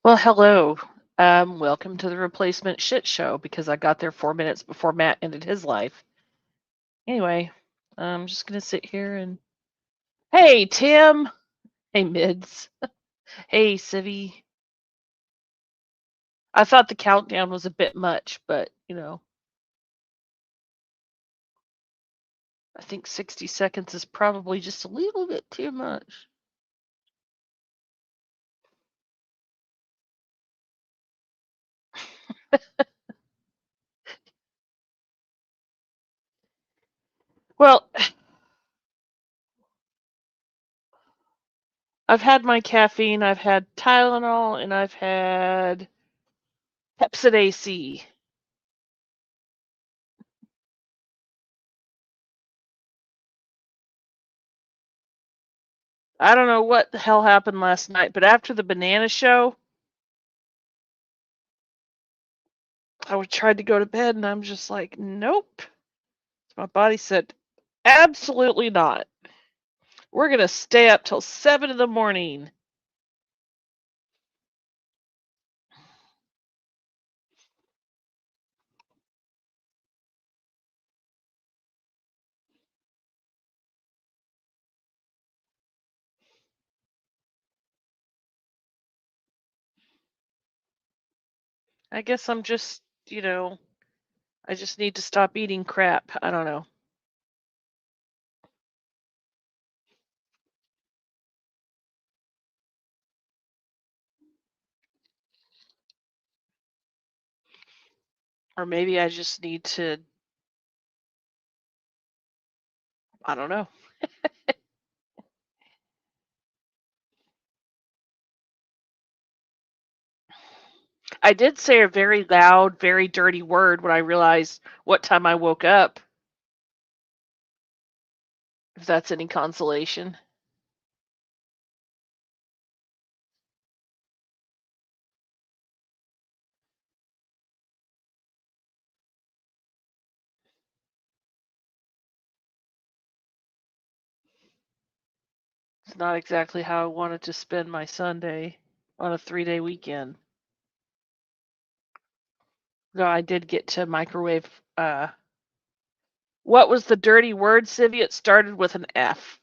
Well, hello. Welcome to the replacement shit show because I got there 4 minutes before Matt ended his life. Anyway, I'm just gonna sit here and hey Tim, hey Mids, hey Civvy. I thought the countdown was a bit much, but I think 60 seconds is probably just a little bit too much. Well, I've had my caffeine, I've had Tylenol, and I've had Pepsid AC. I don't know what the hell happened last night, but after the banana show, I tried to go to bed and I'm just like, nope. My body said, absolutely not. We're going to stay up till 7 in the morning. I guess I'm just, I just need to stop eating crap. I don't know. Or maybe I just need to, I don't know. I did say a very loud, very dirty word when I realized what time I woke up, if that's any consolation. It's not exactly how I wanted to spend my Sunday on a 3-day weekend. No, I did get to microwave. What was the dirty word, Civvy? It started with an F.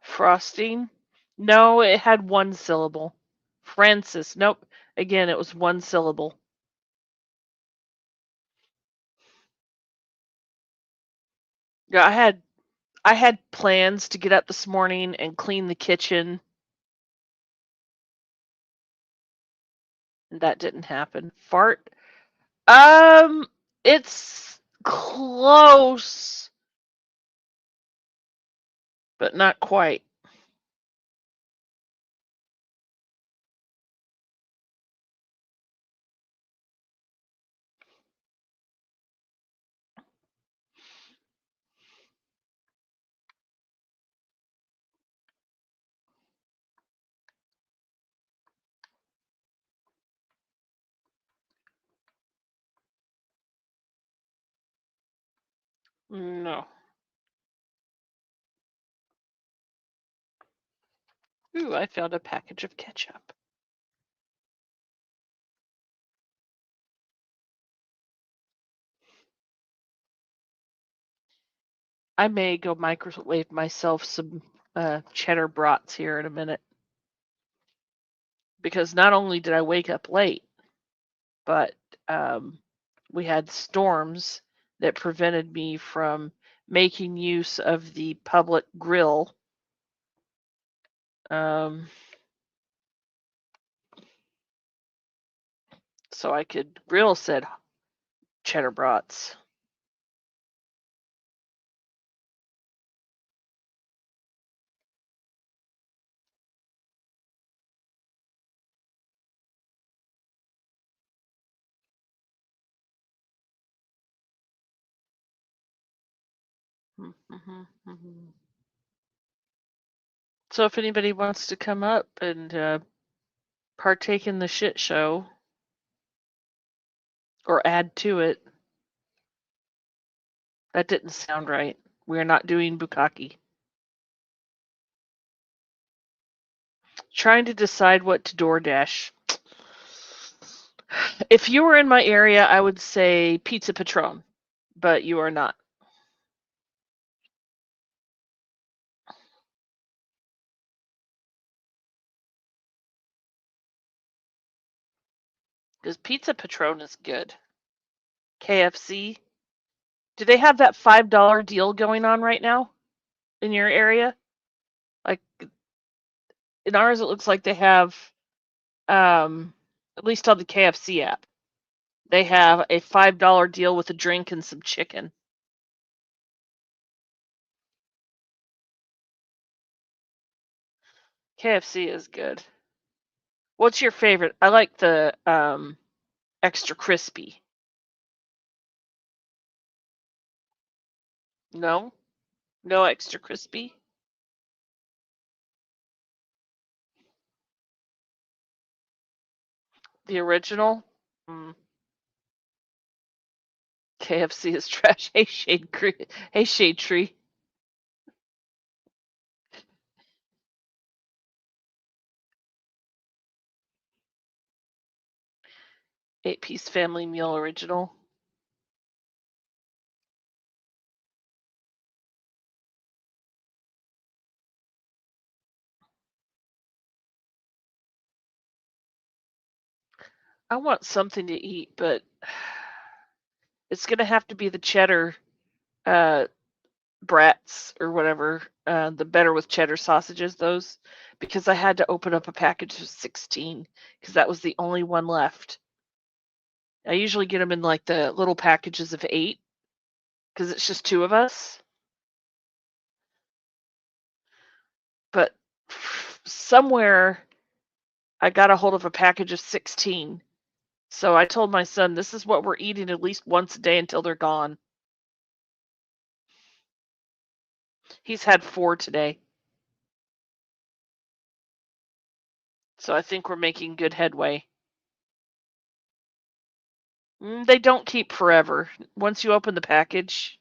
Frosting? No, it had one syllable. Francis. Nope. Again, it was one syllable. Yeah, I had plans to get up this morning and clean the kitchen, and that didn't happen. Fart? Um, it's close, but not quite. No. Ooh, I found a package of ketchup. I may go microwave myself some cheddar brats here in a minute. Because not only did I wake up late, but we had storms that prevented me from making use of the public grill. Um, so I could grill said cheddar brats. So if anybody wants to come up and partake in the shit show or add to it. That didn't sound right. We are not doing bukkake. Trying to decide what to DoorDash. If you were in my area, I would say Pizza Patron, but you are not. Because Pizza Patron is good. KFC. Do they have that $5 deal going on right now in your area? Like in ours, it looks like they have, at least on the KFC app, they have a $5 deal with a drink and some chicken. KFC is good. What's your favorite? I like the extra crispy. No? No extra crispy? The original? Mm. KFC is trash. Hey, hey, Shade Tree. Eight-piece family meal original. I want something to eat, but it's gonna have to be the cheddar uh, brats or whatever, the better with cheddar sausages, those, because I had to open up a package of 16 because that was the only one left. I usually get them in like the little packages of 8 because it's just 2 of us. But somewhere I got a hold of a package of 16. So I told my son, this is what we're eating at least once a day until they're gone. He's had 4 today. So I think we're making good headway. They don't keep forever. Once you open the package,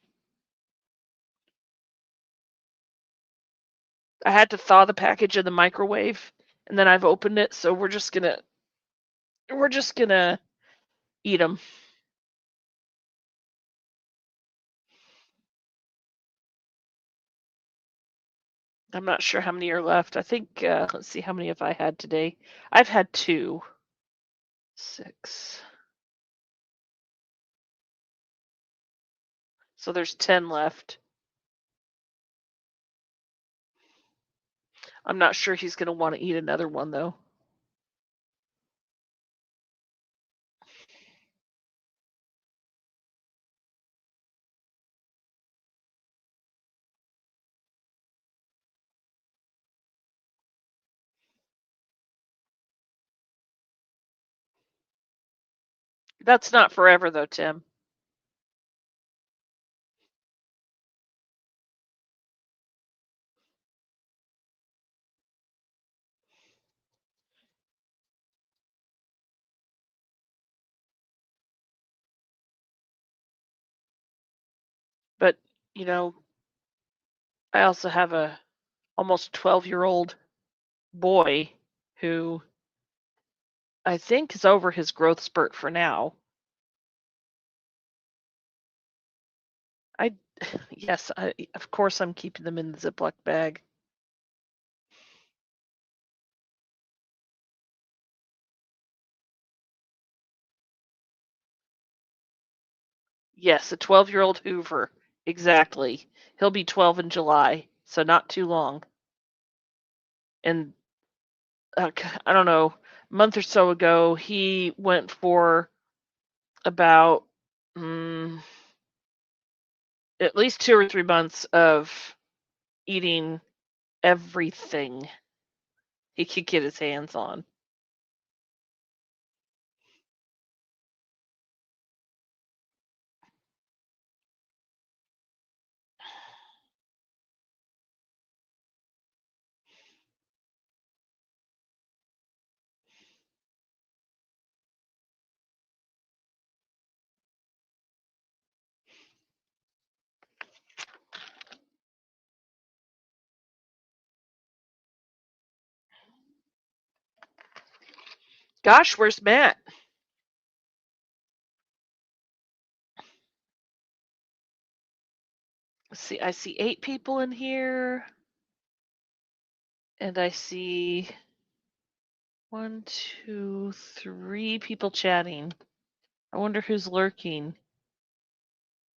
I had to thaw the package in the microwave, and then I've opened it, so we're just gonna eat them. I'm not sure how many are left. I think let's see, how many have I had today? I've had 2. 6. So there's 10 left. I'm not sure he's gonna want to eat another one though. That's not forever though, Tim. But, you know, I also have a almost 12-year-old boy who I think is over his growth spurt for now. I yes, of course I'm keeping them in the Ziploc bag. Yes, a 12-year-old Hoover. Exactly. He'll be 12 in July, so not too long. And I don't know, a month or so ago, he went for about at least 2 or 3 months of eating everything he could get his hands on. Gosh, where's Matt? Let's see, I see 8 people in here. And I see 1, 2, 3 people chatting. I wonder who's lurking.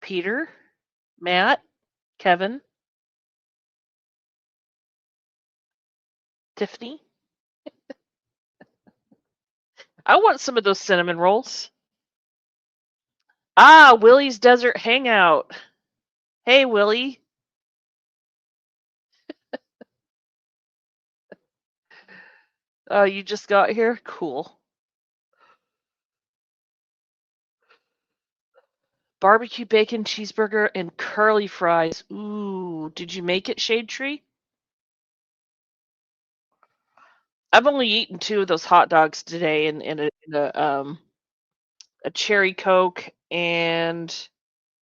Peter? Matt? Kevin? Tiffany? I want some of those cinnamon rolls. Ah, Willie's Desert Hangout. Hey, Willie. You just got here? Cool. Barbecue bacon cheeseburger and curly fries. Ooh, did you make it, Shade Tree? I've only eaten 2 of those hot dogs today in a cherry Coke and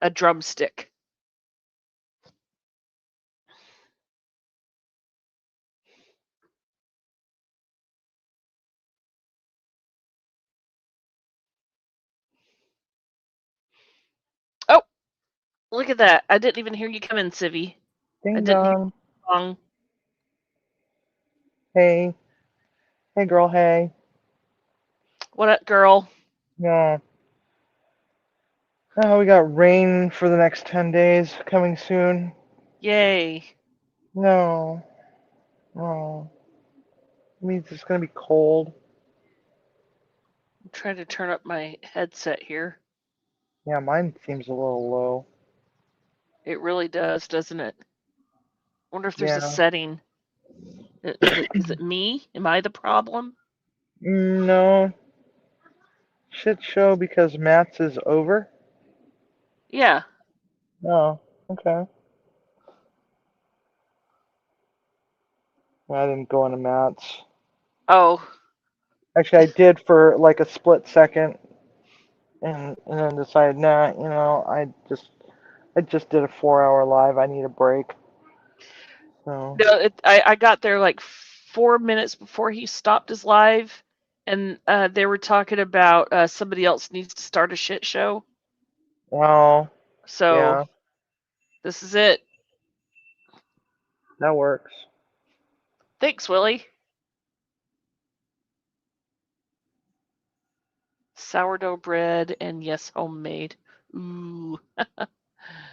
a drumstick. Oh, look at that. I didn't even hear you come in, Civvy. I Ding didn't hear dong. the song. Hey. Hey, girl, hey. What up, girl? Yeah. Oh, we got rain for the next 10 days coming soon. Yay. No. Oh. It means it's going to be cold. I'm trying to turn up my headset here. Yeah, mine seems a little low. It really does, doesn't it? Wonder if there's a Yeah. setting. Is it me? Am I the problem? No. Shit show because Matt's is over? Yeah. Oh, okay. Well, I didn't go into Matt's. Oh, Actually, I did for like a split second and then decided, nah, I just did a 4-hour live. I need a break. So, no, I got there like 4 minutes before he stopped his live, and they were talking about somebody else needs to start a shit show. well, So yeah, this is it. that works. Thanks, Willie. Sourdough bread and yes, homemade. Ooh,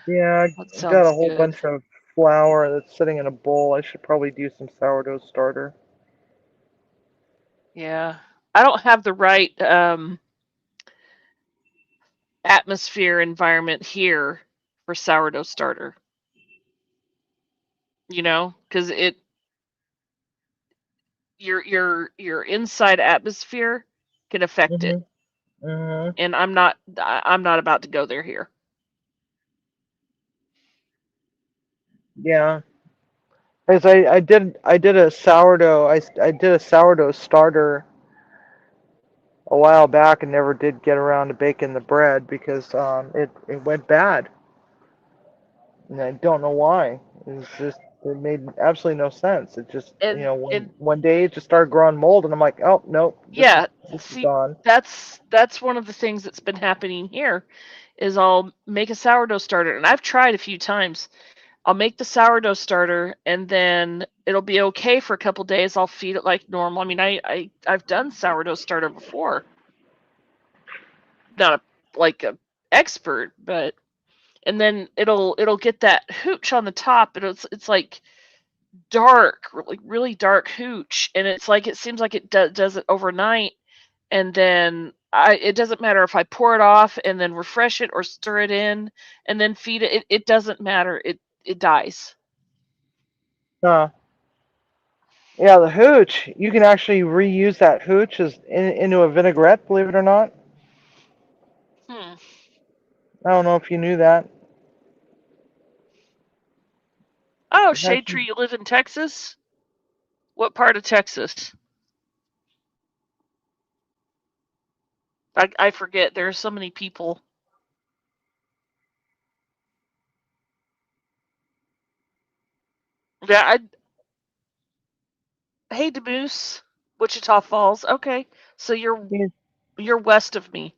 Yeah, that I got a sounds whole good. bunch of flour that's sitting in a bowl. I should probably do some sourdough starter. Yeah. I don't have the right atmosphere environment here for sourdough starter. Because your inside atmosphere can affect it, Mhm. Mhm. and I'm not about to go there here. Yeah. As I did a sourdough I did a sourdough starter a while back and never did get around to baking the bread because it went bad. And I don't know why. It made absolutely no sense. It just And one day it just started growing mold and I'm like, oh nope, yeah, this is see, gone. that's one of the things that's been happening here is I'll make a sourdough starter, and I've tried a few times. I'll make the sourdough starter, and then it'll be okay for a couple days. I'll feed it like normal. I mean, I've done sourdough starter before, not a expert, but and then it'll get that hooch on the top, and it's like dark, like really dark hooch, and it's like it seems like it does it overnight, and then it doesn't matter if I pour it off and then refresh it or stir it in and then feed it. It doesn't matter. It dies. Huh. Yeah, the hooch. You can actually reuse that hooch into a vinaigrette, believe it or not. Hmm. I don't know if you knew that. Oh, It's Shade actually, Tree, you live in Texas? What part of Texas? I forget. There are so many people. Yeah, hey, Demoose, Wichita Falls. Okay. So you're Hey, you're west of me,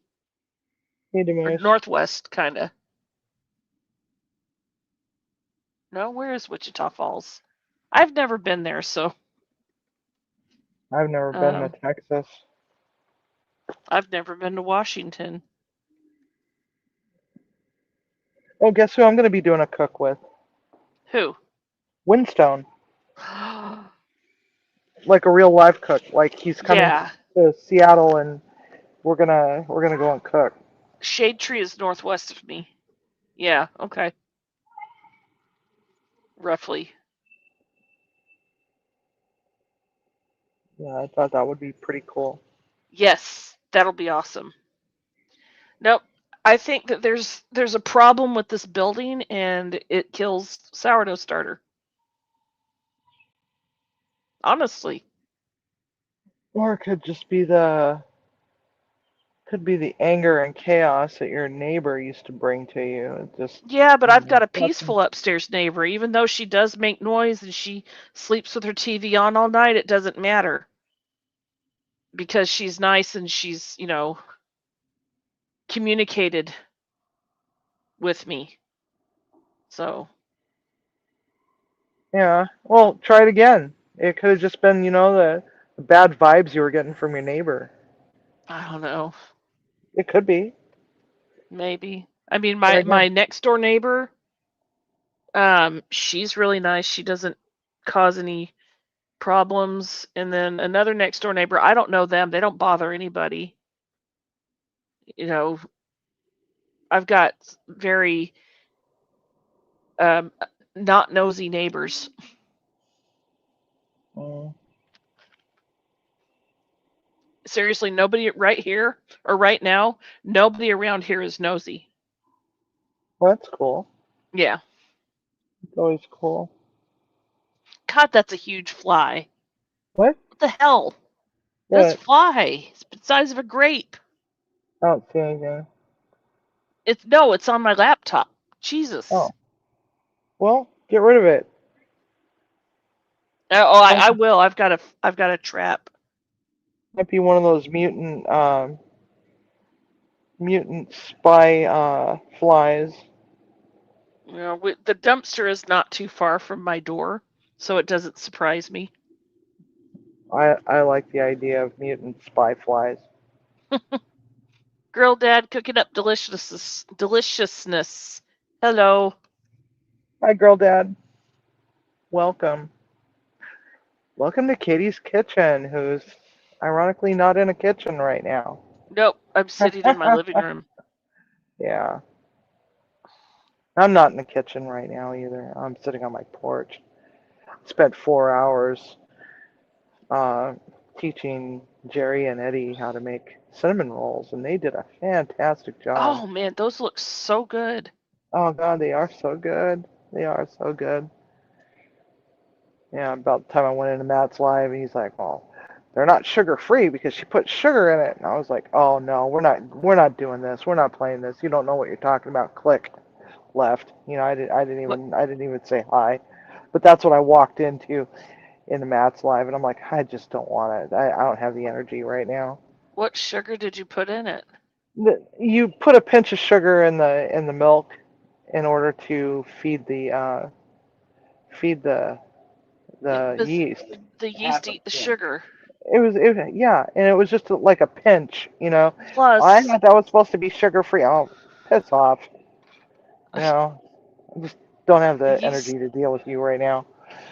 hey, or Demish. northwest, kind of. No, where is Wichita Falls? I've never been there, so I've never been to um, Texas. I've never been to Washington. Oh, guess who I'm going to be doing a cook with? Who? Windstone. Like a real live cook. Like he's coming Yeah, to Seattle and we're gonna go and cook. Shade Tree is northwest of me. Yeah, okay, roughly. Yeah, I thought that would be pretty cool. Yes, that'll be awesome. Nope. I think that there's a problem with this building and it kills sourdough starter. Honestly. Or it could be the anger and chaos that your neighbor used to bring to you. It just Yeah, but I've got a nothing. peaceful upstairs neighbor. Even though she does make noise and she sleeps with her TV on all night, it doesn't matter because she's nice and she's, communicated with me. So, Yeah. Well, try it again. It could have just been, the bad vibes you were getting from your neighbor. I don't know. It could be. Maybe. I mean, Try my again. next door neighbor, she's really nice. She doesn't cause any problems. And then another next door neighbor, I don't know them. They don't bother anybody. You know, I've got very um, not nosy neighbors. Mm. Seriously, nobody right here or right now, nobody around here is nosy. Well, that's cool. Yeah. It's always cool. God, that's a huge fly. What? What the hell? That's What? fly. It's the size of a grape. I don't see anything. It's no, it's on my laptop. Jesus. Oh. Well, get rid of it. Oh, Might, I will. I've got a trap. might be one of those mutant spy flies. The dumpster is not too far from my door, so it doesn't surprise me. I like the idea of mutant spy flies. Girl Dad cooking up deliciousness. Hello. Hi, girl, dad. Welcome. Welcome to Katie's kitchen, who's ironically not in a kitchen right now. Nope, I'm sitting in my living room. Yeah, I'm not in the kitchen right now either. I'm sitting on my porch. Spent 4 hours uh, teaching Jerry and Eddie how to make cinnamon rolls, and they did a fantastic job. Oh man, those look so good. Oh God, they are so good. They are so good. Yeah, about the time I went into Matt's live, he's like, "Well, they're not sugar free because she put sugar in it." And I was like, "Oh no, we're not doing this. We're not playing this. You don't know what you're talking about." Click, left. I didn't even say hi. But that's what I walked into Matt's live, and I'm like, I just don't want it. I don't have the energy right now. What sugar did you put in it? You put a pinch of sugar in the milk in order to feed the Because yeast. the yeast eat the sugar. Yeah, and it was just like a pinch, you know. I Plus, thought that was supposed to be sugar free. Oh, piss off, you know. I just don't have the the yeast energy to deal with you right now,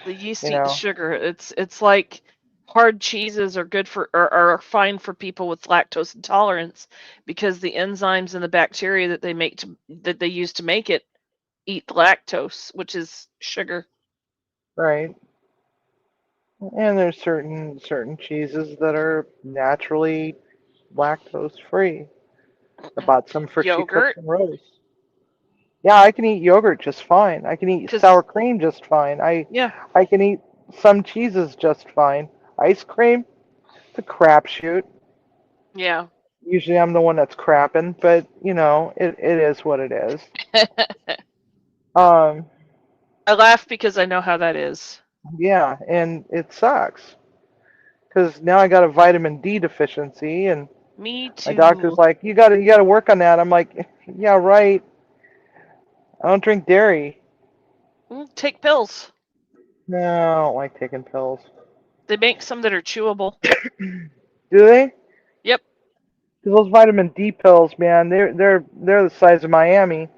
the yeast you eat the know. sugar. It's like hard cheeses are good for or are fine for people with lactose intolerance because the enzymes and the bacteria that they use to make it eat the lactose, which is sugar. Right. And there's certain cheeses that are naturally lactose free. I bought some for She Cooks Yogurt, and Rose. Yeah, I can eat yogurt just fine. I can eat sour because cream just fine. I yeah, I can eat some cheeses just fine. Ice cream, it's a crapshoot. yeah. Usually I'm the one that's crapping, but it is what it is. Um, I laugh because I know how that is. yeah, and it sucks because now I got a vitamin D deficiency, and Me my doctor's too. like, you gotta work on that. I'm like, yeah, right. I don't drink dairy. Take pills. No, I don't like taking pills. They make some that are chewable. Do they? Yep, 'Cause those vitamin D pills, man, they're the size of Miami.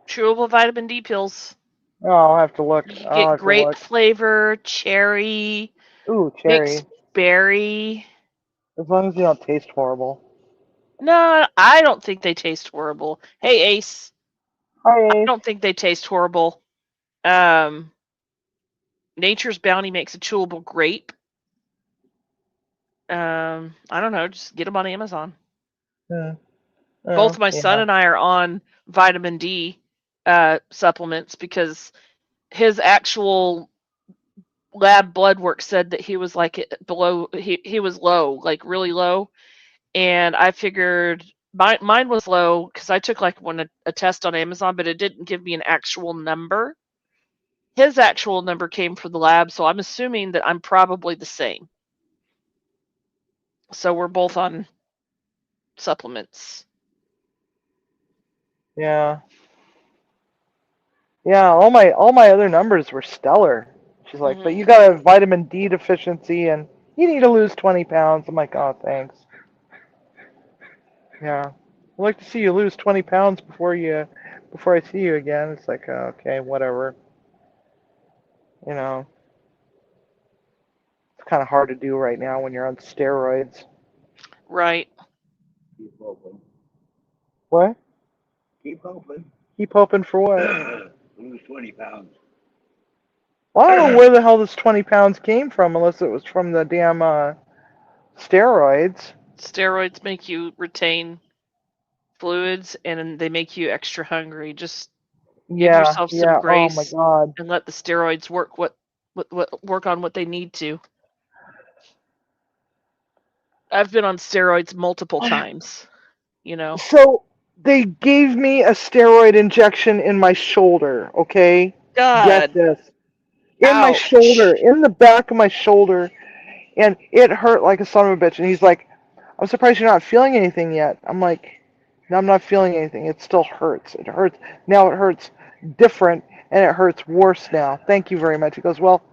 chewable vitamin D pills. Oh, I'll have to look. You can I'll get have to grape look. flavor, cherry, Ooh, mixed cherry. berry. As long as they don't taste horrible. No, I don't think they taste horrible. Hey, Ace, Hi, I Ace. don't think they taste horrible. Um, Nature's Bounty makes a chewable grape. I don't know, just get them on Amazon. Hmm. Both Oh, my son yeah. and I are on vitamin D supplements because his actual lab blood work said that he was like below he was low, like really low, and I figured mine was low because I took like a test on Amazon, but it didn't give me an actual number. His actual number came from the lab, so I'm assuming that I'm probably the same. So we're both on supplements. Yeah. Yeah, all my other numbers were stellar. She's like, but Hmm. you got a vitamin D deficiency and you need to lose 20 pounds. I'm like, oh, thanks. Yeah. I'd like to see you lose 20 pounds before I see you again. It's like, okay, whatever. You know, it's kind of hard to do right now when you're on steroids. Right. Keep hoping. What? Keep hoping. Keep hoping for what? Lose 20 pounds. Well, I don't know where the hell this 20 pounds came from, unless it was from the damn steroids. Steroids make you retain fluids and they make you extra hungry. Just give Yeah, yourself some yeah. Oh my grace God. and let the steroids what work on what they need to. I've been on steroids multiple times, you know. So they gave me a steroid injection in my shoulder, okay? Get God, this. In my shoulder, ouch. in the back of my shoulder, and it hurt like a son of a bitch. And he's like, I'm surprised you're not feeling anything yet. I'm like, no, I'm not feeling anything. It still hurts. It hurts. Now it hurts different, and it hurts worse now. Thank you very much. He goes, well,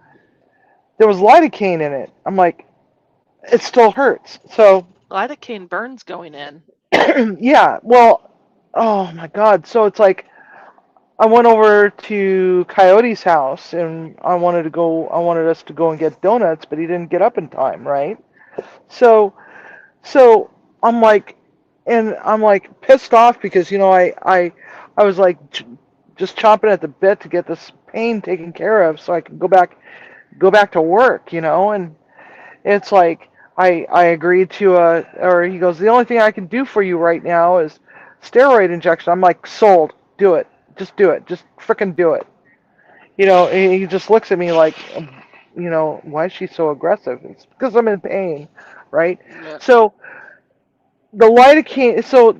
there was lidocaine in it. I'm like, it still hurts. So, Lidocaine burns going in. yeah, well, oh my God. So it's like, I went over to Coyote's house and I wanted us to go and get donuts, but he didn't get up in time, right? So so I'm like I'm like pissed off because I was like just chomping at the bit to get this pain taken care of so I can go back to work, and it's like I agreed to or he goes, the only thing I can do for you right now is steroid injection. I'm like, sold. Do it. Just do it. Just frickin' do it. And he just looks at me like, why is she so aggressive? It's because I'm in pain, right? Yeah. So the lidocaine. So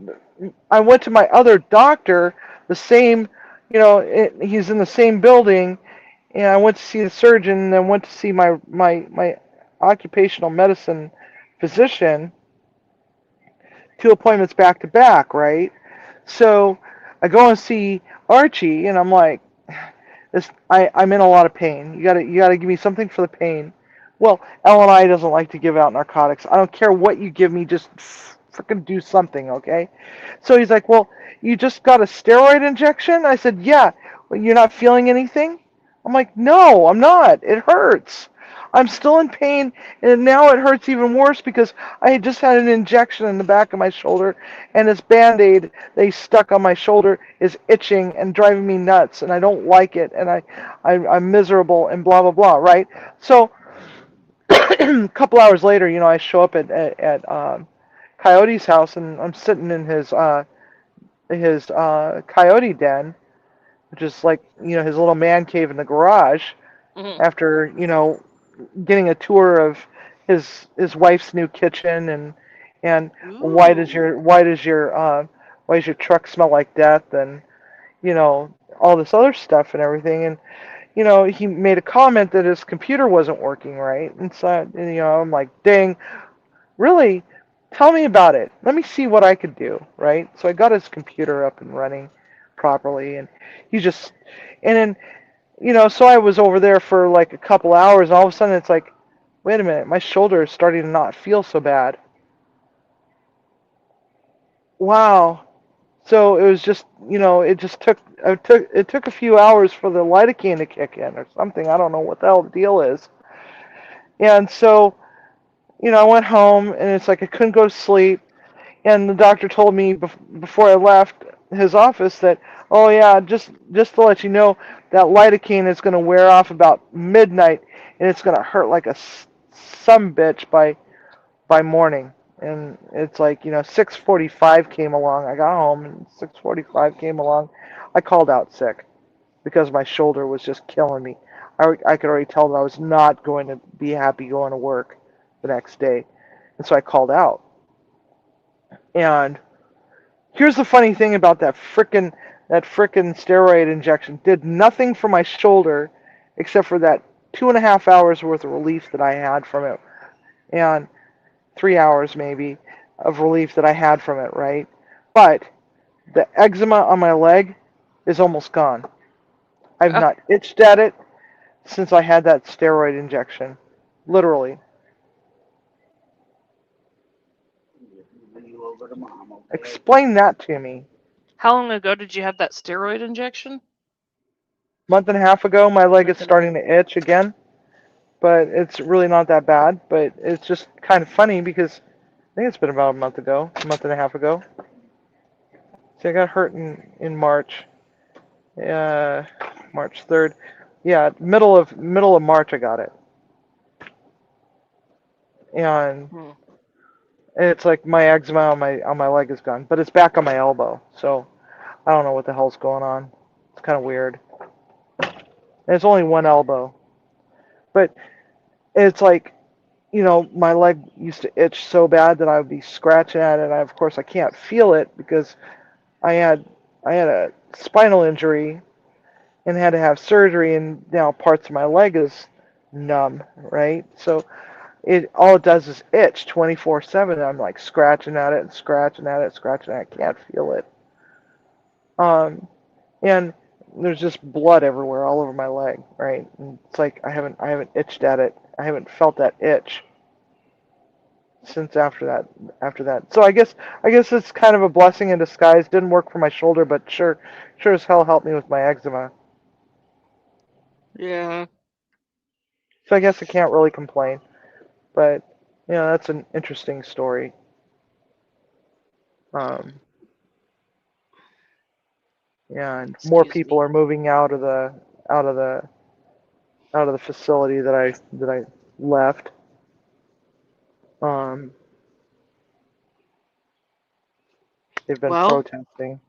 I went to my other doctor, the same, he's in the same building, and I went to see the surgeon, and then went to see my occupational medicine physician, 2 appointments back to back, right? So I go and see Archie, and I'm like, I'm in a lot of pain. You gotta give me something for the pain. Well, LNI doesn't like to give out narcotics. I don't care what you give me, just freaking do something, okay? So he's like, well, you just got a steroid injection? I said, yeah. Well, you're not feeling anything? I'm like, no, I'm not. It hurts. I'm still in pain, and now it hurts even worse because I had just had an injection in the back of my shoulder, and this Band-Aid they stuck on my shoulder is itching and driving me nuts, and I don't like it, and I'm miserable, and blah, blah, blah, right? So a couple hours later, I show up at Coyote's house, and I'm sitting in his coyote den, which is like, his little man cave in the garage, Hmm. after, getting a tour of his wife's new kitchen, and why does Ooh. your why does your why does your truck smell like death, and all this other stuff and everything. And he made a comment that his computer wasn't working right, and so I'm like, dang, really? Tell me about it. Let me see what I could do, right? So I got his computer up and running properly, and he just, and then, so I was over there for like a couple hours, and all of a sudden it's like, wait a minute, my shoulder is starting to not feel so bad. Wow. So it was just, it just took a few hours for the lidocaine to kick in or something. I don't know what the hell the deal is. And so, I went home, and it's like I couldn't go to sleep. And the doctor told me before I left his office that, oh yeah, just to let you know, that lidocaine is going to wear off about midnight, and it's going to hurt like a some bitch by morning. And it's like, 6:45 came along. I got home, and 6:45 came along. I called out sick because my shoulder was just killing me. I could already tell that I was not going to be happy going to work the next day. And so I called out. And here's the funny thing about that frickin' steroid injection. Did nothing for my shoulder except for that 2.5 hours worth of relief that I had from it. And 3 hours maybe of relief that I had from it, right? But the eczema on my leg is almost gone. I've Oh, not itched at it since I had that steroid injection. Literally. Bring you over to mom, okay? Explain that to me. how long ago did you have that steroid injection? Month and a half ago, my leg is Month and a starting to itch again, but it's really not that bad. But it's just kind of funny because I think it's been about a month and a half ago. See, I got hurt in March, March 3rd. Yeah, middle of March I got it, and Hmm. it's like my eczema on my leg is gone, but it's back on my elbow. So I don't know what the hell's going on. It's kind of weird. And it's only one elbow, but it's like, my leg used to itch so bad that I would be scratching at it. Of course, I can't feel it because I had I had a spinal injury and had to have surgery, and now parts of my leg is numb, right? So it all it does is itch 24/7. I'm like scratching at it and scratching at it, scratching at it. I can't feel it. And there's just blood everywhere, all over my leg, right? And it's like I haven't itched at it. I haven't felt that itch since after that. So I guess it's kind of a blessing in disguise. Didn't work for my shoulder, but sure as hell helped me with my eczema. Yeah. So I guess I can't really complain. But that's an interesting story. Um, yeah, and more Excuse people me. are moving out of the out of the facility that I left. Um, they've been Well, protesting.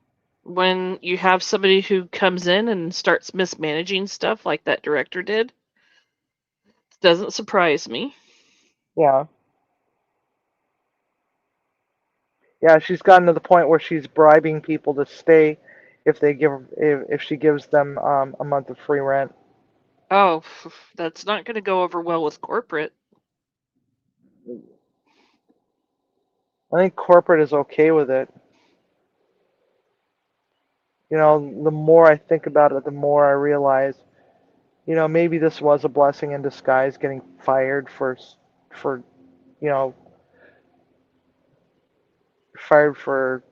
when you have somebody who comes in and starts mismanaging stuff like that director did, it doesn't surprise me. Yeah, yeah. She's gotten to the point where she's bribing people to stay if she gives them a month of free rent. Oh, that's not going to go over well with corporate. I think corporate is okay with it. The more I think about it, the more I realize, maybe this was a blessing in disguise, getting fired for, you know, fired for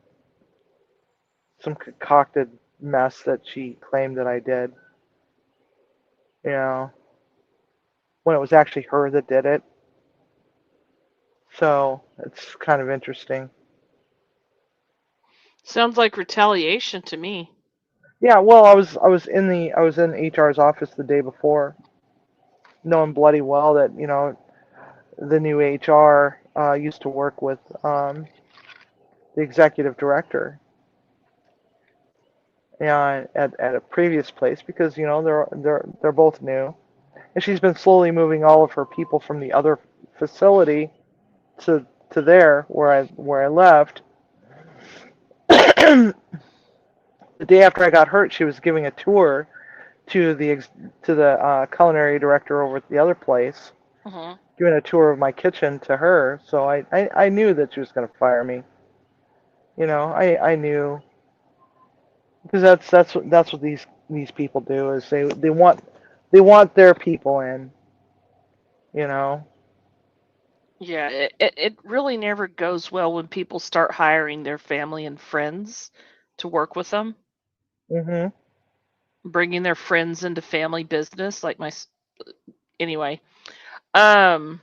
some concocted mess that she claimed that I did. You know, when it was actually her that did it. So it's kind of interesting. Sounds like retaliation to me. Yeah, well, I was in HR's office the day before, knowing bloody well that the new HR used to work with the executive director, at a previous place, because they're both new, and she's been slowly moving all of her people from the other facility to there where I left. The day after I got hurt, she was giving a tour to the culinary director over at the other place, Hmm. doing a tour of my kitchen to her. So I knew that she was going to fire me. I knew, because that's what these people do, is they want their people in. You know. Yeah, it really never goes well when people start hiring their family and friends to work with them, Mhm. bringing their friends into family business. Anyway. Um.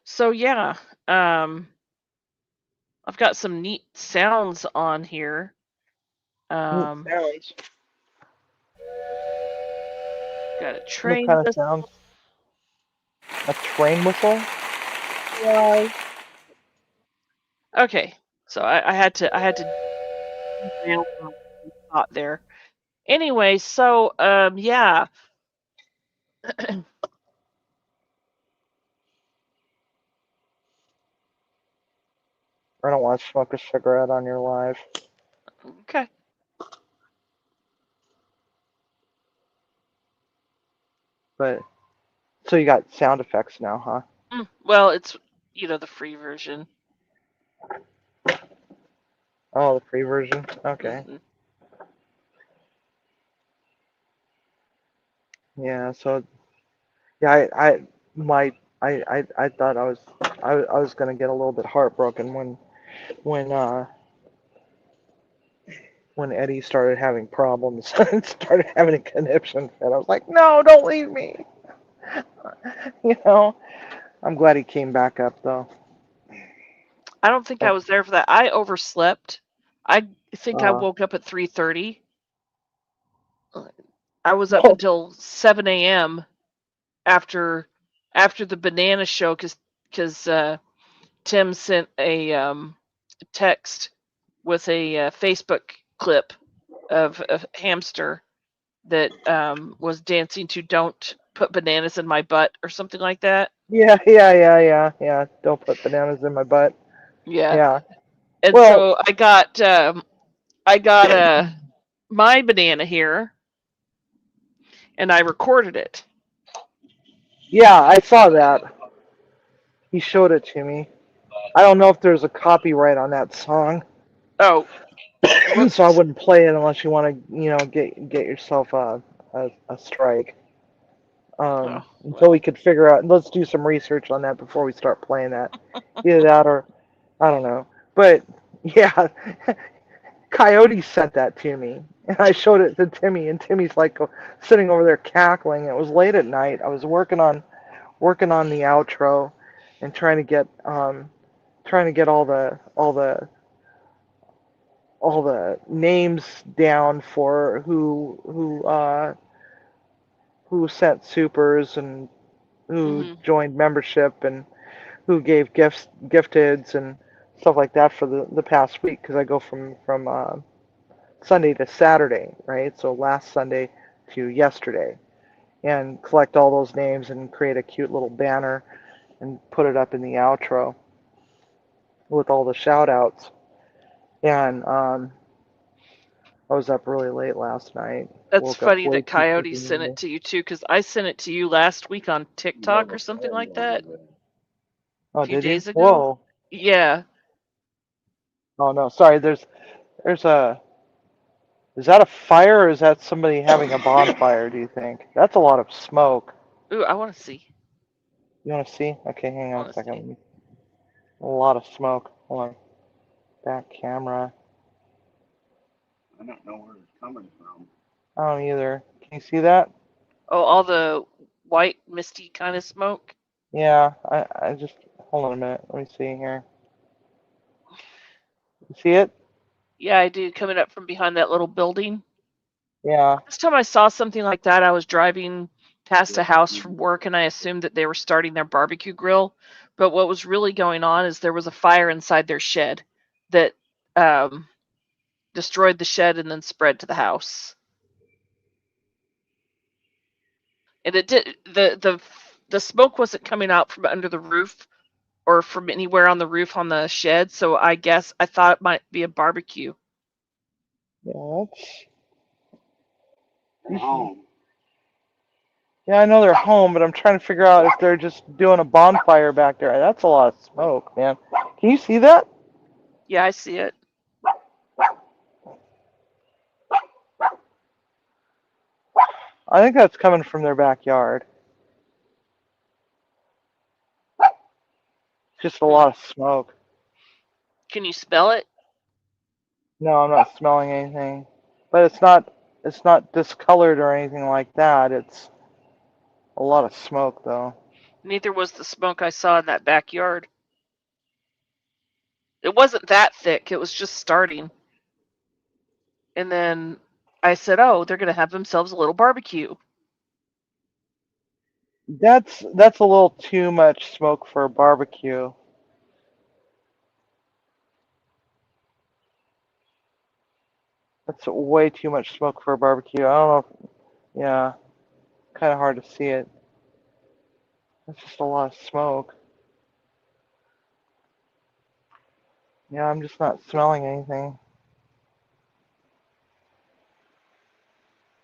So yeah. Um. I've got some neat sounds on here. Neat Um. sounds. Got a What train kind of sounds? A train whistle? whistle. Okay. So I had to derail my thought there. Anyway, so yeah. I don't want to smoke a cigarette on your live. Okay. But so you got sound effects now, huh? Well, it's the free version. Oh, the free version. Okay. Mhm. Yeah. So yeah, I thought I was gonna get a little bit heartbroken when uh when Eddie started having problems and started having a conniption fit. I was like, no, don't leave me. You know. I'm glad he came back up though. I don't think I was there for that. I overslept. I think I Uh, woke up at 3:30. I was up oh, until 7 a.m. after the banana show because Tim sent a text with a Facebook clip of a hamster that was dancing to "Don't Put Bananas in My Butt" or something like that. yeah. Don't put bananas in my butt. Yeah, Yeah. and Well, so I got my banana here, and I recorded it. yeah, I saw that. He showed it to me. I don't know if there's a copyright on that song, Oh, so I whoops. wouldn't play it unless you want to, get yourself a strike. Oh, Until we well. could figure out. Let's do some research on that before we start playing that. Either that or I don't know. But yeah, Coyote sent that to me, and I showed it to Timmy, and Timmy's like sitting over there cackling. It was late at night. I was working on the outro, and trying to get all the names down for who sent supers and who Hmm. joined membership and who gave gifteds and stuff like that for the past week, because I go from Sunday to Saturday, right? So last Sunday to yesterday, and collect all those names and create a cute little banner and put it up in the outro with all the shout outs. And I was up really late last night. That's Woke up funny way that too Coyote sent it freaking to you too, because I sent it to you last week on TikTok or something like that, a Oh, few did you? days ago. Whoa. Yeah. Oh no, sorry. There's a is that a fire, or is that somebody having a bonfire, do you think? That's a lot of smoke. Ooh, I want to see. You want to see? Okay, hang I on a want to see. second. A lot of smoke. Hold on. Back camera. I don't know where it's coming from. I don't either. Can you see that? Oh, all the white misty kind of smoke. Yeah, I just hold on a minute. Let me see here. You see it? Yeah, I do, coming up from behind that little building. Yeah. Last time I saw something like that, I was driving past a house from work and I assumed that they were starting their barbecue grill. But what was really going on is there was a fire inside their shed that um, destroyed the shed and then spread to the house. And it did the smoke wasn't coming out from under the roof or from anywhere on the roof on the shed, so I guess I thought it might be a barbecue. Yeah, They're home. Yeah, I know they're home, but I'm trying to figure out if they're just doing a bonfire back there. That's a lot of smoke, man. Can you see that? Yeah, I see it. I think that's coming from their backyard. Just a lot of smoke. Can you smell it? No, I'm not smelling anything. But it's not discolored or anything like that. It's a lot of smoke though. Neither was the smoke I saw in that backyard. It wasn't that thick. It was just starting. And then I said, "Oh, they're going to have themselves a little barbecue." That's a little too much smoke for a barbecue. That's way too much smoke for a barbecue. I don't know if, yeah, kind of hard to see it. That's just a lot of smoke. Yeah, I'm just not smelling anything.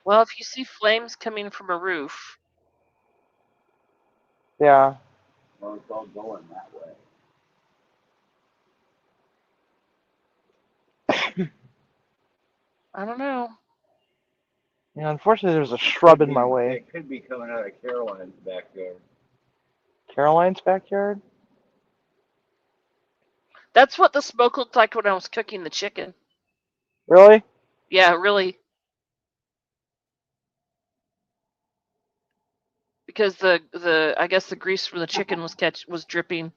Well, if you see flames coming from a roof, Yeah. Well, it's all going that way. I don't know. Yeah, unfortunately there's a shrub in my way. It could be coming out of Caroline's backyard. Caroline's backyard? That's what the smoke looked like when I was cooking the chicken. Really? Yeah, really. Because the I guess the grease from the chicken was dripping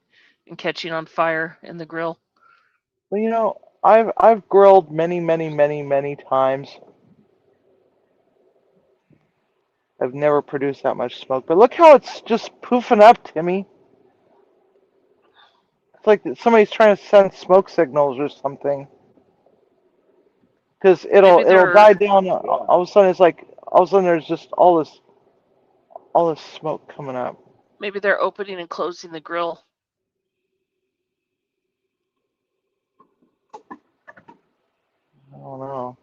and catching on fire in the grill. Well, you know, I've grilled many times. I've never produced that much smoke. But look how it's just poofing up, Timmy. It's like somebody's trying to send smoke signals or something. Because it'll Maybe they're die down. All of a sudden, it's like all of a sudden there's just all this smoke coming up. maybe they're opening and closing the grill. I don't know.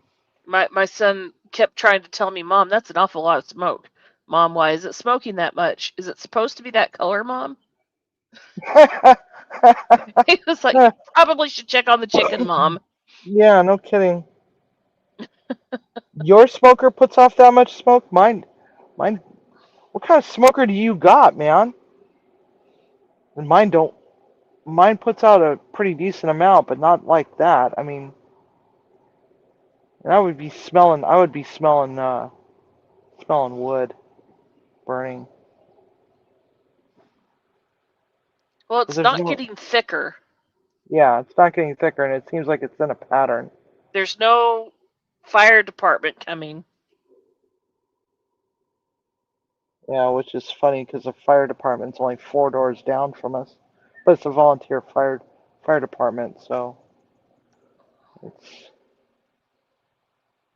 My son kept trying to tell me, "Mom, that's an awful lot of smoke." Mom, why is it smoking that much? Is it supposed to be that color, Mom? He was like, "Probably should check on the chicken, Mom." Yeah, no kidding. Your smoker puts off that much smoke? Mine. What kind of smoker do you got, man? And mine don't. Mine puts out a pretty decent amount, but not like that. I mean, and I would be smelling. Smelling wood burning. Well, 'Cause it's there's not no. getting thicker. Yeah, it's not getting thicker, and it seems like it's in a pattern. There's no fire department coming. Yeah, which is funny because the fire department's only 4 doors down from us, but it's a volunteer fire department, so it's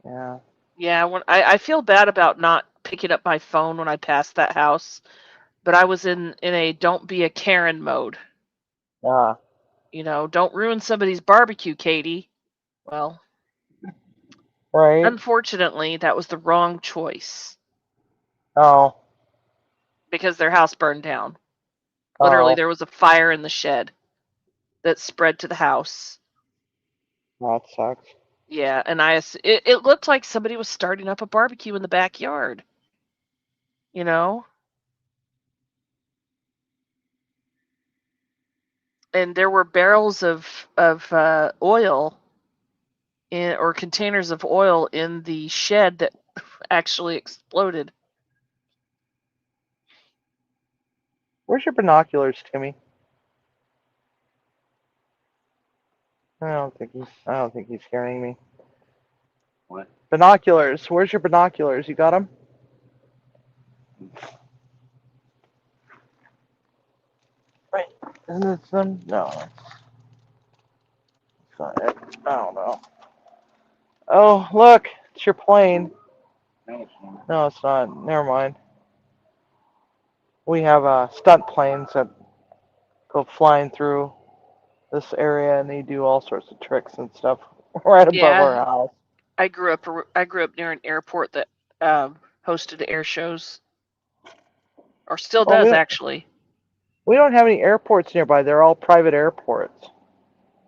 yeah. Yeah, I feel bad about not picking up my phone when I passed that house, but I was in a don't be a Karen mode. Ah, You know, don't ruin somebody's barbecue, Katie. Well, right. unfortunately, that was the wrong choice Oh, because their house burned down. Literally, oh, there was a fire in the shed that spread to the house. that sucks. Yeah, and it looked like somebody was starting up a barbecue in the backyard. You know, and there were barrels of oil or containers of oil in the shed that actually exploded. Where's your binoculars, Timmy? I don't think he's hearing me. What? Binoculars. Where's your binoculars? You got them? Right. And it's them? No. It's not it. I don't know. Oh, look. It's your plane. No, it's not. No, it's not. Never mind. We have stunt planes that go flying through this area, and they do all sorts of tricks and stuff right above our Yeah, house. I grew up near an airport that hosted air shows, or still Well, does actually. we don't have any airports nearby. They're all private airports.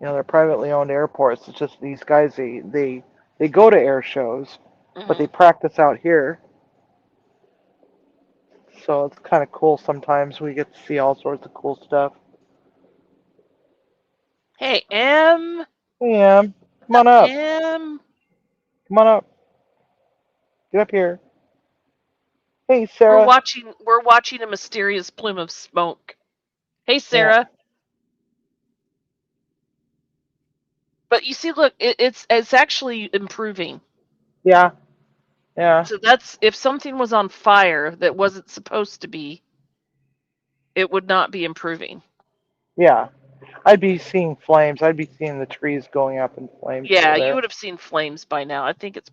They're privately owned airports. It's just these guys. They go to air shows, but Hmm. they practice out here. So it's kind of cool. Sometimes we get to see all sorts of cool stuff. Hey, M. Hey, Em, come on up. M. Come on up. Get up here. Hey, We're Sarah. watching. We're watching a mysterious plume of smoke. Hey, Yeah. Sarah. But you see, look, it's actually improving. Yeah. Yeah. So that's if something was on fire that wasn't supposed to be, it would not be improving. Yeah. I'd be seeing flames. I'd be seeing the trees going up in flames Yeah, over you there. would have seen flames by now. I think it's.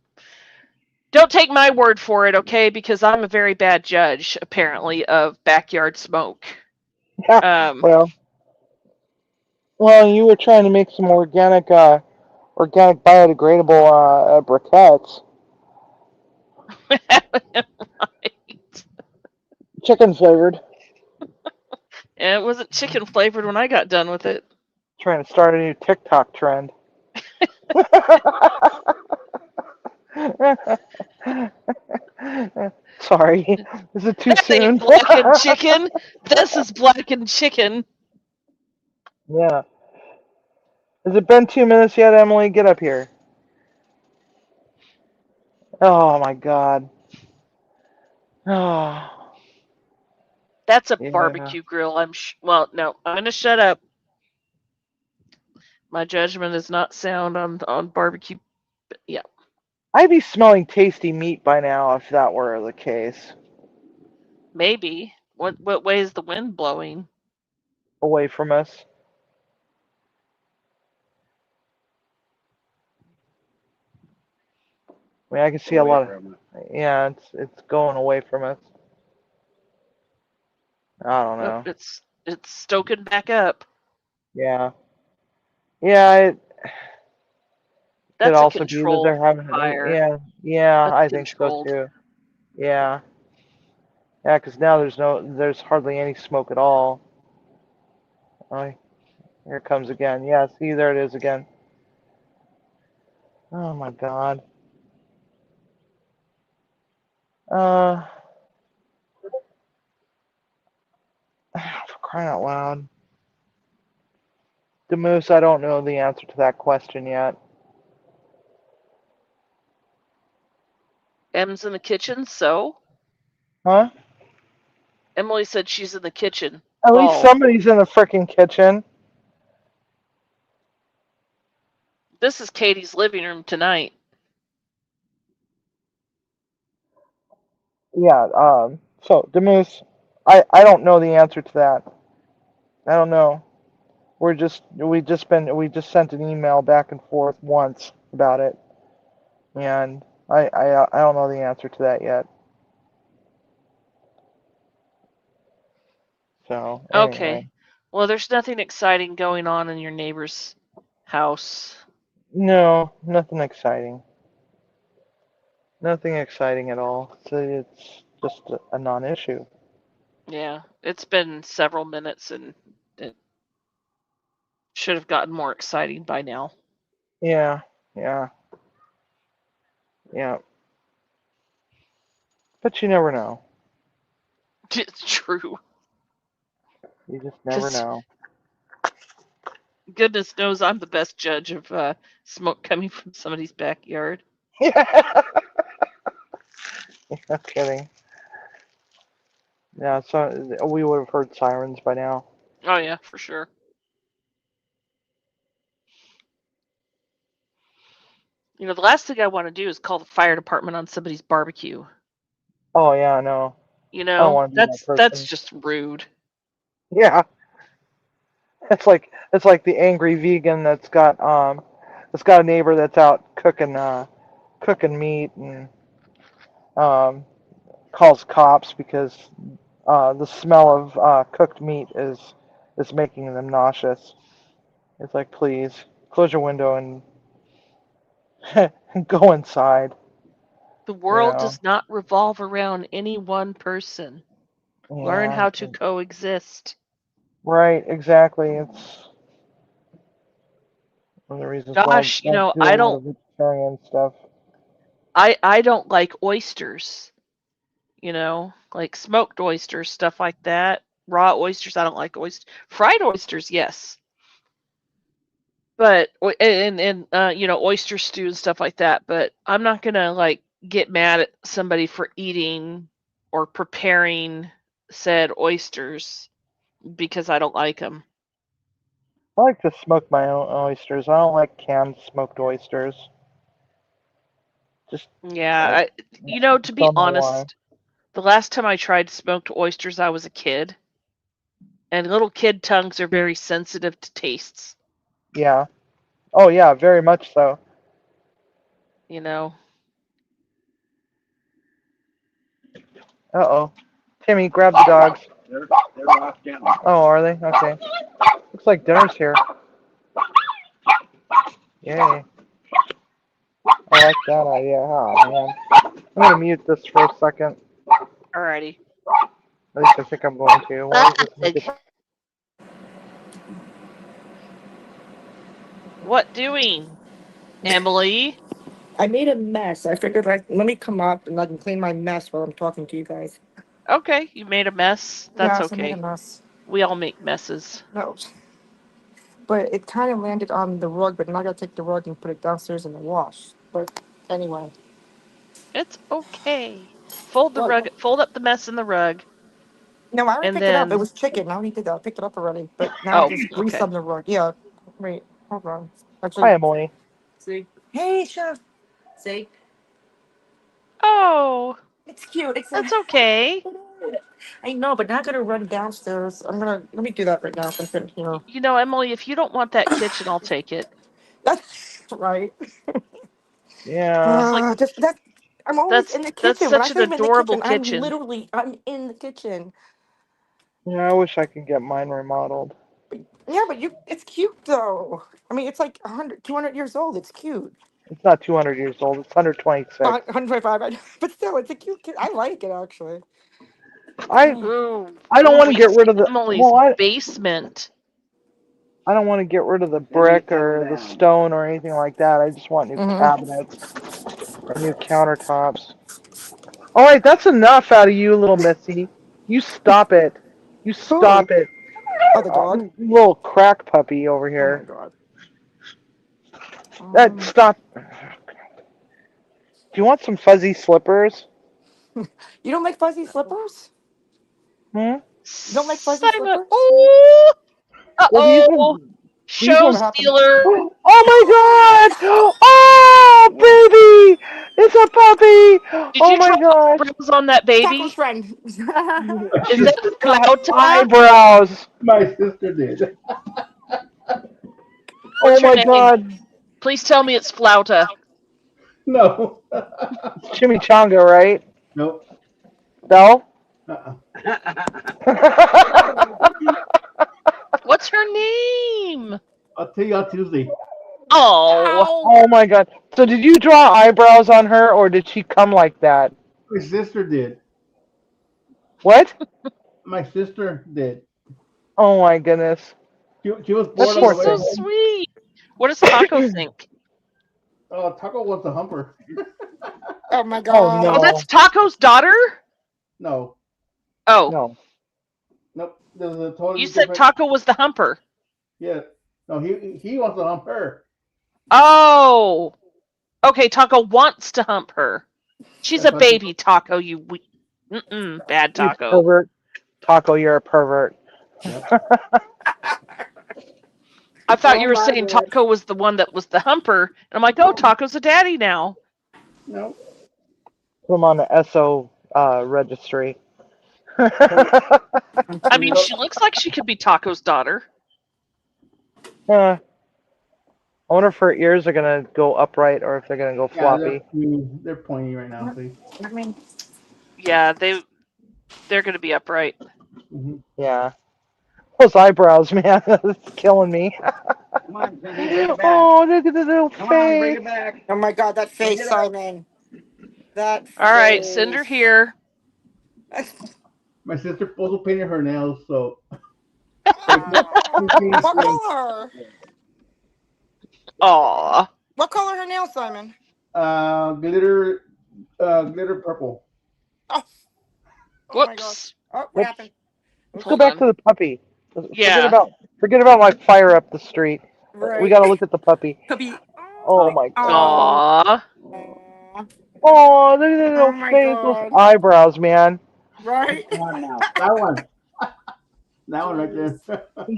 Don't take my word for it, okay? Because I'm a very bad judge, apparently, of backyard smoke. Yeah. Um, Well, you were trying to make some organic biodegradable briquettes, right. chicken flavored. And it wasn't chicken flavored when I got done with it. Trying to start a new TikTok trend. Sorry, is it too That ain't soon? blackened chicken. This is blackened chicken. Yeah. Has it been 2 minutes yet, Emily? Get up here. Oh my God. Oh, That's a yeah. barbecue grill. Well, no, I'm gonna shut up. My judgment is not sound on barbecue. Yeah, I'd be smelling tasty meat by now if that were the case. maybe. What way is the wind blowing? Away from us. I mean, I can see a Away lot of. from it. Yeah, it's going away from us. I don't Oh, know. it's stoking back up. Yeah. Yeah, it could That's a also be that controlled they're having. fire. Yeah, yeah, That's I think so controlled. too. Yeah, yeah, because now there's hardly any smoke at all. Oh, here it comes again. Yeah, see, there it is again. Oh my God. Uh, for crying out loud. The moose, I don't know the answer to that question yet. M's in the kitchen, so Huh? Emily said she's in the kitchen. At least Oh, somebody's in the frickin' kitchen. this is Katie's living room tonight. Yeah, so the moose, I don't know the answer to that. I don't know. We just sent an email back and forth once about it, and I don't know the answer to that yet. So anyway, Okay. Well, there's nothing exciting going on in your neighbor's house. no, nothing exciting. Nothing exciting at all. It's just a non-issue. Yeah, it's been several minutes and it should have gotten more exciting by now. Yeah, yeah, yeah. But you never know. It's true. You just never Because know. goodness knows I'm the best judge of smoke coming from somebody's backyard. Yeah, no kidding. Yeah, so we would have heard sirens by now. Oh, yeah, for sure. The last thing I want to do is call the fire department on somebody's barbecue. Oh yeah, no. You I don't know, want to be that that's person. just rude. Yeah, it's like the angry vegan that's got a neighbor that's out cooking meat and um calls cops because the smell of cooked meat is making them nauseous. It's like, please close your window and go inside. The world Yeah. does not revolve around any one person. Learn Yeah. how to coexist. Right, exactly. It's one of the reasons why Gosh, I do a lot of vegetarian stuff. I don't like oysters. Like smoked oysters, stuff like that. Raw oysters, I don't like oysters. Fried oysters, yes. But and oyster stew and stuff like that. But I'm not gonna like get mad at somebody for eating or preparing said oysters because I don't like them. I like to smoke my own oysters. I don't like canned smoked oysters. Just Yeah, to be don't know why. honest, the last time I tried smoked oysters, I was a kid, and little kid tongues are very sensitive to tastes. Yeah. Oh yeah, very much so. You know. Uh-oh. Timmy, grab the dogs. They're locked down. Oh, are they? Okay. Looks like dinner's here. Yay. I like that idea. Oh, man. I'm going to mute this for a second. Alrighty. At least I think I'm going to. Why is this music- What doing, Emily? I made a mess. I figured let me come up and I can clean my mess while I'm talking to you guys. Okay, you made a mess. That's Yes, I made okay. a mess. We all make messes. No. But it kind of landed on the rug, but now I gotta take the rug and put it downstairs in the wash. But anyway. It's okay. Fold the What? rug. Fold up the mess in the rug. No, I already And picked it up. It then- was chicken. I already did that. I picked it up already. But now Oh, I just okay. grease on the rug. Yeah. Wait, hold on. Hi, Actually, Emily. see. Hey, Chef. See? Oh, It's cute. It's that's okay. I know, but now I gotta run downstairs. Let me do that right now. So I'm sitting here. Emily, if you don't want that kitchen, I'll take it. That's right. Yeah. like- Just that. I'm always in the kitchen. that's When I such say an I'm in the adorable kitchen, kitchen. I'm in the kitchen. Yeah, I wish I could get mine remodeled. Yeah, but it's cute though. I mean, it's like 100, 200 years old. It's cute. It's not 200 years old. It's 126. 125, but still, it's a cute kid. I like it actually. I Ooh, don't want to we get see rid of the. Emily's Well, basement. I don't want to get rid of the brick or the stone or anything like that. I just want new Mhm. cabinets or new countertops. All right, that's enough out of you, little Missy. You stop it. You stop it. Oh, the dog. Little crack puppy over Oh my here. god. That stop. Do you want some fuzzy slippers? You don't like fuzzy slippers? Hmm? You don't like fuzzy Simon. slippers? Ooh. Well, these Uh-oh. ones- Show What happened? stealer. Oh my god! Oh, baby! It's a puppy! Did Oh you my try god! eyebrows on that baby? Taco's friend. Is that Flauta? Eyebrows! My sister did. Oh What's her my name? god! Please tell me it's Flauta. No. Chimichanga, right? Nope. No? Uh-uh. What's her name? I'll tell you on Tuesday. Oh, Oh my god. So did you draw eyebrows on her or did she come like that? My sister did. What? My sister did. Oh my goodness. She was That's born on poor the way so thing. home. sweet. What does Taco think? Taco was the humper. Oh my Oh god. no. Oh, that's Taco's daughter? No. Oh, No. Nope. There was a totally you said different. Taco was the humper. Yeah. No, he wants to hump her. Oh, okay. Taco wants to hump her. She's That's a what she- baby, Taco. Bad You Taco. pervert. Taco, you're a pervert. I thought Oh you were my saying word. Taco was the one that was the humper, and I'm like, oh, Taco's a daddy now. No. Put them on the SO registry. I mean, she looks like she could be Taco's daughter. I wonder if her ears are gonna go upright or if they're gonna go floppy. They're pointy right now. See. I mean, Yeah, they're gonna be upright. Mm-hmm. Yeah. Those eyebrows, man, that's killing me. Come on, Cindy, bring it back. Oh, look at the little Come on, bring face. it back. oh my god, that face, Pick it up. Simon. That. All right, send her face. here. My sister also painted her nails, so What color? Aw. What color her nails, Simon? glitter, glitter purple. Oh, oh my gosh. Whoops. Oh, what Let's, happened? let's go Hold back on. to the puppy. Forget Yeah. about my fire up the street. We Right. gotta look at the puppy. Puppy. Oh my god. Aw. Oh, look at that Oh little my face, those god. eyebrows, man. Right. Come on now. That one. That one right there.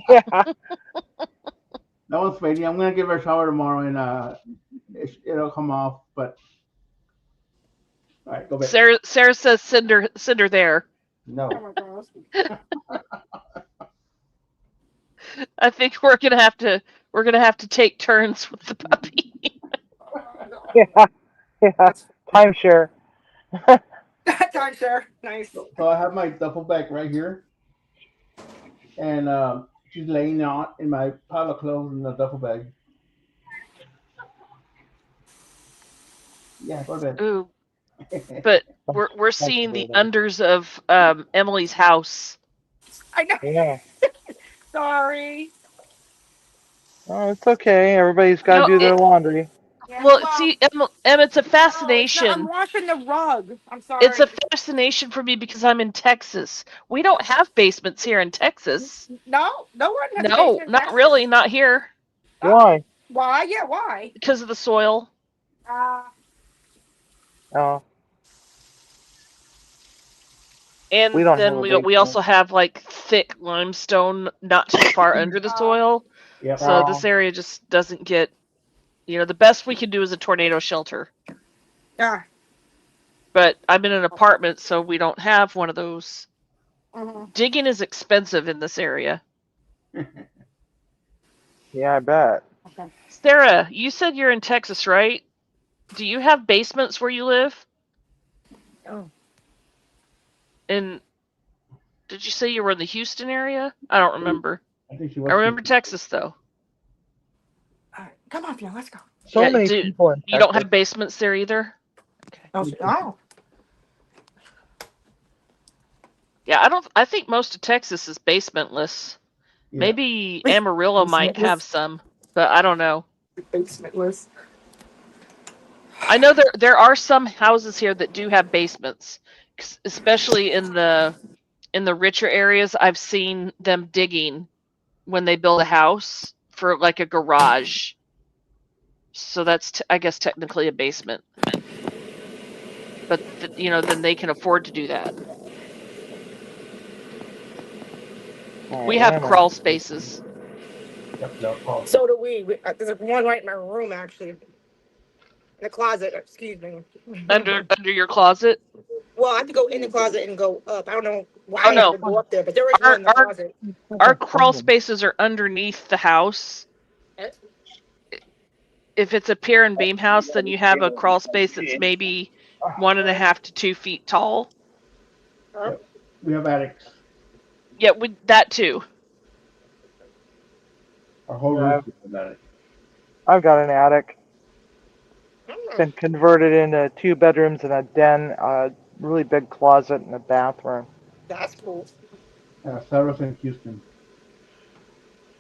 Yeah. That one's fading. I'm gonna give her a shower tomorrow and it'll come off. But all right, go back. Sarah says send her there. Oh No. my gosh. I think we're gonna have to take turns with the puppy. Yeah. Yeah. Timeshare. Timeshare. Nice. So I have my duffel bag right here, and she's laying out in my pile of clothes in the duffel bag. Yeah, go to Ooh, bed. but we're seeing the unders of Emily's house. I know. Yeah. Sorry. Oh, it's okay. Everybody's got to No, do their laundry. Yeah, Well, see, it's a no, it's not- I'm fascination. washing the rug. I'm sorry. It's a fascination for me because I'm in Texas. We don't have basements here in Texas. No one has a No, basement in not Texas. really, not here Oh, Why? Why? Yeah, why? because of the soil. Oh, And we don't have then a we basement. also have like thick limestone not too far under the soil. Yep. So this area just doesn't get, the best we can do is a tornado shelter. Yeah. But I'm in an apartment, so we don't have one of those. Mhm. Digging is expensive in this area. Yeah, I bet. Okay. Sarah, you said you're in Texas, right? Do you have basements where you live? Oh. And did you say you were in the Houston area? I don't remember. I think she was. I remember Texas though. All right. Come on, Fiona, let's go. So Yeah, many dude, people in Texas. You don't have basements there either? Oh. Yeah, I think most of Texas is basementless. Yeah. Maybe Amarillo might have some, but I don't know. Basementless. I know there are some houses here that do have basements, especially in the richer areas. I've seen them digging when they build a house for like a garage. So that's I guess technically a basement. But then they can afford to do that. We have crawl spaces. Yep, no problem. So do we. There's one right in my room, actually. In the closet, excuse me. Under your closet. Well, I have to go in the closet and go up. I don't know why Oh, I no. have to go up there, but there is one in the closet. Our crawl spaces are underneath the house. If it's a pier and beam house, then you have a crawl space that's maybe 1.5 to 2 feet tall. Yep. We have attics. Yeah, that too. Our whole roof is an attic. I've got an attic. It's been converted into 2 bedrooms and a den, a really big closet, and a bathroom. That's cool. Sarah's in Houston.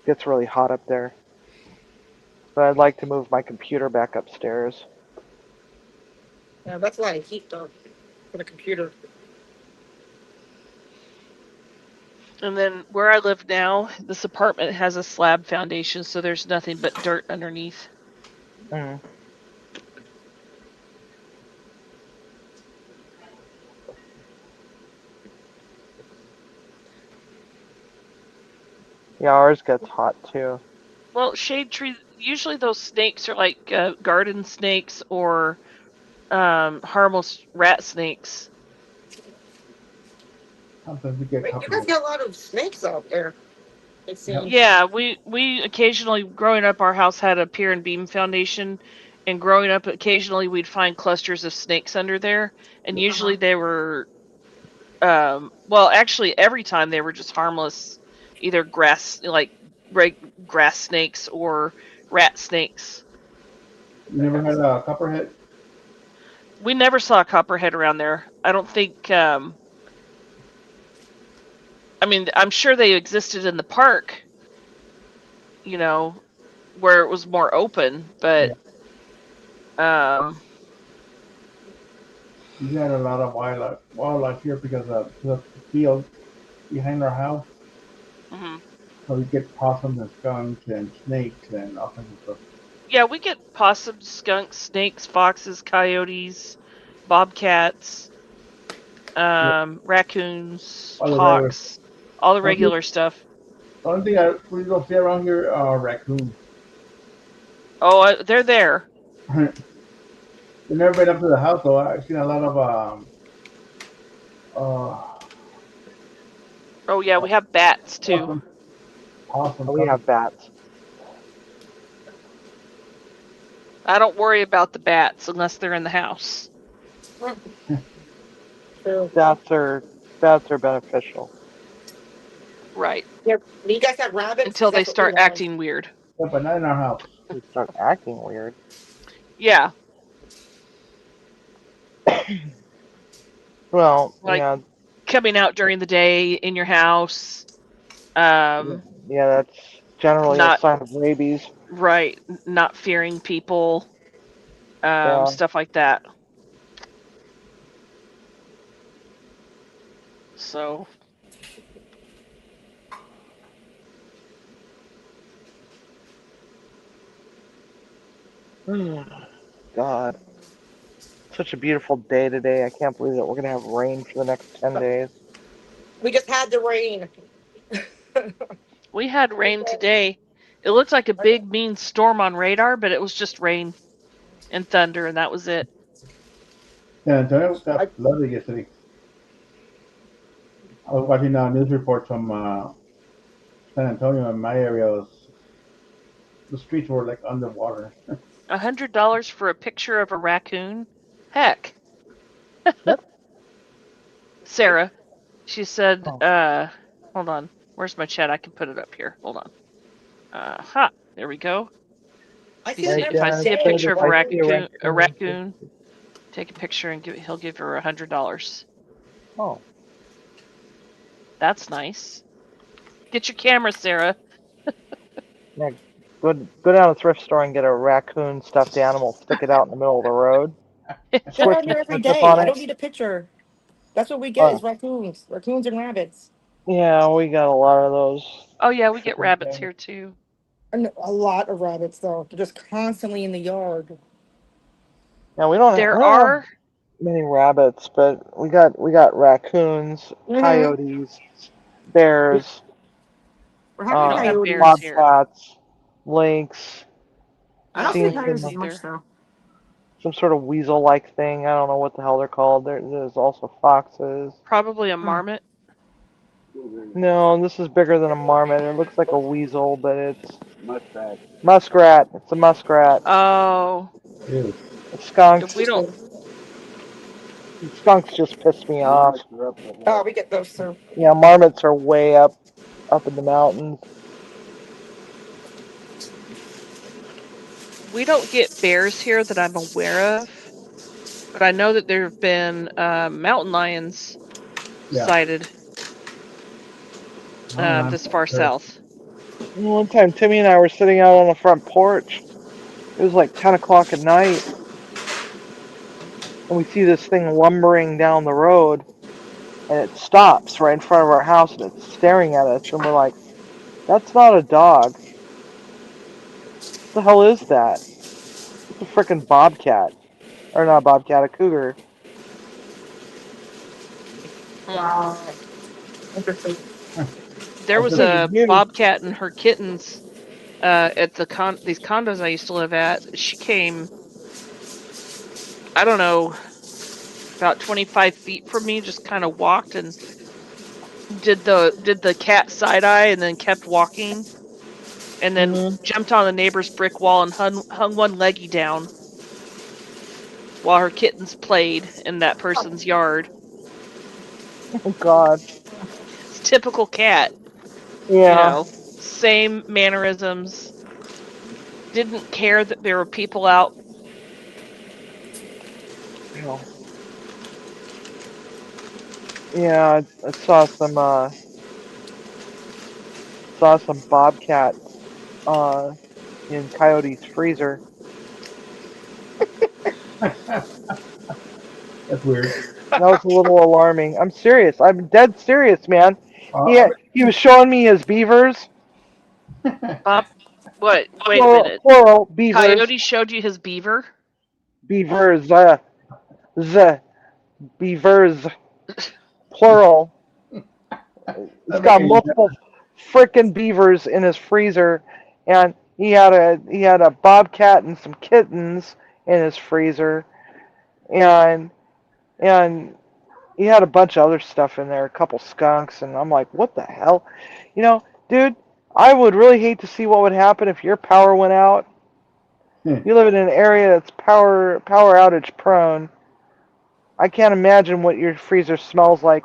Gets really hot up there. But I'd like to move my computer back upstairs. Yeah, that's a lot of heat, though, for the computer. And then where I live now, this apartment has a slab foundation, so there's nothing but dirt underneath. Mm. Yeah, ours gets hot too. Well, shade tree. Usually those snakes are like garden snakes or harmless rat snakes. Sometimes we get Wait, you guys got a lot of snakes out there. It seems. Yeah, we occasionally, growing up, our house had a pier and beam foundation, and growing up, occasionally we'd find clusters of snakes under there, and usually they were, well, actually every time they were just harmless, either grass snakes or rat snakes. You never had a copperhead? We never saw a copperhead around there. I don't think. I mean, I'm sure they existed in the park. You know, where it was more open, but We had a lot of wildlife here because of the field behind our house. mhm. So we get possums and skunks and snakes and all kinds of stuff. Yeah, we get possums, skunks, snakes, foxes, coyotes, bobcats, raccoons, All the regular. hawks, all the Only, regular stuff. only thing we don't see around here are raccoons. Oh, they're there. I've never been up to the house though. I've seen a lot of uh, Oh yeah, we have bats too. possum, possum. We have bats. I don't worry about the bats unless they're in the house. So, Bats are beneficial. Right. yeah, do you guys have rabbits? Until they That's what we start have. acting weird. Yeah, but not in our house. They start acting weird. Yeah. Well, Like- yeah, Coming out during the day in your house. yeah, that's generally Not- a sign of rabies. Right. Not fearing people. Yeah. Stuff like that. So God. Such a beautiful day today. I can't believe that we're going to have rain for the next 10 days. We just had the rain. we had rain today. It looked like a big mean storm on radar, but it was just rain and thunder, and that was it. Yeah, Antonio got flooded yesterday. I was watching news reports from San Antonio, and my area the streets were like underwater. $100 for a picture of a raccoon? Heck. Sarah, she said, hold on. Where's my chat? I can put it up here. Hold on. There we go. I You see, if I see a picture of a raccoon, take a picture and he'll give her $100. Oh. That's nice. Get your camera, Sarah. Go down to a thrift store and get a raccoon stuffed animal, stick it out in the middle of the road. They're on there every day. I don't need a picture. That's what we get is raccoons and rabbits. Yeah, we got a lot of those. Oh yeah, we get rabbits here too. And a lot of rabbits though. They're just constantly in the yard. Yeah, we don't There have are many rabbits, but we got raccoons, coyotes, bears, We're We don't have coyotes. bears here. bobcats, lynx, I don't Seen see coyotes them. as much though. some sort of weasel-like thing. I don't know what the hell they're called. There's also foxes. probably a marmot. No, this is bigger than a marmot. It looks like a weasel, but it's muskrat. It's a muskrat. Oh, Ew. Skunks. we don't. Skunks just piss me off. Oh, we get those too. Yeah, marmots are way up in the mountains. We don't get bears here that I'm aware of, but I know that there have been mountain lions Yeah. sighted Oh, this far sure. south. One time, Timmy and I were sitting out on the front porch. It was like 10 o'clock at night. And we see this thing lumbering down the road. And it stops right in front of our house and it's staring at us. And we're like, that's not a dog. What the hell is that? It's a frickin' bobcat. Or not a bobcat, a cougar. Wow. Interesting. There was That's a pretty huge. bobcat and her kittens at these condos I used to live at. She came, I don't know, about 25 feet from me, just kind of walked and did the cat side eye and then kept walking, and then jumped on the neighbor's brick wall and hung one leggy down while her kittens played in that person's yard. Oh, God. It's typical cat. Yeah. You know, same mannerisms. Didn't care that there were people out. you know, yeah, I saw some bobcat in Coyote's freezer. That's weird. That was a little alarming. I'm serious. I'm dead serious, man. Uh, He was showing me his beavers, Bob, what? Wait a minute. plural beavers, Coyote showed you his beaver? beavers, beavers, plural. He's that got makes multiple freaking beavers in his freezer, and he had a bobcat and some kittens in his freezer, and and he had a bunch of other stuff in there, a couple skunks, and I'm like, what the hell, dude? I would really hate to see what would happen if your power went out. You live in an area that's power outage prone. I can't imagine what your freezer smells like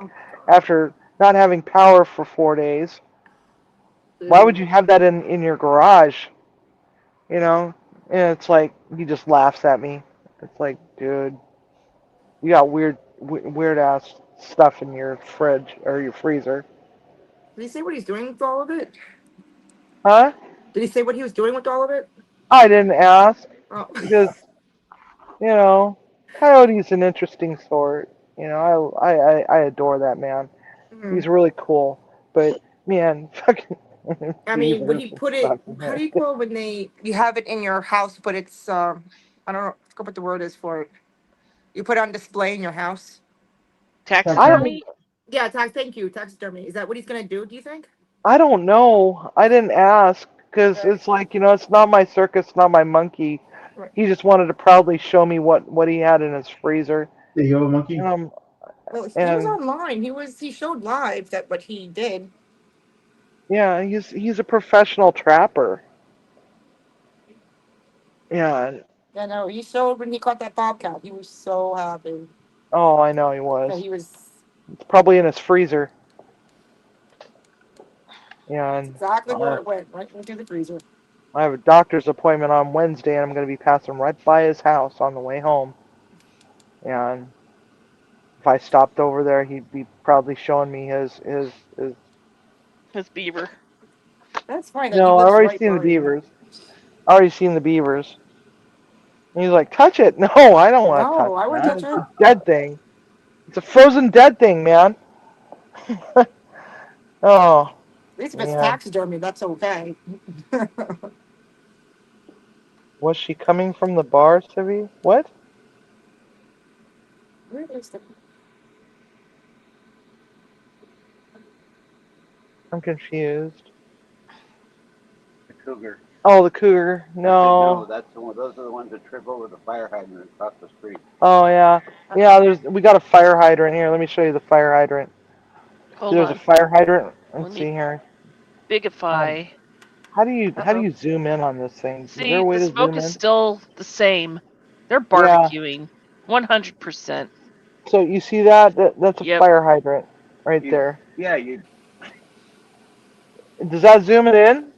after not having power for 4 days. Why would you have that in your garage? And it's like he just laughs at me. It's like, dude, you got weird ass stuff in your fridge or your freezer, Did he say what he's doing with all of it? huh? Did he say what he was doing with all of it? I didn't ask Oh. because Coyote's an interesting sort. I adore that man. Mhm. He's really cool, but man, fucking. I mean, would beavers you and put stuff it? in How there. do you call it when you have it in your house, but it's I don't know, I forgot what the word is for it. You put it on display in your house. I don't. Taxidermy? Yeah, thank you, taxidermy. Is that what he's gonna do? Do you think? I don't know. I didn't ask because Okay. it's like it's not my circus, not my monkey. Right. He just wanted to proudly show me what he had in his freezer. the yellow monkey. Well, he was And online. He showed live that what he did. yeah, he's a professional trapper. Yeah. Yeah, no, he showed when he caught that bobcat. He was so happy Oh, I know he that was. he was. It's probably in his freezer. Yeah, and Exactly where it went, right into the freezer. I have a doctor's appointment on Wednesday, and I'm going to be passing right by his house on the way home. And if I stopped over there, he'd be probably showing me his. His beaver. That's fine. That he No, I've lives already right seen the where he. beavers. I already seen the beavers. And he's like, touch it. No, I don't want to touch No, I wouldn't that. touch It's it. a dead thing. It's a frozen dead thing, man. Oh, At least if it's man. taxidermy, that's okay. Was she coming from the bar, Civi? What? Where is the? I'm confused. The cougar. Oh, the cougar. I said, No. that's the one. Those are the ones that trip over the fire hydrant across the street. Oh, yeah. Yeah, we got a fire hydrant here. Let me show you the fire hydrant. Hold There's a on. fire hydrant. Let's Let see me here. bigify. How do you Uh-oh. zoom in on this thing? Is there a See, way the to smoke zoom is in? still the same. They're Yeah. barbecuing. 100%. So you see that? That's a Yep. fire hydrant right You- there. Yeah, you. Does that zoom it in?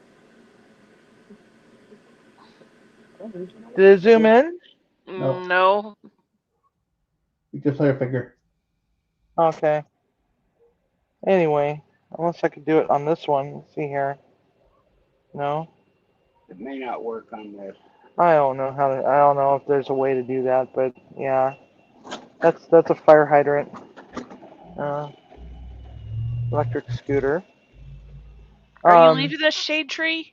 Did it zoom in? No. No. You just saw your finger. Okay. Anyway, unless I could do it on this one. Let's see here. No, It may not work on this. I don't know how to. I don't know if there's a way to do that, but yeah, that's a fire hydrant. Uh, electric scooter. Are you leaving this shade tree?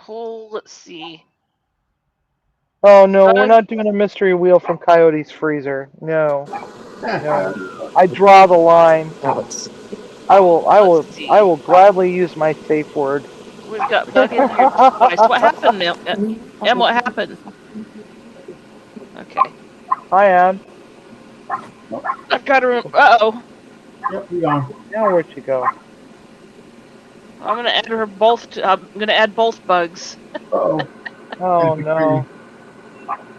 Oh, let's see. Oh no, we're Bug? not doing a mystery wheel from Coyote's freezer. No, no. I draw the line. Alex. I will Let's see. gladly use my safe word. We've got bug in here twice. What happened, Em? What happened? Okay. Hi, Ann. I've got to. Uh-oh. Yep, we are. Now where'd she go? I'm gonna add her both. I'm gonna add both bugs. Uh-oh. Oh no.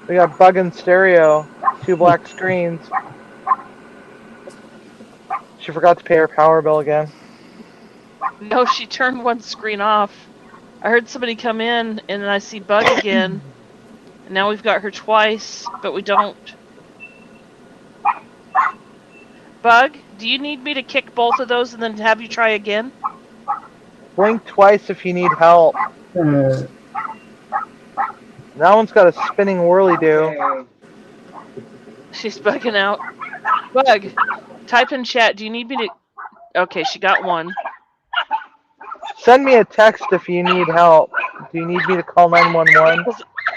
We got bug and stereo. 2 black screens. She forgot to pay her power bill again. No, she turned one screen off. I heard somebody come in, and then I see bug again, and Now we've got her twice, but we don't. Bug, do you need me to kick both of those and then have you try again? Blink twice if you need help. Uh, That one's got a spinning whirly do. Okay. She's bugging out. Bug, type in chat. Do you need me to? Okay, she got one. Send me a text if you need help. Do you need me to call 911?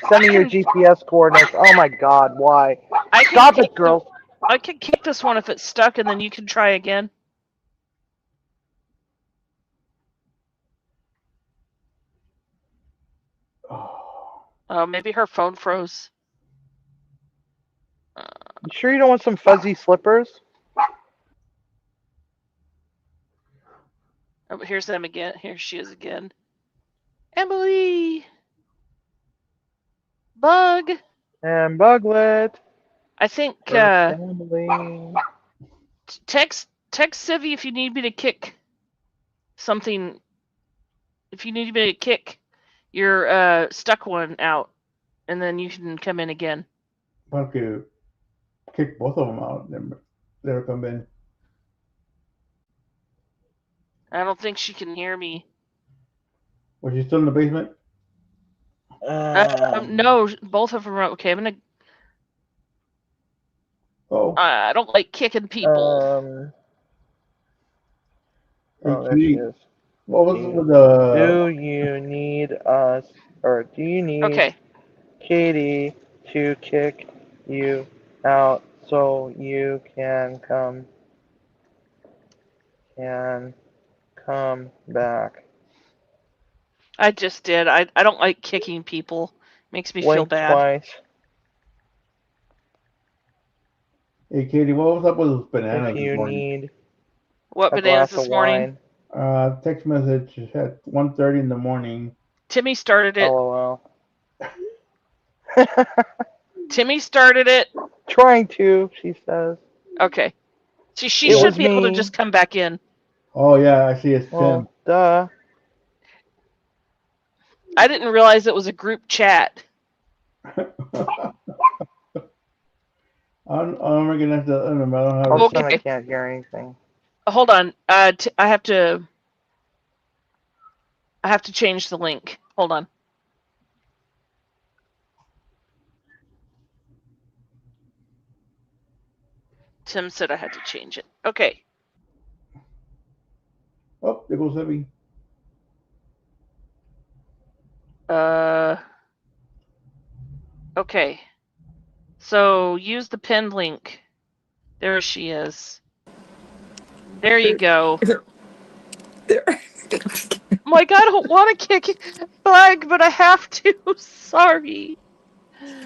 Send me your GPS coordinates. Oh my god, why? I can Stop kick it, girls. I can kick this one if it's stuck, and then you can try again. oh, Maybe her phone froze. You sure you don't want some fuzzy slippers? Oh, here's them again. Here she is again. Emily! Bug! And Buglet. I think, Emily. text Civvy if you need me to kick something. If you need me to kick your stuck one out, and then you can come in again. I'll kick both of them out. Then they'll come in. I don't think she can hear me. Was she still in the basement? No, both of them are okay. I'm gonna. Oh. I don't like kicking people. Oh, there she is. What was it with the? Do you need us, or do you need Okay. Katie to kick you out so you can come back? I just did. I don't like kicking people. Makes me feel Blink bad. twice. Hey, Katie, what was up with those bananas If this you morning? need What a bananas glass this of morning? wine. Text message at 1:30 in the morning. Timmy started it. LOL. Timmy started it. Trying to, she says. Okay. She It should was be able to me. just come back in. Oh yeah, I see it's Well, duh. I didn't realize it was a group chat. Tim. I'm recognize the. I don't have All of a Okay. sudden I can't hear anything. Hold on. I have to change the link. Hold on. Tim said I had to change it. Okay. Oh, there goes Heavy. Okay. So use the pinned link. There she is. There you go. Mike, I don't want to kick Bug, but I have to. Sorry.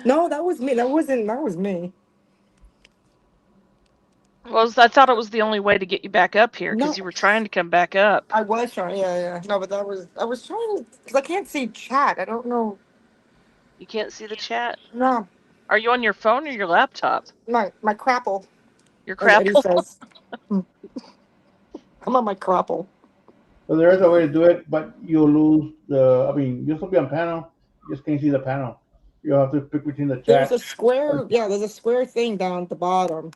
No, that was me. That was me. Well, I thought it was the only way to get you back up here because No. you were trying to come back up. I was trying, yeah. No, but I was trying to, because I can't see chat. I don't know. You can't see the chat? No, Are you on your phone or your laptop? my crapple, Your as Eddie crapple? says. I'm on my crapple. So there is a way to do it, but you'll lose the. I mean, you'll still be on panel. You just can't see the panel. You'll have to pick between the There's chat. a square, there's a square thing down at the bottom.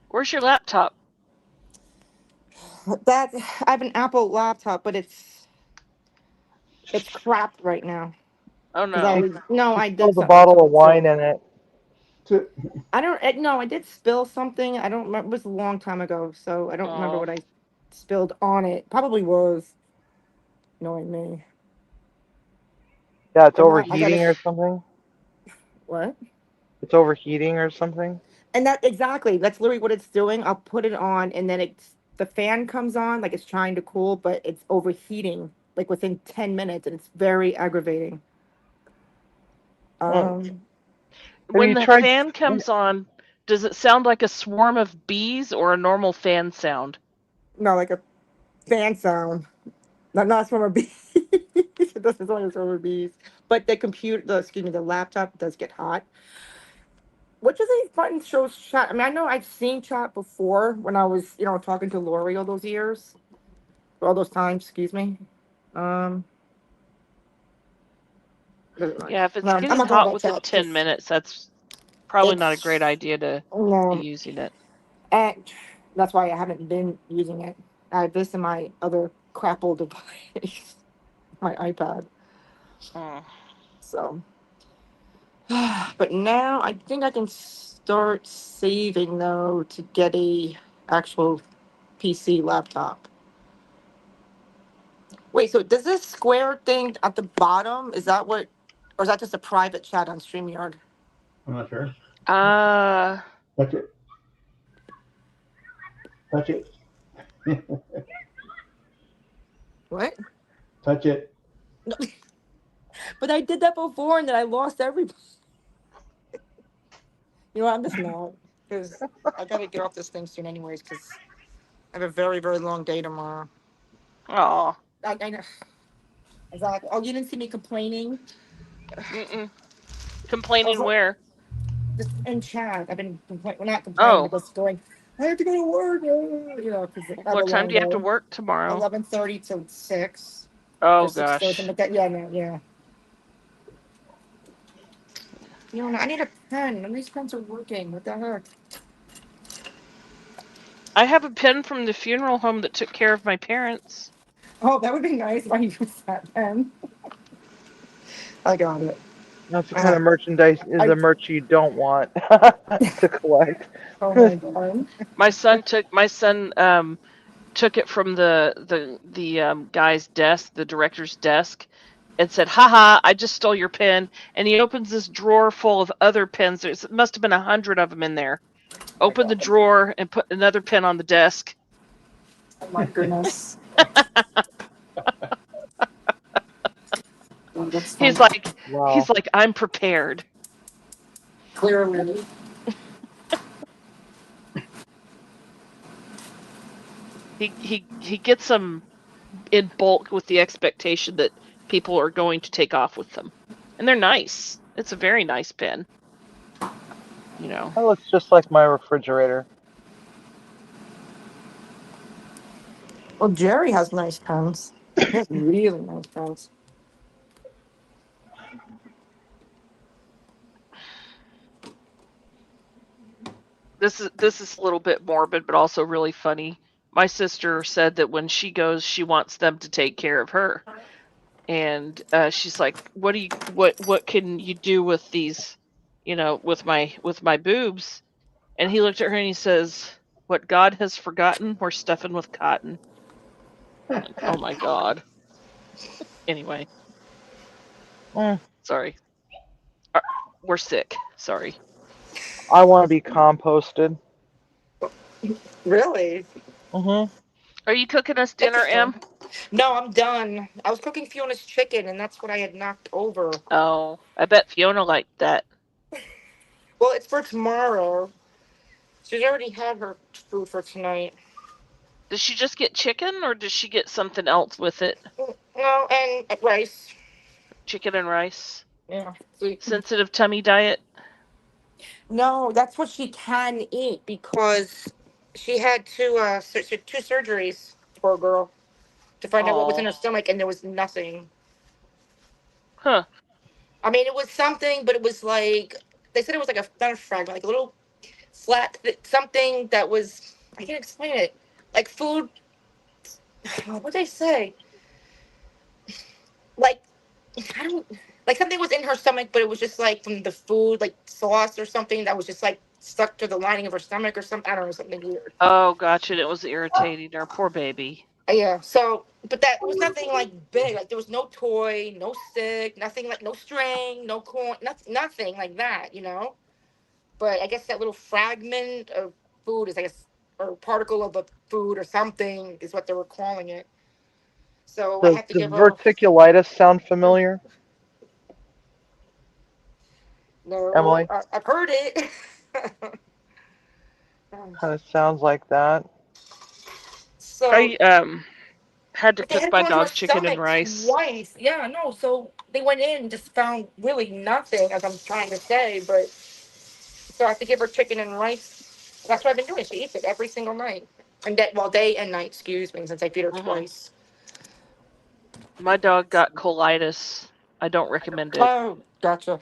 Where's your laptop? That, I have an Apple laptop, but it's crap right now. Oh 'Cause no. I did There's a something bottle to of it, wine so- in it. I did spill something. I don't remember. It was a long time ago, so I don't remember Oh. what I spilled on it. Probably was, knowing me. Yeah, it's But now I gotta- overheating or something. What? It's overheating or something. And that's literally what it's doing. I'll put it on, and then the fan comes on, like it's trying to cool, but it's overheating like within 10 minutes, and it's very aggravating. When you the tried- fan comes on, does it sound like a swarm of bees or a normal fan sound? No, like a fan sound. Not from a bee. It doesn't sound like from bees. But the laptop does get hot. Which of these buttons shows chat? I mean, I know I've seen chat before when I was, talking to Lori all those years. All those times, excuse me. Yeah, if it's No, I'm getting not talking hot about within that, 10 just- minutes, that's probably not a It's- great idea to be No, using it. and that's why I haven't been using it. I have this in my other crapple device, my iPad. Mm. So, but now I think I can start saving though to get a actual PC laptop. Wait, so does this square thing at the bottom, is that what, or is that just a private chat on StreamYard? I'm not sure. Uh, Touch it. Touch it. What? Touch it. But I did that before and then I lost everybody. You know what, I'm just not, because I gotta get off this thing soon anyways, because I have a very, very long day tomorrow. oh, I know. Exactly. Oh, you didn't see me complaining? mm-mm. Complaining Also, where? just in chat, I've been well, not complaining, Oh, but just going, I have to go to work, you know, because I have a what time long do you have to day. work tomorrow? 11:30 to 6. Oh, Or 6:30, gosh. something like that. Yeah, no, yeah. You know, I need a pen. None of these pens are working. What the heck? I have a pen from the funeral home that took care of my parents. Oh, that would be nice if I used that pen. I got it. That's the kind of merchandise is the merch you don't want to collect. Oh my god. My son took it from the guy's desk, the director's desk, and said, "Haha, I just stole your pen." And he opens this drawer full of other pens. There must have been 100 of them in there. Open the drawer and put another pen on the desk. Oh my goodness. Oh, that's He's funny. Wow. like, I'm prepared. Clearly. He gets them in bulk with the expectation that people are going to take off with them, and they're nice. It's a very nice pen. You know. That looks just like my refrigerator. Well, Jerry has nice pens. He has really nice pens. This is a little bit morbid, but also really funny. My sister said that when she goes, she wants them to take care of her, and she's like, what can you do with these, with my boobs?" And he looked at her and he says, "What God has forgotten, we're stuffing with cotton." Like, oh my God. Anyway, Mm, sorry. We're sick. Sorry. I want to be composted. Really? Mm-hmm. Are you cooking us dinner, Em? No, I'm done. I was cooking Fiona's chicken, and that's what I had knocked over. Oh, I bet Fiona liked that. Well, it's for tomorrow. She's already had her food for tonight. Does she just get chicken, or does she get something else with it? No, and rice. Chicken and rice? Yeah. Sensitive tummy diet? No, that's what she can eat because she had two surgeries, poor girl, to find out what was in her stomach, and there was nothing. Huh. I mean, it was something, but it was like they said it was like not a fragment, like a little flat something that was. I can't explain it. Like food. What they say? Like I don't like something was in her stomach, but it was just like from the food, like sauce or something that was just like stuck to the lining of her stomach or something. I don't know, something weird. Oh, gotcha. It was irritating her. Poor baby. Yeah. So, but that was nothing like big. Like there was no toy, no stick, nothing like no string, no corn, nothing like that. You know. But I guess that little fragment of food is, I guess, or particle of a food or something is what they were calling it. So I Does, have to does give her. verticulitis sound familiar, No, Emily? I've heard it. Kind of sounds like that. So I had to but they cook had to my go into her dog chicken and stomach rice. twice. Yeah, no. So they went in and just found really nothing, as I'm trying to say. But so I have to give her chicken and rice. That's what I've been doing. She eats it every single night, and that well, day and night. Excuse me, since I feed her Mhm. twice. My dog got colitis I don't recommend it. Oh, gotcha.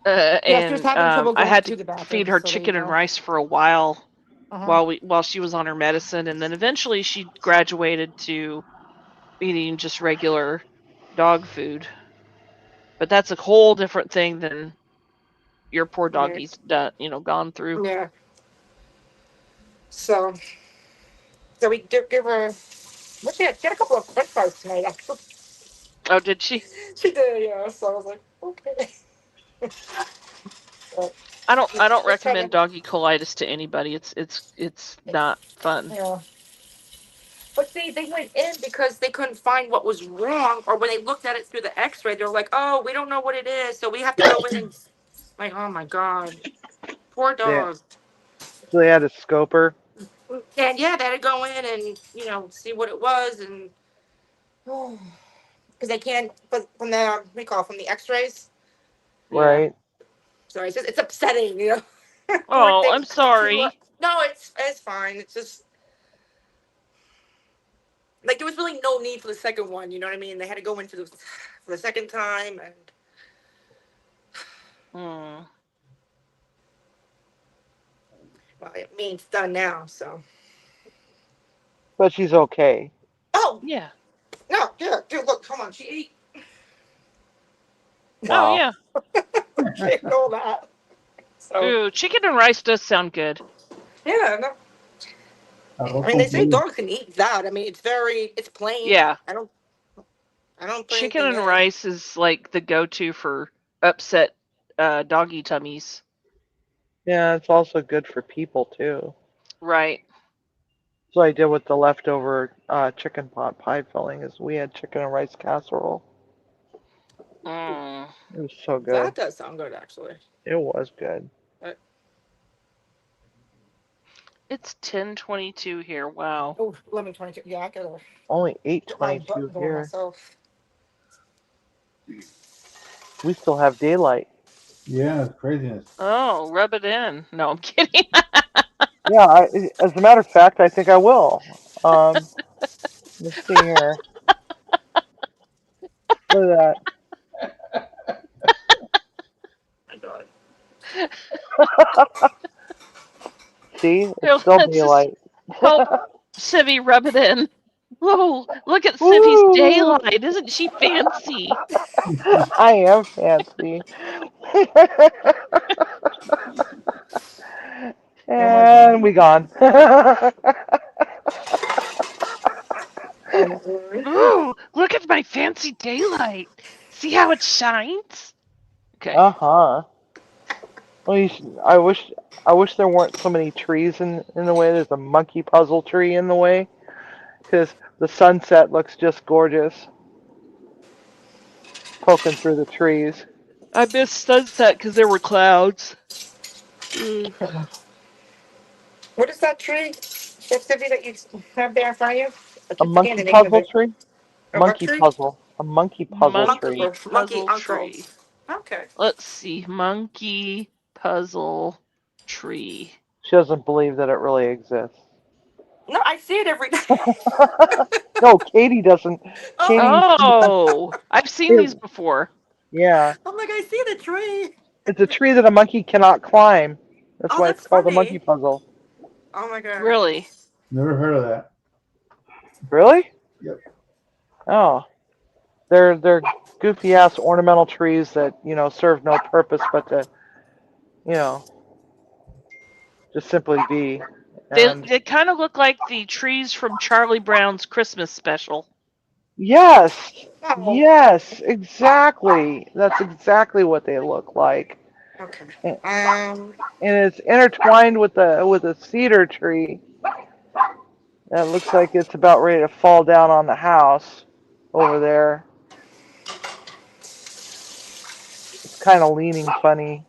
Yeah, she was And having trouble I going had to to the feed bathroom, her so there you chicken and go. rice for a while Uh-huh. while she was on her medicine, and then eventually she graduated to eating just regular dog food. But that's a whole different thing than your poor Yeah. doggy's done, gone through. Yeah. So we did give her. What she had a couple of French fries tonight. Actually. Oh, did she? She did, yeah. So I was like, okay. So, I don't just trying recommend to, doggy colitis to anybody. It's not fun. yeah. But see, they went in because they couldn't find what was wrong, or when they looked at it through the X-ray, they were like, "Oh, we don't know what it is, so we have to go in and." Like, oh my god, poor Yeah. dog. So they had a scoper. And yeah, they had to go in and see what it was, and because they can't, but from the recall from the X-rays. Yeah. Right. So it's upsetting. Poor Oh, thing. I'm sorry. No, it's fine. It's just like there was really no need for the second one. You know what I mean? They had to go in for the second time, and Hmm. well, I mean it's done now. So But she's okay. oh Yeah. no, yeah, dude, look, come on, she ate. Oh, Wow. yeah. She ate all that. So Ooh, chicken and rice does sound good. yeah, no. I mean, they say dogs can eat that. I mean, it's plain. Yeah. I don't put Chicken anything and in. rice is like the go-to for upset doggy tummies. Yeah, it's also good for people too. Right. So I did with the leftover chicken pot pie filling is we had chicken and rice casserole. Mm. It was so good. That does sound good, actually. It was good. It's 10:22 here. Wow. Oh, 11:22. Yeah, I gotta Only get my 8:22 butt going here. myself. We still have daylight. Yeah, it's craziness. Oh, rub it in. No, I'm kidding. Yeah, as a matter of fact, I think I will. Let's see here. Look at My God. that. See, it's still Let's just daylight. help Civvy rub it in. Whoa, look at Civy's Woo! daylight. Isn't she fancy? I am fancy. And we gone. Ooh, look at my fancy daylight. See how it shines? Okay. Uh-huh. Well, I wish there weren't so many trees in the way. There's a monkey puzzle tree in the way because the sunset looks just gorgeous poking through the trees. I missed sunset because there were clouds. What is that tree, Civvy, that you have there in front of you? I A keep forgetting monkey the name of puzzle it. tree? A what Monkey tree? puzzle. A monkey puzzle Monkey tree. Monkey puzzle uncle. tree. Okay. Let's see. Monkey puzzle tree. She doesn't believe that it really exists. No, I see it every day. No, Katie doesn't. Katie, Oh, I've seen these before. yeah. I'm like, I see the tree. It's a tree that a monkey cannot climb. That's Oh, why that's it's called a funny. monkey puzzle. Oh my God. Really? Never heard of that. Really? Yep. Oh. They're goofy ass ornamental trees that, serve no purpose but to, just simply be. And They kind of look like the trees from Charlie Brown's Christmas special. yes. Oh, Yes, exactly. That's exactly what they look like. okay. And it's intertwined with a cedar tree that looks like it's about ready to fall down on the house over there. It's kind of leaning funny.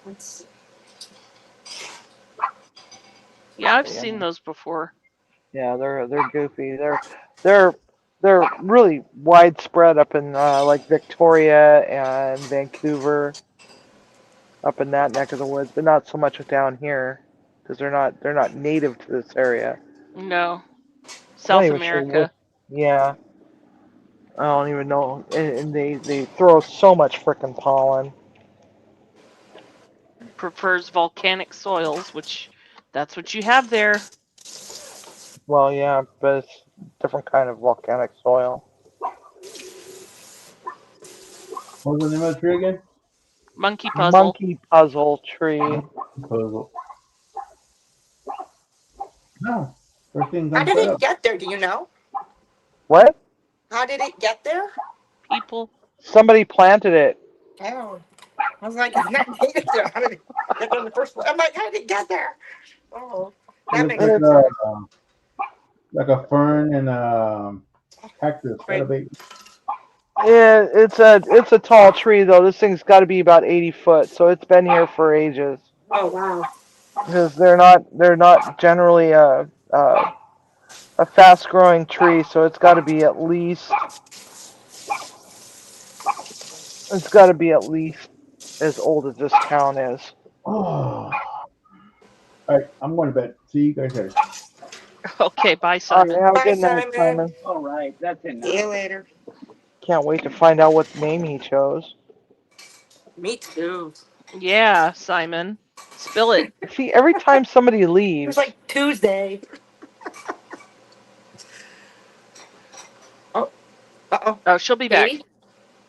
Let's see. Yeah, I've Yeah. seen those before. Yeah, they're goofy. They're really widespread up in like Victoria and Vancouver, up in that neck of the woods, but not so much down here. because they're not native to this area. No. I'm not South even sure America. what. Yeah, I don't even know. And they throw so much frickin' pollen. Prefers volcanic soils, which that's what you have there. Well, yeah, but it's a different kind of volcanic soil. What was the name of the tree again? Monkey puzzle. Monkey puzzle tree. Puzzle. No. First thing How comes did right it up. get there? Do you know? What? How did it get there? People. Somebody planted it. Oh, I was like, it's not native there. How did it get there in the first place? I'm like, how did it get there? Oh, It that looks makes like sense. a fern and a cactus. Great. Yeah, it's a tall tree though. This thing's got to be about 80 foot, so it's been here for ages. Oh wow. Because they're not generally a fast growing tree, so it's got to be at least as old as this town is. Oh. All right, I'm going to bed. See you guys later. Okay, bye, All right, Simon. have a Bye, good night, Simon. Simon. All right, that's enough. See you later. Can't wait to find out what name he chose. Me too. Yeah, Simon. Spill it. See, every time somebody It leaves, was like Tuesday. Oh, uh-oh. Oh, she'll be back. Maybe?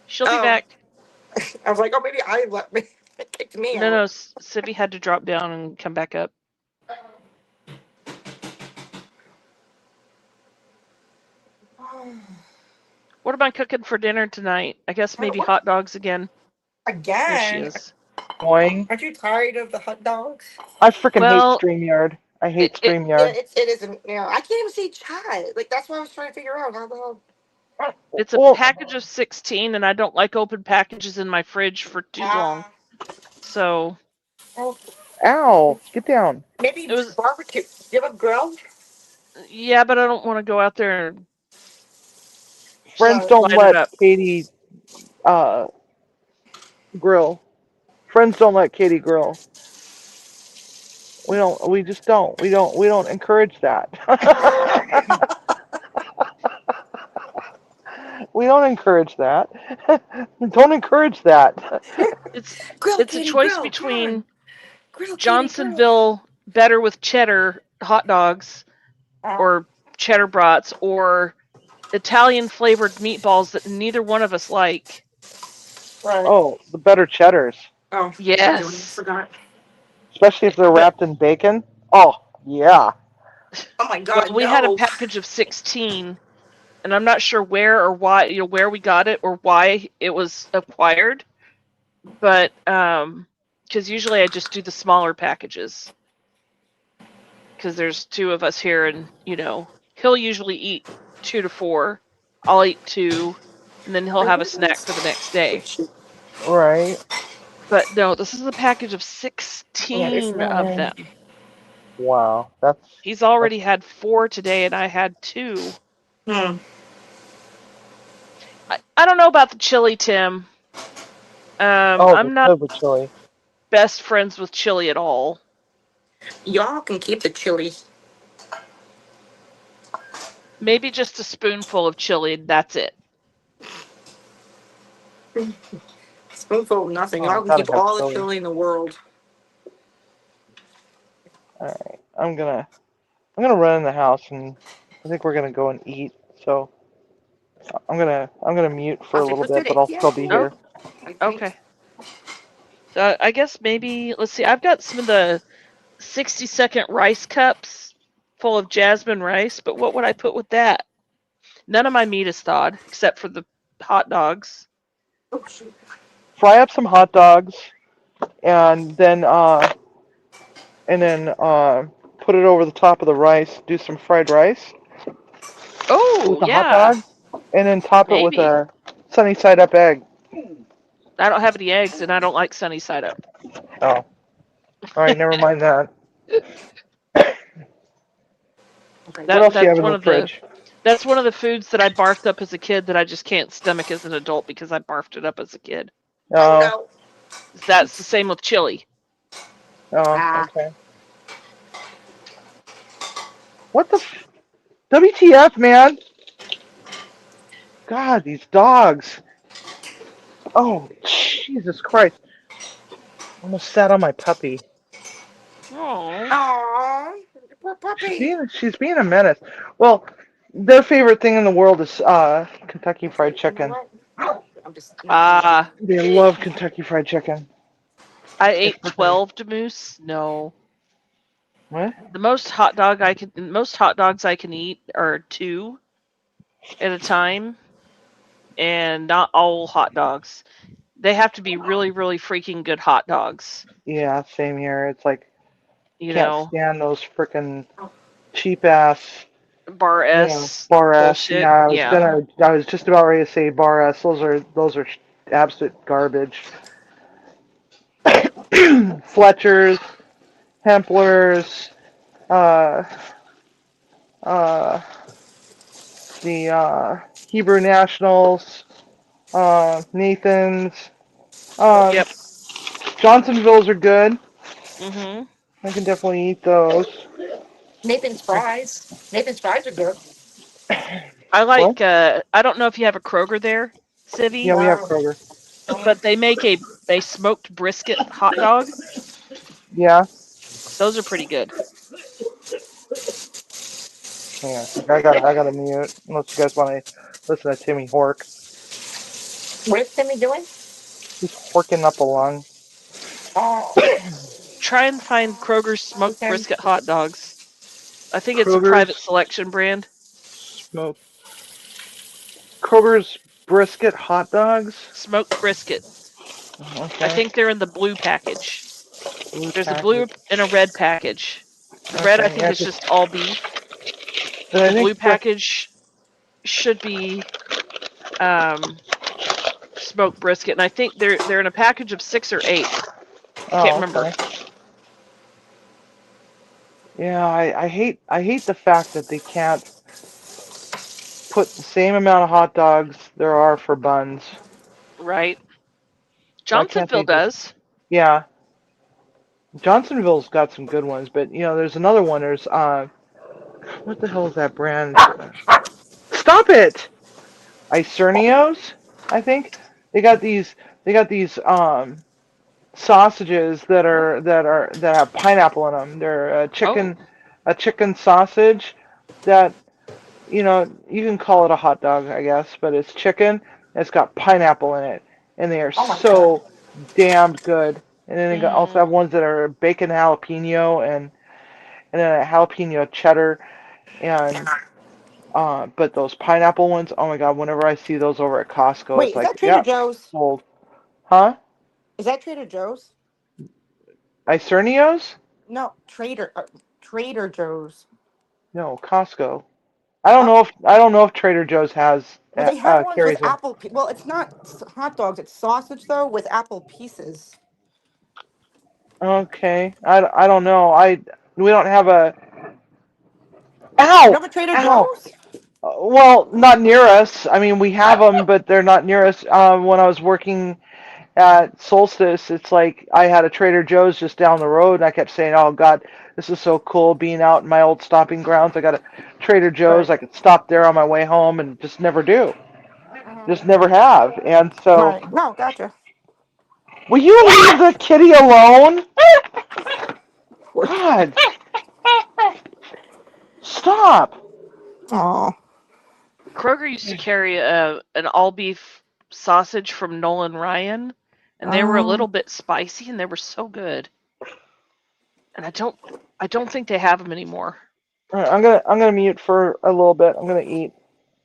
She'll be Oh. back. I was like, oh, maybe I let me it kicked me No, no, out. Sibby had to drop down and come back up. What am I cooking for dinner tonight? I guess maybe hot dogs again. There she Again? is. boing. Aren't you tired of the hot dogs? I freaking Well, hate StreamYard. I hate it- Yeah, StreamYard. it isn't. You know, I can't even see chat. Like that's what I was trying to figure out. How the hell? It's a Well, package of 16, and I don't like open packages in my fridge for too long. So Oh, ow, get down. maybe it was, barbecue. You have a grill? yeah, but I don't want to go out there and Friends So, don't light it let up. Katie grill. Friends don't let Katie grill. We just don't. We don't encourage that. We don't encourage that. Don't encourage that. It's grill, it's a Katie, choice grill. between Grill, Katie, grill. Johnsonville better with cheddar hot dogs or cheddar brats or Italian flavored meatballs that neither one of us like. Right. Oh, the better cheddars. Oh, Yes. forgot. Especially if they're But wrapped in bacon. Oh, yeah. Oh my God, well, we had a no. package of 16, and I'm not sure where or why, where we got it or why it was acquired. But because usually I just do the smaller packages. Because there's two of us here, and he'll usually eat 2 to 4. I'll eat 2, and then he'll have a snack for the next day. Right. But no, this is a package of Yeah, 16 of them. Wow. That's He's already had 4 today, and I had 2. Hmm. I don't know about the chili, Tim. I'm the not flavored chili. best friends with chili at all. Y'all can keep the chili. Maybe just a spoonful of chili, and that's it. Spoonful of nothing. Oh, Y'all can gotta keep have all the chili. chili in the world. All right. I'm gonna run in the house, and I think we're gonna go and eat. So I'm gonna mute for a little bit, but I'll still be here. Okay. So I guess maybe, let's see, I've got some of the 60-second rice cups full of jasmine rice, but what would I put with that? None of my meat is thawed, except for the hot dogs. Oh, shoot. Fry up some hot dogs, and then put it over the top of the rice. Do some fried rice Oh, with the yeah. hot dog, and then top it with Maybe. a sunny side up egg. I don't have any eggs, and I don't like sunny side up. Oh, all right. Never mind that. Okay. What else do you have That's in one the of fridge? that's one of the foods that I barfed up as a kid that I just can't stomach as an adult because I barfed it up as a kid. Oh, No. That's the same with chili. oh, Ah. okay. What the WTF, man? God, these dogs. Oh, Jesus Christ. Almost sat on my puppy. Oh, Aww, poor puppy. She's being a menace. Well, their favorite thing in the world is Kentucky Fried You know Chicken. what? I'm just. ah, They love Kentucky Fried Chicken. I It's ate freaking- 12 Moose. No, What? the most hot dogs I can eat are 2 at a time, and not all hot dogs. They have to be really, really freaking good hot dogs. Yeah, same here. It's like You can't know, stand those freaking cheap ass, bar S bar S. bullshit. Yeah, Yeah. I was just about ready to say bar S. Those are absolute garbage. Fletcher's, Hempler's, uh, uh, the Hebrew Nationals, Nathan's, um, Yep. Johnsonville's are good. Mhm. I can definitely eat those. Nathan's fries. Nathan's fries are good. I What? like. I don't know if you have a Kroger there, Yeah, Civvy, we have Wow. Kroger. but they make a smoked brisket hot dog. Yeah. Those are pretty good. Hang on. I gotta mute. Unless you guys want to listen to Timmy Hork. What is Timmy doing? He's horking up a lung. Oh, Try and find Kroger's smoked okay. brisket hot dogs. I think it's a private Kroger's selection brand. smoke. Kroger's brisket hot dogs. Smoked brisket. I Okay. think they're in the blue package. Blue There's a blue package. and a red package. The red, I Okay. think, Yeah, is 'cause- just all beef. but I The blue think for package should be smoked brisket, and I think they're in a package of 6 or 8. I can't oh, remember. okay. Yeah, I hate the fact that they can't put the same amount of hot dogs there are for buns. Right? Why can't Johnsonville they just? does. Yeah, Johnsonville's got some good ones, but there's another one. There's what the hell is that brand? Stop it! Isernios, I think. They got these. They got these sausages that have pineapple in them. They're Oh, a chicken sausage that you can call it a hot dog, I guess, but it's chicken. It's got pineapple in it, and they are Oh my god. so damned good. And then also mm, have ones that are bacon jalapeno and then a jalapeno cheddar and but those pineapple ones, oh my god, whenever I see those over at Costco, Wait, it's is like, that Trader yeah, Joe's? sold. Huh? Is that Trader Joe's? Isernios? No, Trader Joe's. No, Costco. Oh, I don't know if Trader Joe's has well, they have ones with carries them. apple. Well, it's not hot dogs. It's sausage though with apple pieces. Okay, I don't know. We don't have a. You Ow! have a Trader Ow! Joe's? Well, not near us. I mean, we have them, but they're not near us. When I was working at Solstice, it's like I had a Trader Joe's just down the road, and I kept saying, "Oh God, this is so cool being out in my old stomping grounds. I got a Trader Joe's. Right. I could stop there on my way home, and just never do. Mhm. Just never have." And so, Right. No, gotcha. will you leave the kitty alone? God, stop! Oh. Kroger used to carry an all beef sausage from Nolan Ryan, and they were a little bit spicy, and they were so good. And I don't think they have them anymore. All right, I'm gonna mute for a little bit. I'm gonna eat.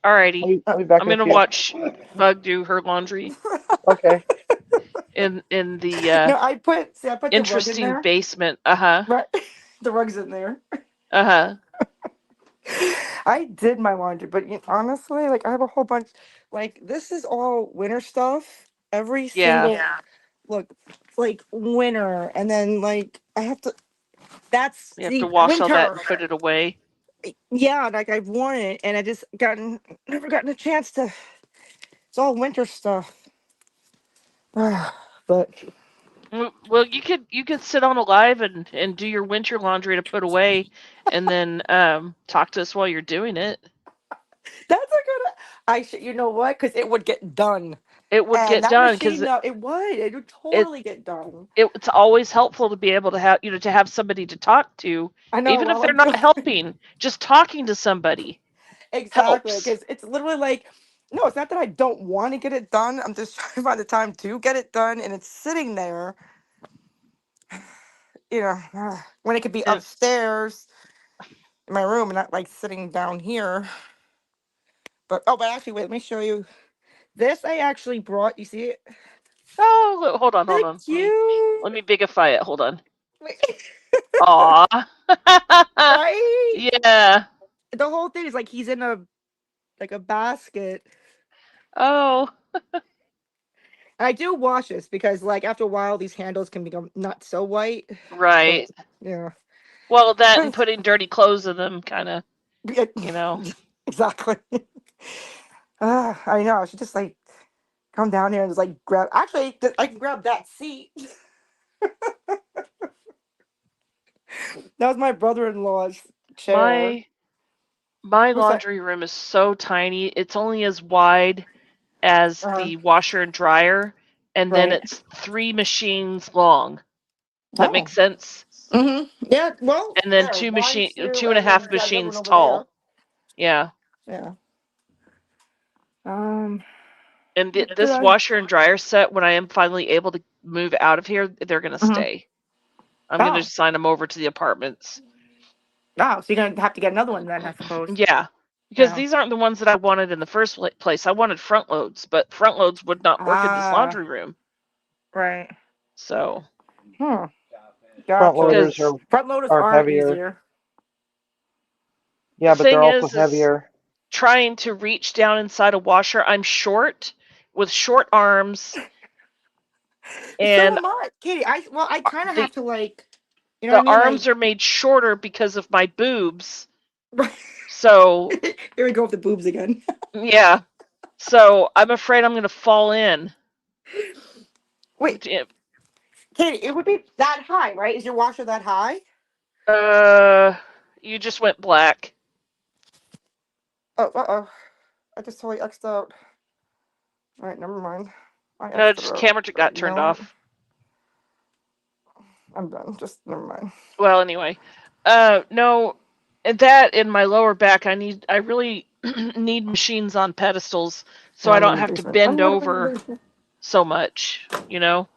Alrighty, I'll be back I'm in a gonna few. watch Bug do her laundry Okay. in the No, I put the rug in interesting there. basement. Uh huh. Right. The rug's in there. Uh huh. I did my laundry, but honestly, like I have a whole bunch. Like this is all winter stuff. Every Yeah. single look, like winter, and then like I have to. That's You have to the wash all that winter. and put it away. Yeah, like I've worn it, and I just never gotten a chance to. It's all winter stuff. But Well, you could sit on a live and do your winter laundry to put away, and then talk to us while you're doing it. That's a good. I should. You know what? Because it would get done, It would and get that done machine, because no, it would. It would it totally get done. it's always helpful to be able to have to have somebody to talk to, I know. even if While they're I'm not doing helping. Just talking to somebody exactly, helps. because it's literally like, no, it's not that I don't want to get it done. I'm just trying to find the time to get it done, and it's sitting there. You know, when it could be And upstairs in my room and not like sitting down here. But actually, wait, let me show you. This I actually brought. You see it? oh, hold on, hold They're on. cute. Let me bigify it. Hold on. Wait, Aw. right? Yeah. The whole thing is like he's in a like a basket. Oh, And I do wash this because like after a while these handles can become not so white. right. But yeah. Well, that and putting dirty clothes in them, kind of, you know. Exactly. I know. I should just like come down here and just like grab. Actually, I can grab that seat. That was my brother-in-law's chair. My What's that? laundry room is so tiny. It's only as wide as Uh, the washer and dryer, and then right. it's 3 machines long. Does that make Oh. sense? Yeah. Well, And then there. One, two, two and a and then half we got another one machines over there. tall. Yeah. Yeah. Um. And What did this I? washer and dryer set, when I am finally able to move out of here, they're gonna Mhm. stay. I'm gonna Oh. sign them over to the apartments. Oh. So you're gonna have to get another one then, I suppose. Yeah, because Yeah. these aren't the ones that I wanted in the first place. I wanted front loads, but front loads would not work in this Ah. laundry room. Right. So, Hmm. Front Gotcha. loaders because Front loaders are are heavier. easier. the Yeah, but they're thing also is heavier. trying to reach down inside a washer. I'm short with short arms, So and am I, Katie. I kind of the have to like, you know what the I mean? arms Like, are made shorter because of my boobs. right. So, Here we go with the boobs again. yeah. So I'm afraid I'm gonna fall in. Wait, Katie, it would be that high, right? Is your washer that high? Uh, you just went black. Oh, oh. I just totally X'd out. All right, never mind. I No, X'd it just out. camera got You know turned what? off. I'm done. Just never mind. Well, anyway, no, and that in my lower back, I really need machines on pedestals so Yeah, I I'm in don't the have to basement. bend I'm in the over basement. so much, you know.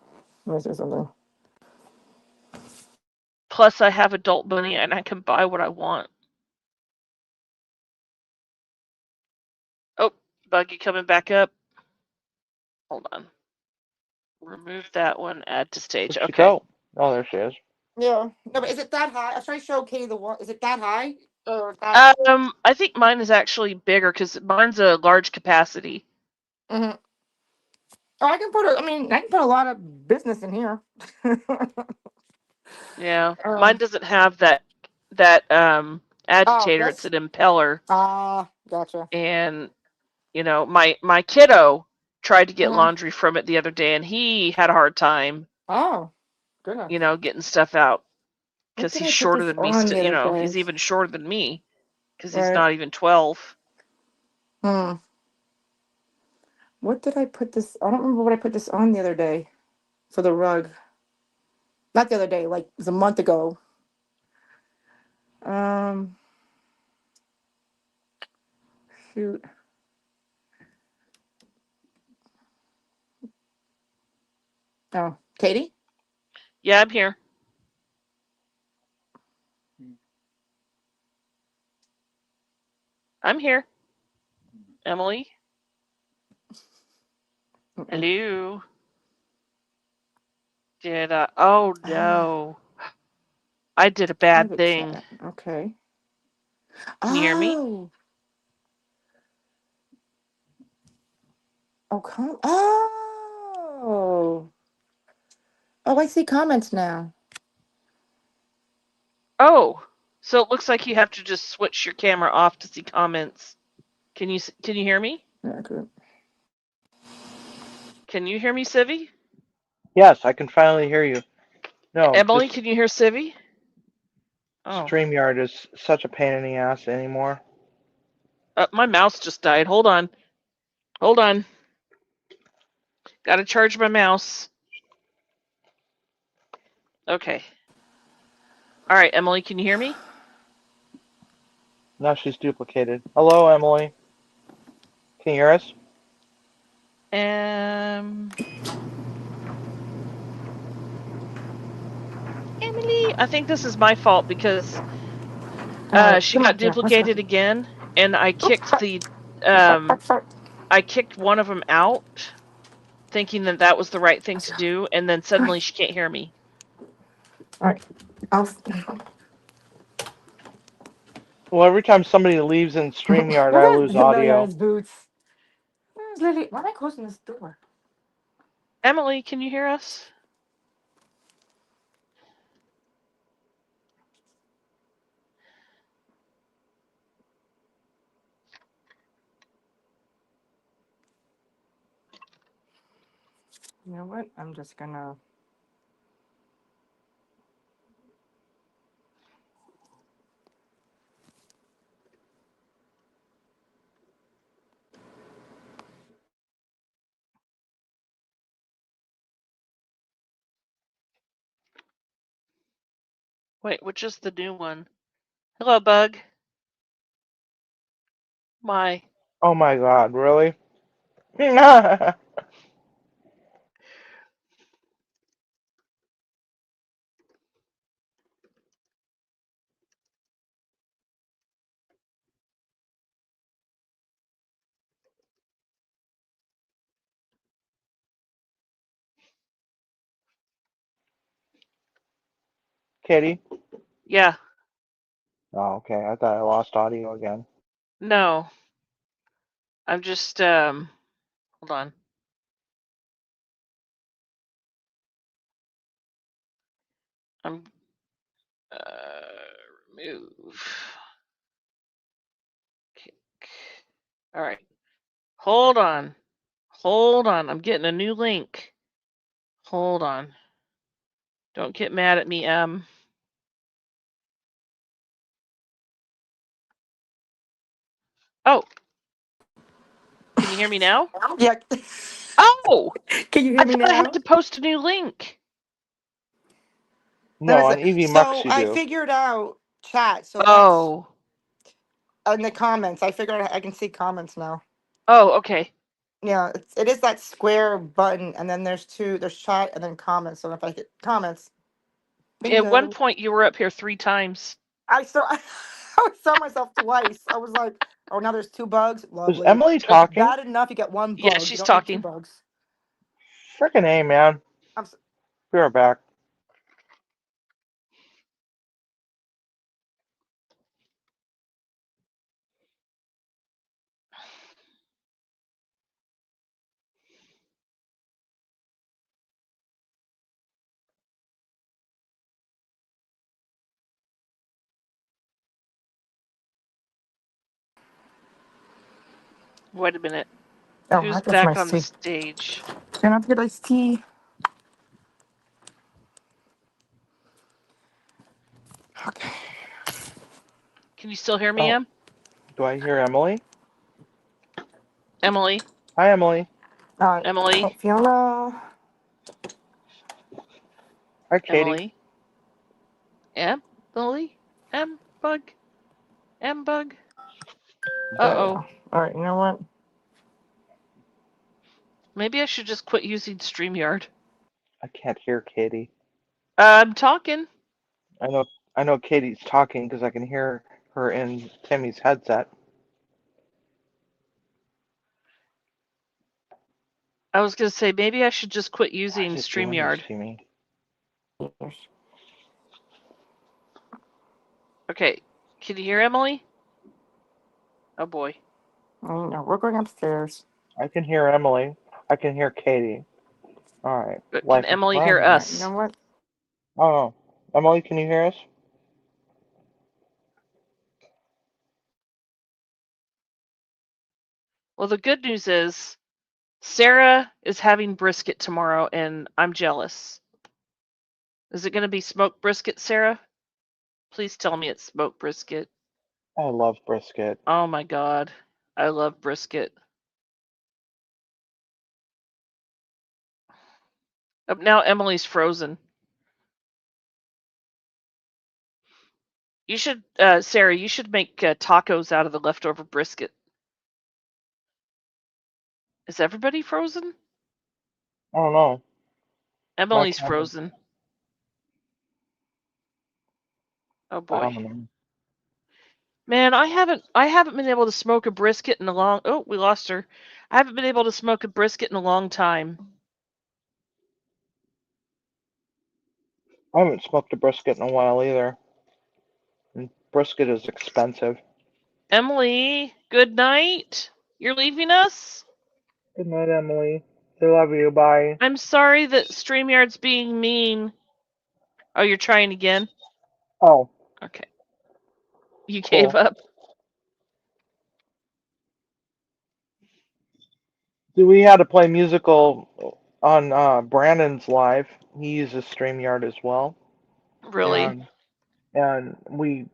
Let me say something. Plus, I have adult money and I can buy what I want. Oh, Buggy coming back up. Hold on. Remove that one. Add to stage. Where'd she Okay. go? Oh, there she is. Yeah. No, but is it that high? I was trying to show Katie the one. Is it that high? Or that? I think mine is actually bigger because mine's a large capacity. Mm-hmm. Oh, I can put a. I mean, I can put a lot of business in here. Yeah, mine doesn't have that Oh, agitator. It's this. an impeller, Gotcha. and my kiddo tried to get Uh-huh. laundry from it the other day, and he had a hard time, Oh, goodness. getting stuff out What because did he's I put shorter this than me. on the Still, other day? he's even shorter than me because he's Right. not even 12. Hmm. What did I put this? I don't remember what I put this on the other day for the rug. Not the other day, like it was a month ago. Um, shoot. Oh, Katie? Yeah, I'm here. I'm here. Emily, Mm-mm. hello. Did I? Oh no, I did a bad Private thing. chat. Okay. Can you hear me? Oh. Oh, Oh. Oh, I see comments now. Oh, so it looks like you have to just switch your camera off to see comments. Can you hear me? Yeah, good. Can you hear me, Civi? Yes, I can finally hear you. No, Emily, this can you hear Civi? Oh, StreamYard is such a pain in the ass anymore. my mouse just died. Hold on. Hold on. Gotta charge my mouse. Okay. All right, Emily, can you hear me? Now she's duplicated. Hello, Emily. Can you hear us? Emily, I think this is my fault because Alright, she come got on, Tina. Let's go. duplicated again, and I kicked Start, the start, start. I kicked one of them out, thinking that that was the right thing to do, and then suddenly she can't hear me. Alright. I'll. Well, every time somebody leaves in StreamYard, I lose Amelia audio. has boots. Where's Lily? Why am I closing this door? Emily, can you hear us? You know what? I'm just gonna. Wait, which is the new one? Hello, Bug. My. Oh my god, really? Well, Katie? Yeah. Oh, okay. I thought I lost audio again. No. I'm just hold on. I'm remove. Kick. All right. Hold on. Hold on. I'm getting a new link. Hold on. Don't get mad at me, Oh. Can you hear me now? Yeah. Oh! Can you I hear me thought I had now? to post a new link. Let No, me on see. Eevee Mux So you I do. figured out chat. So that's Oh. in the comments. I figured out I can see comments now. Oh, okay. Yeah, it is that square button, and then there's two. There's chat and then comments. So if I hit comments, At one bingo. point you were up here 3 times. I saw. I saw myself twice. I was like, oh, now there's 2 bugs. Was Lovely. Emily It's talking? bad enough you get 1 Yeah, bug. You she's don't need 2 talking. bugs. Frickin' A, man. I'm. Be right back. Wait a minute. Oh, Who's I got some back iced on the tea. stage? Can I get iced tea? Okay. Can you still hear me, Oh, Em? do I hear Emily? Emily? Hi, Emily. Emily? Fiona. Hi, Katie. Emily? Emily? M-Bug? M-Bug? There we Uh-oh. go. All right. You know what? Maybe I should just quit using StreamYard. I can't hear Katie. I'm talking. I know Katie's talking because I can hear her in Timmy's headset. I was going to say, maybe I should just quit Why using is it doing this StreamYard. to me? Okay. Can you hear Emily? Oh, boy. No, we're going upstairs. I can hear Emily. I can hear Katie. All right. But can Life is Emily hear fun. All right. You us? know what? Oh, Emily, can you hear us? Well, the good news is Sarah is having brisket tomorrow, and I'm jealous. Is it going to be smoked brisket, Sarah? Please tell me it's smoked brisket. I love brisket. Oh my god. I love brisket. Oh, now Emily's frozen. You should, Sarah, you should make tacos out of the leftover brisket. Is everybody frozen? I don't know. Emily's camera- frozen. Oh I boy. don't know. Man, I haven't been able to smoke a brisket in a long. Oh, we lost her. I haven't been able to smoke a brisket in a long time. I haven't smoked a brisket in a while either. And brisket is expensive. Emily, good night. You're leaving us? Good night, Emily. I love you. Bye. I'm sorry that StreamYard's being mean. Oh, you're trying again? Oh, Okay. You Cool. gave up? we had to play musical on Brandon's live. He uses StreamYard as well. Really? And we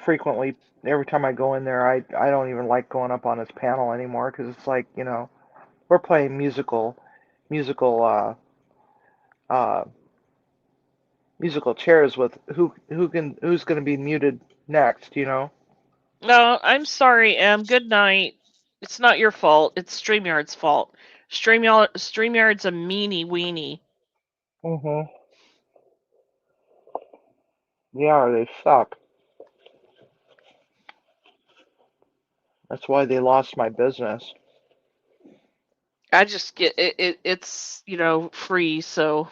frequently, every time I go in there, I don't even like going up on his panel anymore because it's like, we're playing musical chairs with who's going to be muted next, No, I'm sorry, Em. Good night. It's not your fault. It's StreamYard's fault. StreamYard's a meanie weenie. Mhm. Yeah, they suck. That's why they lost my business. I just get it's free, so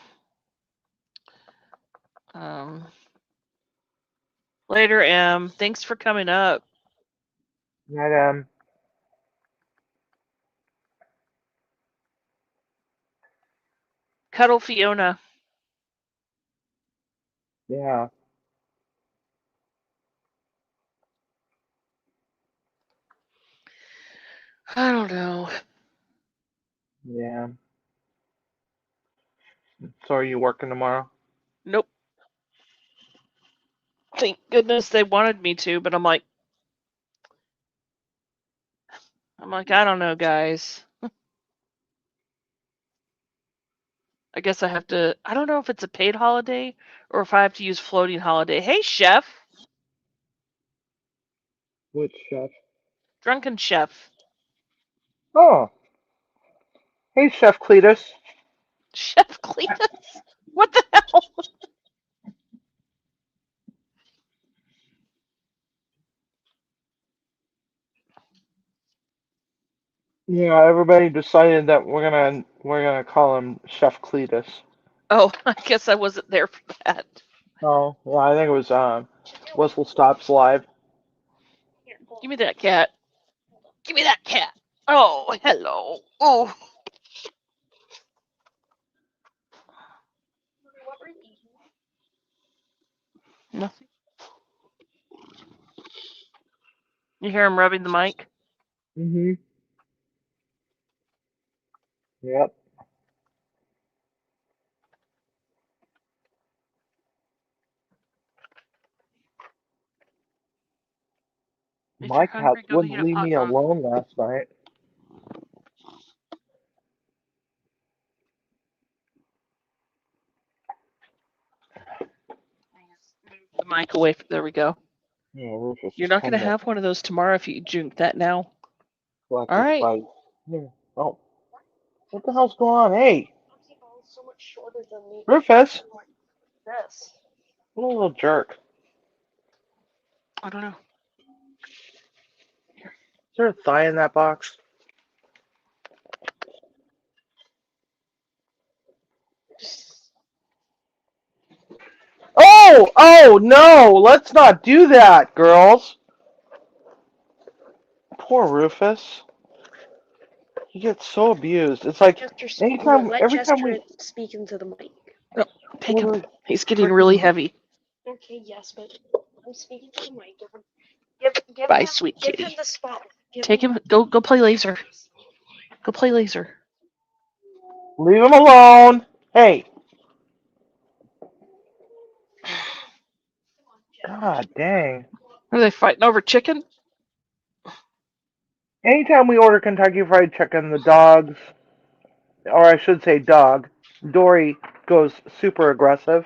later, Em. Thanks for coming up. Night, Cuddle Fiona. yeah. I don't know. Yeah. So are you working tomorrow? Nope. Thank goodness they wanted me to, but I'm like, I don't know, guys. I guess I have to. I don't know if it's a paid holiday or if I have to use floating holiday. Hey, Chef. Which chef? Drunken Chef. Oh. Hey, Chef Cletus. Chef Cletus? What the hell? Yeah, everybody decided that we're gonna call him Chef Cletus. Oh, I guess I wasn't there for that. Oh, yeah, I think it was Whistle Stops Live. Give me that cat. Give me that cat. Oh, hello. Oh. Nothing. You hear him rubbing the mic? Mm-hmm. Yep. If My you're cat hungry, go wouldn't eat a leave hot me dog. alone last night. The mic away. There we go. Yeah, Rufus You're is not going to coming have one of those tomorrow if you drink that now. All All right. Yeah. Oh, what the hell's going on? Hey, Rufus, Yes. what a little jerk. I don't know. Is there a thigh in that box? Oh no! Let's not do that, girls. Poor Rufus. He gets so abused. It's like every time we speak into the mic. No, take him. Well, He's getting really heavy. Okay, yes, but I'm speaking to the mic. Bye, sweet Give kitty. him the spot. Take him. Go play laser. Go play laser. Leave him alone. Hey. God dang. Are they fighting over chicken? Anytime we order Kentucky Fried Chicken, the dogs, or I should say dog, Dory goes super aggressive.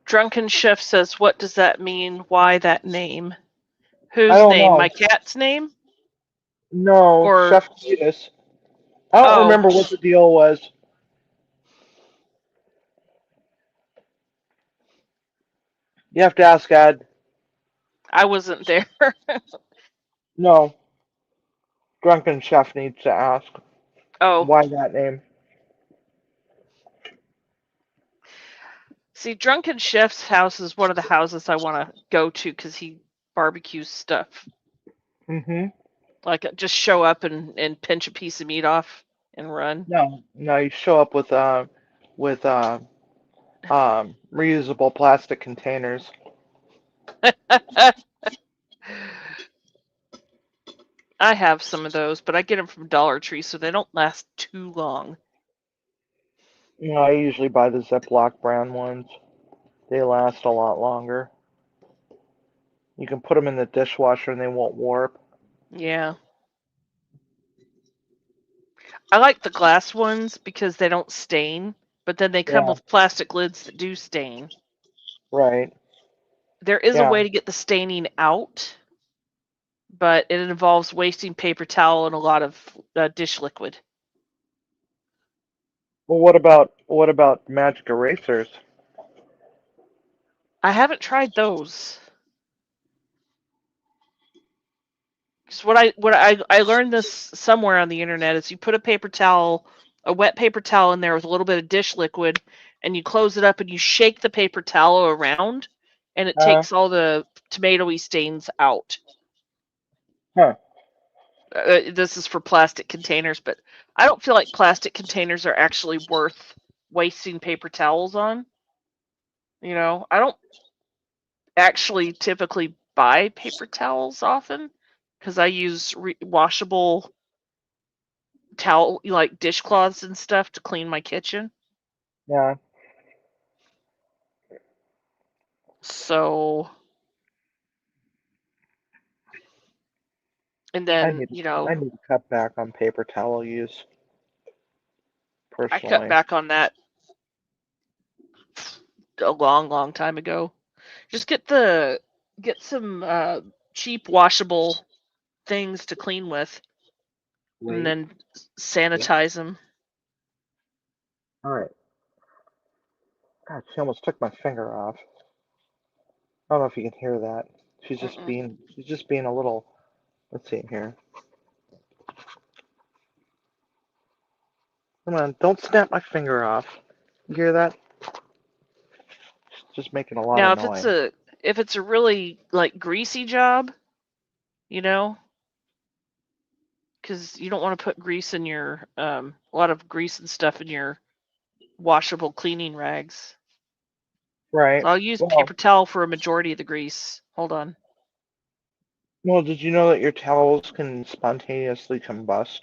Drunken Chef says, "What does that mean? Why that name? I Whose don't name? know. My cat's name? No, Or Chef Cletus. I don't oh, remember what the deal was. You have to ask Ed. I wasn't there." No, Drunken Chef needs to ask Oh, why that name. see, Drunken Chef's house is one of the houses I want to go to because he barbecues stuff. Mm-hmm. Like just show up and pinch a piece of meat off and run. No, you show up with reusable plastic containers. I have some of those, but I get them from Dollar Tree, so they don't last too long. I usually buy the Ziploc brand ones. They last a lot longer. You can put them in the dishwasher and they won't warp. Yeah. I like the glass ones because they don't stain, but then they come Yeah, with plastic lids that do stain. right. There is a Yeah. way to get the staining out, but it involves wasting paper towel and a lot of dish liquid. Well, what about magic erasers? I haven't tried those. Because I learned this somewhere on the internet is you put a wet paper towel in there with a little bit of dish liquid, and you close it up and you shake the paper towel around, and it Uh, takes all the tomatoey stains out. huh. This is for plastic containers, but I don't feel like plastic containers are actually worth wasting paper towels on. I don't actually typically buy paper towels often because I use washable towel, like dishcloths and stuff, to clean my kitchen. Yeah. So, and I then, need I need to cut back on paper towel use I cut personally. back on that a long, long time ago. Just get some cheap washable things to clean with, and Wait. then sanitize them. All right. God, she almost took my finger off. I don't know if you can hear that. Mm-mm. She's just being a little. Let's see here. Come on, don't snap my finger off. You hear that? She's just making a lot Now, of if it's noise. a really like greasy job, you know, because you don't want to put grease in your a lot of grease and stuff in your washable cleaning rags. Right. So I'll use Well, paper towel for a majority of the grease. Hold on. well, did you know that your towels can spontaneously combust?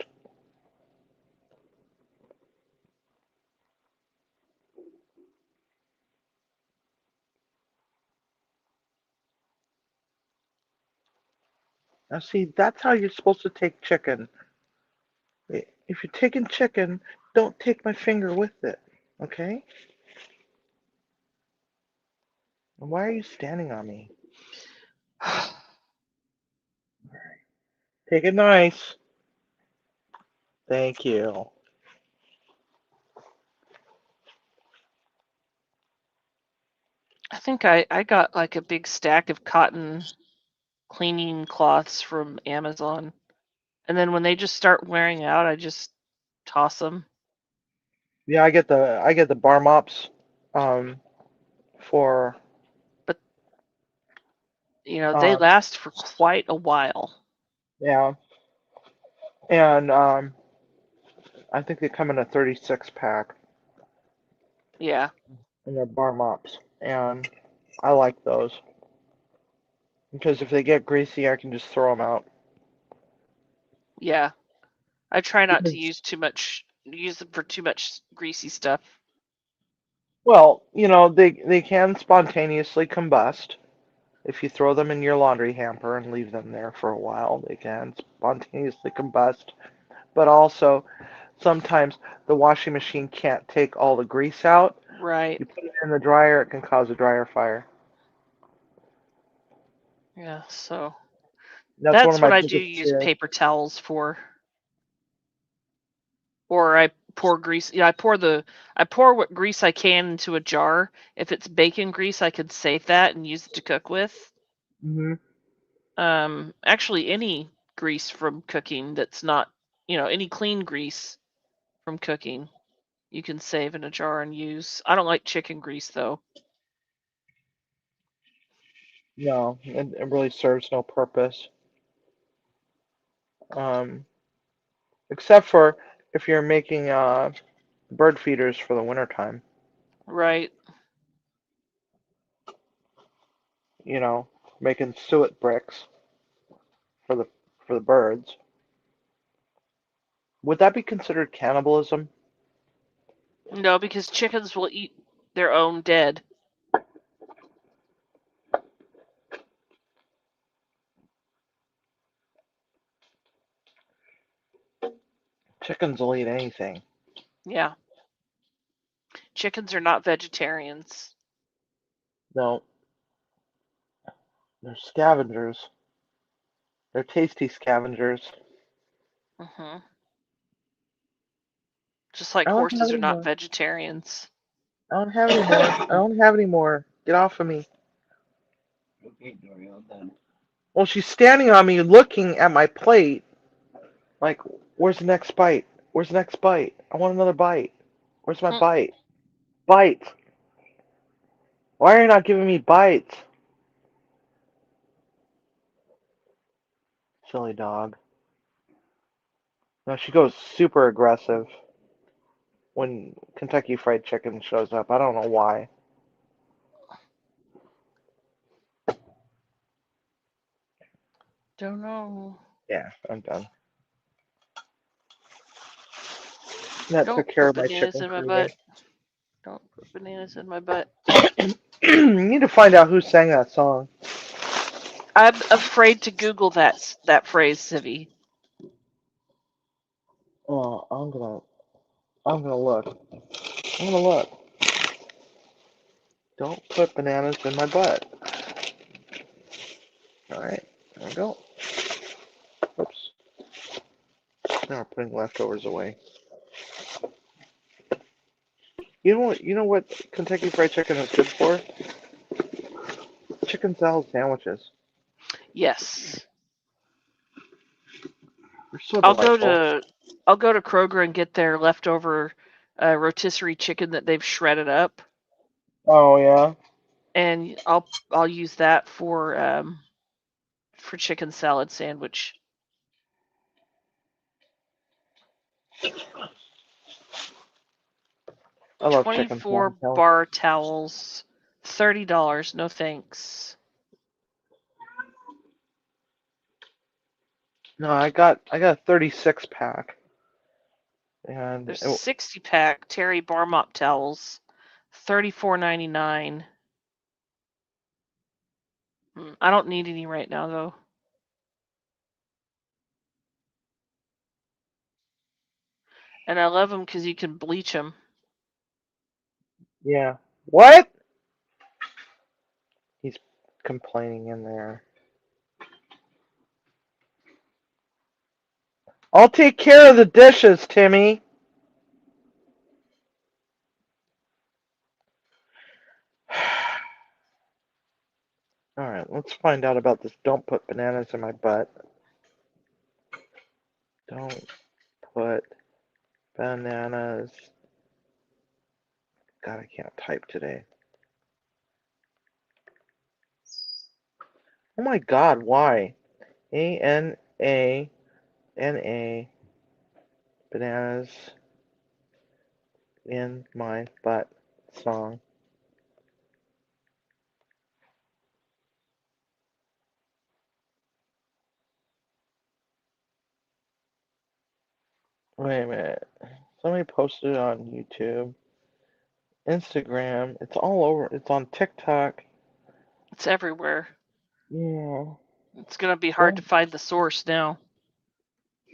Now, see, that's how you're supposed to take chicken. If you're taking chicken, don't take my finger with it. Okay? And why are you standing on me? Take it nice. Thank you. I think I got like a big stack of cotton cleaning cloths from Amazon. And then when they just start wearing out, I just toss them. Yeah, I get the bar mops, um, for But they um, last for quite a while. yeah, and I think they come in a 36 pack, Yeah. and they're bar mops, and I like those because if they get greasy, I can just throw them out. Yeah. I try not to Because- use them for too much greasy stuff. Well, they can spontaneously combust. If you throw them in your laundry hamper and leave them there for a while, they can spontaneously combust. But also, sometimes the washing machine can't take all the grease out. Right. You put it in the dryer, it can cause a dryer fire. Yeah, so That's one of that's my what I do biggest use fears. paper towels for. Or I pour grease. Yeah, I pour what grease I can into a jar. If it's bacon grease, I could save that and use it to cook with. Hmm. Actually, any grease from cooking that's not, any clean grease from cooking, you can save in a jar and use. I don't like chicken grease though. No, it really serves no purpose. Um, except for if you're making bird feeders for the wintertime. Right. Making suet bricks for the birds. Would that be considered cannibalism? No, because chickens will eat their own dead. Chickens will eat anything. Yeah. Chickens are not vegetarians. No, they're scavengers. They're tasty scavengers. Hmm. Just like I don't have horses are any not more. vegetarians. I don't have any more. I don't have any more. Get off of me. Okay, Dory, all done. Well, she's standing on me looking at my plate like, where's the next bite? Where's the next bite? I want another bite. Where's my Hmm. bite? Bite. Why are you not giving me bites? Silly dog. No, she goes super aggressive when Kentucky Fried Chicken shows up. I don't know why. Don't know. Yeah, I'm done. That Don't took care put of my bananas chicken in my craving. butt. Don't put bananas in my butt. You need to find out who sang that song. I'm afraid to Google that phrase, Civi. Oh, I'm gonna look. I'm gonna look. Don't put bananas in my butt. Alright, there we go. Oops. Now we're putting leftovers away. You know what Kentucky Fried Chicken is good for? Chicken salad sandwiches. Yes. They're so I'll go delightful. to I'll go to Kroger and get their leftover rotisserie chicken that they've shredded up, Oh yeah. and I'll use that for chicken salad sandwich. I love chicken 24 salad sandwiches. bar towels, $30. No thanks. No, I got a 36 pack. And There's a 60 pack Terry bar mop towels, $34.99. I don't need any right now though. And I love them because you can bleach them. yeah. What? He's complaining in there. I'll take care of the dishes, Timmy. Alright, let's find out about this. Don't put bananas in my butt. Don't put bananas. God, I can't type today. Oh my God, why? ANANA bananas in my butt song. Wait a minute. Somebody posted it on YouTube, Instagram. It's all over. It's on TikTok. It's everywhere. Yeah. It's gonna be hard to find the source now.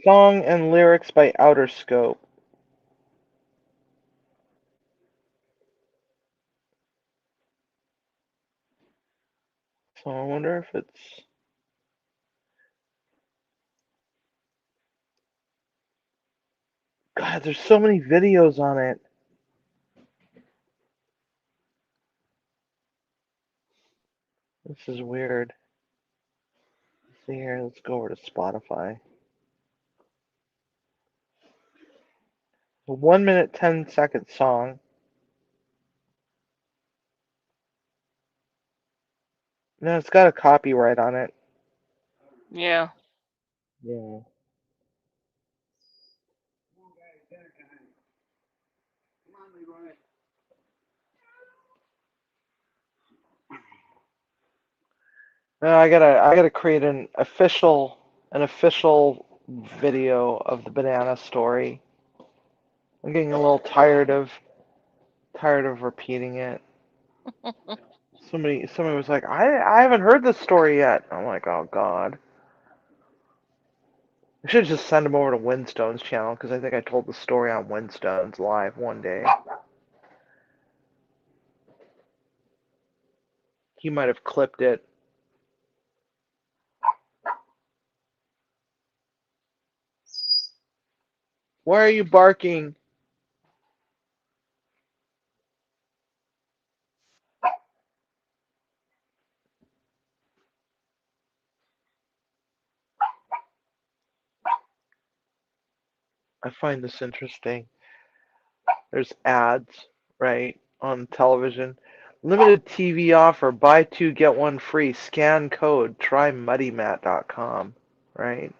Song and lyrics by Outer Scope. So I wonder if it's. God, there's so many videos on it. This is weird. Let's see here, let's go over to Spotify. A 1 minute 10-second song. No, it's got a copyright on it. Yeah. Yeah. No, I gotta create an official video of the banana story. I'm getting a little tired of repeating it. Somebody was like, I haven't heard this story yet. I'm like, oh God. I should just send him over to Windstone's channel because I think I told the story on Windstone's live one day. He might have clipped it. Why are you barking? I find this interesting. There's ads, right, on television. Limited TV offer, buy two, get one free. Scan code, try muddymat.com, right?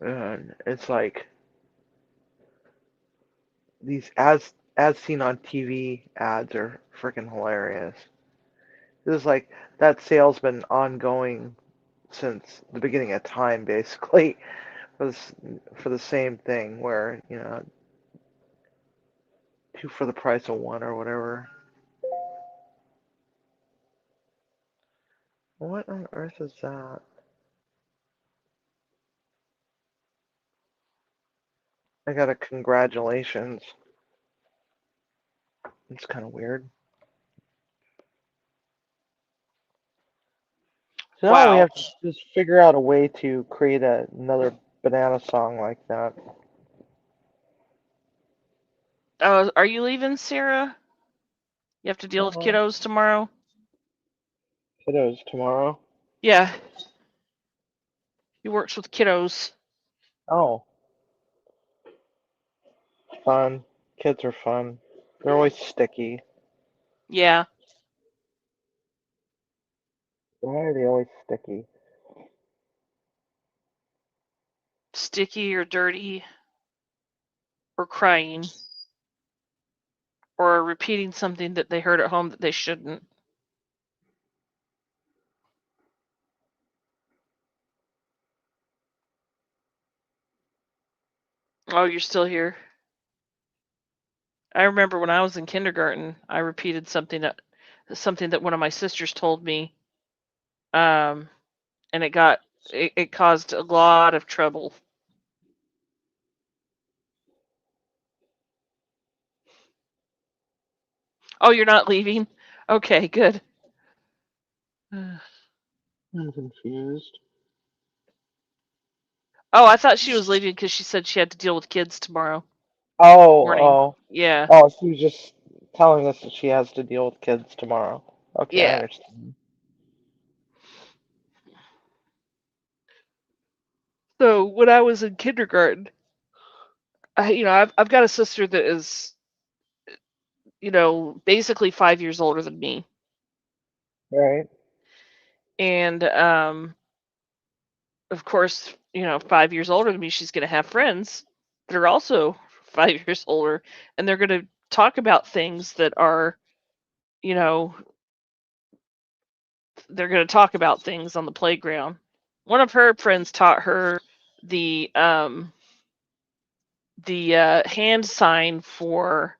And it's like these as seen on TV ads are freaking hilarious. This is like that sale's been ongoing since the beginning of time, basically, for the same thing where, you know, two for the price of one or whatever. What on earth is that? I got a congratulations. It's kind of weird. So now we Wow. have to just figure out a way to create another banana song like that. Are you leaving, Sarah? You have to deal with kiddos tomorrow? Kiddos tomorrow. Yeah. He works with kiddos. Oh, fun. Kids are fun. They're always sticky. Yeah. Why are they always sticky? Sticky or dirty or crying or repeating something that they heard at home that they shouldn't. Oh, you're still here. I remember when I was in kindergarten, I repeated something that one of my sisters told me, and it caused a lot of trouble. Oh, you're not leaving? Okay, good. I'm confused. Oh, I thought she was leaving because she said she had to deal with kids tomorrow morning. Oh, Yeah, she was just telling us that she has to deal with kids tomorrow. Okay, I yeah. understand. So when I was in kindergarten, I've got a sister that is, basically 5 years older than me, Right. and of course, 5 years older than me, she's going to have friends that are also 5 years older, and they're going to talk about things that are, you know, they're going to talk about things on the playground. One of her friends taught her the hand sign for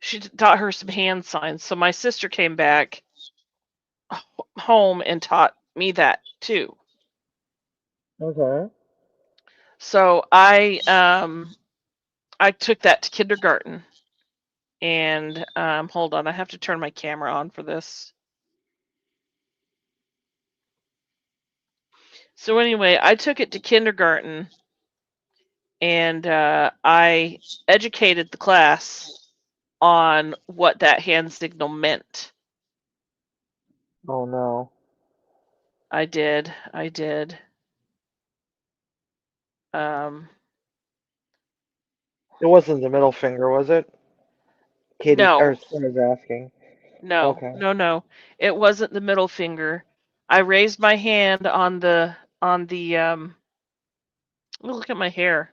she taught her some hand signs. So my sister came back home and taught me that too. Okay. So I took that to kindergarten. And hold on, I have to turn my camera on for this. So anyway, I took it to kindergarten, and I educated the class on what that hand signal meant. Oh no. I did. It wasn't the middle finger, was it? Katie, No, or Sarah's asking. no, Okay. no, no. It wasn't the middle finger. I raised my hand on the look at my hair.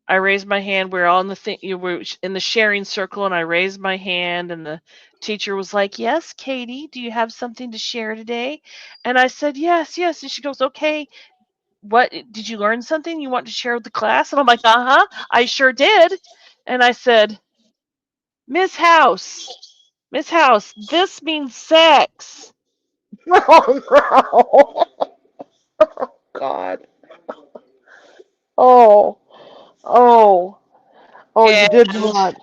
I raised my hand. We're on the thing. You were in the sharing circle, and I raised my hand, and the teacher was like, "Yes, Katie, do you have something to share today?" And I said, "Yes, yes." And she goes, "Okay, what did you learn something you want to share with the class?" And I'm like, "Uh-huh, I sure did." And I said, Miss House, this means sex." Oh no. God. Oh. Oh. Oh, you And did not.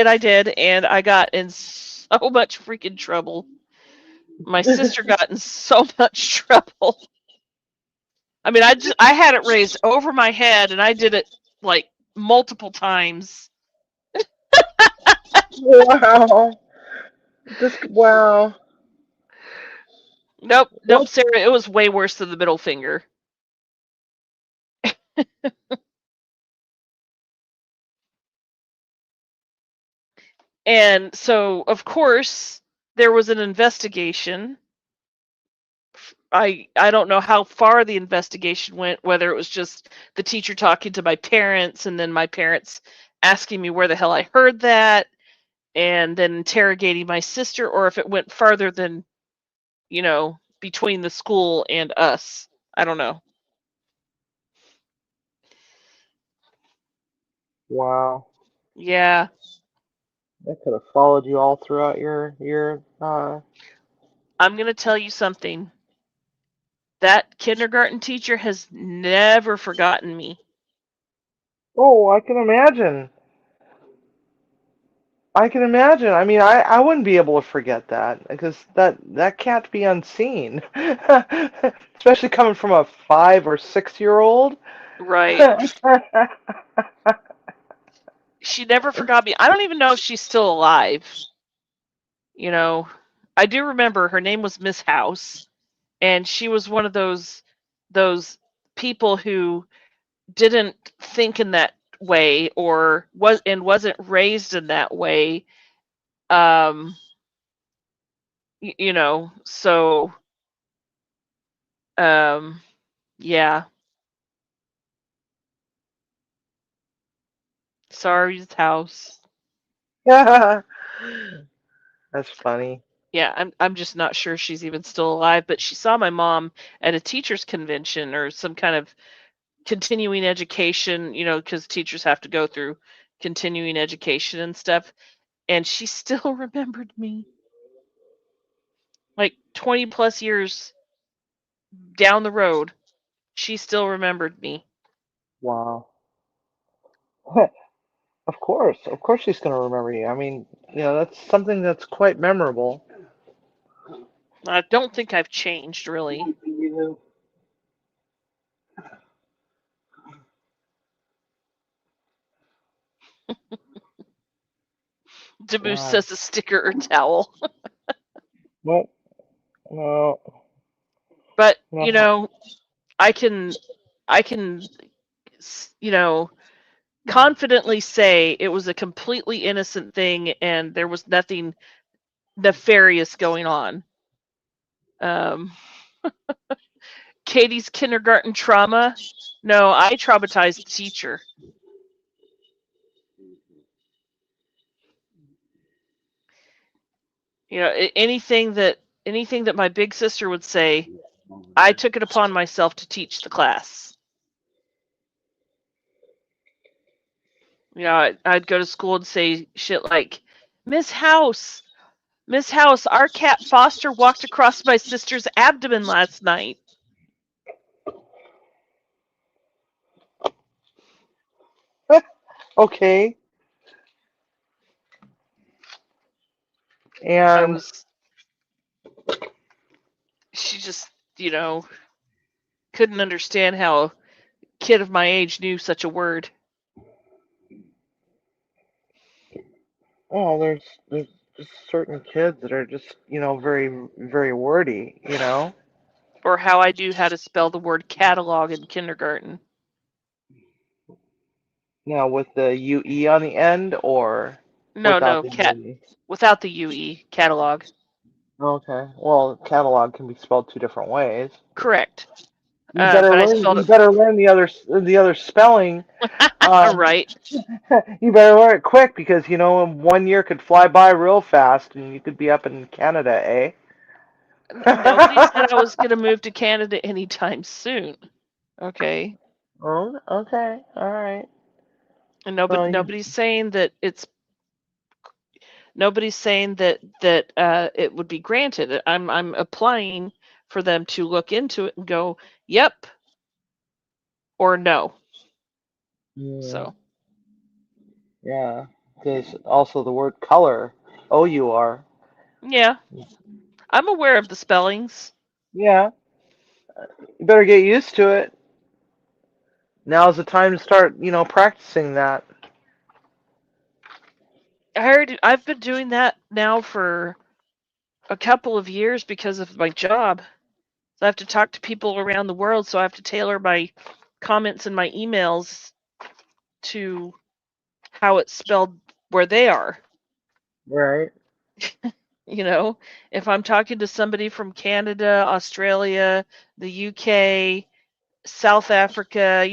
I did, and I got in so much freaking trouble. My sister got in so much trouble. I mean, I had it raised over my head, and I did it like multiple times. Wow. Wow. Nope, What? Sarah, it was way worse than the middle finger. And so, of course, there was an investigation. I don't know how far the investigation went, whether it was just the teacher talking to my parents and then my parents asking me where the hell I heard that and then interrogating my sister, or if it went farther than, between the school and us. I don't know. Wow. Yeah, That could have followed you all throughout your I'm going to tell you something. That kindergarten teacher has never forgotten me. Oh, I can imagine. I can imagine. I mean, I wouldn't be able to forget that because that can't be unseen. Especially coming from a 5 or 6 year old. Right. She never forgot me. I don't even know if she's still alive. You know, I do remember her name was Miss House, and she was one of those people who didn't think in that way or wasn't raised in that way. Um, so um, yeah. Sorry, House. That's funny. Yeah, I'm just not sure she's even still alive, but she saw my mom at a teachers convention or some kind of continuing education, because teachers have to go through continuing education and stuff, and she still remembered me. Like 20 plus years down the road, she still remembered me. Wow. Of course she's gonna remember you. I mean, that's something that's quite memorable. I don't think I've changed really. Demoose Wow. says a sticker or towel. What? No. But, No. I can I can confidently say it was a completely innocent thing and there was nothing nefarious going on. Um, Katie's kindergarten trauma. No, I traumatized the teacher. Anything that my big sister would say, I took it upon myself to teach the class. You know, I'd go to school and say shit like, Miss House, our cat Foster walked across my sister's abdomen last night. Okay. And She just, couldn't understand how a kid of my age knew such a word. well, there's just certain kids that are just, very, very wordy, Or how I knew how to spell the word catalog in kindergarten. Now with the UE on the end or No, without the UE? without the UE, catalog. Okay. Well, catalog can be spelled two different ways. Correct. You better But I learn. spelled You it better learn the other spelling. right. You better learn it quick because 1 year could fly by real fast, and you could be up in Canada, eh? Nobody said I was going to move to Canada anytime soon. Okay. Oh, okay, all right. And Well, nobody's saying that it would be granted. I'm applying for them to look into it and go, yep, or no. So yeah, because also the word color, OUR. yeah, I'm aware of the spellings. Yeah, you better get used to it. Now's the time to start, practicing that. I've been doing that now for a couple of years because of my job. So I have to talk to people around the world, so I have to tailor my comments and my emails to how it's spelled where they are. Right. If I'm talking to somebody from Canada, Australia, the UK, South Africa,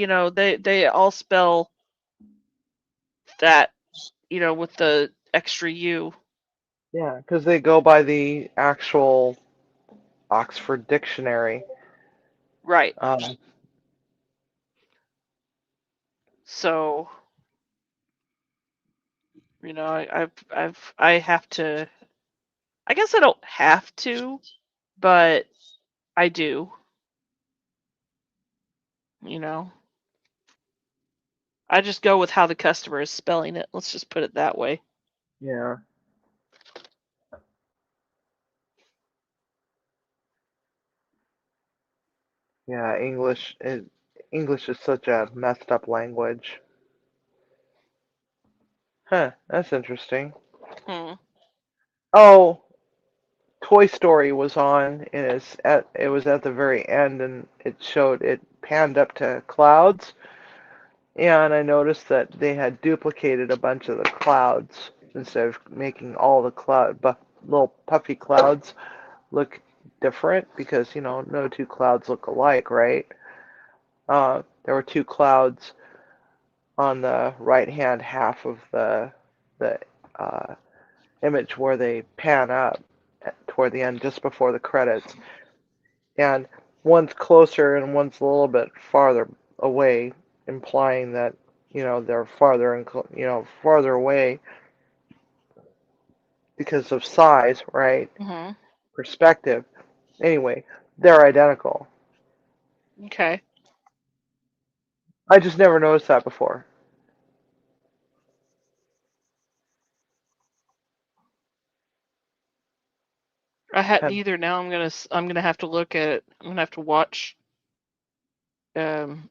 they all spell that, with the extra U. Yeah, because they go by the actual Oxford Dictionary. Right. Um, So, I have to. I guess I don't have to, but I do. I just go with how the customer is spelling it. Let's just put it that way. yeah. Yeah, English is such a messed up language. Huh, that's interesting. Hmm. Oh, Toy Story was on, and it was at the very end, and it panned up to clouds, and I noticed that they had duplicated a bunch of the clouds instead of making all the little puffy clouds look different because no two clouds look alike, right? There were two clouds on the right hand half of the uh, image where they pan up toward the end just before the credits, and one's closer and one's a little bit farther away, implying that they're farther and farther away because of size, right? Hmm. Perspective. Anyway, they're identical. Okay. I just never noticed that before. I hadn't Had- either. Now I'm gonna have to look at it. I'm gonna have to watch um,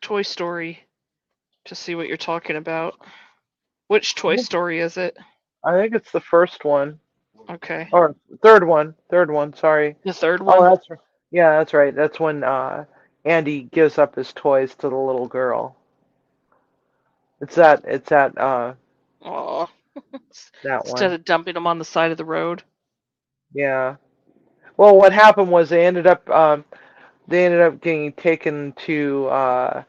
Toy Story to see what you're talking about. Which Toy Story is it? I think it's the first one. Okay. Or third one. Third one, sorry. The third Oh, one? that's right. Yeah, that's right. That's when Andy gives up his toys to the little girl. It's that Aw. that Instead one. of dumping them on the side of the road. Yeah. Well, what happened was they ended up getting taken to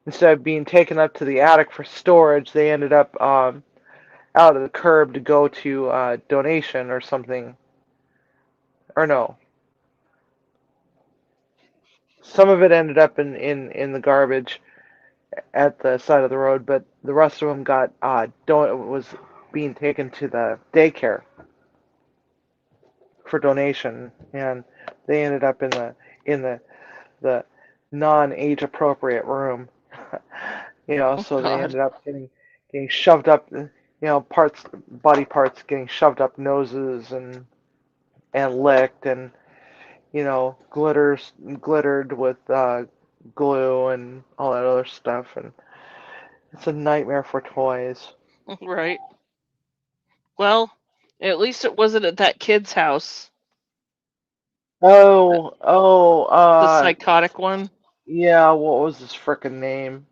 instead of being taken up to the attic for storage, they ended up out of the curb to go to donation or something. Or no. some of it ended up in the garbage at the side of the road, but the rest of them was being taken to the daycare for donation, and they ended up in the non-age appropriate room. Oh, So they God. ended up getting shoved up, body parts getting shoved up noses and licked, and glittered with glue and all that other stuff, and it's a nightmare for toys. Right. Well, at least it wasn't at that kid's house, Oh, the psychotic one. yeah, what was his frickin' name?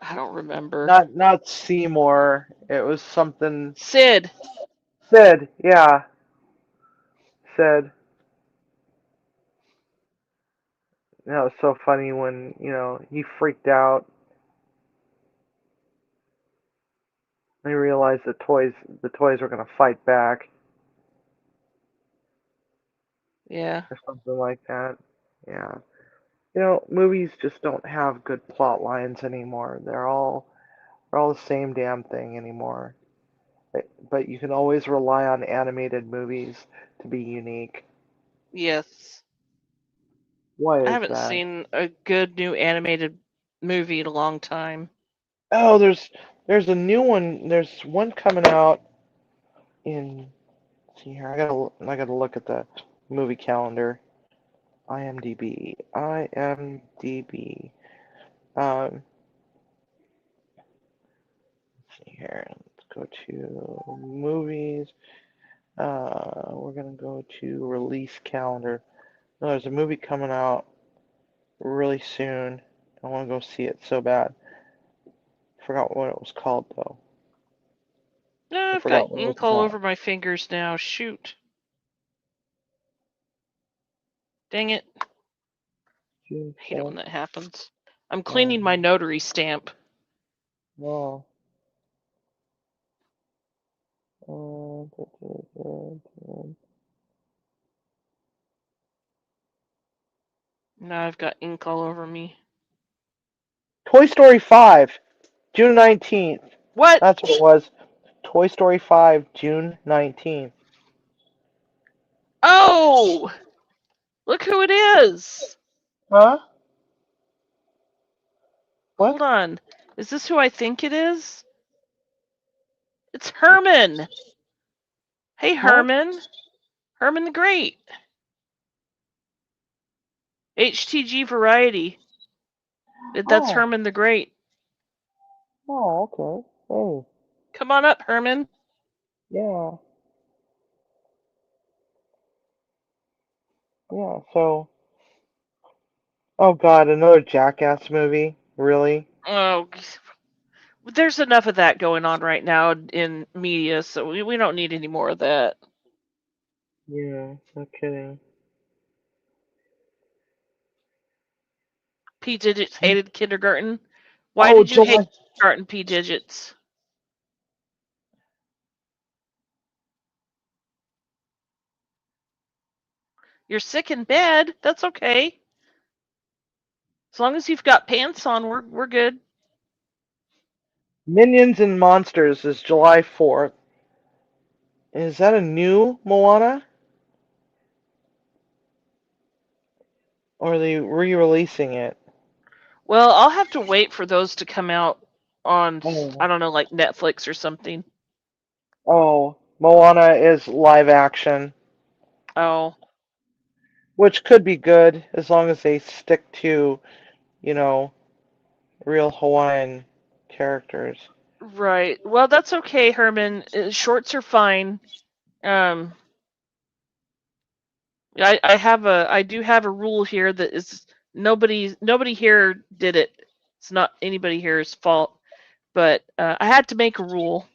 I don't remember. Not Seymour. It was something. Sid. Sid, yeah. Sid. That was so funny when, he freaked out. He realized the toys were gonna fight back Yeah. or something like that. Yeah. Movies just don't have good plot lines anymore. They're all the same damn thing anymore. But you can always rely on animated movies to be unique. Yes. Why I is haven't that? seen a good new animated movie in a long time. Oh, there's a new one. There's one coming out in. See here, I gotta look at the movie calendar. IMDb. IMDb. Um, let's see here. Let's go to movies. We're gonna go to release calendar. No, there's a movie coming out really soon. I want to go see it so bad. Forgot what it was called though. No, I I've got forgot what it was ink all about. over my fingers now. Shoot. Dang it. June I hate it when 10th. that happens. I'm cleaning my notary stamp. No. Now I've got ink all over me. Toy Story 5, June 19th. What? That's what it was. Toy Story 5, June 19th. Oh! Look who it is! Huh? What? Hold on. Is this who I think it is? It's Herman! Hey, Huh? Herman! Herman the Great! HTG Variety. That's Oh. Herman the Great. Oh, okay. Hey. Come on up, Herman. Yeah. Yeah. So. Oh God, another Jackass movie? Really? Oh, there's enough of that going on right now in media, so we don't need any more of that. Yeah. No kidding. P. Digits hated kindergarten. Why Oh, did you hate July. kindergarten, P. Digits? You're sick in bed. That's okay. As long as you've got pants on, we're good. Minions and Monsters is July 4th. Is that a new Moana? Or are they re-releasing it? Well, I'll have to wait for those to come out on, Oh. I don't know, like Netflix or something. Oh, Moana is live action, Oh, which could be good as long as they stick to, you know, real Hawaiian characters. right. Well, that's okay, Herman. Shorts are fine. Um, I do have a rule here that is nobody here did it. It's not anybody here's fault, but I had to make a rule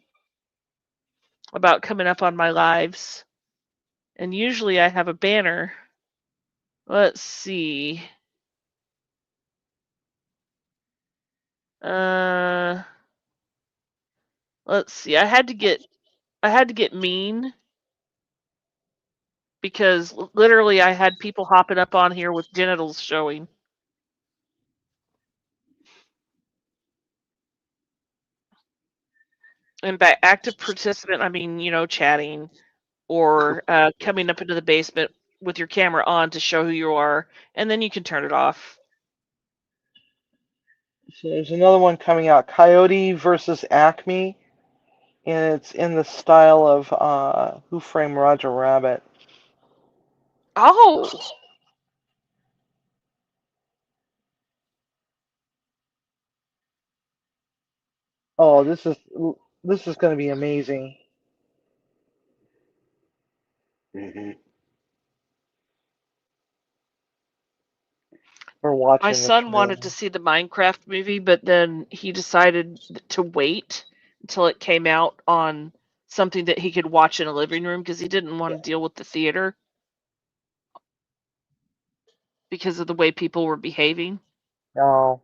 about coming up on my lives, and usually I have a banner. Let's see. Uh, let's see. I had to get mean because literally I had people hopping up on here with genitals showing. And by active participant, I mean, chatting or coming up into the basement with your camera on to show who you are, and then you can turn it off. So there's another one coming out, Coyote versus Acme, and it's in the style of Who Framed Roger Rabbit. Oh, Oh, this is going to be amazing. Mm-hmm. We're my watching the son wanted to trailer. see the Minecraft movie, but then he decided to wait until it came out on something that he could watch in a living room because he didn't want to deal with the theater because of the way people were behaving, Oh,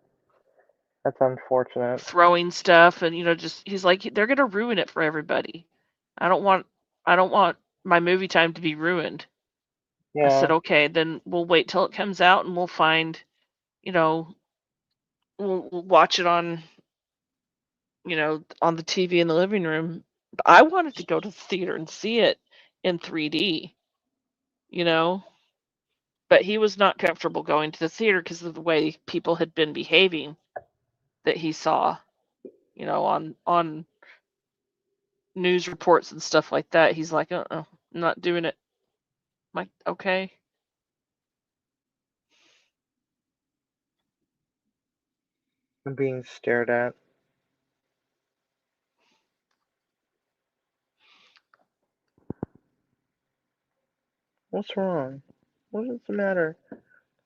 that's unfortunate. throwing stuff, and just he's like they're gonna ruin it for everybody. I don't want I don't want my movie time to be ruined. I said, Yeah. okay, then we'll wait till it comes out and we'll find, you know, we'll watch it on, on the TV in the living room. But I wanted to go to the theater and see it in 3D, you know, but he was not comfortable going to the theater because of the way people had been behaving that he saw, on news reports and stuff like that. He's like, I'm not doing it. I'm like, okay. I'm being stared at. What's wrong? What is the matter?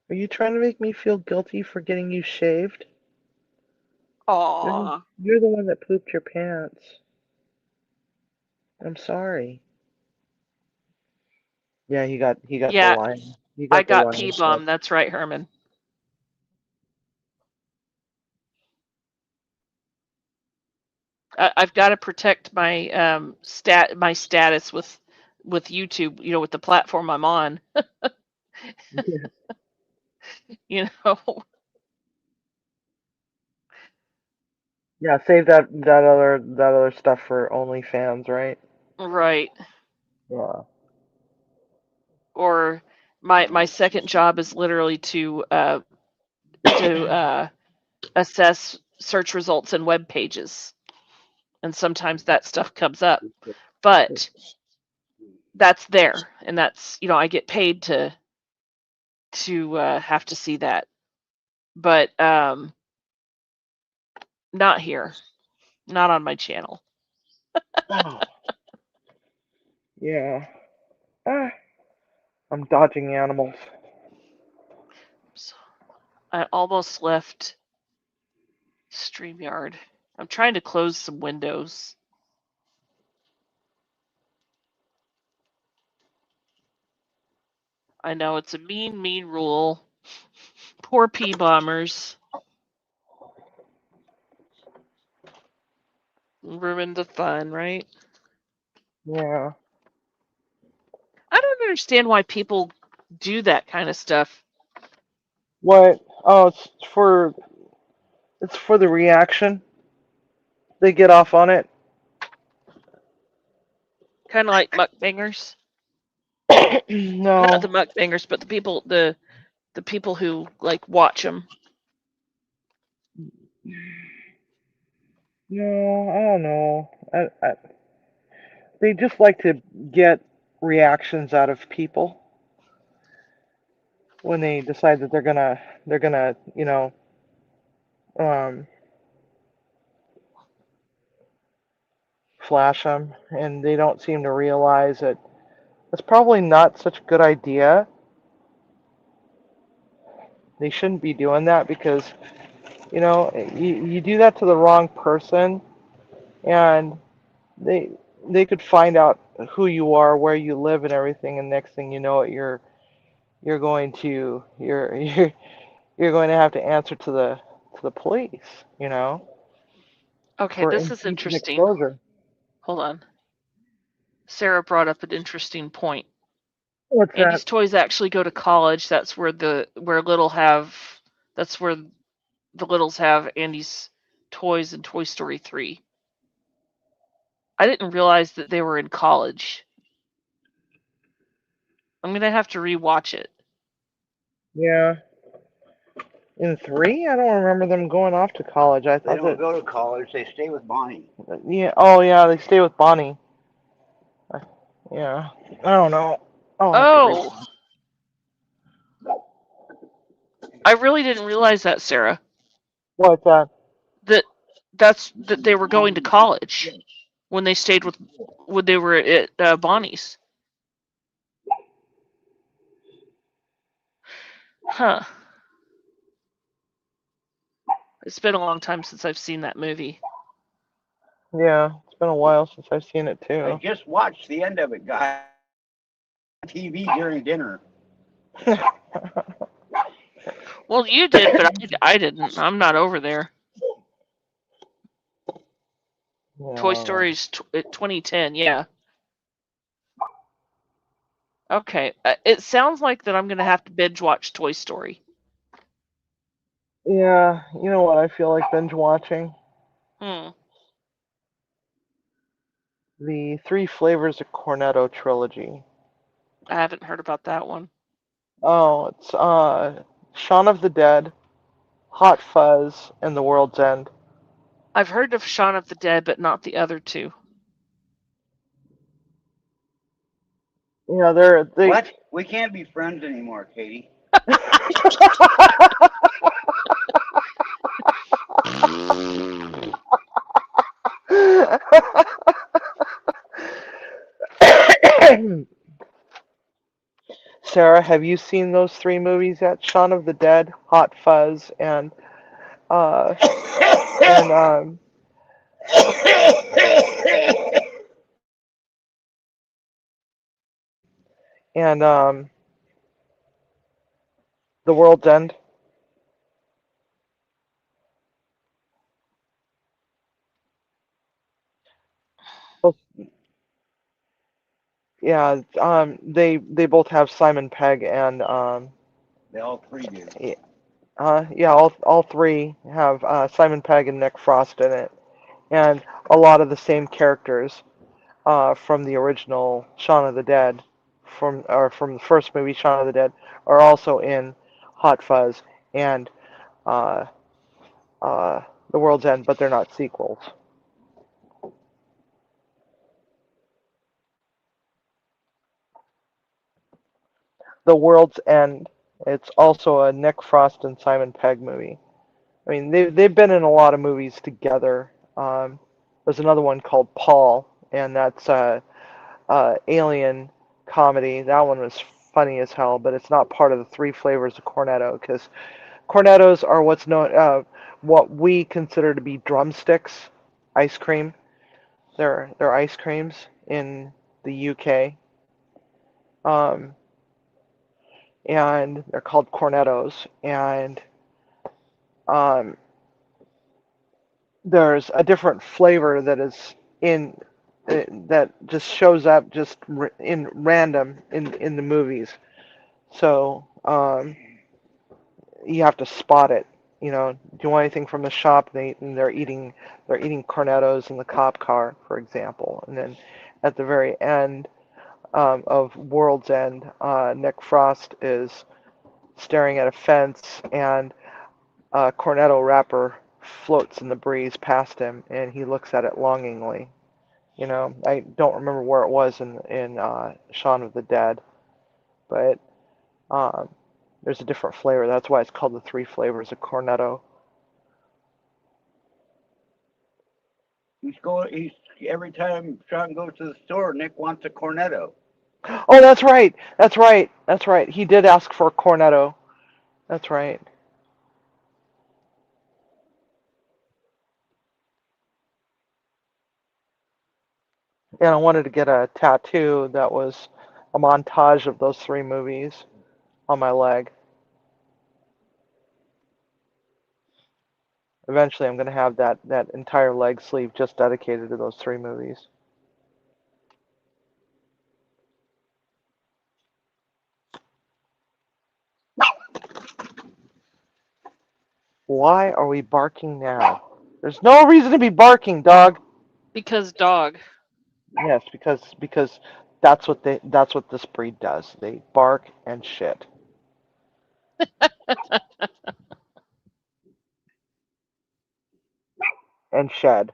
Are you trying to make me feel guilty for getting you shaved? You're, Aw. you're the one that pooped your pants. I'm sorry. Yeah, he got the Yeah, line. He I got the got line. pee bum. That's right, Herman. I've got to protect my my status with YouTube, with the platform I'm on. You know, Yeah, save that other stuff for OnlyFans, right? right? Yeah. Or my second job is literally to assess search results in web pages, and sometimes that stuff comes up, but that's there, and that's I get paid to have to see that, but not here, not on my channel. Oh, yeah. Ah, I'm dodging animals. So I almost left StreamYard. I'm trying to close some windows. I know it's a mean, mean rule. Poor pea bombers. Ruined the fun, right? Yeah. I don't understand why people do that kind of stuff. What? Oh, it's for the reaction. They get off on it. Kind of like mukbangers. Not the No. mukbangers, but the people who like watch them. No, I don't know. They just like to get reactions out of people when they decide that they're gonna um flash them, and they don't seem to realize that it's probably not such a good idea. They shouldn't be doing that because you do that to the wrong person, and they they could find out who you are, where you live, and everything, and next thing you know it, you're going to you're going to have to answer to the police, Okay, for this is indecent interesting. exposure. Hold on. Sarah brought up an interesting point. What's that? Andy's toys actually go to college. That's where that's where the littles have Andy's toys in Toy Story 3. I didn't realize that they were in college. I'm gonna have to rewatch it. Yeah. In 3, I don't remember them going off to college. I They thought don't that. go to college. They stay with Bonnie. Yeah. Oh, yeah. They stay with Bonnie. Yeah. I don't know. I'll have to read. Oh, I really didn't realize that, Sarah. What's that? That they were going to college when they stayed with when they were at Bonnie's. Huh. It's been a long time since I've seen that movie. Yeah. It's been a while since I've seen it I too. just watched the end of it, guys. TV during dinner. Well, you did, but I didn't. I'm not over there. Toy Story's 2010, yeah. Okay, it sounds like that I'm gonna have to binge watch Toy Story. Yeah. You know what I feel like binge watching? Hmm. The Three Flavors of Cornetto trilogy. I haven't heard about that one. Oh, it's Shaun of the Dead, Hot Fuzz, and The World's End. I've heard of Shaun of the Dead, but not the other two. Yeah, they. What? We can't be friends anymore, Katie. Sarah, have you seen those 3 movies yet? Shaun of the Dead, Hot Fuzz, uh and and The World's End. Both- Yeah, they both have Simon Pegg and They all 3 do. yeah, all 3 have Simon Pegg and Nick Frost in it, and a lot of the same characters from the original Shaun of the Dead, from the first movie Shaun of the Dead, are also in Hot Fuzz and uh, The World's End, but they're not sequels. The World's End. It's also a Nick Frost and Simon Pegg movie. I mean, they've been in a lot of movies together. There's another one called Paul, and that's alien comedy. That one was funny as hell, but it's not part of the Three Flavors of Cornetto because Cornettos are what we consider to be drumsticks, ice cream. They're ice creams in the UK, um, and they're called Cornettos. And um, there's a different flavor that is in that just shows up just in random in the movies. So you have to spot it. You know, do you want anything from the shop? They're eating cornettos in the cop car, for example. And then at the very end of World's End, Nick Frost is staring at a fence, and a cornetto wrapper floats in the breeze past him, and he looks at it longingly. You know, I don't remember where it was in Shaun of the Dead, but um, there's a different flavor. That's why it's called the Three Flavors of Cornetto. He's every time Sean goes to the store, Nick wants a cornetto. Oh, that's right. That's right. That's right. He did ask for a cornetto. That's right. And I wanted to get a tattoo that was a montage of those 3 movies on my leg. Eventually, I'm going to have that entire leg sleeve just dedicated to those 3 movies. Why are we barking now? There's no reason to be barking, dog. Because dog. Yes, because that's what this breed does. They bark and shit and shed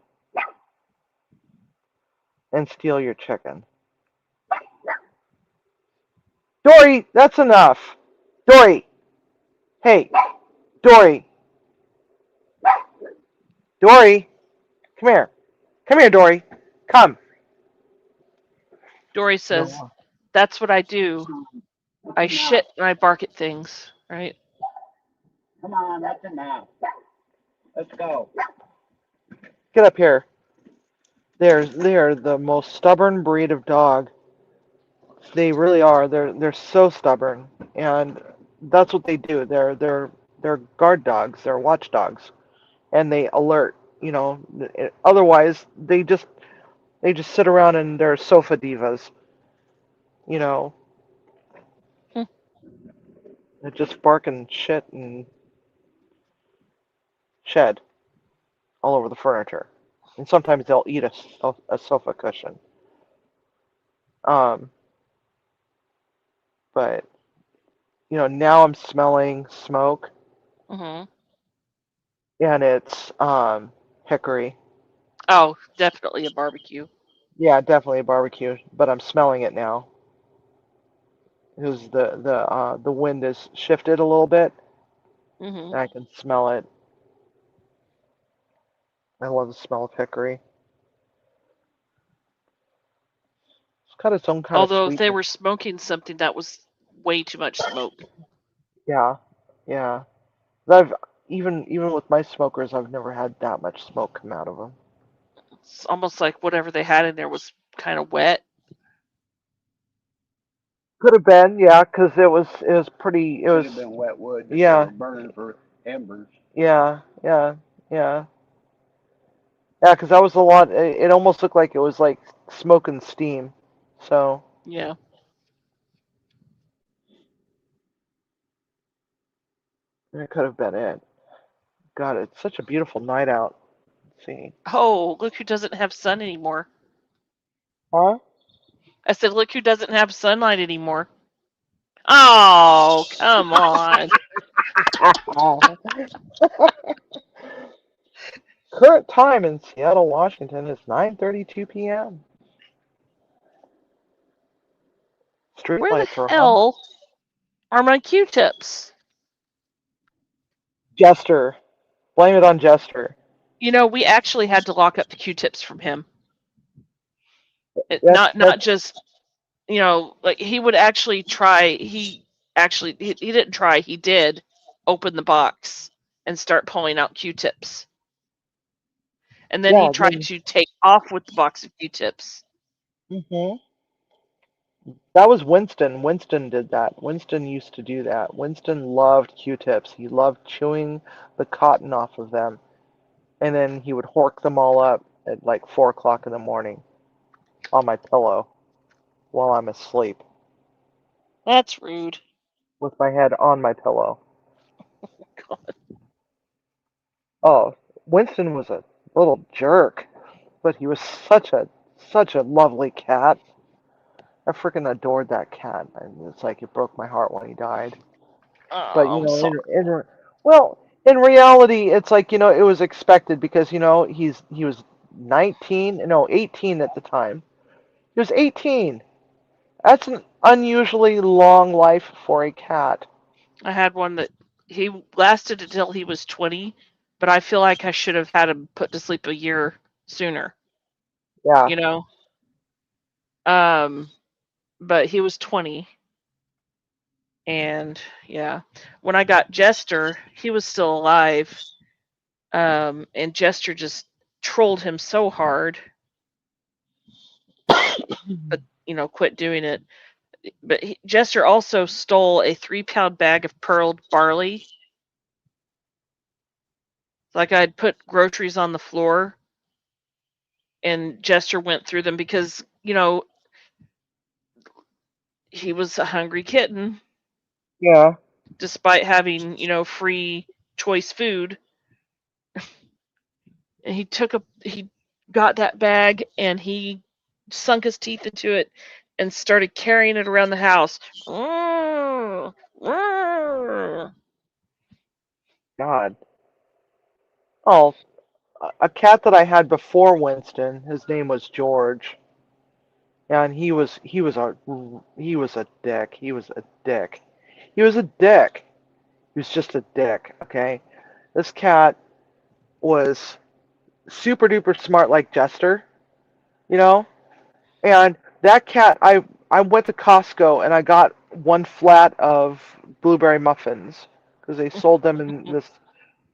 and steal your chicken. Dory, that's enough. Dory, hey, Dory, Dory, come here, Dory, come. Dory No, says, "That's what I do. I shit and I bark at things." Right? Come on, that's enough. Let's go. get up here. They're the most stubborn breed of dog. They really are. They're so stubborn, and that's what they do. They're guard dogs. They're watchdogs, and they alert. You know, otherwise they just sit around and they're sofa divas. You know, Hmm. they just bark and shit and shed all over the furniture, and sometimes they'll eat a sofa cushion. Um, but now I'm smelling smoke, Hmm. and it's hickory. Oh, definitely a barbecue. Yeah, definitely a barbecue, but I'm smelling it now because the wind has shifted a little bit, Hmm. and I can smell it. I love the smell of hickory. It's got its own kind of Although if they sweetness. were smoking something that was way too much smoke. Yeah, yeah. I've even with my smokers, I've never had that much smoke come out of them. It's almost like whatever they had in there was kind of wet. Could have been, yeah, because it was pretty. It Could was have been wet wood that they yeah, were burning for embers. yeah, yeah. Yeah, because that was a lot. It almost looked like it was like smoke and steam. So Yeah. it could have been it. God, it's such a beautiful night out. Let's see. Oh, look who doesn't have sun anymore. Huh? I said, look who doesn't have sunlight anymore. Oh, come on. Current time in Seattle, Washington is 9:32 p.m. Street Where the lights are on. hell are my Q-tips? Jester. Blame it on Jester. We actually had to lock up the Q-tips from him. That's Not just, like he would actually try. He didn't try. He did open the box and start pulling out Q-tips. And then he yeah. tried to take off with the box of Q-tips. Hmm. That was Winston. Winston did that. Winston used to do that. Winston loved Q-tips. He loved chewing the cotton off of them, and then he would hork them all up at like 4 o'clock in the morning on my pillow while I'm asleep That's rude. with my head on my pillow. God. Oh, Winston was a little jerk, but he was such a lovely cat. I freaking adored that cat. And it's like it broke my heart when he died. But Oh, I'm sorry. well, in reality, it's like it was expected because he was 19, no 18 at the time. He was 18. That's an unusually long life for a cat. I had one that he lasted until he was 20, but I feel like I should have had him put to sleep a year sooner, Yeah. you know? Um, but he was 20, and yeah. When I got Jester, he was still alive, and Jester just trolled him so hard, but, quit doing it. But Jester also stole a 3-pound bag of pearled barley. Like I'd put groceries on the floor and Jester went through them because, he was a hungry kitten Yeah. despite having, free choice food. And he got that bag and he sunk his teeth into it and started carrying it around the house. God. Oh, a cat that I had before Winston. His name was George, and he was a dick. He was a dick. He was a dick. He was just a dick. Okay, this cat was super duper smart, like Jester. You know, and that cat, I went to Costco and I got one flat of blueberry muffins because they sold them in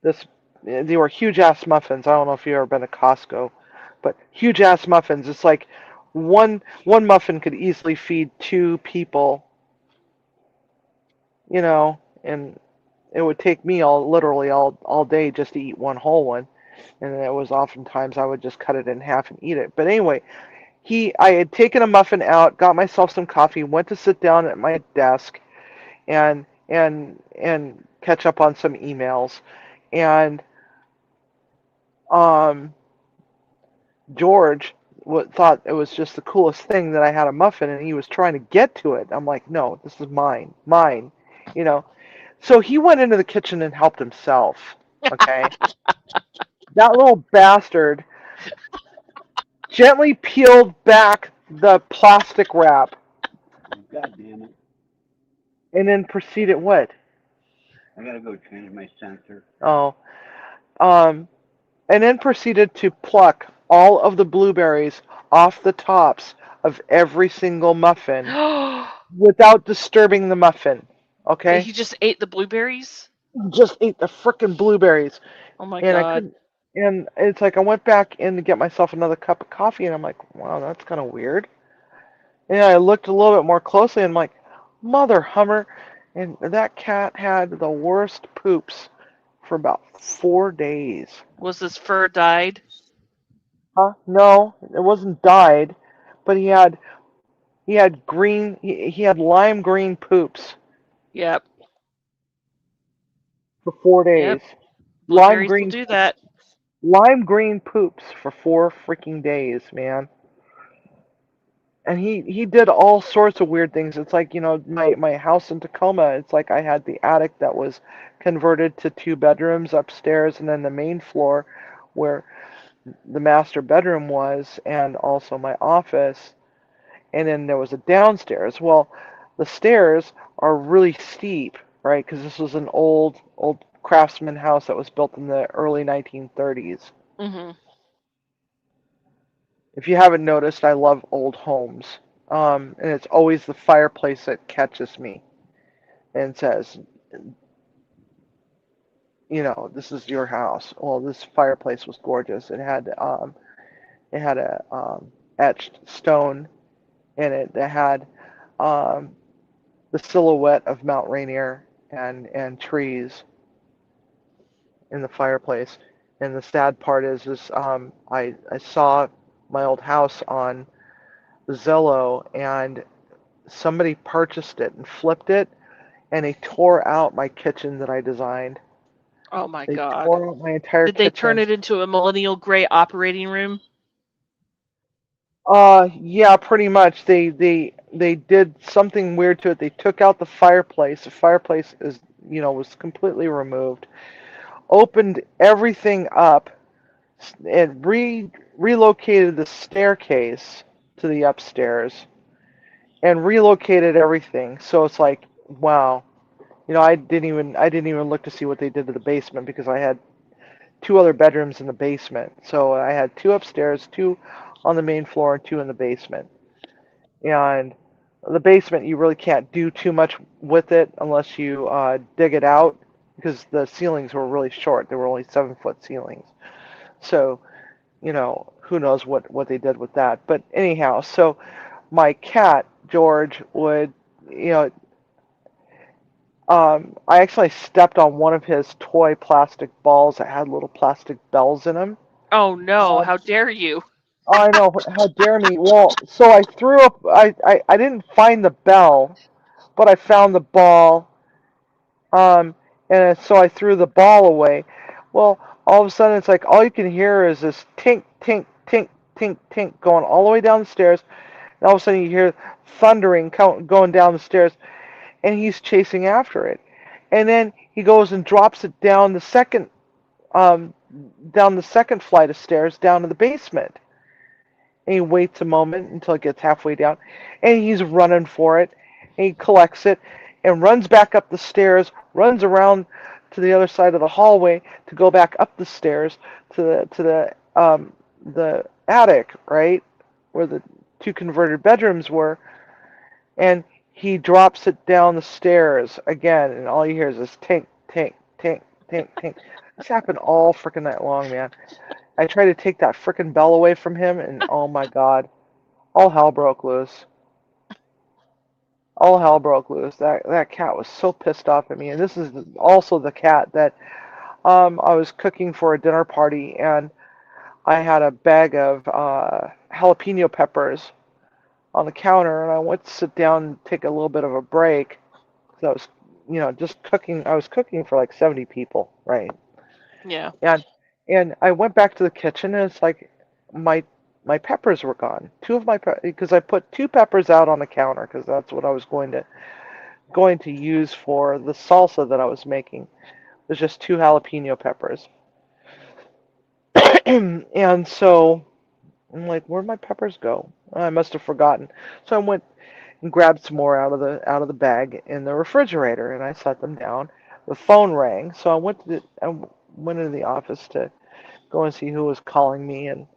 this. They were huge ass muffins. I don't know if you've ever been to Costco, but huge ass muffins. It's like one muffin could easily feed two people. You know, and it would take me literally all day just to eat one whole one. And it was oftentimes I would just cut it in half and eat it. But anyway, I had taken a muffin out, got myself some coffee, went to sit down at my desk and catch up on some emails. And um George thought it was just the coolest thing that I had a muffin, and he was trying to get to it. I'm like, no, this is mine, you know. So he went into the kitchen and helped himself. Okay, that little bastard gently peeled back the plastic wrap God damn it. and then proceeded what? I gotta go change my sensor. Oh, um, and then proceeded to pluck all of the blueberries off the tops of every single muffin without disturbing the muffin. Okay? He just ate the blueberries? Just ate the frickin' blueberries. Oh my And I god. couldn't. And it's like I went back in to get myself another cup of coffee, and I'm like, wow, that's kind of weird. And I looked a little bit more closely, and I'm like, mother hummer. And that cat had the worst poops for about 4 days. Was his fur dyed? Huh? No, it wasn't dyed, but he had green. He had lime green poops Yep. for 4 days. Yep. Lime Blueberries will green do that. lime green poops for 4 freaking days, man. And he did all sorts of weird things. It's like, my house in Tacoma, it's like I had the attic that was converted to 2 bedrooms upstairs, and then the main floor where the master bedroom was, and also my office. And then there was a downstairs. Well, the stairs are really steep, right? Because this was an old craftsman house that was built in the early 1930s. Mhm. If you haven't noticed, I love old homes. And it's always the fireplace that catches me and says, this is your house. Well, this fireplace was gorgeous. It had a etched stone in it that had um, the silhouette of Mount Rainier and trees in the fireplace. And the sad part is I saw my old house on Zillow, and somebody purchased it and flipped it, and they tore out my kitchen that I designed. Oh my They god. tore out my entire Did they turn kitchen. it into a millennial gray operating room? Yeah, pretty much. They did something weird to it. They took out the fireplace. The fireplace was completely removed. Opened everything up and relocated the staircase to the upstairs and relocated everything. So it's like, wow. I didn't even look to see what they did to the basement because I had 2 other bedrooms in the basement. So I had 2 upstairs, 2 on the main floor, and 2 in the basement. And the basement, you really can't do too much with it unless you dig it out because the ceilings were really short. They were only 7-foot ceilings. So, who knows what they did with that. But anyhow, so my cat, George, would, you know, I actually stepped on one of his toy plastic balls that had little plastic bells in them. Oh no, Um, how dare you? I know, how dare me. Well, so I threw up, I didn't find the bell, but I found the ball, um, and so I threw the ball away. Well, all of a sudden it's like all you can hear is this tink, tink, tink, tink, tink, going all the way down the stairs. And all of a sudden you hear thundering going down the stairs, and he's chasing after it. And then he goes and drops it um, down the second flight of stairs down to the basement. And he waits a moment until it gets halfway down, and he's running for it. And he collects it and runs back up the stairs, runs around to the other side of the hallway to go back up the stairs to the attic, right, where the two converted bedrooms were, and he drops it down the stairs again, and all you hear is this tink, tink, tink, tink, tink. This happened all freaking night long, man. I tried to take that frickin' bell away from him, and oh my god, all hell broke loose. All hell broke loose. That cat was so pissed off at me, and this is also the cat that I was cooking for a dinner party, and I had a bag of jalapeno peppers on the counter, and I went to sit down and take a little bit of a break. So I was, just cooking. I was cooking for like 70 people, right? Yeah. And I went back to the kitchen, and it's like my peppers were gone. Because I put 2 peppers out on the counter because that's what I was going to use for the salsa that I was making. There's just 2 jalapeno peppers. And so I'm like, where'd my peppers go? I must have forgotten. So I went and grabbed some more out of the bag in the refrigerator, and I set them down. The phone rang, so I went into the office to go and see who was calling me, and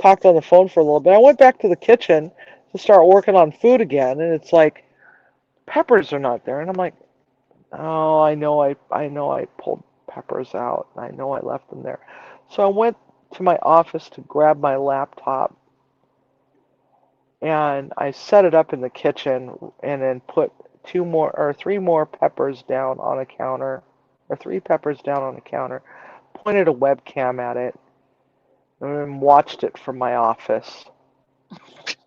talked on the phone for a little bit. I went back to the kitchen to start working on food again, and it's like peppers are not there, and I'm like, oh, I know I pulled peppers out. I know I left them there. So I went to my office to grab my laptop, and I set it up in the kitchen, and then put 3 more peppers down on a counter, or 3 peppers down on a counter, pointed a webcam at it, and watched it from my office.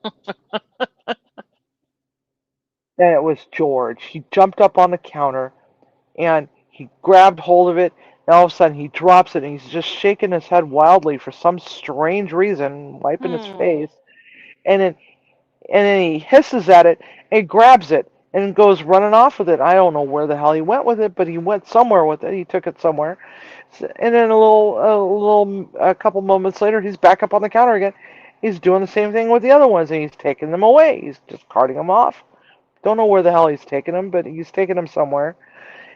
And it was George. He jumped up on the counter, and he grabbed hold of it, and all of a sudden he drops it, and he's just shaking his head wildly for some strange reason, wiping his face, and then he hisses at it and grabs it and goes running off with it. I don't know where the hell he went with it, but he went somewhere with it. He took it somewhere, and then a couple moments later, he's back up on the counter again. He's doing the same thing with the other ones, and he's taking them away. He's just carting them off. Don't know where the hell he's taking them, but he's taking them somewhere.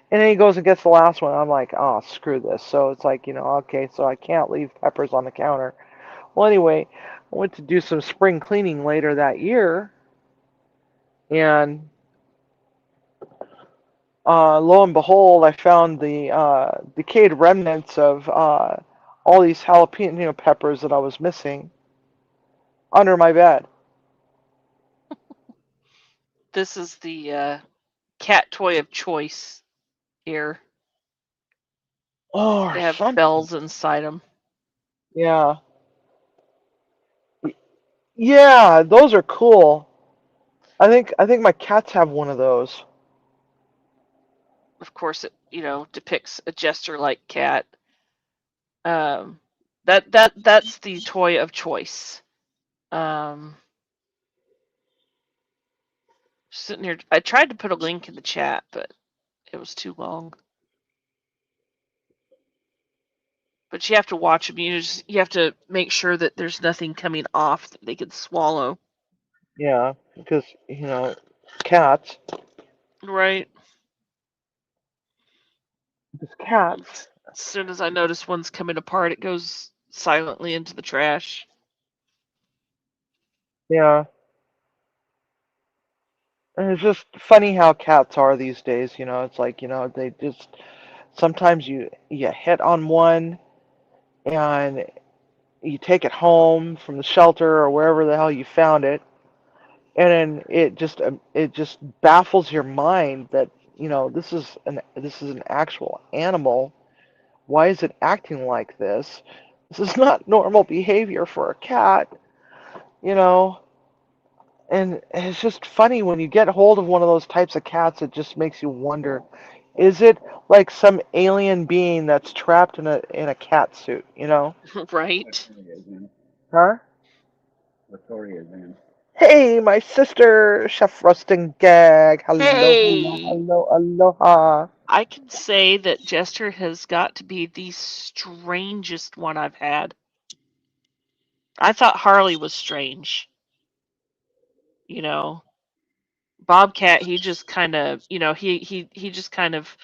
And then he goes and gets the last one. I'm like, oh, screw this. So it's like, okay, so I can't leave peppers on the counter. Well, anyway, I went to do some spring cleaning later that year, and lo and behold, I found the decayed remnants of all these jalapeno peppers that I was missing under my bed. This is the cat toy of choice here. Oh, They have something. bells inside them. Yeah. Yeah, those are cool. I think my cats have one of those. Of course, it depicts a jester-like cat. That's the toy of choice. Sitting here, I tried to put a link in the chat, but it was too long. But you have to watch them. You have to make sure that there's nothing coming off that they could swallow. Yeah, because cats. Right. Because cats. As soon as I notice one's coming apart, it goes silently into the trash. Yeah. And it's just funny how cats are these days. It's like they just sometimes you hit on one, and you take it home from the shelter or wherever the hell you found it, and then it just baffles your mind that this is an actual animal. Why is it acting like this? This is not normal behavior for a cat, and it's just funny when you get hold of one of those types of cats. It just makes you wonder, is it like some alien being that's trapped in a cat suit, Right. Huh? Victoria's in. Hey, my sister, Chef Rustin Gag. Hello, Hey, hello, aloha. I can say that Jester has got to be the strangest one I've had. I thought Harley was strange. You know, Bobcat, he just kind of, he just kind of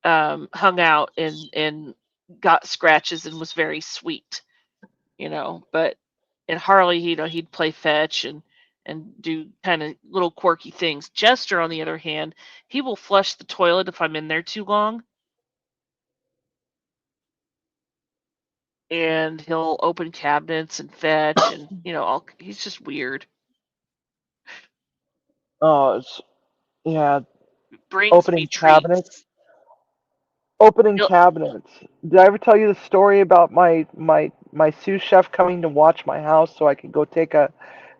hung out and got scratches and was very sweet, but in Harley, he'd play fetch and do kind of little quirky things. Jester, on the other hand, he will flush the toilet if I'm in there too long, and he'll open cabinets and fetch, and he's just weird. Oh, yeah, Brings me opening cabinets. treats. Opening He'll, cabinets. Did I ever tell you the story about my sous chef coming to watch my house so I could go take a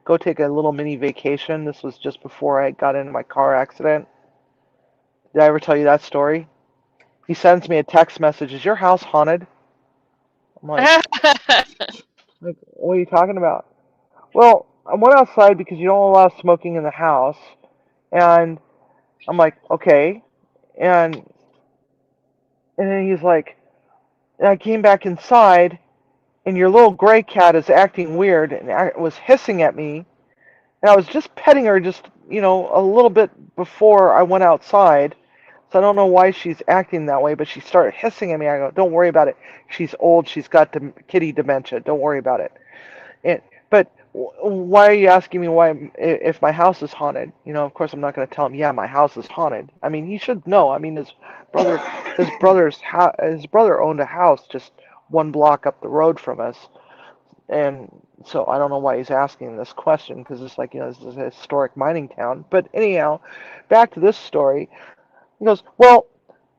little mini vacation? This was just before I got into my car accident. Did I ever tell you that story? He sends me a text message. Is your house haunted? I'm like, what are you talking about? Well, I went outside because you don't allow smoking in the house, and I'm like, okay, and then he's like, and I came back inside, and your little gray cat is acting weird, and was hissing at me, and I was just petting her just a little bit before I went outside. So I don't know why she's acting that way, but she started hissing at me. I go, don't worry about it. She's old. She's got kitty dementia. Don't worry about it. And but why are you asking me why if my house is haunted? Of course I'm not going to tell him. Yeah, my house is haunted. I mean, he should know. I mean, brother, his brother owned a house just one block up the road from us, and so I don't know why he's asking this question because it's like this is a historic mining town. But anyhow, back to this story. He goes, well,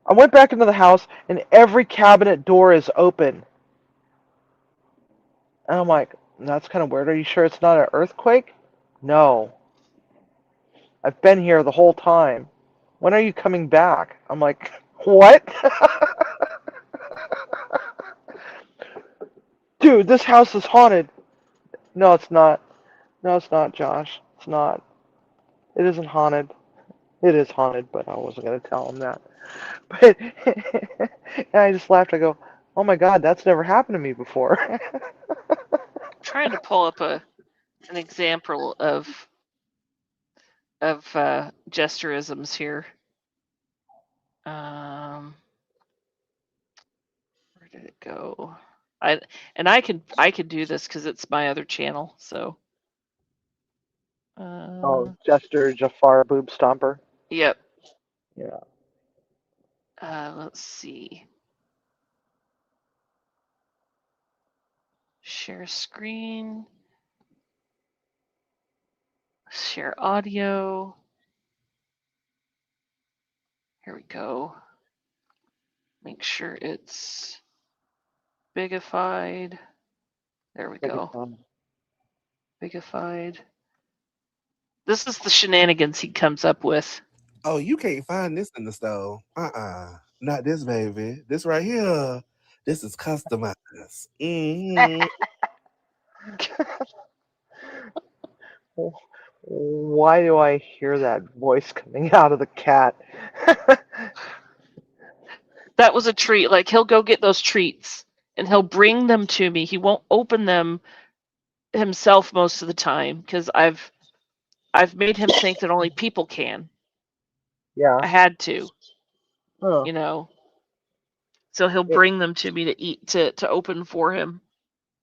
I went back into the house and every cabinet door is open. And I'm like, that's kind of weird. Are you sure it's not an earthquake? No. I've been here the whole time. When are you coming back? I'm like, what? Dude, this house is haunted. No, it's not. No, it's not, Josh. It's not. It isn't haunted. It is haunted, but I wasn't going to tell him that. But and I just laughed. I go, oh my God, that's never happened to me before. trying to pull up an example of Jesterisms here. Where did it go? I could do this because it's my other channel. So. Oh, Jester Jafar Boob Stomper. Yep. Yeah. Let's see. Share screen. Share audio. Here we go. Make sure it's bigified. There we go. Bigified. This is the shenanigans he comes up with. Oh, you can't find this in the store. Not this, baby. This right here. This is customized. Mm-hmm. Why do I hear that voice coming out of the cat? That was a treat. Like, he'll go get those treats and he'll bring them to me. He won't open them himself most of the time because I've made him think that only people can. Yeah. I had to. Oh. So he'll bring them to me to eat to open for him.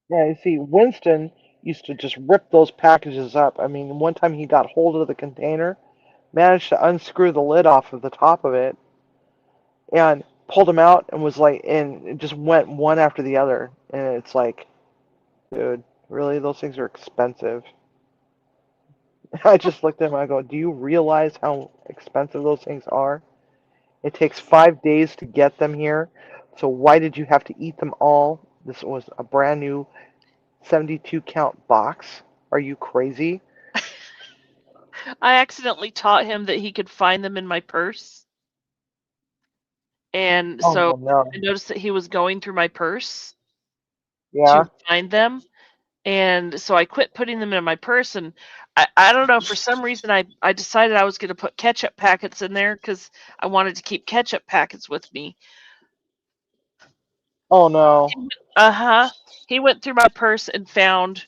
Yeah, you see, Winston used to just rip those packages up. I mean, one time he got hold of the container, managed to unscrew the lid off of the top of it, and pulled them out and was like, and it just went one after the other. And it's like, dude, really? Those things are expensive. I just looked at him and I go, do you realize how expensive those things are? It takes 5 days to get them here. So why did you have to eat them all? This was a brand new 72 count box. Are you crazy? I accidentally taught him that he could find them in my purse. And so no. I noticed that he was going through my purse Yeah. to find them. And so I quit putting them in my purse, and I don't know, for some reason I decided I was going to put ketchup packets in there because I wanted to keep ketchup packets with me. Oh no. Uh-huh. He went through my purse and found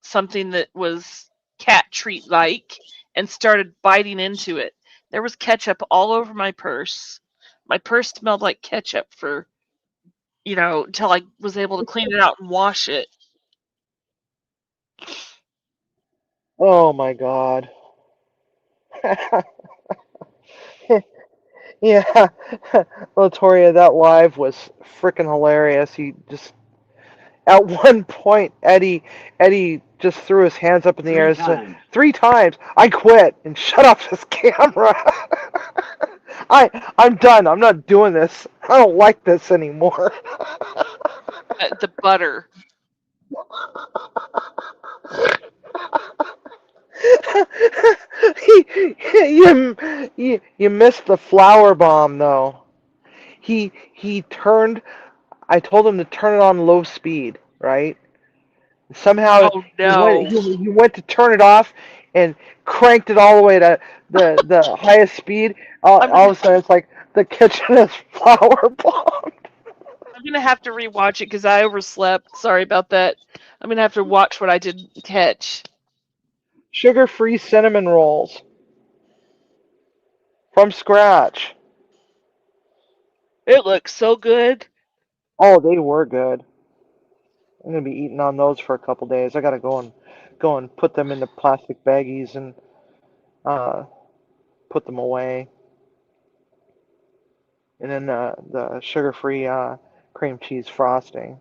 something that was cat treat like and started biting into it. There was ketchup all over my purse. My purse smelled like ketchup for, until I was able to clean it out and wash it. Oh my God. Yeah. Latoria, that live was freaking hilarious. He just at one point Eddie just threw his hands up in the air and said 3 times, "I quit," and shut off his camera. I'm done. I'm not doing this. I don't like this anymore. The butter. You missed the flower bomb though. He turned. I told him to turn it on low speed, right? Somehow Oh he went no. he went to turn it off and cranked it all the way to the highest speed. I'm All gonna of a sudden, it's like the kitchen is flower bombed. I'm gonna have to rewatch it because I overslept. Sorry about that. I'm gonna have to watch what I didn't catch. Sugar-free cinnamon rolls from scratch. It looks so good. Oh, they were good. I'm gonna be eating on those for a couple days. I gotta go and put them into plastic baggies and uh, put them away. And then the sugar-free cream cheese frosting.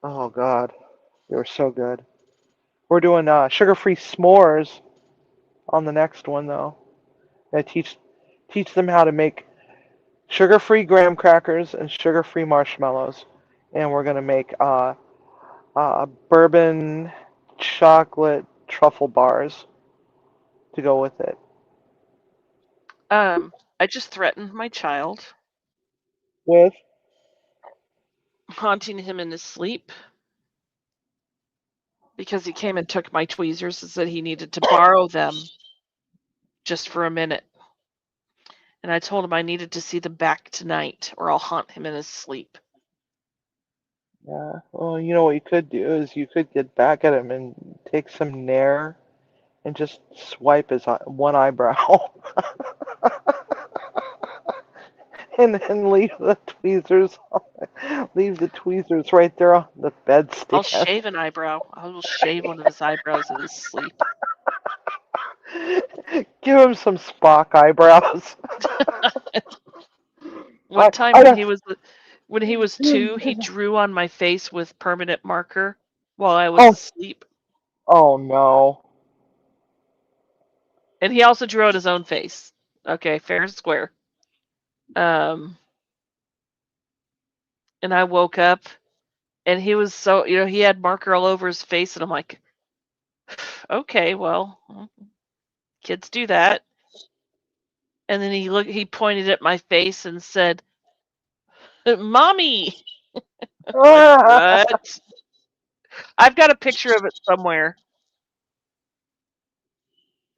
Oh God, they were so good. We're doing sugar-free s'mores on the next one though. I teach them how to make sugar-free graham crackers and sugar-free marshmallows, and we're gonna make bourbon chocolate truffle bars to go with it. I just threatened my child, With haunting him in his sleep because he came and took my tweezers and said he needed to borrow them just for a minute. And I told him I needed to see them back tonight or I'll haunt him in his sleep. yeah, well, you know what you could do is you could get back at him and take some Nair and just swipe his one eyebrow. And then leave the tweezers right there on the I'll bedstand. shave an eyebrow. I will shave one of his eyebrows in his sleep. Give him some Spock eyebrows. One time I when don't. he was 2, he drew on my face with permanent marker while I was Oh, asleep. oh no. And he also drew on his own face. Okay, fair and square. And I woke up and he was so, he had marker all over his face and I'm like, okay, well, kids do that. And then he pointed at my face and said, "Mommy." Like, what? I've got a picture of it somewhere.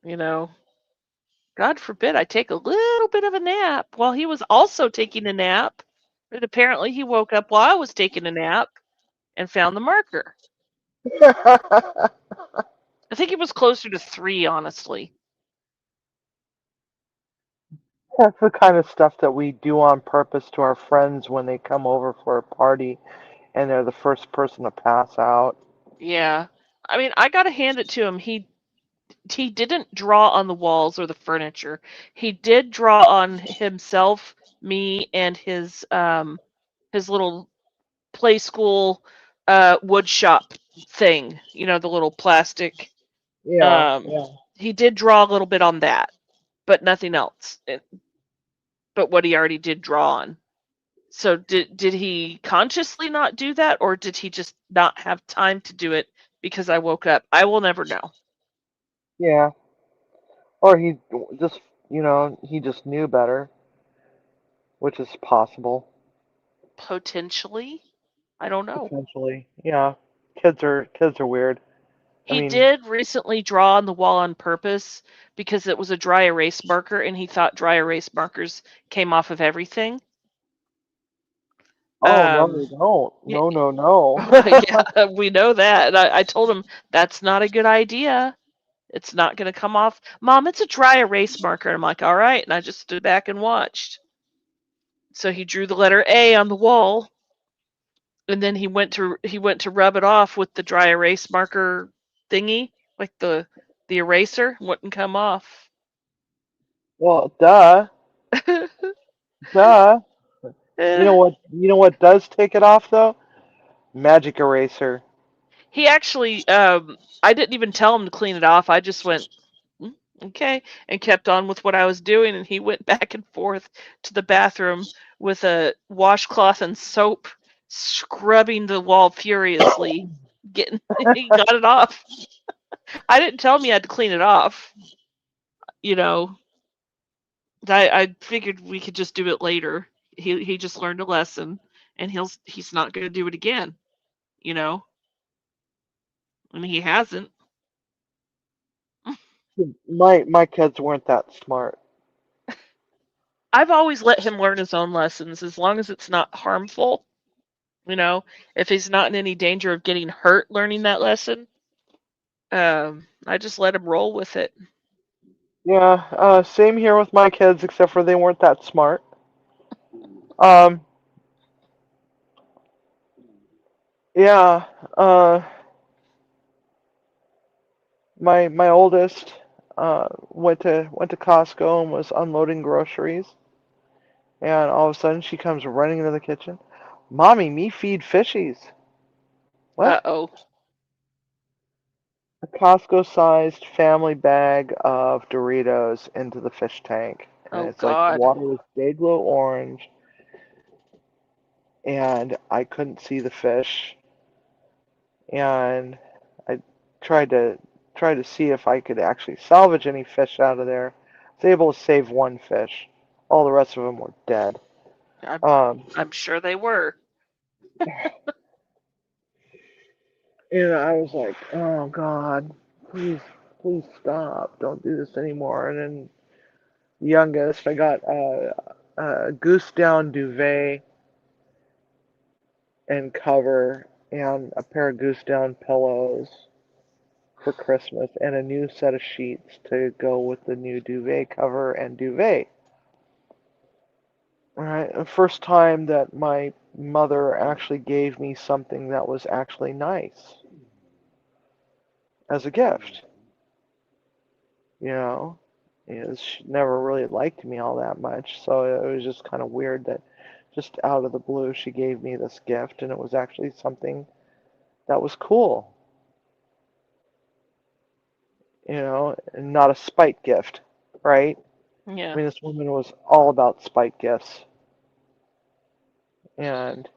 You know, God forbid I take a little bit of a nap while he was also taking a nap. But apparently he woke up while I was taking a nap and found the marker. I think it was closer to 3, honestly. That's the kind of stuff that we do on purpose to our friends when they come over for a party and they're the first person to pass out. Yeah. I mean, I got to hand it to him. He didn't draw on the walls or the furniture. He did draw on himself, me, and his little play school wood shop thing. The little plastic. Yeah, Um, yeah. he did draw a little bit on that, but nothing else. But what he already did draw on. So did he consciously not do that, or did he just not have time to do it because I woke up? I will never know. Yeah. Or just, he just knew better, which is possible. Potentially. I don't know. Potentially, yeah. Kids are weird. I He mean, did recently draw on the wall on purpose because it was a dry erase marker and he thought dry erase markers came off of everything. oh no, Um, they don't. yeah, No. yeah, we know that. And I told him that's not a good idea. It's not going to come off. Mom, it's a dry erase marker. And I'm like, all right. And I just stood back and watched. So he drew the letter A on the wall, and then he went to rub it off with the dry erase marker thingy, like the eraser wouldn't come off. Well, duh. Duh. You know Eh, what? You know what does take it off though? Magic eraser. he actually, I didn't even tell him to clean it off. I just went, "Mm, okay," and kept on with what I was doing. And he went back and forth to the bathroom with a washcloth and soap, scrubbing the wall furiously. Getting, he got it off. I didn't tell him he had to clean it off. You know, I figured we could just do it later. He just learned a lesson, and he's not going to do it again. You know, I mean, he hasn't. My kids weren't that smart. I've always let him learn his own lessons as long as it's not harmful. You know, if he's not in any danger of getting hurt learning that lesson, I just let him roll with it. Yeah, same here with my kids, except for they weren't that smart. Um, yeah, my oldest went to Costco and was unloading groceries, and all of a sudden she comes running into the kitchen. Mommy, me feed fishies. What? Uh-oh. A Costco-sized family bag of Doritos into the fish tank, and Oh it's like the God. water was day glow orange, and I couldn't see the fish, and I tried to see if I could actually salvage any fish out of there. I was able to save one fish. All the rest of them were dead. I'm Um, I'm sure they were. and I was like, oh God, please stop. Don't do this anymore. And then youngest, I got a goose down duvet and cover and a pair of goose down pillows for Christmas and a new set of sheets to go with the new duvet cover and duvet. All right, the first time that my mother actually gave me something that was actually nice as a gift. You know, she never really liked me all that much, so it was just kind of weird that just out of the blue she gave me this gift, and it was actually something that was cool. And not a spite gift, right? I Yeah. mean, this woman was all about spite gifts, and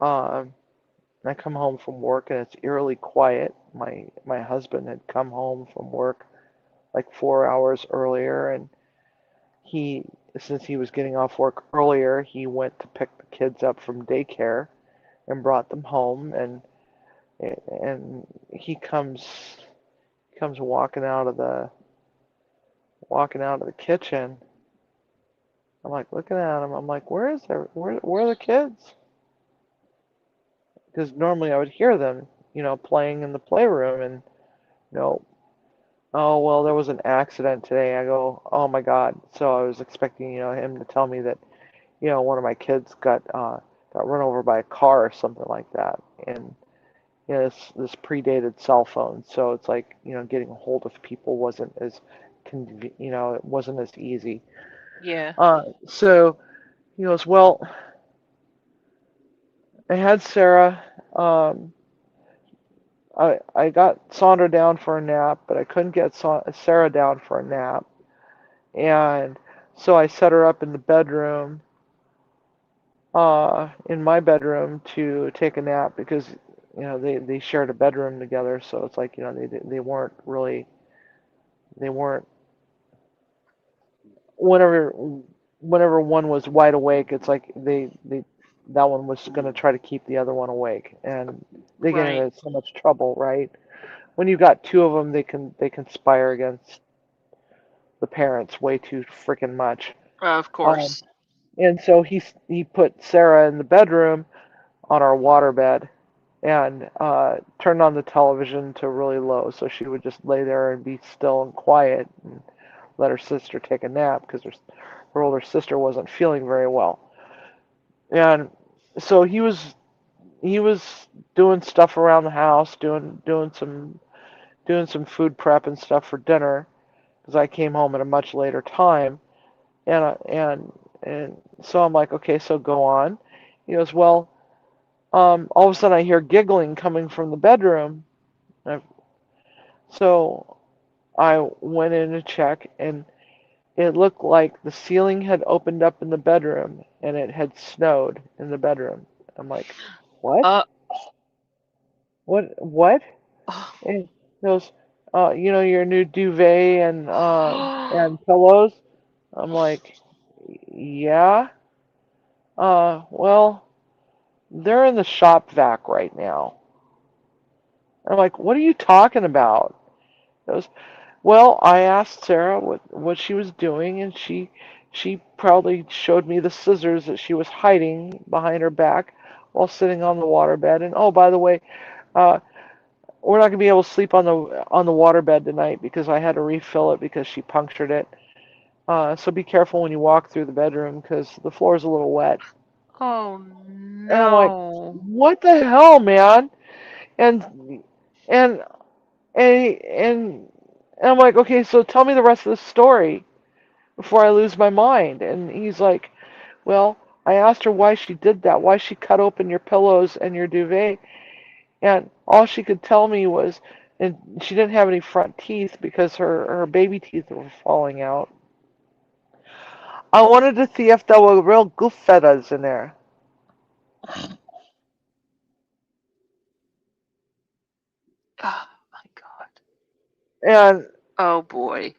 um, I come home from work and it's eerily quiet. My husband had come home from work like 4 hours earlier, and he since he was getting off work earlier, he went to pick the kids up from daycare and brought them home, and he comes walking out of the kitchen. I'm like looking at him. I'm like, where are the kids? Because normally I would hear them, playing in the playroom, and no. Oh, well, there was an accident today. I go, oh my God. So I was expecting, him to tell me that, one of my kids got run over by a car or something like that. And this predated cell phone, so it's like, getting a hold of people wasn't as it wasn't as easy. Yeah. So he goes, well, I had Sarah. I got Sandra down for a nap, but I couldn't get Sarah down for a nap. And so I set her up in the bedroom, in my bedroom to take a nap because, they shared a bedroom together. So it's like, they weren't really, they weren't, whenever one was wide awake, it's like they that one was going to try to keep the other one awake, and they get Right. into so much trouble, right? When you've got two of them, they conspire against the parents way too freaking much. Of Um, course. and so he put Sarah in the bedroom on our waterbed and turned on the television to really low so she would just lay there and be still and quiet and let her sister take a nap because her older sister wasn't feeling very well. And so he was doing stuff around the house, doing some food prep and stuff for dinner because I came home at a much later time, and so I'm like, okay, so go on. He goes, well, all of a sudden I hear giggling coming from the bedroom. So I went in to check, and it looked like the ceiling had opened up in the bedroom, and it had snowed in the bedroom. I'm like, what? Uh. What? And he goes, your new duvet and pillows. I'm like, yeah. Well, they're in the shop vac right now. I'm like, what are you talking about? He goes, well, I asked Sarah what she was doing, and she proudly showed me the scissors that she was hiding behind her back while sitting on the waterbed. And oh, by the way, uh, we're not gonna be able to sleep on the waterbed tonight because I had to refill it because she punctured it. So be careful when you walk through the bedroom because the floor is a little wet. Oh And I'm like, no. what the hell, man? And and and I'm like, okay, so tell me the rest of the story before I lose my mind. And he's like, well, I asked her why she did that, why she cut open your pillows and your duvet, and all she could tell me was, and she didn't have any front teeth because her baby teeth were falling out. I wanted to see if there were real goof feathers in there. Oh my God. And Oh boy.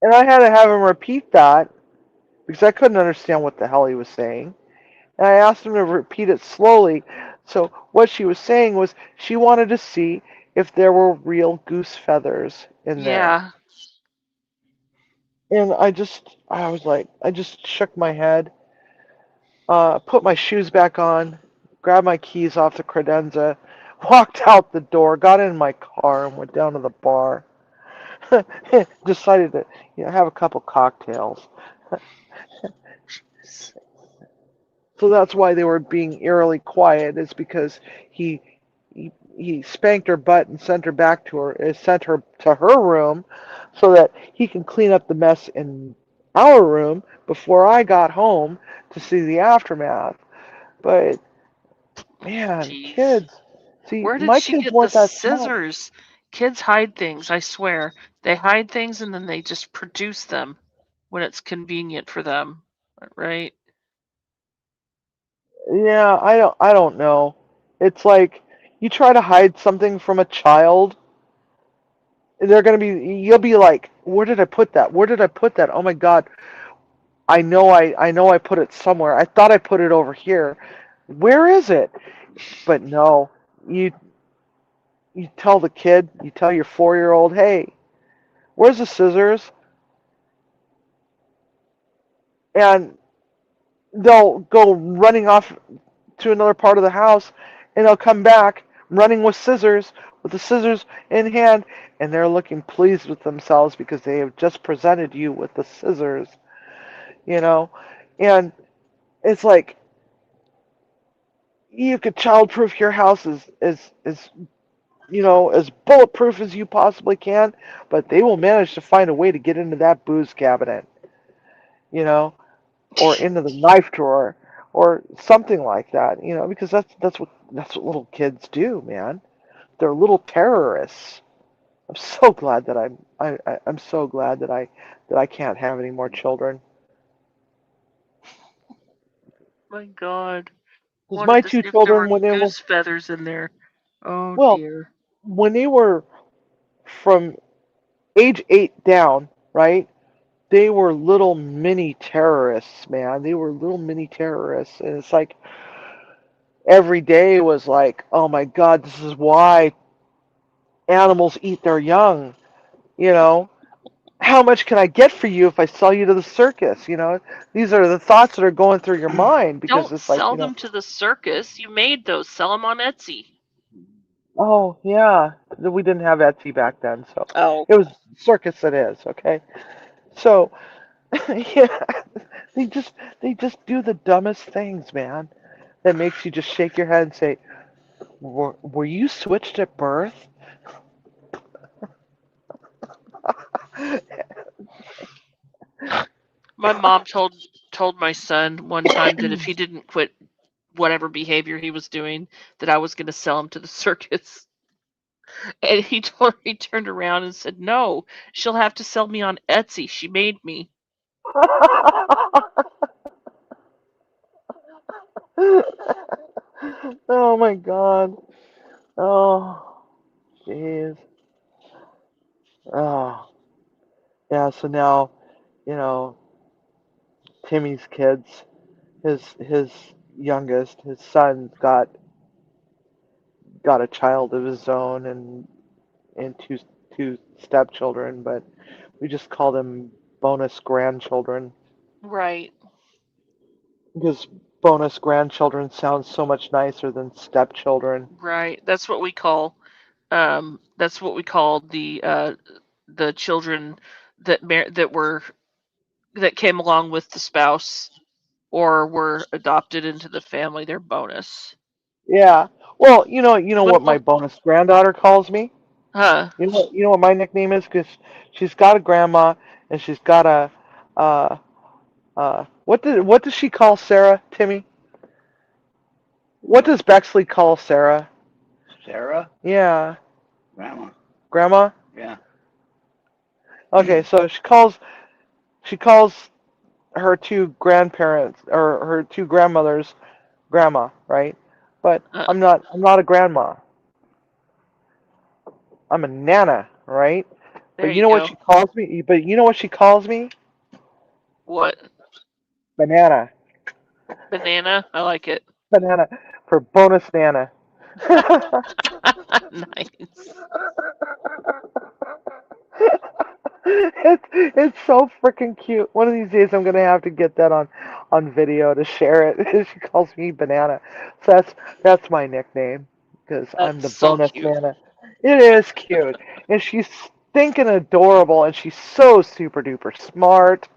and I had to have him repeat that because I couldn't understand what the hell he was saying. And I asked him to repeat it slowly. So what she was saying was she wanted to see if there were real goose feathers in there. Yeah. And I just shook my head, put my shoes back on, grabbed my keys off the credenza, walked out the door, got in my car, and went down to the bar. Decided to, have a couple cocktails. So that's why they were being eerily quiet, is because he he spanked her butt and sent her to her room so that he can clean up the mess in our room before I got home to see the aftermath. But man, Jeez. kids, see, Where did my she kids get the weren't that smart. scissors? Kids hide things, I swear. They hide things and then they just produce them when it's convenient for them. Right? Yeah, I don't know. It's like you try to hide something from a child, you'll be like, where did I put that? Where did I put that? Oh my God, I know I put it somewhere. I thought I put it over here. Where is it? But no, you you tell the kid, you tell your 4-year old, hey, where's the scissors? And they'll go running off to another part of the house, and they'll come back running with the scissors in hand, and they're looking pleased with themselves because they have just presented you with the scissors, you know? And it's like you could childproof your house as bulletproof as you possibly can, but they will manage to find a way to get into that booze cabinet, you know, or into the knife drawer or something like that, because that's what little kids do, man. They're little terrorists. I'm so glad that I'm so glad that I can't have any more children. My God. Because my Wanted to see two if there children, were goose feathers in there. Oh well, dear. when they were from age 8 down, right? They were little mini terrorists, man. They were little mini terrorists, and it's like, every day was like, oh my God, this is why animals eat their young. You know, how much can I get for you if I sell you to the circus? You know, these are the thoughts that are going through your mind because Don't it's like, sell them to the circus. You made those. Sell them on Etsy. oh yeah, we didn't have Etsy back then, so Oh. it was circus. It is okay. So yeah, they just they just do the dumbest things, man. That makes you just shake your head and say, were you switched at birth? My mom told my son one time that if he didn't quit whatever behavior he was doing, that I was going to sell him to the circus. And he turned around and said, "No, she'll have to sell me on Etsy. She made me." Oh my God. Oh, jeez. Oh, yeah. So now, you know, Timmy's kids, his youngest, his son got a child of his own and two stepchildren, but we just call them bonus grandchildren Right. because bonus grandchildren sounds so much nicer than stepchildren. Right. That's what we call the children that came along with the spouse or were adopted into the family. They're bonus. Yeah. Well, you know what my Little, bonus granddaughter calls me? huh? You know what my nickname is? Because she's got a grandma and she's got a what does she call Sarah, Timmy? What does Bexley call Sarah? Sarah? Yeah, Grandma. grandma. Yeah. Okay, so she calls her two grandparents or her two grandmothers grandma, right? But Uh, I'm not a grandma. I'm a nana, right? there But you you know what go. she calls me? But you know what she calls me? What? Banana. Banana? I like it. Banana for bonus nana. Nice. It's so freaking cute. One of these days I'm gonna have to get that on video to share it. She calls me Banana, so that's my nickname because I'm That's the so bonus cute. Nana. It is cute, and she's stinking adorable, and she's so super duper smart.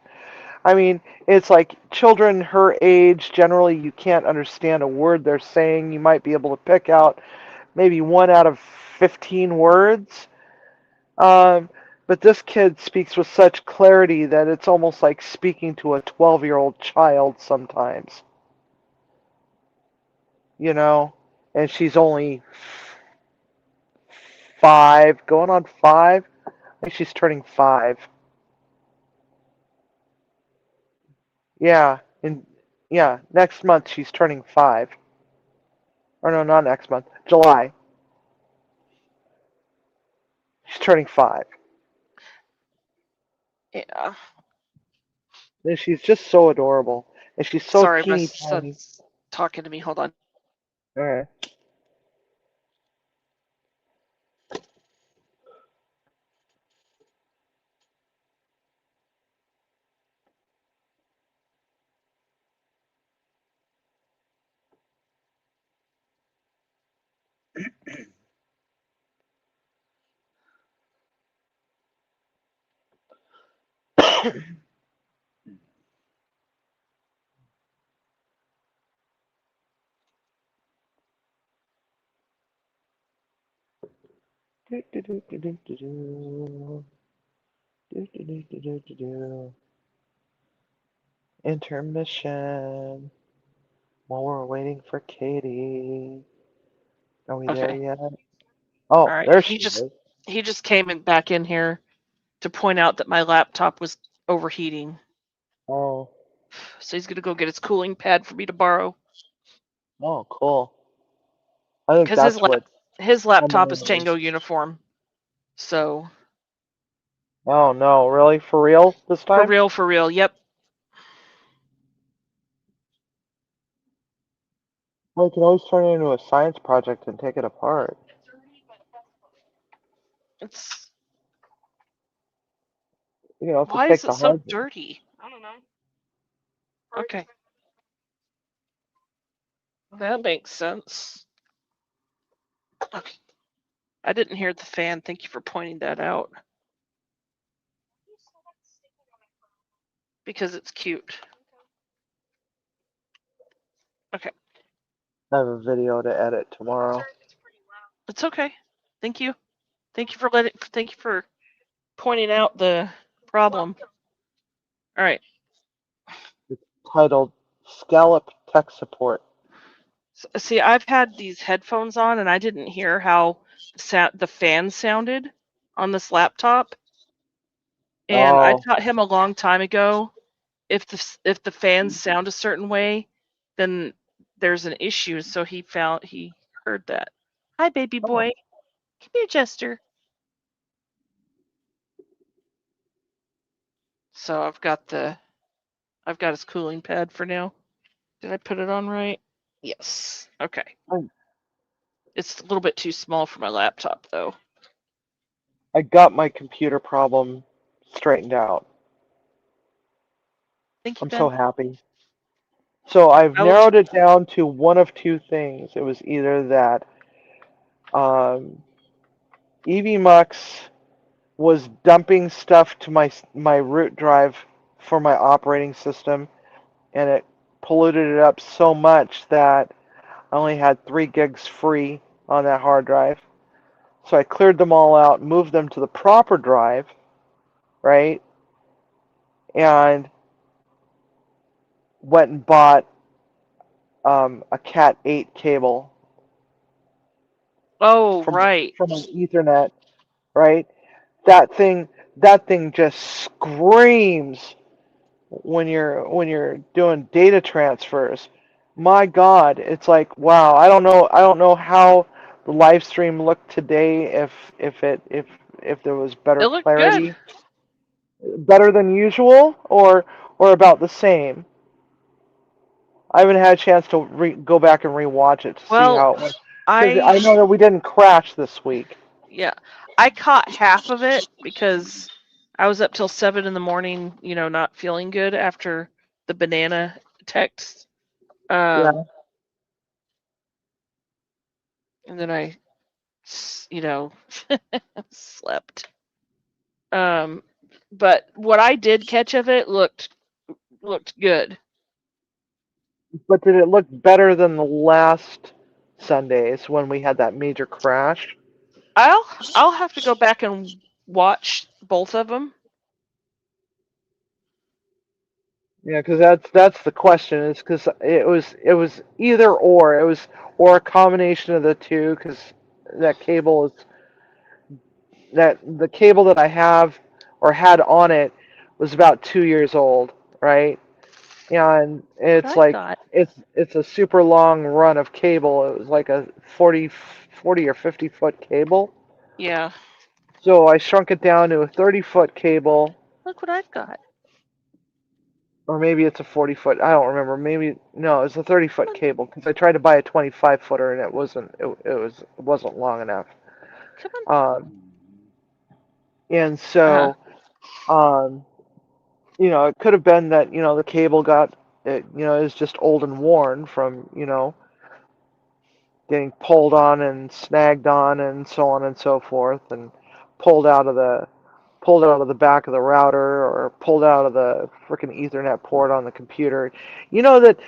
I mean, it's like children her age generally you can't understand a word they're saying. You might be able to pick out maybe one out of 15 words. Um, but this kid speaks with such clarity that it's almost like speaking to a 12-year-old child sometimes, you know? And she's only 5, going on 5. I think she's turning 5. Yeah, next month she's turning 5. Or no, not next month, July. She's turning 5. Yeah. And she's just so adorable. And she's so Sorry, my teeny tiny. son's talking to me. Hold on. Alright. Do, do, do, do, do, do, do. Do, do, do, do, do, do, do. Intermission. While we're waiting for Katie. Are we there Okay. yet? All Oh, right. there she is. He just came back in here to point out that my laptop was overheating. Oh, So he's gonna go get his cooling pad for me to borrow. oh, cool. I think Because that's what his I'm laptop is on. Tango uniform. So Oh no, really? For real this for time? real, for real. Yep. Well, you can always turn it into a science project and take it apart. It's You can also why take is the it so hard. dirty? I don't know. Okay, that makes sense. Okay. I didn't hear the fan. Thank you for pointing that out because it's cute. Okay, I have a video to edit tomorrow. it's okay. Thank you. Thank you for Thank you for pointing out the problem. All right. Titled Scallop Tech Support. See, I've had these headphones on and I didn't hear how the fan sounded on this laptop. And I Oh, taught him a long time ago if the fans sound a certain way, then there's an issue. So he heard that. Hi, baby boy. Come here, Jester. So I've got his cooling pad for now. Did I put it on right? Yes. Okay. Oh. It's a little bit too small for my laptop though. I got my computer problem straightened out. Thank you, I'm Ben. so happy. So I've I will narrowed it down to one of two things. It was either that EVMux was dumping stuff to my root drive for my operating system, and it polluted it up so much that I only had 3 gigs free on that hard drive. So I cleared them all out, moved them to the proper drive, right? And went and bought a Cat 8 cable Oh, from right. an Ethernet, right? That thing just screams when you're doing data transfers. My God, it's like, wow. I don't know how the live stream looked today, if there was better It looked good. clarity, better than usual, or about the same. I haven't had a chance to go back and rewatch it to see Well, how it was, because I know I that we didn't crash this week. yeah, I caught half of it because I was up till 7 in the morning, not feeling good after the banana text. Yeah. And then I, slept. But what I did catch of it looked good. But did it look better than the last Sundays when we had that major crash? I'll have to go back and watch both of them. Yeah, because that's the question. Is because it was either or. It was or a combination of the two. Because that cable is that the cable that I have or had on it was about 2 years old, right? And What it's I like got. it's a super long run of cable. It was like a 40 or 50-foot cable. Yeah. So I shrunk it down to a 30-foot cable, Look what I've got. or maybe it's a 40-foot. I don't remember. Maybe no, it's a 30-foot cable because I tried to buy a 25-footer and it wasn't long enough. Come on. And so um, it could have been that the cable is just old and worn from getting pulled on and snagged on and so on and so forth, and pulled out of the back of the router, or pulled out of the freaking Ethernet port on the computer. You know that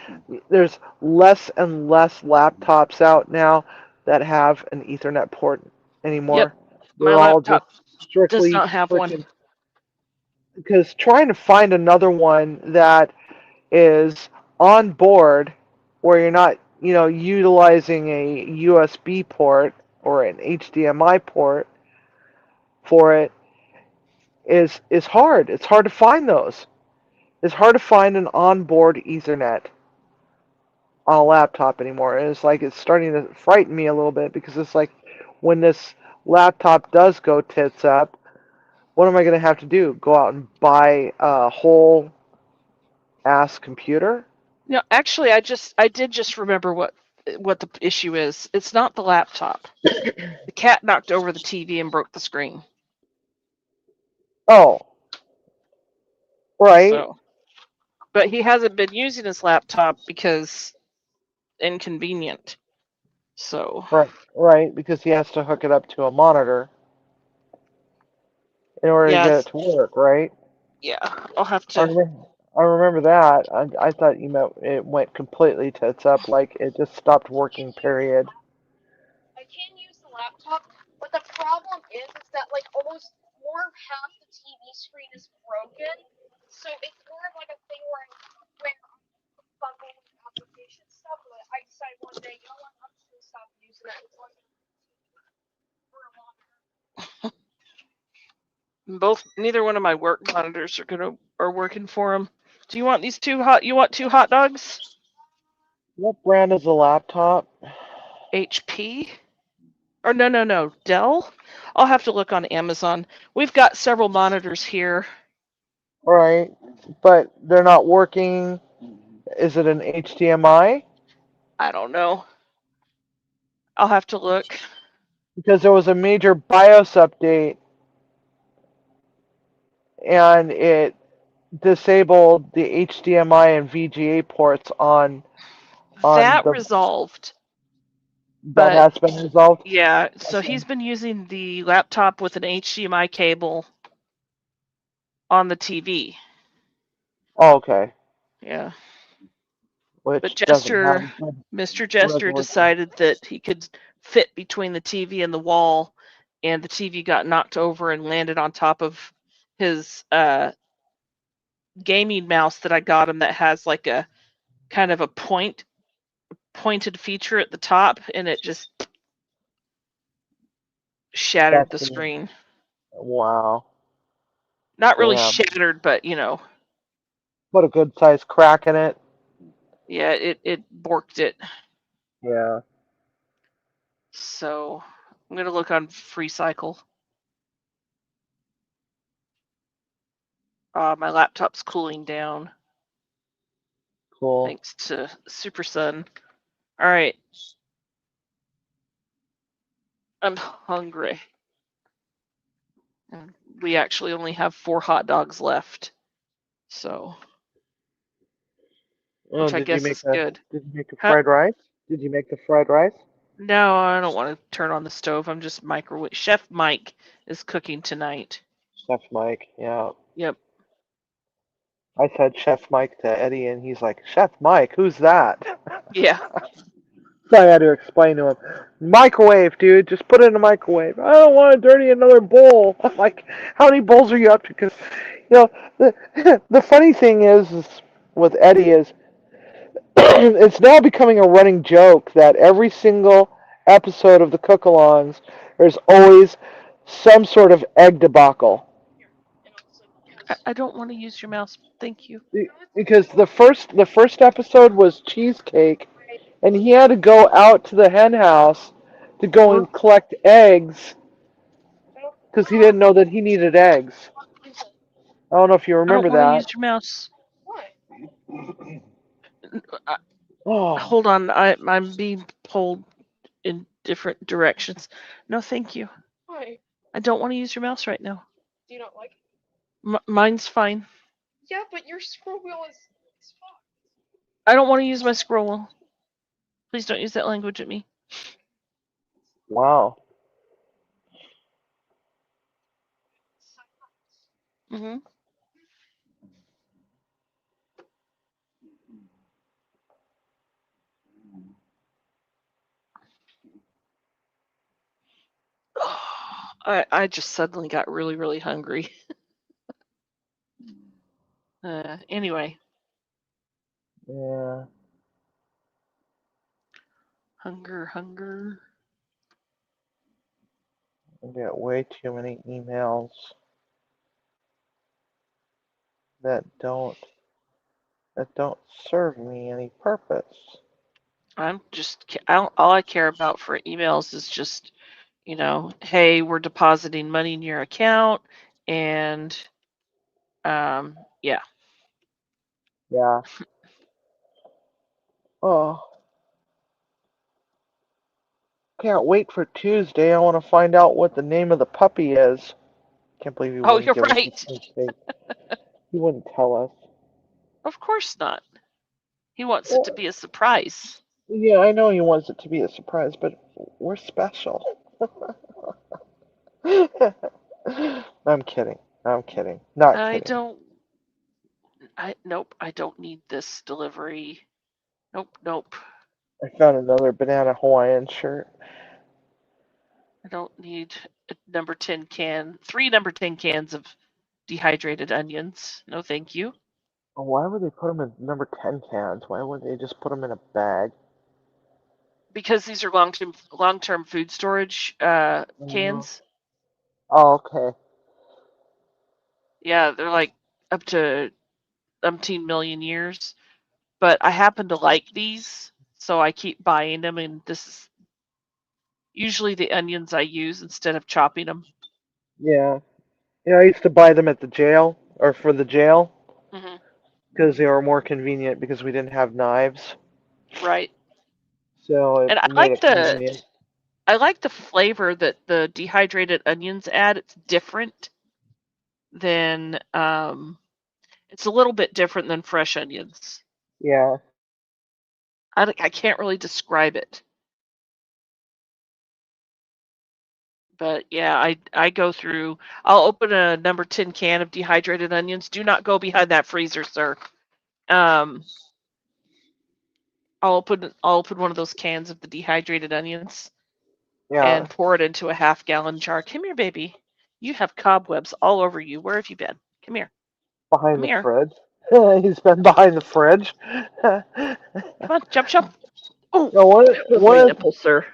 there's less and less laptops out now that have an Ethernet port anymore. Yep. My They're all laptop just does strictly not have one. freaking, because trying to find another one that is on board where you're not, utilizing a USB port or an HDMI port for it is hard. It's hard to find those. It's hard to find an onboard Ethernet on a laptop anymore. And it's starting to frighten me a little bit, because it's like, when this laptop does go tits up, what am I going to have to do? Go out and buy a whole ass computer? No, actually, I did just remember what what the issue is. It's not the laptop. The cat knocked over the TV and broke the screen. Oh, right. So, but he hasn't been using his laptop because inconvenient. So, Right, because he has to hook it up to a monitor in order to get yes, it to work, right? yeah, I'll have I to. remember, I remember that. I thought you meant it went completely tits up, like it just stopped working, period. I can use the laptop, but the problem is that like almost more of half the TV screen is broken. So it's more of like a thing where I'm fumbling with application stuff. But I decide one day, you know what, I'm just gonna stop using it until I can for a long time. Neither one of my work monitors are working for him. Do you want these two hot? You want 2 hot dogs? What brand is the laptop? HP? Or no, Dell? I'll have to look on Amazon. We've got several monitors here. Right, but they're not working. Is it an HDMI? I don't know. I'll have to look. Because there was a major BIOS update and it disabled the HDMI and VGA ports on That the resolved. that But has been resolved. yeah, so he's been using the laptop with an HDMI cable on the TV. Oh, okay. Yeah. Which But doesn't have Mr. Jester resolution. decided that he could fit between the TV and the wall, and the TV got knocked over and landed on top of his gaming mouse that I got him that has like a kind of a pointed feature at the top, and it just shattered the That's screen. wow. Not really Damn. shattered, but you know, What a good size crack in it. yeah, it borked it. Yeah. So I'm gonna look on FreeCycle. My laptop's cooling down Cool. thanks to Super Sun. All right, I'm hungry. And we actually only have 4 hot dogs left, so Oh, which I guess is good. did you make the Huh? fried rice? Did you make the fried rice? No, I don't want to turn on the stove. I'm just microwave. Chef Mike is cooking tonight. Chef Mike, yeah. Yep. I said Chef Mike to Eddie and he's like, Chef Mike, who's that? Yeah. So I had to explain to him, microwave, dude, just put it in the microwave. I don't want to dirty another bowl. I'm like, how many bowls are you up to? Because, you know, the funny thing is with Eddie is, it's now becoming a running joke that every single episode of the Cook-alongs, there's always some sort of egg debacle. I don't want to use your mouse. Thank you. Because the first episode was cheesecake, and he had to go out to the hen house to go and collect eggs because he didn't know that he needed eggs. I don't know if you I don't remember want to that. use your mouse. Oh, Hold on. I'm being pulled in different directions. No, thank you. Why? I don't want to use your mouse right now. Do you not like it? Mine's fine. Yeah, but your scroll wheel is fucked. I don't want to use my scroll wheel. Please don't use that language at me. wow. Mm-hmm. I just suddenly got really, really hungry. Anyway, Yeah. hunger. I get way too many emails that don't serve me any purpose. I'm just, all I care about for emails is just, you know, hey, we're depositing money in your account, and yeah. Yeah. Oh. Can't wait for Tuesday. I want to find out what the name of the puppy is. Can't believe he Oh, wouldn't you're give us right. the Tuesday. He wouldn't tell us. Of course not. He wants it to Well, be a surprise. yeah, I know he wants it to be a surprise, but we're special. I'm kidding. I'm kidding. Not I kidding. don't. Nope. I don't need this delivery. Nope. I found another banana Hawaiian shirt. I don't need a number 10 can. 3 number 10 cans of dehydrated onions. No, thank you. Why would they put them in number 10 cans? Why wouldn't they just put them in a bag? Because these are long-term food storage cans. Oh, okay. Yeah, they're like up to umpteen million years. But I happen to like these, so I keep buying them, and this is usually the onions I use instead of chopping them. Yeah. Yeah, I used to buy them at the jail, or for the jail, Hmm. because they were more convenient because we didn't have knives. Right. So it And made it convenient. I like the flavor that the dehydrated onions add. It's different than it's a little bit different than fresh onions. Yeah. I can't really describe it. But yeah, I go through. I'll open a number 10 can of dehydrated onions. Do not go behind that freezer, sir. I'll open one of those cans of the dehydrated onions Yeah. and pour it into a half-gallon jar. Come here, baby. You have cobwebs all over you. Where have you been? Come here. Behind Come the here. fridge. He's been behind the fridge. Come on, jump. Oh, No, that was my nipple, sir.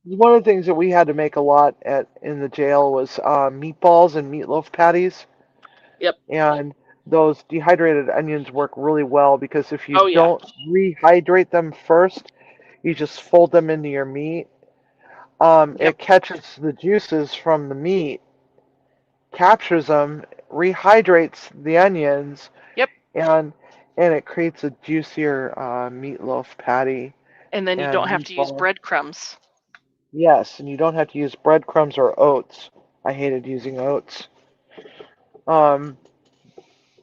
one of the things that we had to make a lot in the jail was meatballs and meatloaf patties. Yep. And those dehydrated onions work really well because if you Oh yeah. don't rehydrate them first, you just fold them into your meat. Yep. It catches the juices from the meat, captures them, rehydrates the onions, Yep. and it creates a juicier meatloaf patty And then you and don't have to use meatball. breadcrumbs. Yes, and you don't have to use breadcrumbs or oats. I hated using oats. Um,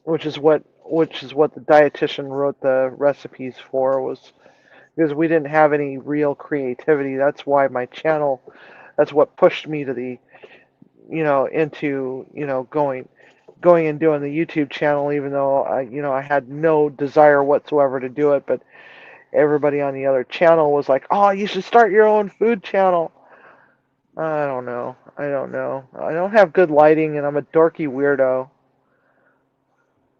which is what the dietitian wrote the recipes for, was because we didn't have any real creativity. That's why my channel, that's what pushed me to the into going and doing the YouTube channel, even though I had no desire whatsoever to do it. But everybody on the other channel was like, "Oh, you should start your own food channel." I don't know. I don't have good lighting, and I'm a dorky weirdo.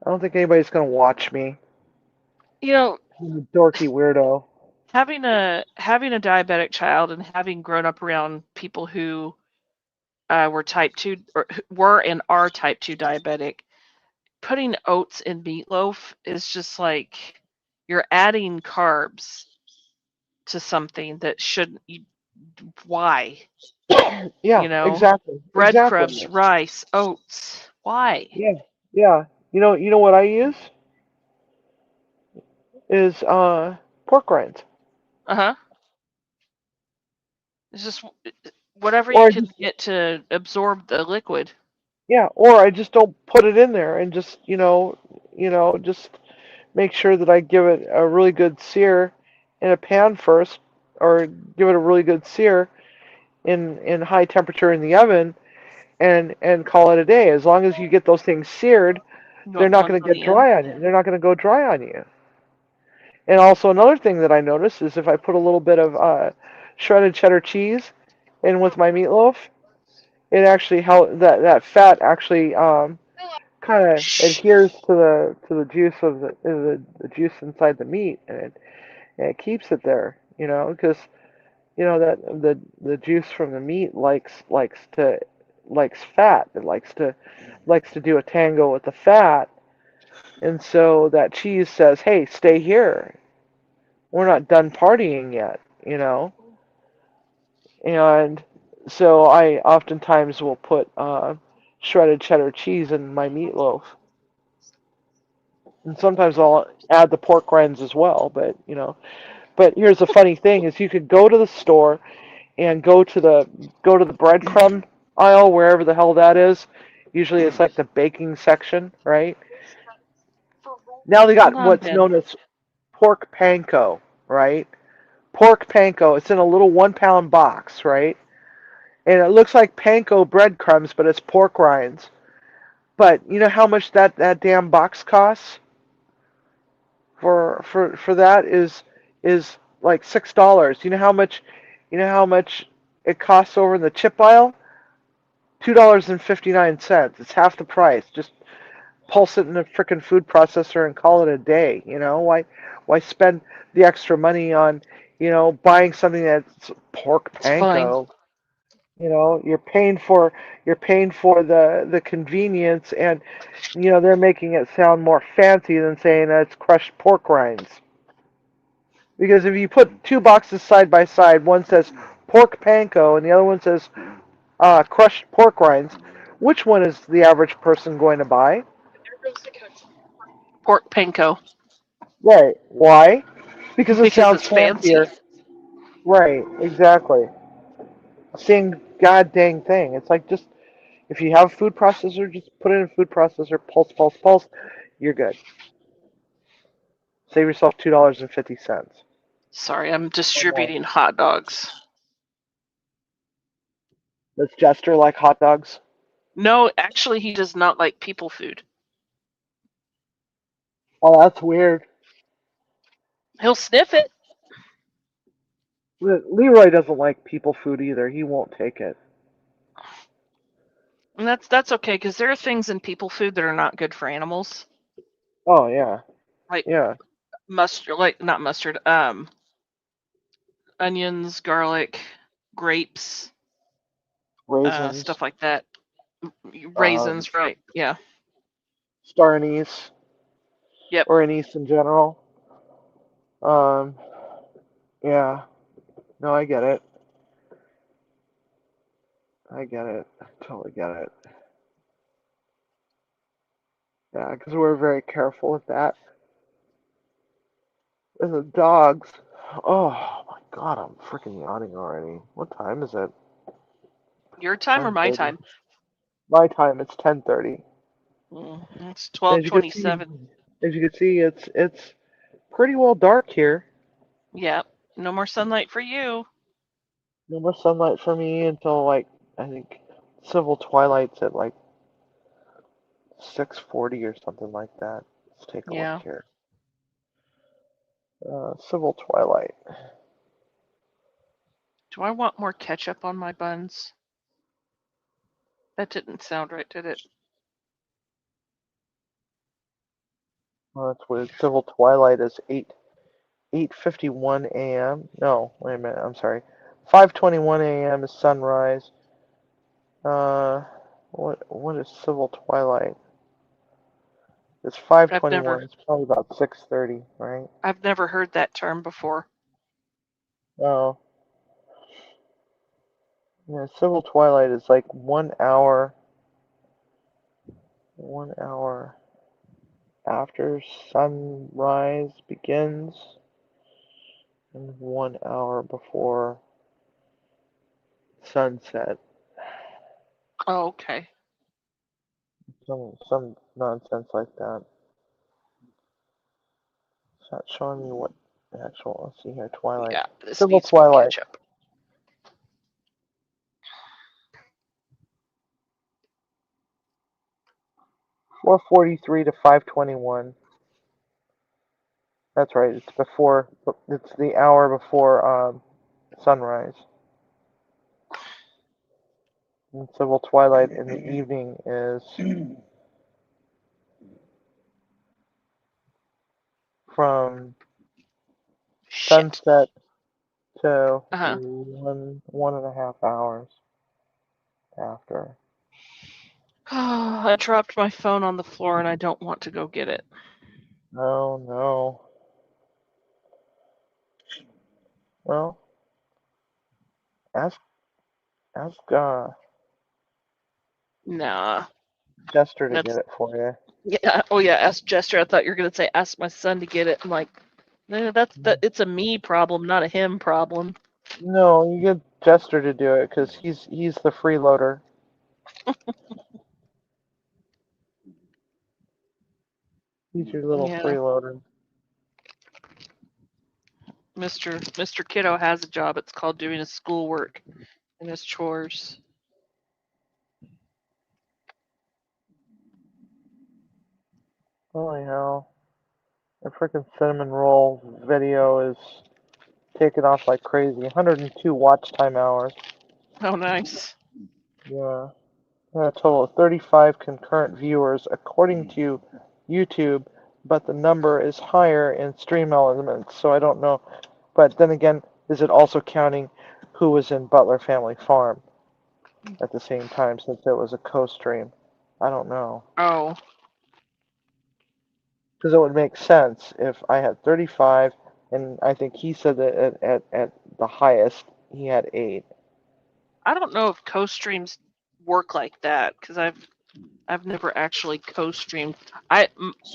I don't think anybody's gonna watch me. You know, I'm a dorky weirdo. having a diabetic child and having grown up around people who were type 2 or were and are type 2 diabetic, putting oats in meatloaf is just like you're adding carbs to something that shouldn't. Why? Yeah, You know, exactly. breadcrumbs, rice, oats. Why? Yeah, yeah. You know what I use is pork rinds. Uh-huh. It's just whatever Or you I can just get to absorb the liquid. Yeah, or I just don't put it in there and just just make sure that I give it a really good sear in a pan first, or give it a really good sear in high temperature in the oven, and call it a day. As long as you get those things seared, they're not Once going to on get the end. dry on you. They're not going to go dry on you. And also another thing that I noticed is if I put a little bit of shredded cheddar cheese in with my meatloaf, it actually that fat actually kind of Shh. adheres to the juice of the juice inside the meat, and it keeps it there. Because that the juice from the meat likes fat. It likes to do a tango with the fat, and so that cheese says, "Hey, stay here. We're not done partying yet." And so I oftentimes will put shredded cheddar cheese in my meatloaf. And sometimes I'll add the pork rinds as well, but here's the funny thing is you could go to the store and go to the breadcrumb aisle, wherever the hell that is. Usually it's like the baking section, right? Now they got Hold on, what's Ben. known as pork panko, right? Pork panko. It's in a little 1 pound box, right? And it looks like panko breadcrumbs, but it's pork rinds. But you know how much that damn box costs? For that is like $6. You know how much it costs over in the chip aisle? $2.59. It's half the price. Just pulse it in a frickin' food processor and call it a day. You know why spend the extra money on buying something that's pork It's fine. panko? You're paying for the convenience, and they're making it sound more fancy than saying that it's crushed pork rinds. Because if you put two boxes side by side, one says pork panko and the other one says crushed pork rinds, which one is the average person going to buy? Pork panko. Right. Why? Because it Because sounds it's fancy. fancier. Right. Exactly. Same god dang thing. It's like, just if you have a food processor, just put it in a food processor, pulse, pulse, pulse. You're good. Save yourself $2.50. Sorry, I'm distributing hot dogs. Does Jester like hot dogs? No, actually, he does not like people food. Oh, that's weird. He'll sniff it. Leroy doesn't like people food either. He won't take it. And that's okay, because there are things in people food that are not good for animals. Oh yeah. Like Yeah. mustard, not mustard, onions, garlic, grapes, Raisins. stuff like that. Raisins, right? Yeah. Star anise. Yep. Or anise in general. Yeah. No, I get it. I totally get it. Yeah, because we're very careful with that. And the dogs. Oh my god, I'm freaking yawning already. What time is it? Your time or my 10:30. time? My time. It's 10:30. It's As you can see, 12:27. it's pretty well dark here. Yeah. No more sunlight for you. No more sunlight for me until I think civil twilight's at 6:40 or something like that. Let's take a Yeah. look here. Civil twilight. Do I want more ketchup on my buns? That didn't sound right, did it? Well, that's weird. Civil twilight is 8:51 a.m. No, wait a minute. I'm sorry. 5:21 a.m. is sunrise. What is civil twilight? It's 5:21. It's probably about 6:30, right? I've never heard that term before. Oh. Yeah, civil twilight is like 1 hour. 1 hour after sunrise begins, and 1 hour before sunset. Oh, okay. Some nonsense like that. It's not showing me what the actual. Let's see here. Twilight. Yeah, this Civil needs more twilight. ketchup. 4:43 to 5:21. That's right. It's before. It's the hour before sunrise. And civil twilight in the evening is from Shit. sunset to Uh-huh. 1.5 hours after. I dropped my phone on the floor and I don't want to go get it. Oh no. Well, ask Nah. Jester to That's get it for you. yeah. Oh yeah. Ask Jester. I thought you were gonna say ask my son to get it. I'm like, it's a me problem, not a him problem. No, Jester to do it because he's the freeloader. He's your little Yeah. freeloader. Mr. Kiddo has a job. It's called doing his schoolwork and his chores. Holy hell! The freaking cinnamon roll video is taking off like crazy. 102 watch time hours. Oh, nice. Yeah. A total of 35 concurrent viewers according to YouTube, but the number is higher in Stream Elements, so I don't know. But then again, is it also counting who was in Butler Family Farm at the same time since it was a co-stream? I don't know. Oh, Because it would make sense if I had 35, and I think he said that at the highest he had 8. I don't know if co-streams work like that because I've never actually co-streamed.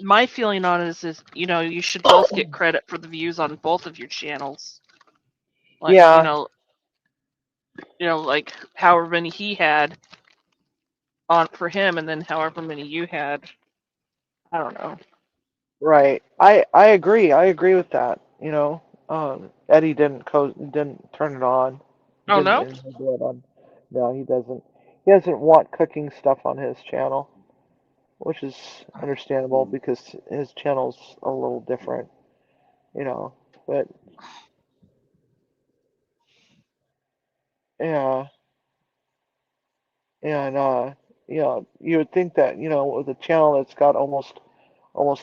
My feeling on it is you should both get credit for the views on both of your channels. Like Yeah, like however many he had on for him, and then however many you had. I don't know. right. I agree. I agree with that. Eddie didn't turn it on. He Oh didn't no? enable it on. No, he doesn't. He doesn't want cooking stuff on his channel, which is understandable because his channel's a little different, you know. But yeah, and you would think that with a channel that's got almost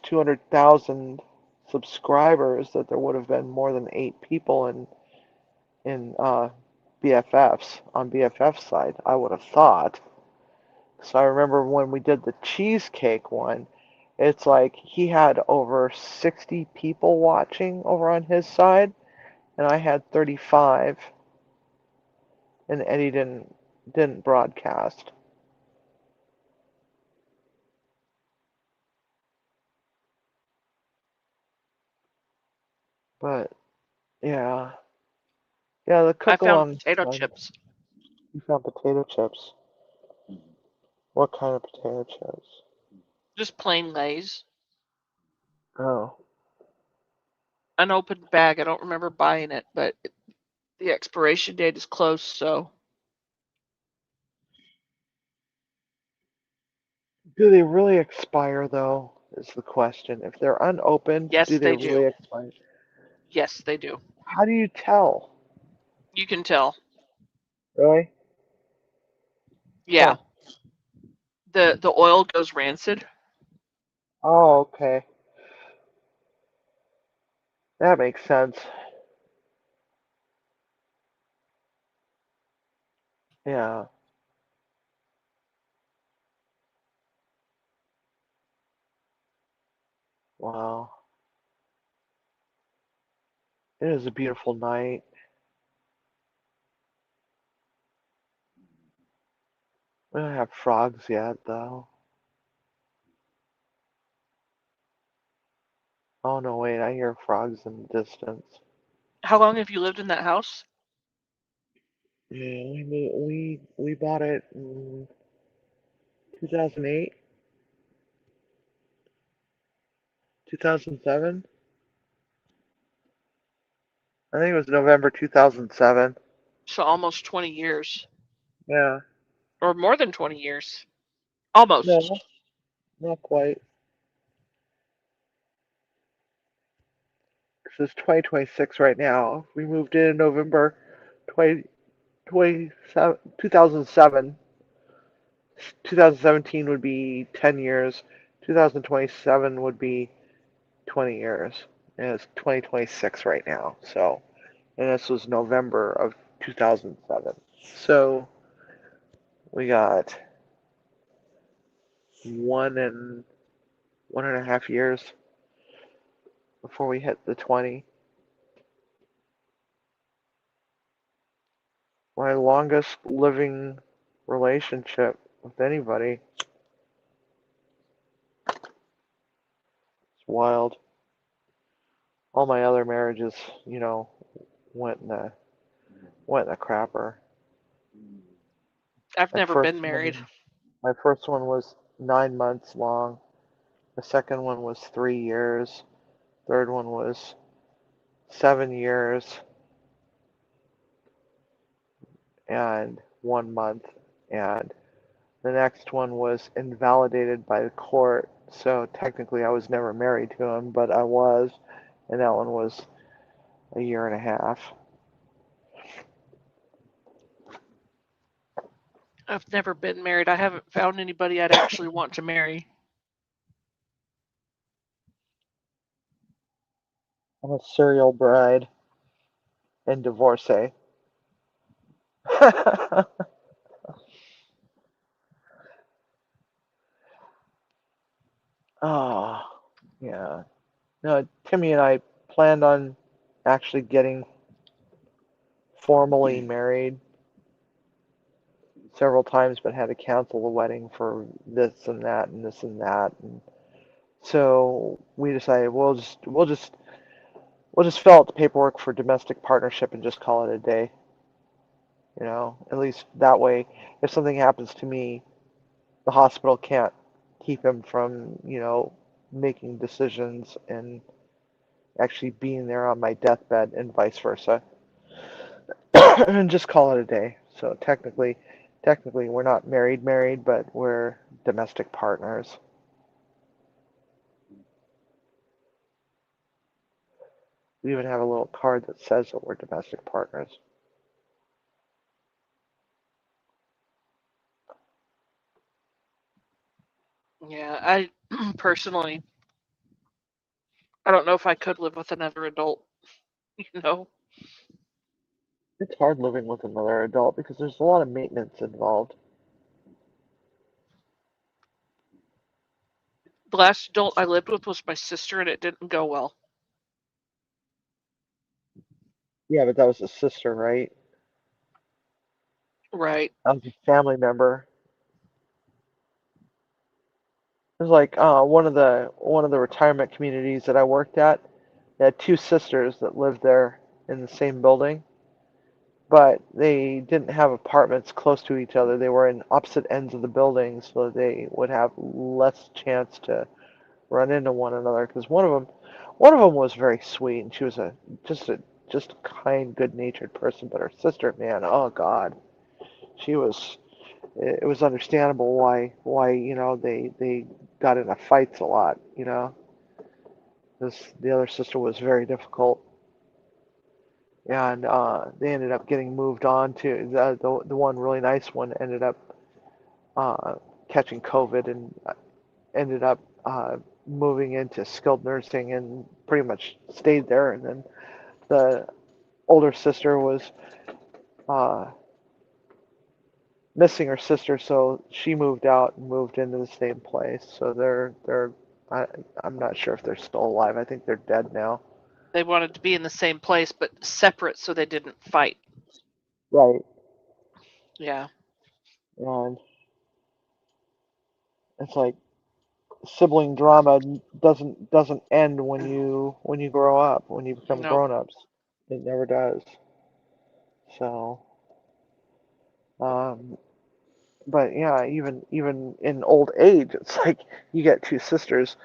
200,000 subscribers, that there would have been more than 8 people in BFFs on BFF's side. I would have thought. So I remember when we did the cheesecake one, it's like he had over 60 people watching over on his side, and I had 35, and Eddie didn't broadcast. But yeah, yeah, the I cook found along. potato chips. You found potato chips. What kind of potato chips? Just plain Lay's. Oh, Unopened bag. I don't remember buying it, but the expiration date is close, so do they really expire though? Is the question. If they're unopened, do yes, they they do. really expire? Yes, they do. How do you tell? You can tell. Really? Yeah. Huh. The oil goes rancid. Oh, okay. That makes sense. Yeah. Wow. It is a beautiful night. We don't have frogs yet, though. Oh, no, wait. I hear frogs in the distance. How long have you lived in that house? Yeah, we bought it in 2008, 2007. I think it was November 2007. So almost 20 years. Yeah. Or more than 20 years. No, Almost. not quite. This is 2026 right now. We moved in November 20, 2007. 2017 would be 10 years. 2027 would be 20 years. And it's 2026 right now. So, and this was November of 2007. So we got 1.5 years before we hit the 20. My longest living relationship with anybody. It's wild. All my other marriages, went in the went in a crapper. I've My never first been married. my first one was 9 months long. The second one was 3 years. Third one was 7 years and 1 month. And the next one was invalidated by the court. So technically I was never married to him, but I was. And that one was a year and a half. I've never been married. I haven't found anybody I'd actually want to marry. I'm a serial bride and divorcee. Oh, yeah. No, Timmy and I planned on actually getting formally married several times, but had to cancel the wedding for this and that and this and that. And so we decided we'll just fill out the paperwork for domestic partnership and just call it a day. You know, at least that way, if something happens to me, the hospital can't keep him from, making decisions and actually being there on my deathbed and vice versa. And just call it a day. So technically we're not married, but we're domestic partners. We even have a little card that says that we're domestic partners. Yeah, I personally, I don't know if I could live with another adult. You know, It's hard living with another adult because there's a lot of maintenance involved. the last adult I lived with was my sister, and it didn't go well. Yeah, but that was a sister, right? Right. That was a family member. It was like one of the retirement communities that I worked at. They had two sisters that lived there in the same building, but they didn't have apartments close to each other. They were in opposite ends of the building, so they would have less chance to run into one another. Because one of them was very sweet, and she was just a just a kind, good-natured person. But her sister, man, oh God, she was. It was understandable why they got into fights a lot. This the other sister was very difficult, and they ended up getting moved on to the one really nice one ended up uh, catching COVID and ended up moving into skilled nursing and pretty much stayed there. And then the older sister was uh, missing her sister, so she moved out and moved into the same place. So I, I'm not sure if they're still alive. I think they're dead now. They wanted to be in the same place, but separate so they didn't fight. Right. Yeah. And it's like sibling drama doesn't end when you grow up, when you become No. grown-ups. It never does. So, um, but yeah, even in old age, it's like you get two sisters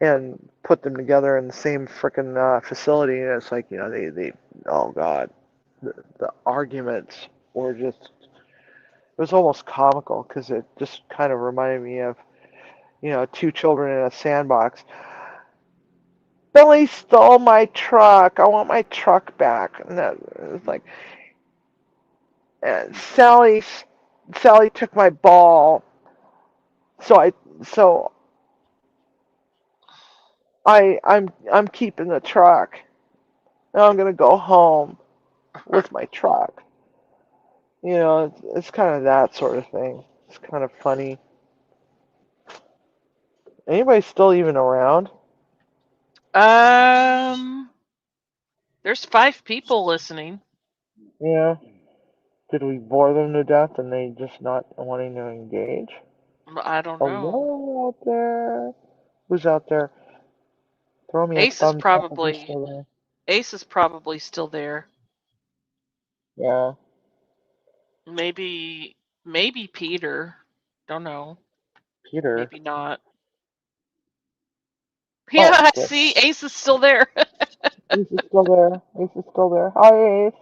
and put them together in the same freaking facility, and it's like they oh God, the arguments were just it was almost comical because it just kind of reminded me of two children in a sandbox. Billy stole my truck. I want my truck back. And that it's like, and Sally took my ball. So I'm keeping the truck. Now I'm gonna go home with my truck. It's kind of that sort of thing. It's kind of funny. Anybody still even around? Um, there's 5 people listening. Yeah. Did we bore them to death and they just not wanting to engage? I don't know. Hello out there. Who's out there? Throw me a Ace is thumbs up if you're probably still there. Ace is probably still there. Yeah. Maybe Peter. Don't know. Peter. Maybe not. Oh, Yeah, I good. see. Ace is still there. Ace is still there. Ace is still there. Hi, Ace.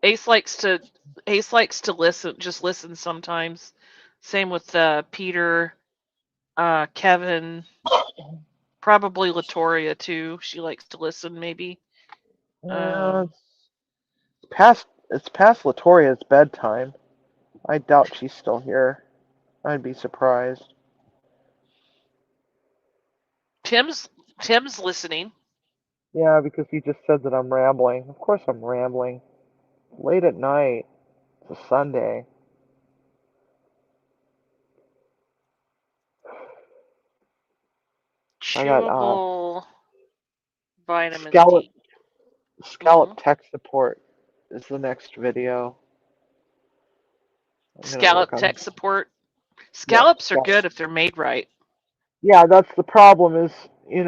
Ace likes to listen. Just listen sometimes. Same with Peter, Kevin, probably Latoria too. She likes to listen. Maybe. Uh, it's past Latoria's bedtime. I doubt she's still here. I'd be surprised. Tim's listening. Yeah, because he just said that I'm rambling. Of course I'm rambling. Late at night. It's a Sunday. I got Chewable vitamin Scallop D. Hmm. tech support is the next video. I'm gonna Scallop work on. tech support. Yep, Scallops are scallop. good if they're made right. Yeah, that's the problem is, you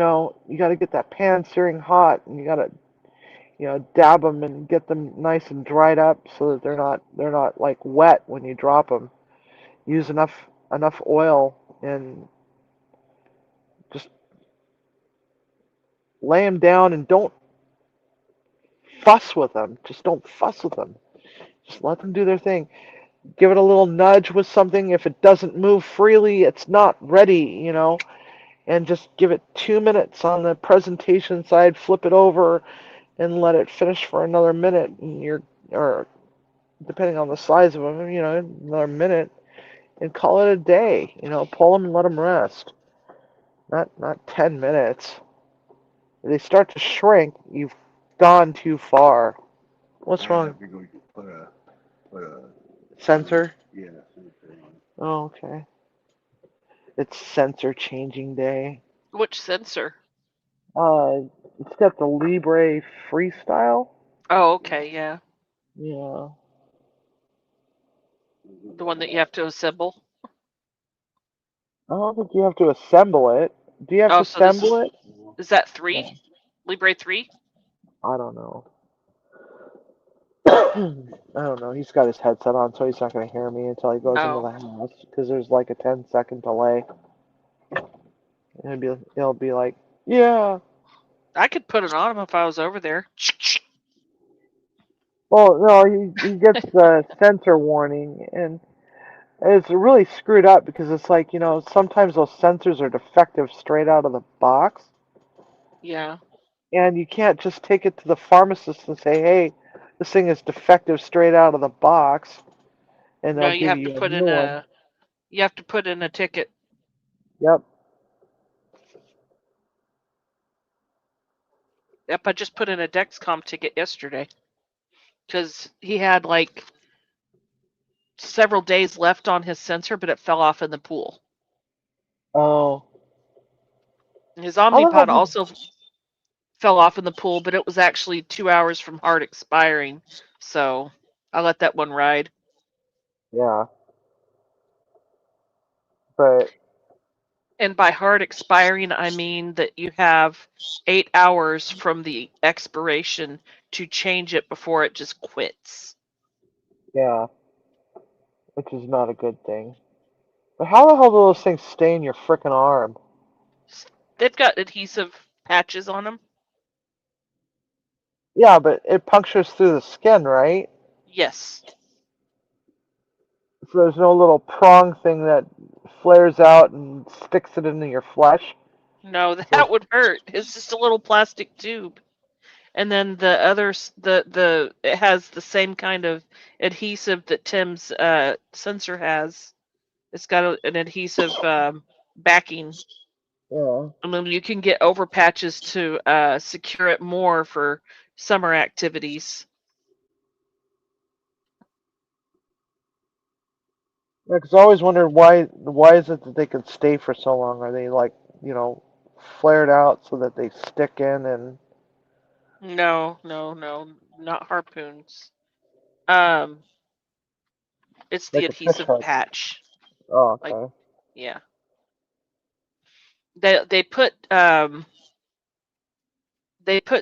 got to get that pan searing hot and you got to, dab them and get them nice and dried up so that they're not like wet when you drop them. Use enough oil and just lay them down and don't fuss with them. Just don't fuss with them. Just let them do their thing. Give it a little nudge with something. If it doesn't move freely, it's not ready, and just give it 2 minutes on the presentation side, flip it over, and let it finish for another minute. Or depending on the size of them, another minute, and call it a day. Pull them and let them rest. Not 10 minutes. If they start to shrink, you've gone too far. What's wrong? You're going to put a Sensor? yeah, sensor on. Oh, okay. It's sensor changing day. Which sensor? It's got the Libre Freestyle. Oh, okay, yeah. Yeah. The one that you have to assemble. I don't think you have to assemble it. Do you have to Oh, so this assemble it? is that Yeah. 3? Libre 3? I don't know. I don't know. He's got his headset on, so he's not going to hear me until he goes into the Oh, house because there's like a 10-second delay. And it'll be like, yeah. I could put it on him if I was over there. Well, no, he gets the sensor warning, and it's really screwed up because it's like, sometimes those sensors are defective straight out of the box, Yeah. and you can't just take it to the pharmacist and say, hey, this thing is defective straight out of the box, and No, they'll you give have to you a put new in one. a ticket. Yep. Yep, I just put in a Dexcom ticket yesterday because he had like several days left on his sensor, but it fell off in the pool. Oh. His How the hell Omnipod do you... also fell off in the pool, but it was actually 2 hours from hard expiring, so I let that one ride. Yeah. But And by hard expiring, I mean that you have 8 hours from the expiration to change it before it just quits. yeah, which is not a good thing. But how the hell do those things stay in your frickin' arm? They've got adhesive patches on them. Yeah, but it punctures through the skin, right? Yes. So there's no little prong thing that flares out and sticks it into your flesh. No, that would hurt. It's just a little plastic tube. And then the others, it has the same kind of adhesive that Tim's sensor has. It's got an adhesive backing. Yeah. And then you can get over patches to secure it more for summer activities. Yeah, 'cause I always wondered why is it that they can stay for so long? Are they like, flared out so that they stick in and... No, not harpoons. It's the like a fish adhesive hook? patch. Oh, Like, okay. yeah. They put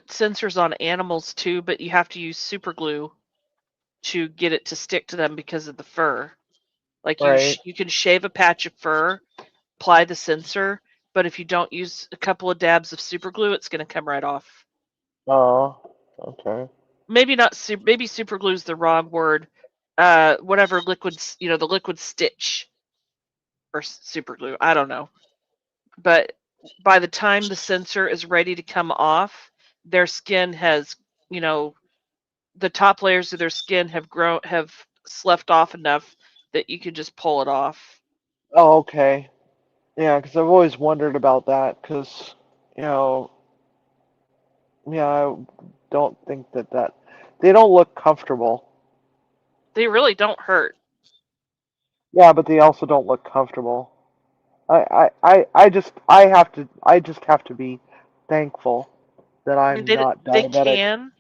sensors on animals too, but you have to use super glue to get it to stick to them because of the fur. Like Right. you can shave a patch of fur, apply the sensor, but if you don't use a couple of dabs of super glue, it's going to come right off. Oh, okay. Maybe not. Maybe super glue is the wrong word. Whatever liquids, the liquid stitch or super glue. I don't know. But by the time the sensor is ready to come off, their skin has, the top layers of their skin have sloughed off enough that you can just pull it off. Oh, okay. Yeah, because I've always wondered about that. Because, you know, yeah, I don't think that they don't look comfortable. They really don't hurt. Yeah, but they also don't look comfortable. I just have to be thankful that I mean, I'm they not they diabetic. can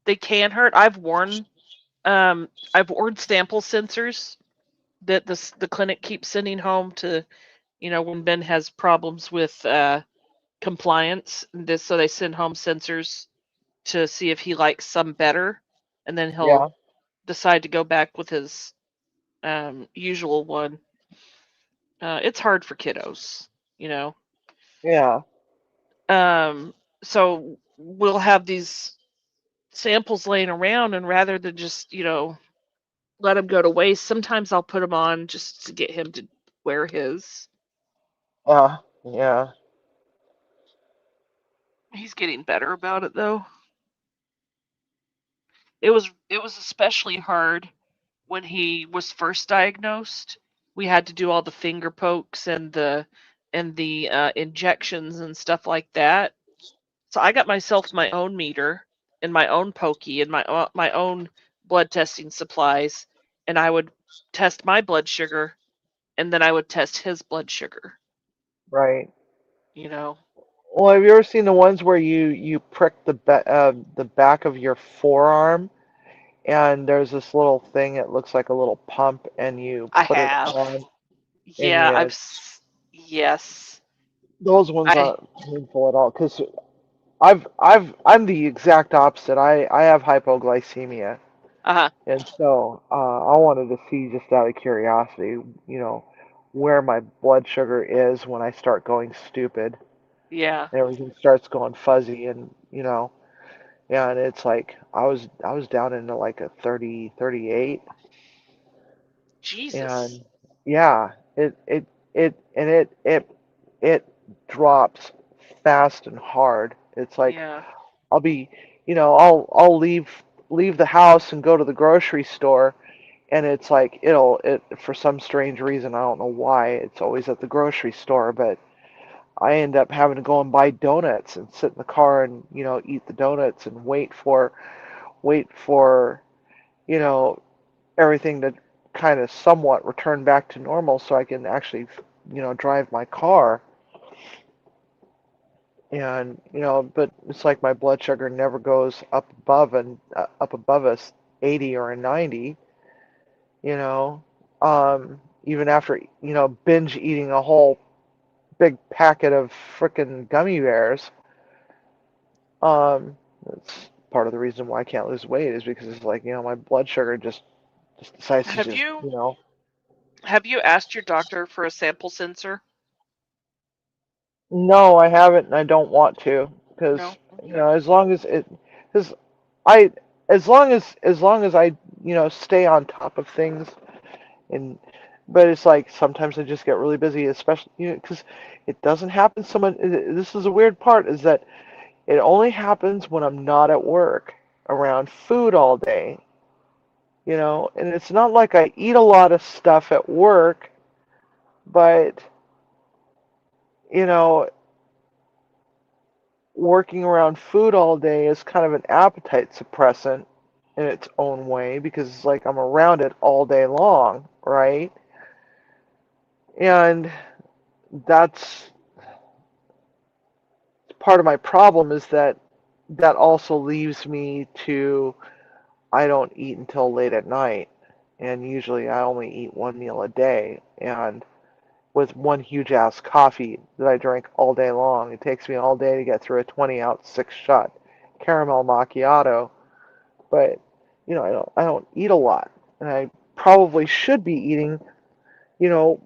they can hurt. I've worn sample sensors that the clinic keeps sending home to, when Ben has problems with compliance. So they send home sensors to see if he likes some better, and then Yeah, he'll decide to go back with his usual one. It's hard for kiddos, you know. yeah, So we'll have these samples laying around, and rather than just, let him go to waste, sometimes I'll put him on just to get him to wear his. yeah. He's getting better about it though. It was especially hard when he was first diagnosed. We had to do all the finger pokes and the injections and stuff like that. So I got myself my own meter and my own pokey and my own blood testing supplies, and I would test my blood sugar, and then I would test his blood sugar. Right. You know, Well, have you ever seen the ones where you prick the back of your forearm, and there's this little thing that looks like a little pump, and you I put it have. on, and Yeah, yes. those ones I aren't painful at all. Because I'm the exact opposite. I have hypoglycemia, uh-huh. and so I wanted to see, just out of curiosity, you know, where my blood sugar is when I start going stupid Yeah. and everything starts going fuzzy, and yeah, and it's like I was down into like a 30, 38, Jesus. and yeah, it drops fast and hard. It's like Yeah. I'll be, I'll leave the house and go to the grocery store, and it's like it for some strange reason, I don't know why it's always at the grocery store, but I end up having to go and buy donuts and sit in the car and eat the donuts and wait for you know everything to kind of somewhat return back to normal so I can actually drive my car. And but it's like my blood sugar never goes up above a 80 or a 90, you know even after binge eating a whole big packet of frickin' gummy bears. That's part of the reason why I can't lose weight, is because it's like my blood sugar just decides to Have just you have you asked your doctor for a sample sensor? No, I haven't, and I don't want to, because No. Okay. as long as because I, as long as I stay on top of things, and but it's like sometimes I just get really busy, especially because it doesn't happen so much. This is a weird part, is that it only happens when I'm not at work around food all day, and it's not like I eat a lot of stuff at work, but you know working around food all day is kind of an appetite suppressant in its own way, because it's like I'm around it all day long, right? And that's part of my problem, is that also leaves me to I don't eat until late at night, and usually I only eat one meal a day, and with one huge ass coffee that I drink all day long, it takes me all day to get through a 20-ounce 6-shot caramel macchiato. But I don't eat a lot, and I probably should be eating,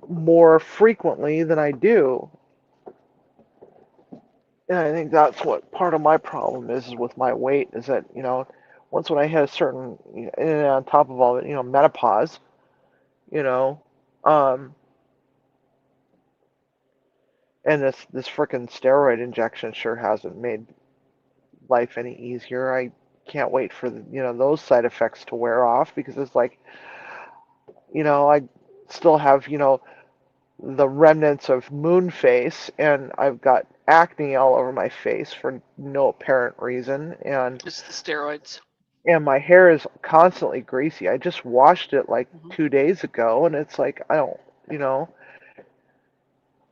more frequently than I do. And I think that's what part of my problem is with my weight is that, once when I hit a certain, and on top of all of it, menopause, you know, um, and this frickin' steroid injection sure hasn't made life any easier. I can't wait for those side effects to wear off because it's like, I still have, the remnants of moon face and I've got acne all over my face for no apparent reason It's the steroids. and my hair is constantly greasy. I just washed it like Mhm. 2 days ago and it's like I don't,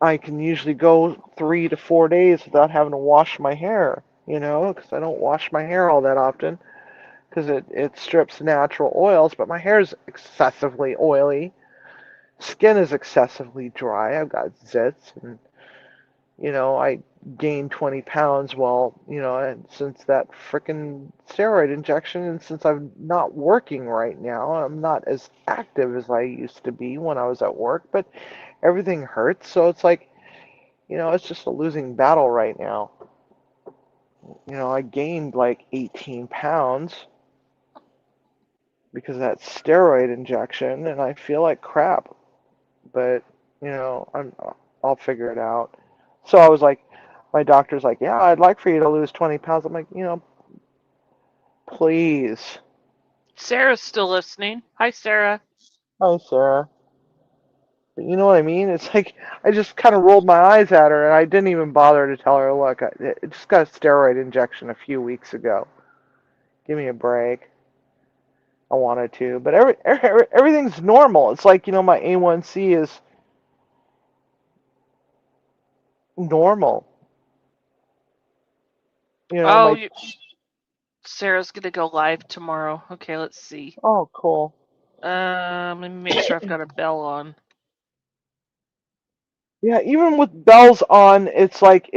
I can usually go 3 to 4 days without having to wash my hair, because I don't wash my hair all that often because it strips natural oils, but my hair is excessively oily. Skin is excessively dry. I've got zits and I gained 20 pounds and since that frickin' steroid injection and since I'm not working right now, I'm not as active as I used to be when I was at work, but everything hurts. So it's like, it's just a losing battle right now. I gained like 18 pounds because of that steroid injection and I feel like crap, but I'll figure it out. So I was like, my doctor's like, yeah, I'd like for you to lose 20 pounds. I'm like, please. Sarah's still listening. Hi, Sarah. Hi, Sarah. But you know what I mean? It's like I just kind of rolled my eyes at her, and I didn't even bother to tell her, look, I just got a steroid injection a few weeks ago. Give me a break. I wanted to, but everything's normal. It's like, my A1C is normal. Oh, My Sarah's gonna go live tomorrow. Okay, let's see. oh, cool. Let me make sure I've got a bell on. Yeah, even with bells on, it's like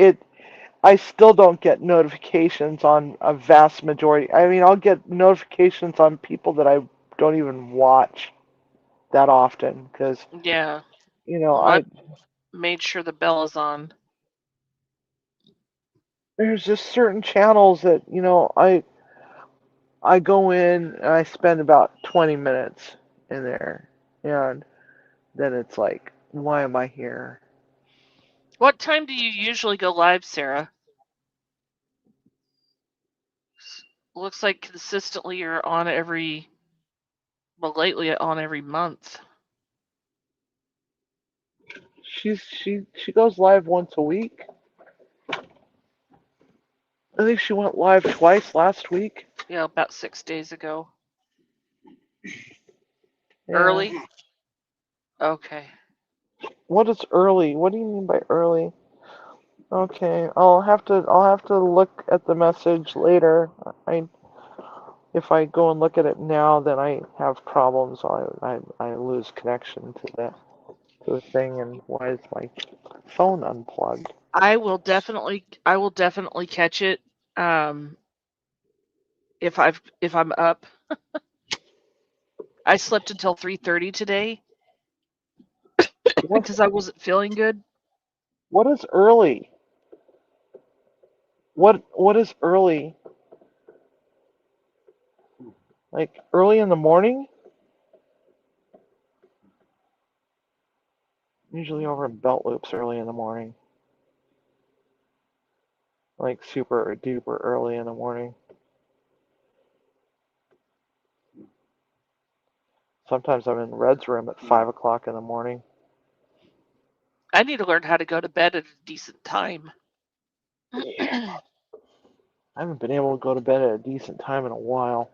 I still don't get notifications on a vast majority. I mean, I'll get notifications on people that I don't even watch that often because, Yeah. you Well, I I made sure the bell is on. there's just certain channels that, I go in and I spend about 20 minutes in there and then it's like, why am I here? What time do you usually go live, Sarah? Looks like consistently you're on lately on every month. She goes live once a week. I think she went live twice last week. Yeah, about 6 days ago. Yeah. Early? Okay. What is early? What do you mean by early? Okay, I'll have to look at the message later. If I go and look at it now, then I have problems. I lose connection to the thing, and why is my phone unplugged? I will definitely catch it. If I'm up. I slept until 3:30 today What because I wasn't feeling good. what is early? What is early? Like early in the morning? Usually over in Belt Loops early in the morning. Like super duper early in the morning. Sometimes I'm in Red's room at 5 o'clock in the morning. I need to learn how to go to bed at a decent time. I haven't been able to go to bed at a decent time in a while.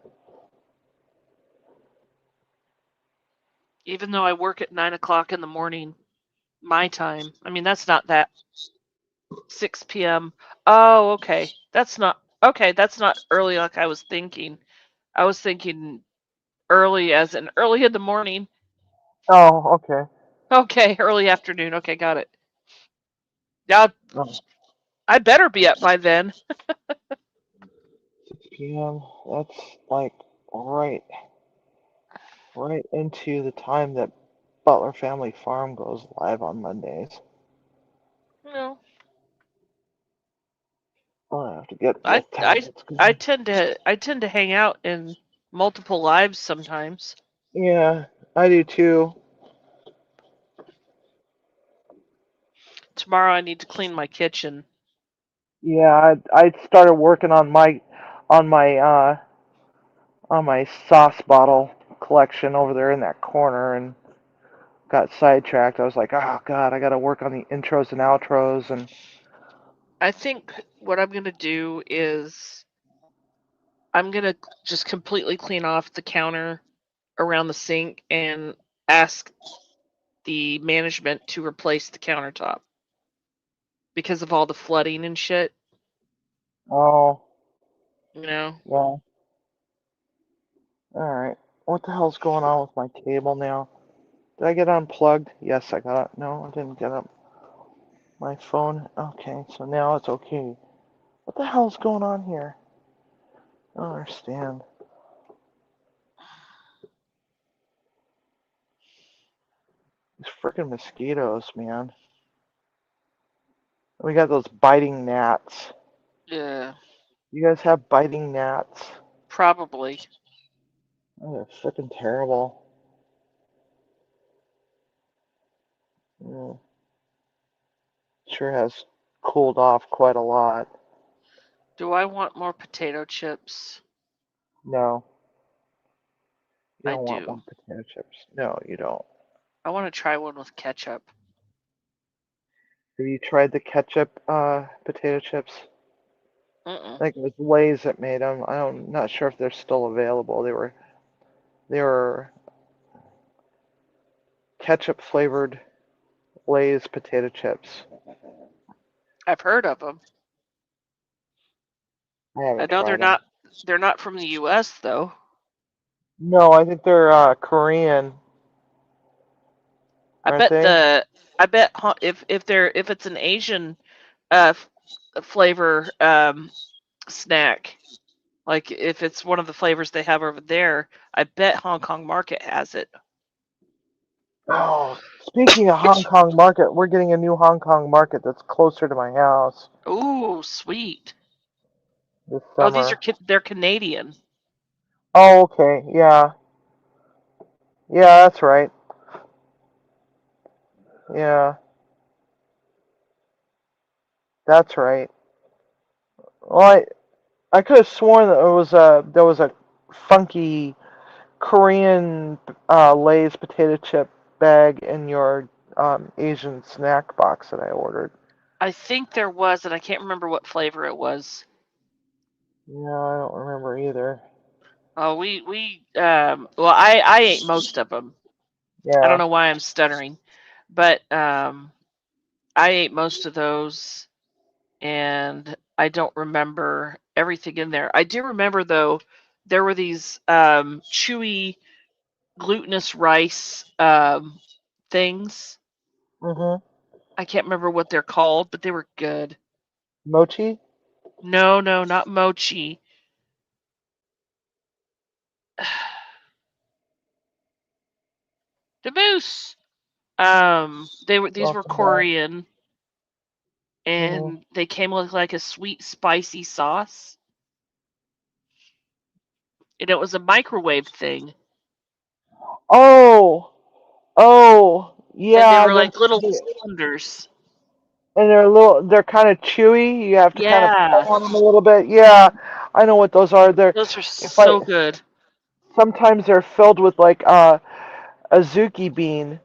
Even though I work at 9 o'clock in the morning, my time. I mean, that's not that 6 p.m. Oh, okay. That's not early like I was thinking. I was thinking early as in early in the morning. Oh, okay. Okay, early afternoon. Okay, got it. Yeah, Oh, I better be up by then. 6 p.m. That's like right into the time that Butler Family Farm goes live on Mondays. No, I'll have to get I both I tablets I going. tend to hang out in multiple lives sometimes. Yeah, I do too. Tomorrow I need to clean my kitchen. Yeah, I started working on on my uh my sauce bottle collection over there in that corner and got sidetracked. I was like, oh god, I got to work on the intros and outros and I think what I'm gonna do is I'm gonna just completely clean off the counter around the sink and ask the management to replace the countertop because of all the flooding and shit. oh You know, yeah. All right. What the hell's going on with my table now? Did I get unplugged? Yes, I got it. No, I didn't get up my phone. Okay, so now it's okay. What the hell's going on here? I don't understand. These freaking mosquitoes, man. We got those biting gnats. yeah, You guys have biting gnats? probably. Oh, they're freaking terrible. Mm, sure has cooled off quite a lot. Do I want more potato chips? No, you I don't want do. more potato chips. No, you don't. I want to try one with ketchup. Have you tried the ketchup potato chips? Mm-mm. I think it was Lay's that made them. I'm not sure if they're still available. They were ketchup flavored Lay's potato chips. I've heard of them. I I haven't know tried them. they're not from the U.S. though. No, I think they're Korean, I aren't bet they? if if it's an Asian flavor snack, like if it's one of the flavors they have over there, I bet Hong Kong Market has it. Oh, speaking of Hong Kong market, we're getting a new Hong Kong market that's closer to my house Ooh, sweet. this Oh, summer. they're Canadian. Oh, okay. Yeah. Yeah, that's right. Yeah, that's right. Well, I could have sworn that there was a funky Korean Lay's potato chip bag in your Asian snack box that I ordered. I think there was, and I can't remember what flavor it was. Yeah, I don't remember either. Oh, well, I ate most of them. I don't Yeah. know why I'm stuttering, but I ate most of those, and I don't remember everything in there. I do remember though, there were these chewy glutinous rice things. Mhm. I can't remember what they're called, but they were good. Mochi? No, no, not mochi. The moose. These were Guacamole. Korean, Mhm. and they came with like a sweet spicy sauce, and it was a microwave thing, Oh, oh, and they yeah. were like little cylinders. And they're kind of chewy. You have to kind of pull Yeah, on them a little bit. Yeah, I know what those are. those are If I so good. sometimes they're filled with like a zuki bean,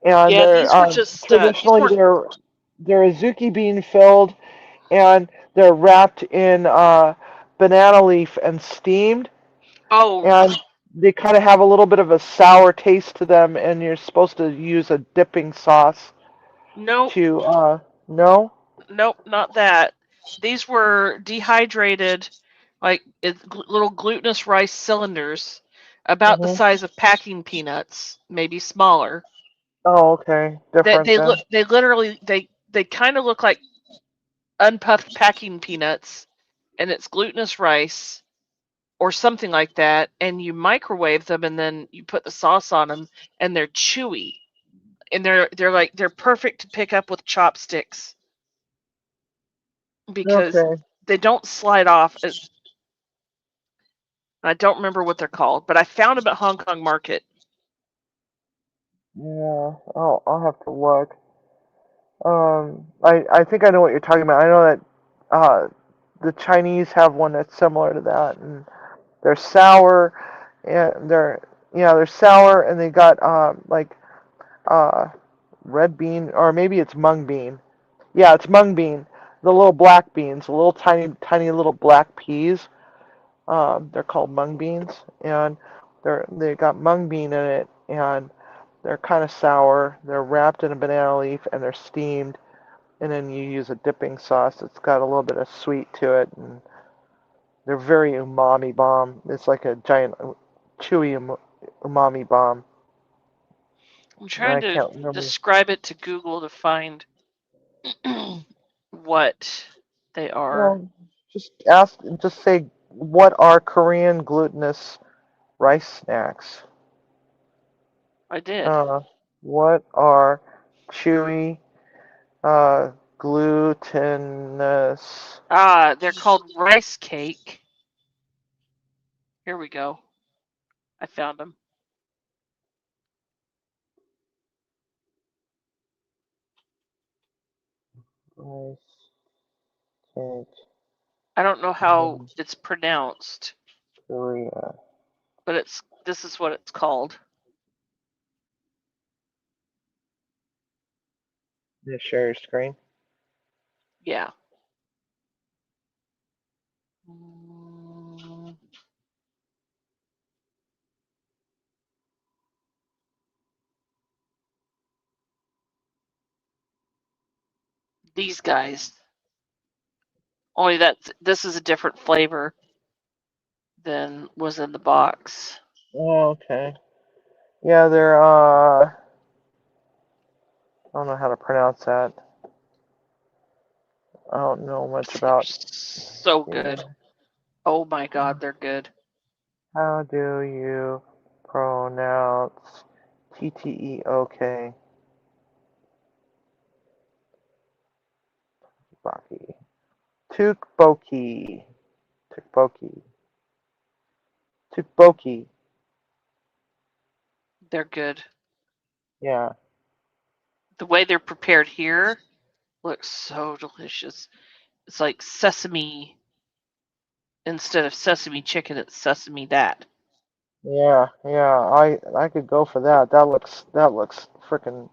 and Yeah, they're these traditionally weren't. they're a zuki bean filled, and they're wrapped in banana leaf and steamed, Oh and they kind of have a little bit of a sour taste to them, and you're supposed to use a dipping sauce nope, to no. nope, not that. These were dehydrated, like little glutinous rice cylinders, about the Mhm. size of packing peanuts, maybe smaller. Oh, okay. Different then. They literally they kind of look like unpuffed packing peanuts, and it's glutinous rice, or something like that, and you microwave them, and then you put the sauce on them, and they're chewy, and they're perfect to pick up with chopsticks because Okay. they don't slide off. I don't remember what they're called, but I found them at Hong Kong Market. Yeah. I'll have to look. I think I know what you're talking about. I know that the Chinese have one that's similar to that, and they're sour, and they're sour, and they got like uh red bean, or maybe it's mung bean. Yeah, it's mung bean. The little black beans, the little tiny little black peas. They're called mung beans, and they got mung bean in it, and they're kind of sour. They're wrapped in a banana leaf, and they're steamed, and then you use a dipping sauce that's got a little bit of sweet to it, and they're very umami bomb. It's like a giant chewy umami bomb. I'm And trying I to can't remember. describe it to Google to find what they are. Well, just say, what are Korean glutinous rice snacks? I did. What are chewy glutinous? They're called rice cake. Here we go. I found them. Rice cake, I don't know how it's pronounced, Korea. but this is what it's called. You share your screen. Yeah. Mm, These guys. Only that this is a different flavor than was in the box. Oh, okay. Yeah, they're I don't know how to pronounce that. I don't know much They're about. so good. Yeah. Oh my god, they're good. How do you pronounce Tteok? Baki. Tukboki. Tukboki. Tukboki. They're good. Yeah. The way they're prepared here looks so delicious. It's like sesame instead of sesame chicken, it's sesame that. Yeah. I could go for that. That looks freaking.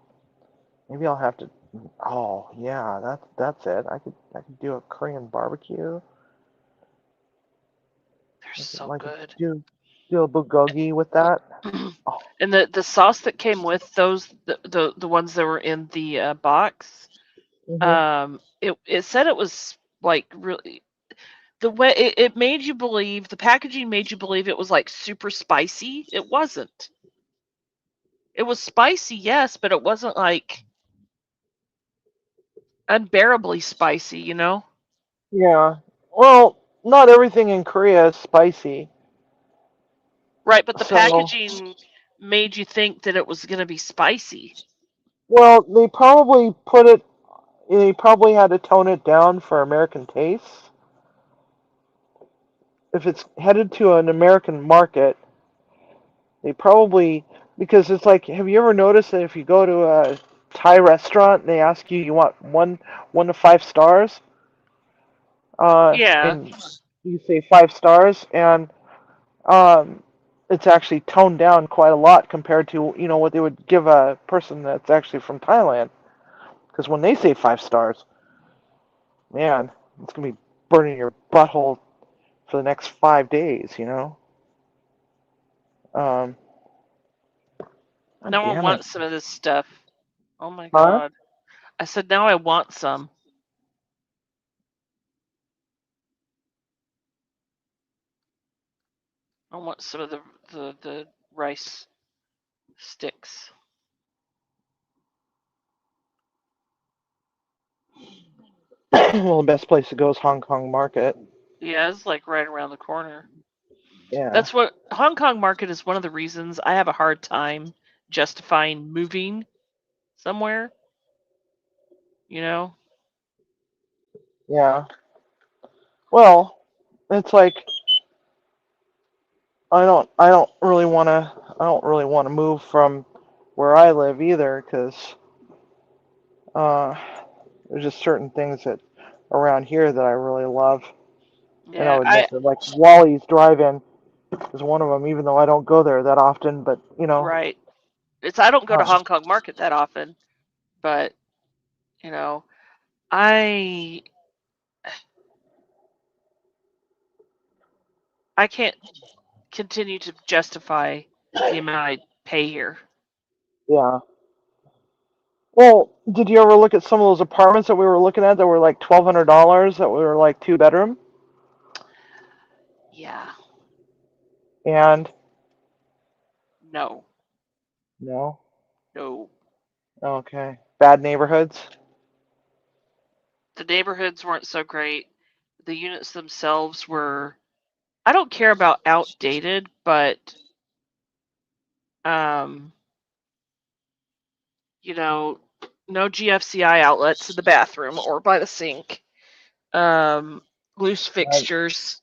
Maybe I'll have to. Oh yeah, that's it. I could do a Korean barbecue. They're so I could good. do a bulgogi with that. Oh, And the sauce that came with those the ones that were in the box, it said it was like really the way it made you believe the packaging made you believe it was like super spicy. It wasn't. It was spicy, yes, but it wasn't like unbearably spicy, you know? yeah. Well, not everything in Korea is spicy. Right, but the So, packaging made you think that it was going to be spicy. well, they probably had to tone it down for American tastes. If it's headed to an American market, they probably, because it's like, have you ever noticed that if you go to a Thai restaurant and they ask you, you want one to 5 stars, Yeah. and you say 5 stars, and um, it's actually toned down quite a lot compared to what they would give a person that's actually from Thailand. Because when they say 5 stars, man, it's gonna be burning your butthole for the next 5 days. Um, God Now I damn it, want some of this stuff. Oh my huh? god. I said now I want some. I want some of the rice sticks. Well, the best place to go is Hong Kong Market. Yeah, it's like right around the corner. Yeah. That's what Hong Kong market is. One of the reasons I have a hard time justifying moving somewhere. You know, Yeah. Well, it's like I don't really want to move from where I live either, because there's just certain things that around here that I really love. And I yeah, would never, like Wally's Drive-In is one of them, even though I don't go there that often. But right. I don't go to uh, Hong Kong market that often, but you know, I can't continue to justify the amount I pay here. yeah. Well, did you ever look at some of those apartments that we were looking at that were like $1,200 that were like 2 bedroom? Yeah, And no, no, no. okay, bad neighborhoods. The neighborhoods weren't so great. The units themselves were. I don't care about outdated, but um, you know, no GFCI outlets in the bathroom or by the sink. Loose fixtures.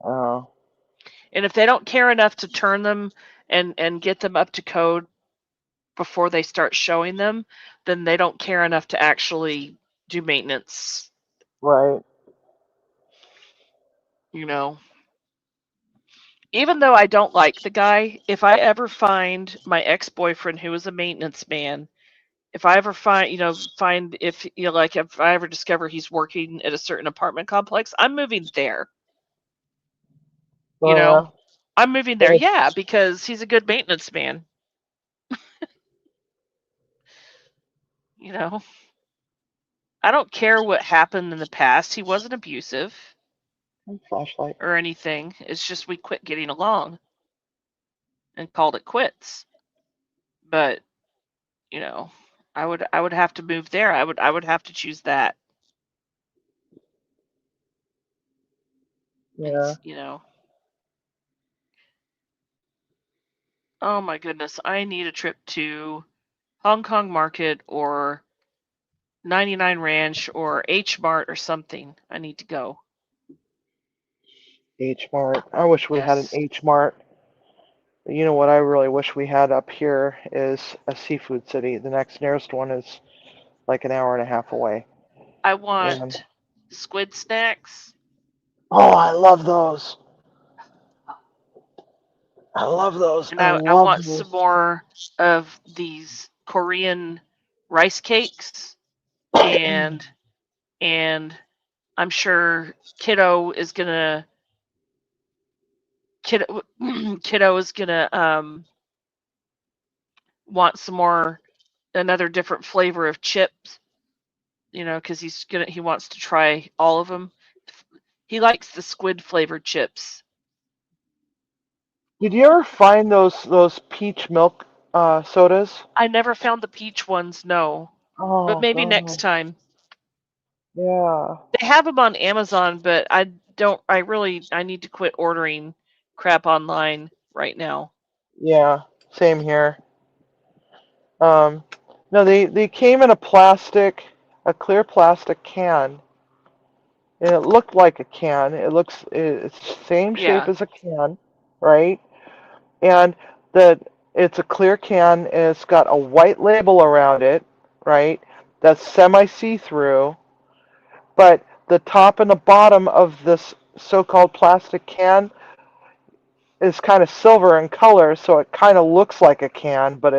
Oh, And if they don't care enough to turn them and get them up to code before they start showing them, then they don't care enough to actually do maintenance, right. you know. Even though I don't like the guy, if I ever find my ex-boyfriend who is a maintenance man, if I ever find if if I ever discover he's working at a certain apartment complex, I'm moving there. You Oh yeah. know, I'm moving there. Well, Yeah, because he's a good maintenance man. You know, I don't care what happened in the past. He wasn't abusive flashlight. or anything. It's just we quit getting along and called it quits. But, you know, I would have to move there. I would have to choose that. Yeah. You know. Oh my goodness, I need a trip to Hong Kong Market or 99 Ranch or H Mart or something. I need to go. H Mart. I wish we had an Yes. H Mart. You know what I really wish we had up here is a seafood city. The next nearest one is like an hour and a half away. I And want squid snacks. oh, I love those. I love those. And I I love want some those. more of these Korean rice cakes and I'm sure Kiddo Kiddo is gonna want some more another different flavor of chips, because he wants to try all of them. He likes the squid flavored chips. Did you ever find those peach milk sodas? I never found the peach ones, no, but Oh maybe next god. time. Yeah. They have them on Amazon, but I don't. I need to quit ordering crap online right now. Yeah. Same here. Um, no, they came in a clear plastic can, and it looked like a can. It's the same shape Yeah, as a can, right? And that it's a clear can, and it's got a white label around it, right? That's semi see-through, but the top and the bottom of this so-called plastic can is kind of silver in color, so it kind of looks like a can, but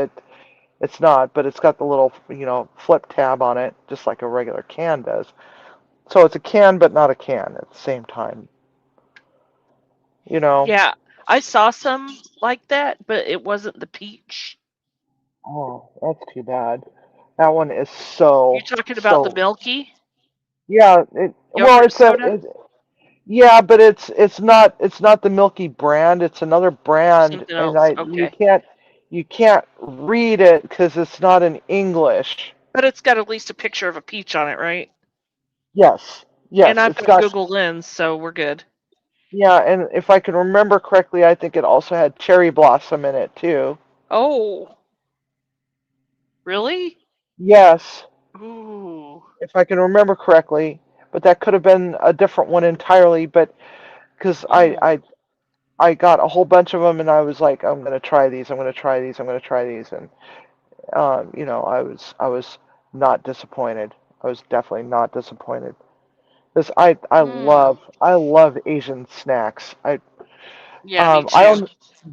it's not. But it's got the little flip tab on it, just like a regular can does. So it's a can, but not a can at the same time. You know. yeah. I saw some like that, but it wasn't the peach. Oh, that's too bad. That one is You're so talking about the so. milky Yeah. Well, yogurt soda? yeah, but it's not the Milky brand. It's another brand, Something and else. you Okay. can't read it because it's not in English. But it's got at least a picture of a peach on it, right? Yes, And yes, I've it's got got Google Lens, so we're good. Yeah, and if I can remember correctly, I think it also had cherry blossom in it too. Oh, really? Yes, Ooh. if I can remember correctly, but that could have been a different one entirely. But because Oh. I got a whole bunch of them, and I was like, I'm gonna try these. I'm gonna try these. I'm gonna try these, and I was not disappointed. I was definitely not disappointed. Because Hmm. I love Asian snacks. Yeah, me I too. don't.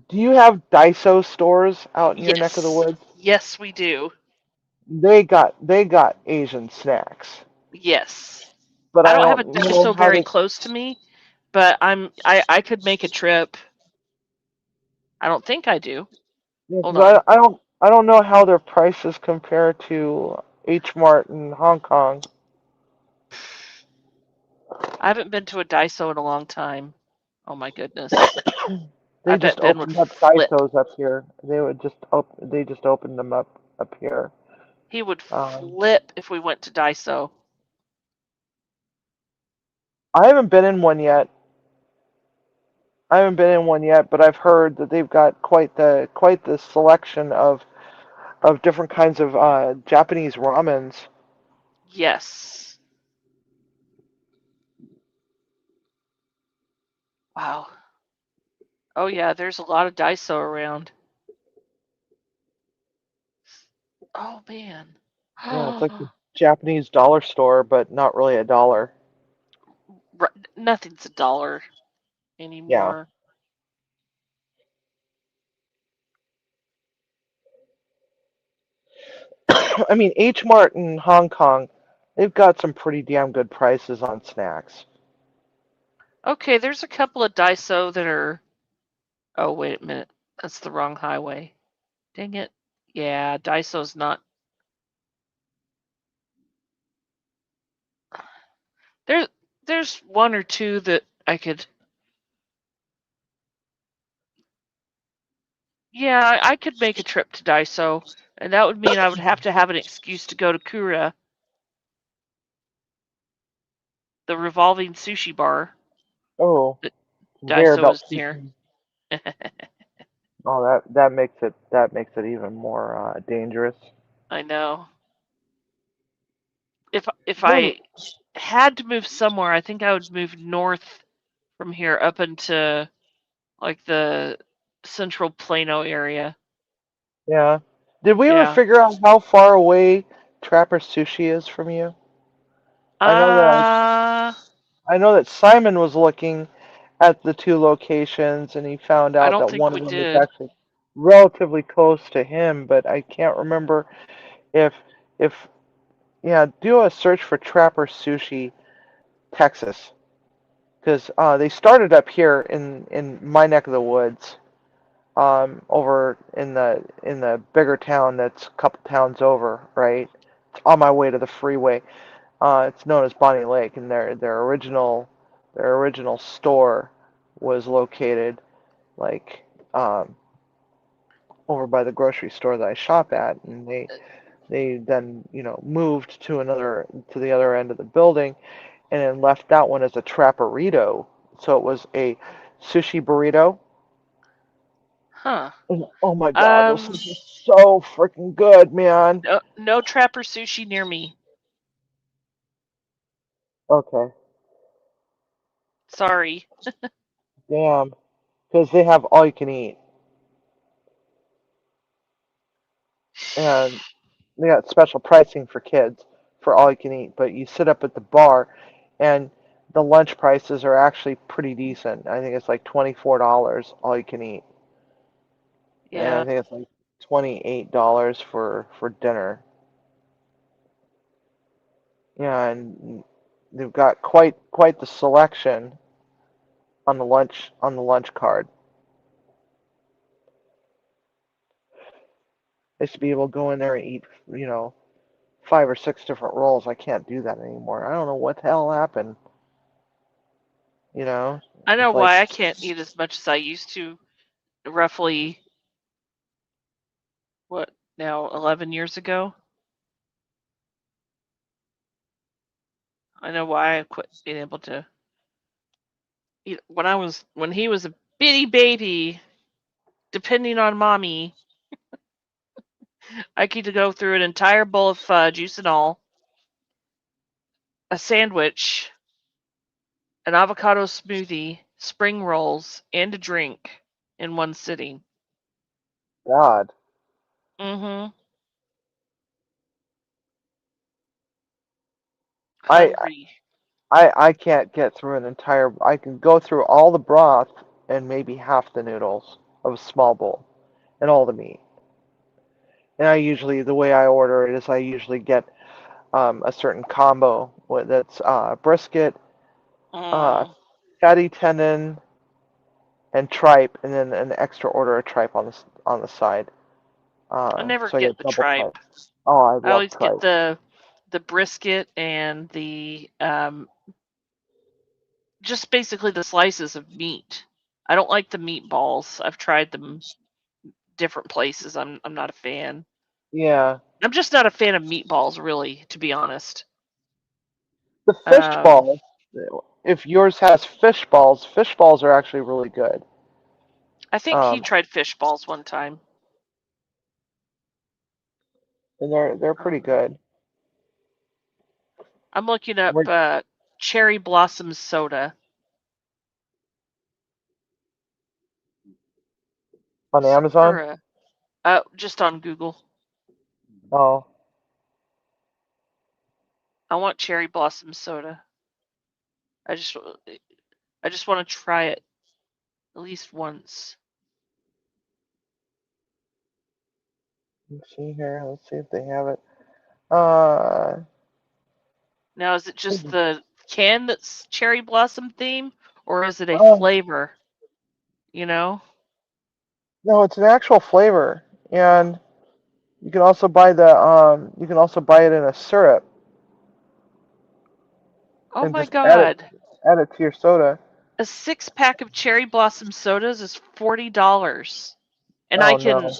Do you have Daiso stores out in your neck of the Yes. woods? Yes, we do. They got Asian snacks, Yes. but I I don't have a don't know Daiso how very they. close to me, but I could make a trip. I don't think I do. Yeah, Hold 'cause on. I don't know how their prices compare to H Mart in Hong Kong. I haven't been to a Daiso in a long time. Oh my goodness. I They bet just Ben would opened up flip. Daisos up here. They just opened them up here. He would Um, flip if we went to Daiso. I haven't been in one yet. I haven't been in one yet, but I've heard that they've got quite the selection of different kinds of Japanese ramens. Yes. Wow. Oh yeah, there's a lot of Daiso around. Oh man. Yeah, it's like the Japanese dollar store, but not really a dollar. Nothing's a dollar Yeah. anymore. I mean, H Mart in Hong Kong, they've got some pretty damn good prices on snacks. Okay, there's a couple of Daiso that are. Oh, wait a minute. That's the wrong highway. Dang it. Yeah, Daiso's not. There, there's one or two that I could. Yeah, I could make a trip to Daiso, and that would mean I would have to have an excuse to go to Kura, the revolving sushi bar Oh, that conveyor Daiso belt is near. sushi. Oh, that makes it even more dangerous. I know. If Well, I had to move somewhere, I think I would move north from here up into like the central Plano area. yeah. Did we ever Yeah. figure out how far away Trapper Sushi is from you? I know that Uh, I know that Simon was looking at the two locations, and he found I out don't that think one we of them is did. actually relatively close to him, but I can't remember if if yeah, do a search for Trapper Sushi, Texas, because they started up here in my neck of the woods, over in the bigger town that's a couple towns over, right? It's on my way to the freeway. It's known as Bonnie Lake, and their original store was located like over by the grocery store that I shop at, and they then moved to the other end of the building, and then left that one as a Trapperito. So it was a sushi burrito. Huh. And, oh my God, those Um, things are so freaking good, man. no Trapper Sushi near me. Okay, Sorry. damn, because they have all you can eat, and they got special pricing for kids for all you can eat. But you sit up at the bar, and the lunch prices are actually pretty decent. I think it's like $24 all you can eat, and I Yeah. think it's like $28 for dinner. Yeah, and they've got quite the selection on the lunch card. I used to be able to go in there and eat, 5 or 6 different rolls. I can't do that anymore. I don't know what the hell happened. You know, I know it's like, why I can't eat as much as I used to roughly, what, now 11 years ago? I know why I quit being able to. when he was a bitty baby, depending on mommy, I could go through an entire bowl of fudge, juice and all, a sandwich, an avocado smoothie, spring rolls, and a drink in one sitting. God. Mm-hmm. I Hungry. I can't get through an entire. I can go through all the broth and maybe half the noodles of a small bowl and all the meat. And I usually, the way I order it is I usually get a certain combo that's brisket, uh, Mm. fatty tendon, and tripe, and then an extra order of tripe on the side. I never So I get get the double tripe. tripe. Oh, I I love always get tripe. the brisket and the just basically the slices of meat. I don't like the meatballs. I've tried them different places. I'm not a fan. Yeah, I'm just not a fan of meatballs, really, to be honest. the fish Um, balls. If yours has fish balls are actually really good. I think he Um, tried fish balls one time. and they're pretty Um, good. I'm looking up We're cherry blossom soda. on Amazon. Sakura. Just on Google. Oh, I want cherry blossom soda. I just I just want to try it at least once. let's see here. Let's see if they have it. Uh, Now, is it just the can that's cherry blossom theme, or is it a oh flavor? You know? no, it's an actual flavor, and you can also buy you can also buy it in a syrup Oh and my just God. add it to your soda. A 6-pack of cherry blossom sodas is $40. And Oh no,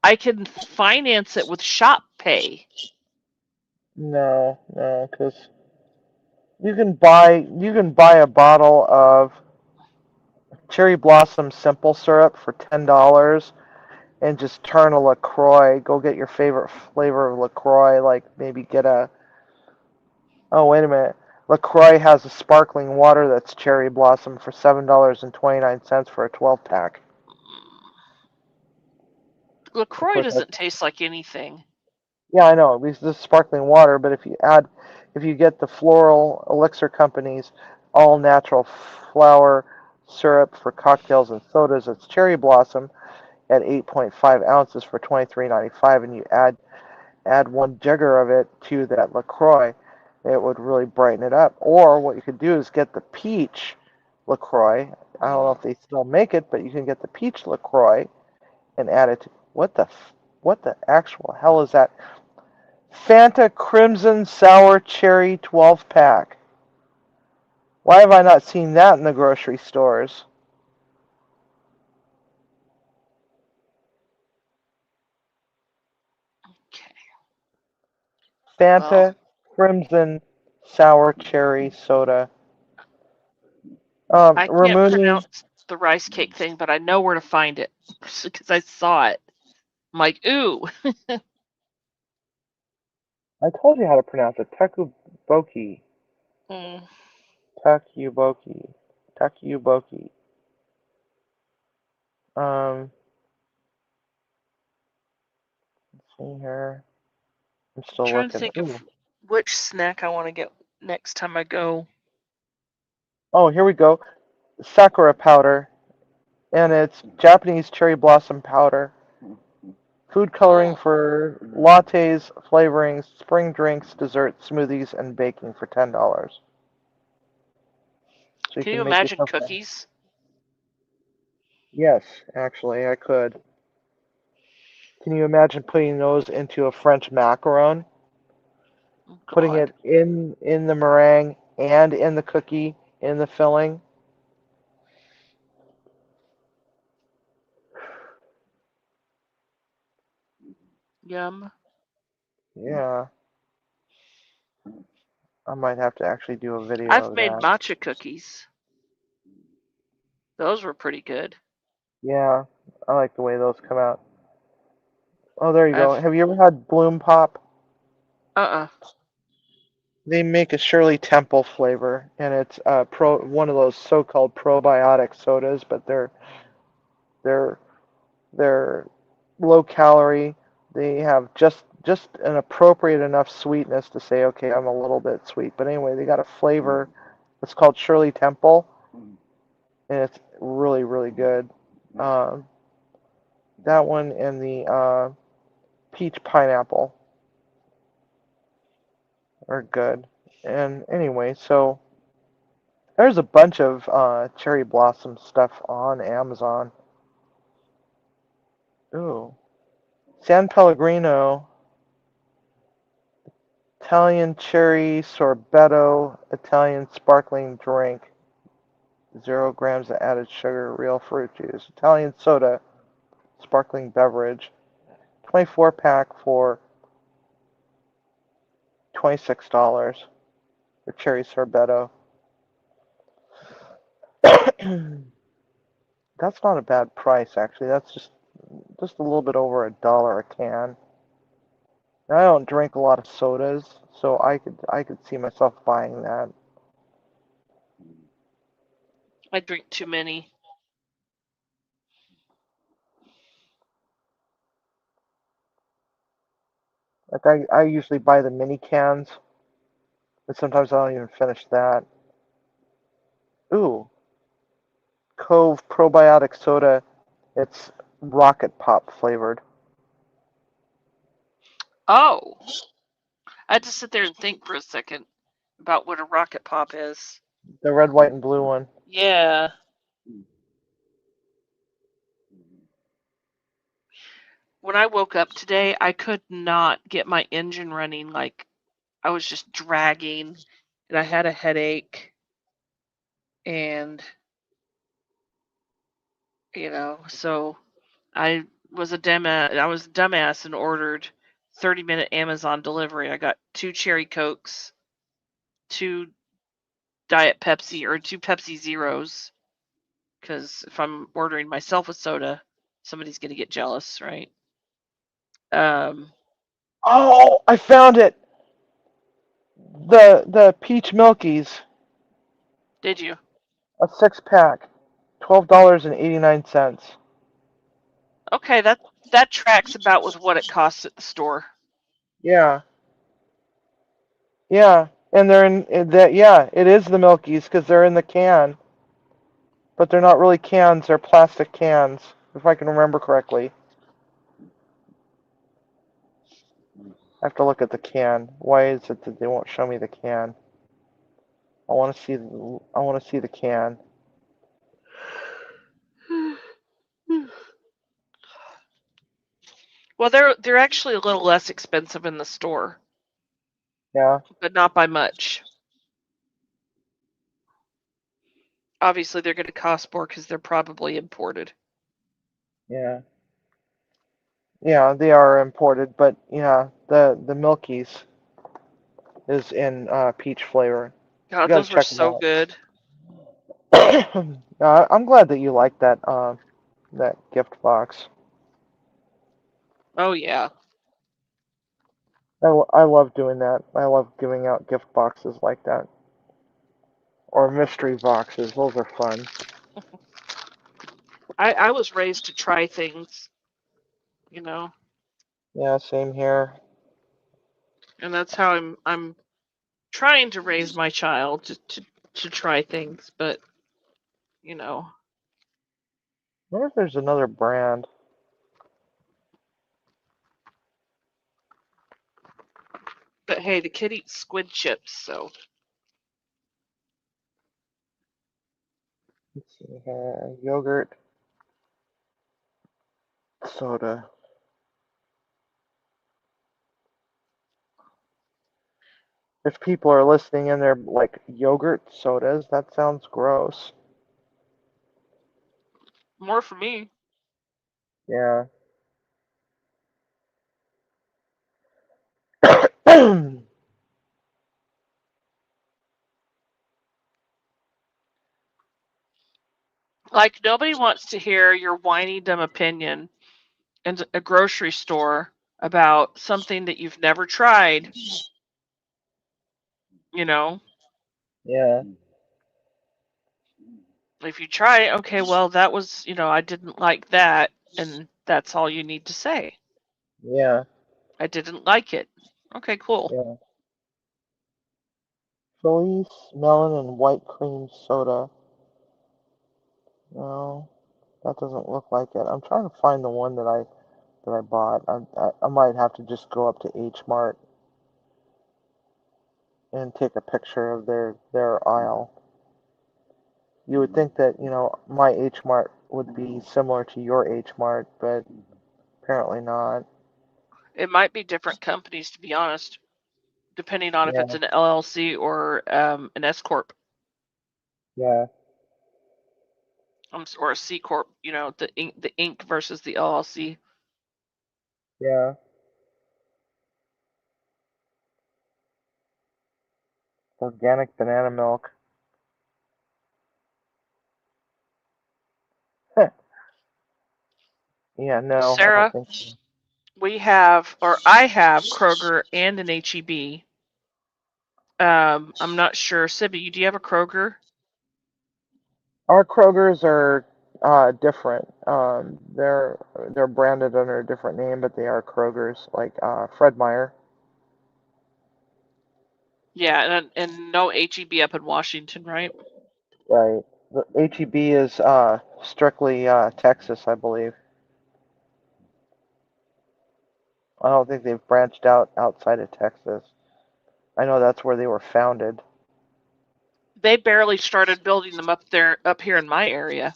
I can finance it with Shop Pay. no, because you can buy a bottle of cherry blossom simple syrup for $10 and just turn a LaCroix. Go get your favorite flavor of LaCroix, like maybe get a. Oh wait a minute, LaCroix has a sparkling water that's cherry blossom for $7.29 for a 12 pack. Of LaCroix course, doesn't taste like anything. yeah, I know. This is sparkling water, but if you get the Floral Elixir Company's all natural flower syrup for cocktails and sodas, it's cherry blossom at 8.5 ounces for $23.95, and you add one jigger of it to that LaCroix, it would really brighten it up. Or what you could do is get the peach LaCroix. I don't know if they still make it, but you can get the peach LaCroix and add it to what the actual hell is that? Fanta Crimson Sour Cherry 12 pack. Why have I not seen that in the grocery stores? Okay. Well, Fanta Crimson Sour Cherry soda. I can't Ramuni, pronounce the rice cake thing, but I know where to find it because I saw it. I'm like, ooh. I told you how to pronounce it. Tekuboki. Mm. Tekuboki. Tekuboki. Um, let's see here. I'm I'm still trying to looking. think of Ooh. which snack I want to get next time I go. Oh, here we go. Sakura powder. And it's Japanese cherry blossom powder. Food coloring Mm. for lattes, flavorings, spring drinks, desserts, smoothies, and baking for $10. So you Can you can make imagine yourself a. cookies? Yes, actually, I could. Can you imagine putting those into a French macaron? Oh, Putting God. it in the meringue and in the cookie in the filling? Yum. Yeah, I might have to actually do a video I've of made that. matcha cookies. Those were pretty good. Yeah, I like the way those come out. Oh, there you go. I've Have you ever had Bloom Pop? uh-uh. They make a Shirley Temple flavor, and it's one of those so-called probiotic sodas, but they're they're low calorie. They have just an appropriate enough sweetness to say, okay, I'm a little bit sweet. But anyway, they got a flavor. It's called Shirley Temple, and it's really really good. Um, that one and the peach pineapple are good. And anyway, so there's a bunch of cherry blossom stuff on Amazon. Ooh, San Pellegrino Italian cherry sorbetto Italian sparkling drink. 0 grams of added sugar, real fruit juice. Italian soda, sparkling beverage. 24 pack for $26 for cherry sorbetto. That's not a bad price actually. That's just a little bit over $1 a can. And I don't drink a lot of sodas, so I could see myself buying that. I drink too many. Like I usually buy the mini cans, and sometimes I don't even finish that. Ooh, Cove probiotic soda. It's Rocket Pop flavored. Oh, I had to sit there and think for a second about what a rocket pop is. The red, white, and blue one. Yeah. When I woke up today, I could not get my engine running. Like, I was just dragging, and I had a headache, and so I was a dumbass and ordered 30-minute Amazon delivery. I got 2 cherry Cokes, 2 Diet Pepsi, or 2 Pepsi Zeros, because if I'm ordering myself a soda, somebody's gonna get jealous, right? Um, Oh, I found it. The peach milkies, did you? a 6 pack, $12.89. Okay, that tracks about with what it costs at the store. Yeah, yeah, and they're in that. Yeah, it is the milkies because they're in the can, but they're not really cans. They're plastic cans, if I can remember correctly. I have to look at the can. Why is it that they won't show me the can? I want to see. I want to see the can. Well, they're actually a little less expensive in the store, Yeah, but not by much. Obviously, they're going to cost more because they're probably imported. yeah, yeah. They are imported, but yeah, the milkies is in peach flavor. You God, got to those were check them so out. good. I'm glad that you like that that gift box. Oh yeah. I love doing that. I love giving out gift boxes like that, or mystery boxes. Those are fun. I was raised to try things, you know, Yeah, same here. and that's how I'm trying to raise my child to try things, but you know. I wonder if there's another brand. But hey, the kid eats squid chips, so Let's see here. Yogurt soda. If people are listening and they're like yogurt sodas, that sounds gross. more for me. Yeah. Like, nobody wants to hear your whiny, dumb opinion in a grocery store about something that you've never tried, you know? Yeah. If you try it, okay, well, that was, I didn't like that, and that's all you need to say. Yeah. I didn't like it. Okay, cool. Yeah. Felice melon and white cream soda. No, that doesn't look like it. I'm trying to find the one that I bought. I might have to just go up to H Mart and take a picture of their aisle. You would think that, my H Mart would be similar to your H Mart, but apparently not. It might be different companies, to be honest, depending on if Yeah, it's an LLC or an S corp, yeah, or a C corp. The Inc versus the LLC. yeah. Organic banana milk. Yeah, no, I don't Sarah, think so. I have Kroger and an HEB. I'm not sure. Sibby, do you have a Kroger? Our Krogers are different. They're branded under a different name, but they are Krogers, like Fred Meyer. Yeah, and no HEB up in Washington, right? Right. The HEB is strictly Texas, I believe. I don't think they've branched out outside of Texas. I know that's where they were founded. They barely started building them up here in my area.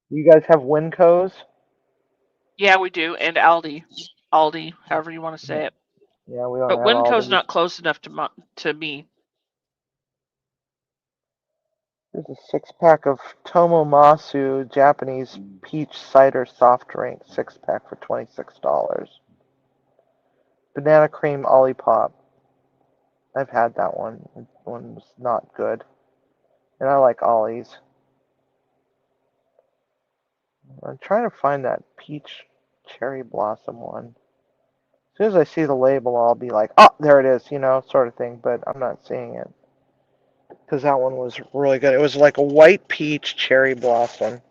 You guys have Wincos? Yeah, we do, and Aldi, however you want to say it. Yeah, we don't But have Winco's Aldi. not close enough to me. There's a 6-pack of Tomomasu Japanese peach cider soft drink, 6-pack for $26. Banana cream Olipop. I've had that one. That one was not good. And I like Ollie's. I'm trying to find that peach cherry blossom one. As soon as I see the label, I'll be like, oh, there it is, sort of thing. But I'm not seeing it. Because that one was really good. It was like a white peach cherry blossom.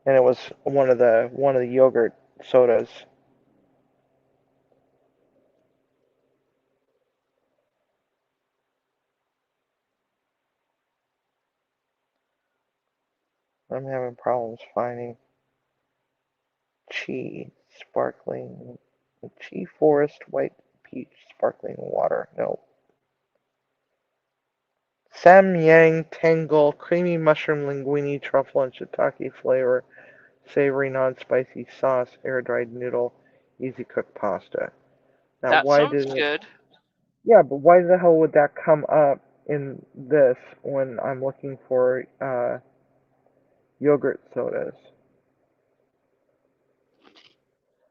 And it was one of the yogurt sodas. I'm having problems finding Chi sparkling Chi Forest white peach sparkling water. No. Samyang Tangle creamy mushroom linguine truffle and shiitake flavor savory non-spicy sauce air dried noodle easy cook pasta. Now That why sounds did it? good. Yeah, but why the hell would that come up in this when I'm looking for yogurt sodas?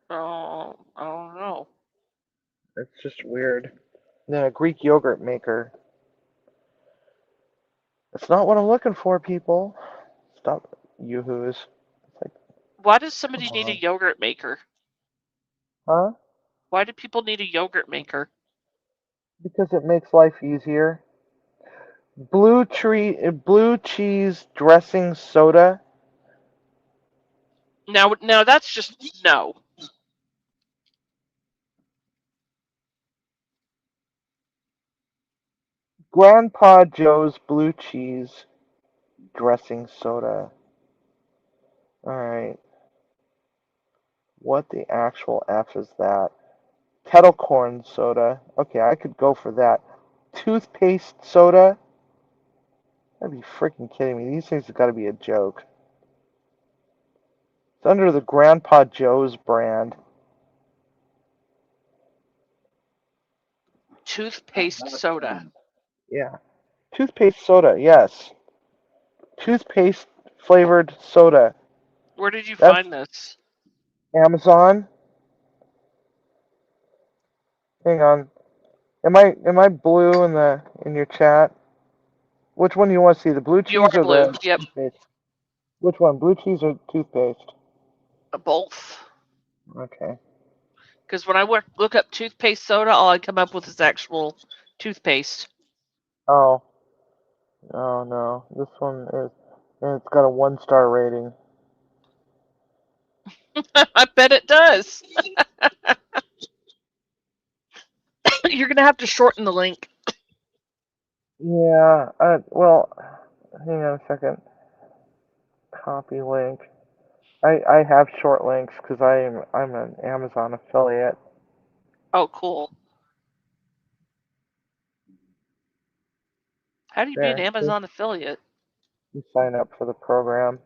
Oh, I don't know. It's just weird. Then a Greek yogurt maker. It's not what I'm looking for, people. Stop, yoo-hoos. It's like, Why does come somebody need a on. yogurt maker? Huh? Why do people need a yogurt maker? Because it makes life easier. Blue cheese dressing soda. Now that's just no. Grandpa Joe's blue cheese dressing soda. Alright. What the actual F is that? Kettle corn soda. Okay, I could go for that. Toothpaste soda? That'd be freaking kidding me. These things have got to be a joke. It's under the Grandpa Joe's brand. Toothpaste soda. Yeah. Toothpaste soda, yes. Toothpaste flavored soda. Where did you That's find this? Amazon. Hang on. Am I blue in your chat? Which one do you want to see? The blue cheese You are or blue. the Yep, toothpaste? Which one? Blue cheese or toothpaste? both. Okay. Because when I look up toothpaste soda, all I come up with is actual toothpaste. Oh. Oh no. This one is, and it's got a 1-star rating. I bet it does. You're gonna have to shorten the link. Yeah. Well, hang on a second. Copy link. I have short links because I'm an Amazon affiliate. Oh, cool. How do you be an There. See? Amazon affiliate? You sign up for the program.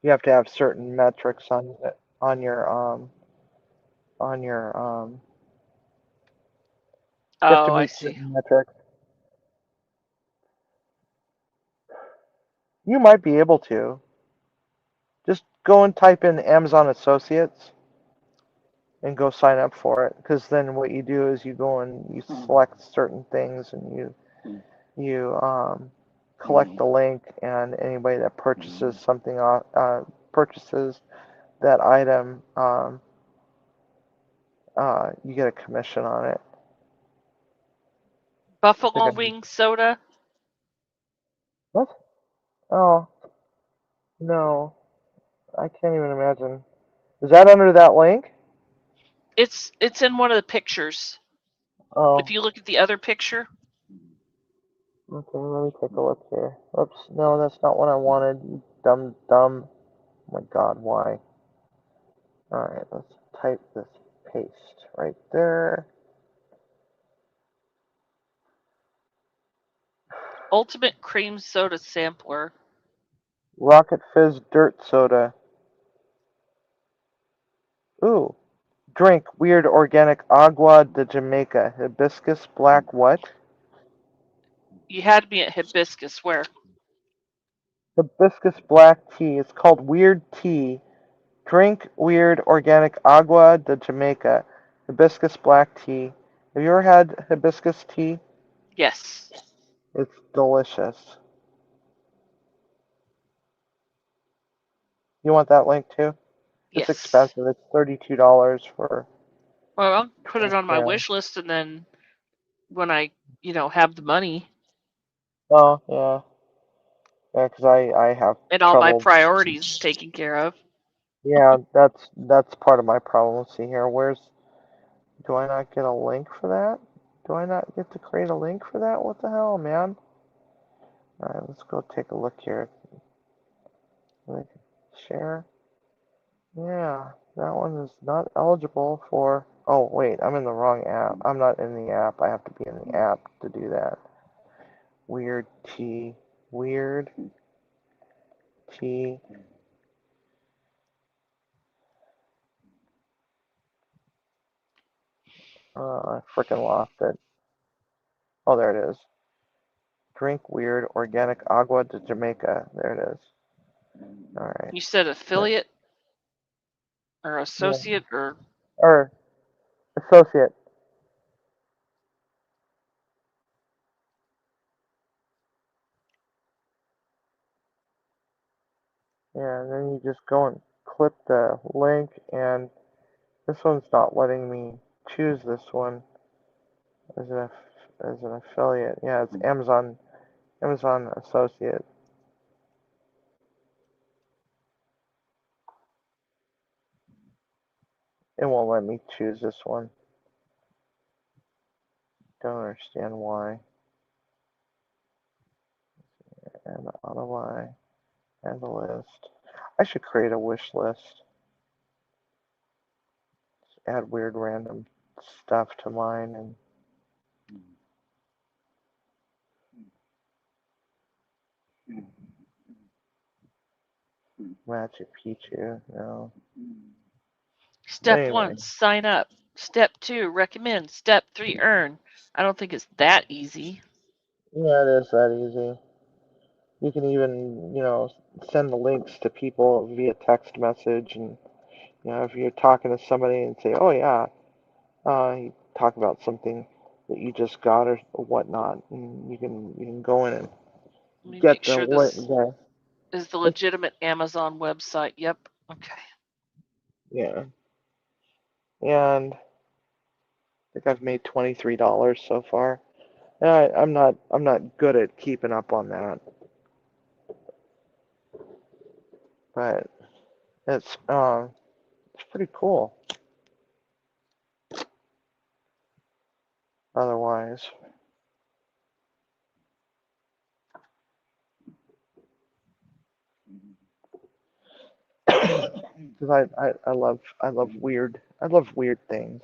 You have to have certain metrics on your you have to Oh, I meet see. certain metrics. You might be able to. Just go and type in Amazon Associates and go sign up for it. Because then what you do is you go and you select certain things and you collect the link, and anybody that purchases something purchases that item, you get a commission on it. Buffalo Like wing soda. what? Oh no, I can't even imagine. Is that under that link? It's in one of the pictures. Oh, If you look at the other picture, okay. Let me take a look here. Oops, no, that's not what I wanted. You dumb. Oh my God, why? All right, let's type this. Paste right there. Ultimate Cream Soda Sampler. Rocket Fizz Dirt Soda. Ooh. Drink weird organic agua de Jamaica. Hibiscus black what? You had to be at Hibiscus. Where? Hibiscus black tea. It's called weird tea. Drink weird organic agua de Jamaica. Hibiscus black tea. Have you ever had hibiscus tea? Yes. It's delicious. You want that link too? It's Yes. expensive. It's $32 for. Well, I'll put it on my Yeah. wish list, and then when I, have the money Oh yeah. Yeah, because I have and all my trouble. priorities taken care of. Yeah, that's part of my problem. Let's see here. Do I not get a link for that? Do I not get to create a link for that? What the hell, man? Alright, let's go take a look here. Like, share. Yeah, that one is not eligible for. Oh, wait, I'm in the wrong app. I'm not in the app. I have to be in the app to do that. Weird T. Weird T. I freaking lost it. Oh, there it is. Drink weird organic agua de Jamaica. There it is. Alright. You said affiliate or Yeah. associate or Or associate. Yeah, and then you just go and click the link, and this one's not letting me choose this one as an affiliate. Yeah, it's Amazon Associate. It won't let me choose this one. Don't understand why. And auto add a list. I should create a wish list. Just add weird random stuff to mine and Machu Picchu. No. step Anyway. 1, sign up. Step 2, recommend. Step 3, earn. I don't think it's that easy. Yeah, it is that easy. You can even, send the links to people via text message, and if you're talking to somebody and say, "Oh yeah," you talk about something that you just got or whatnot, and you can go in and Let me get make sure the this is the it's- legitimate Amazon website. Yep. Okay. yeah. And I think I've made $23 so far. And I'm not good at keeping up on that, but it's pretty cool. Otherwise, because I love weird things.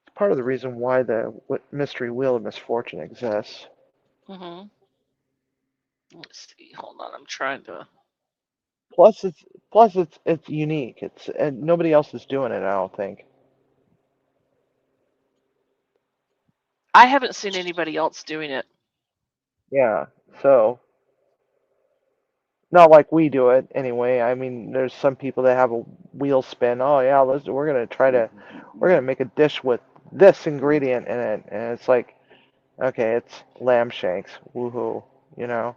It's part of the reason why the mystery wheel of misfortune exists. Mhm. Let's see. Hold on. I'm trying to. Plus it's unique. And nobody else is doing it. I don't think. I haven't seen anybody else doing it. Yeah. So not like we do it anyway. I mean, there's some people that have a wheel spin. Oh yeah, we're gonna make a dish with this ingredient in it, and it's like, okay, it's lamb shanks. Woohoo! You know,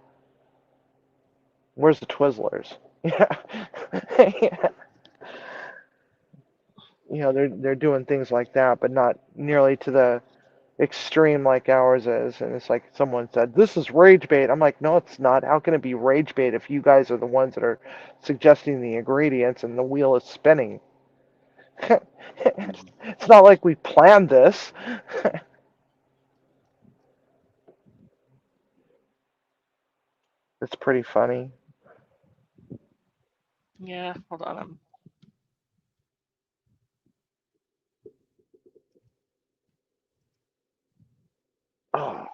where's the Twizzlers? Yeah. You know, they're doing things like that, but not nearly to the extreme like ours is. And it's like someone said, "This is rage bait." I'm like, "No, it's not. How can it be rage bait if you guys are the ones that are suggesting the ingredients and the wheel is spinning?" It's not like we planned this. It's pretty funny. Yeah. Hold on. Oh,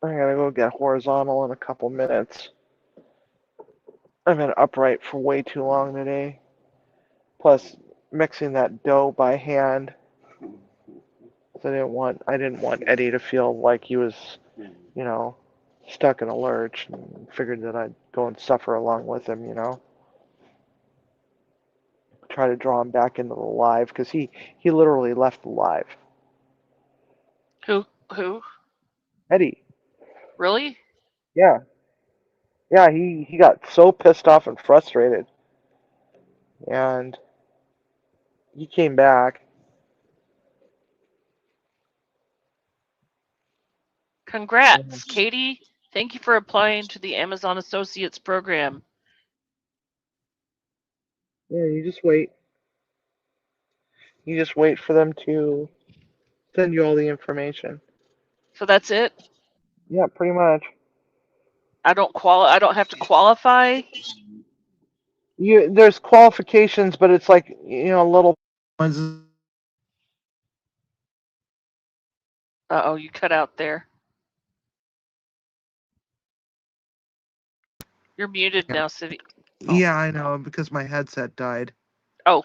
I gotta go get horizontal in a couple minutes. I've been upright for way too long today. Plus, mixing that dough by hand. So I didn't want Eddie to feel like he was, you know, stuck in a lurch, and figured that I'd go and suffer along with him, you know. Try to draw him back into the live because he literally left the live. Who? Who? Eddie, Really? yeah, yeah, he got so pissed off and frustrated, and he came back. Congrats, Katie. Thank you for applying to the Amazon Associates program. Yeah, you just wait. You just wait for them to send you all the information. So that's it. Yeah, pretty much. I don't have to qualify. There's qualifications, but it's like, you know, little ones. Oh, you cut out there. You're muted now, Civvy. Oh. Yeah, I know, because my headset died. Oh.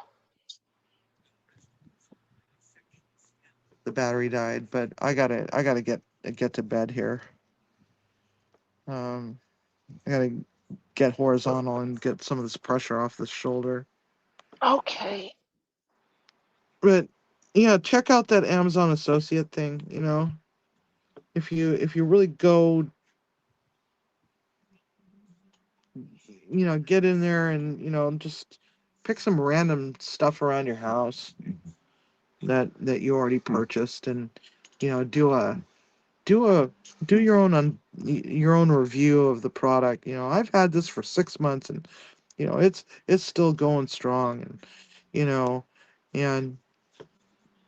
The battery died, but I gotta get to bed here. I gotta get horizontal and get some of this pressure off the shoulder. Okay. But yeah, check out that Amazon Associate thing. You know, if you really go, you know, get in there and, you know, just pick some random stuff around your house that you already purchased, and, you know, do your own review of the product. You know, I've had this for 6 months, and, you know, it's still going strong, and, you know, and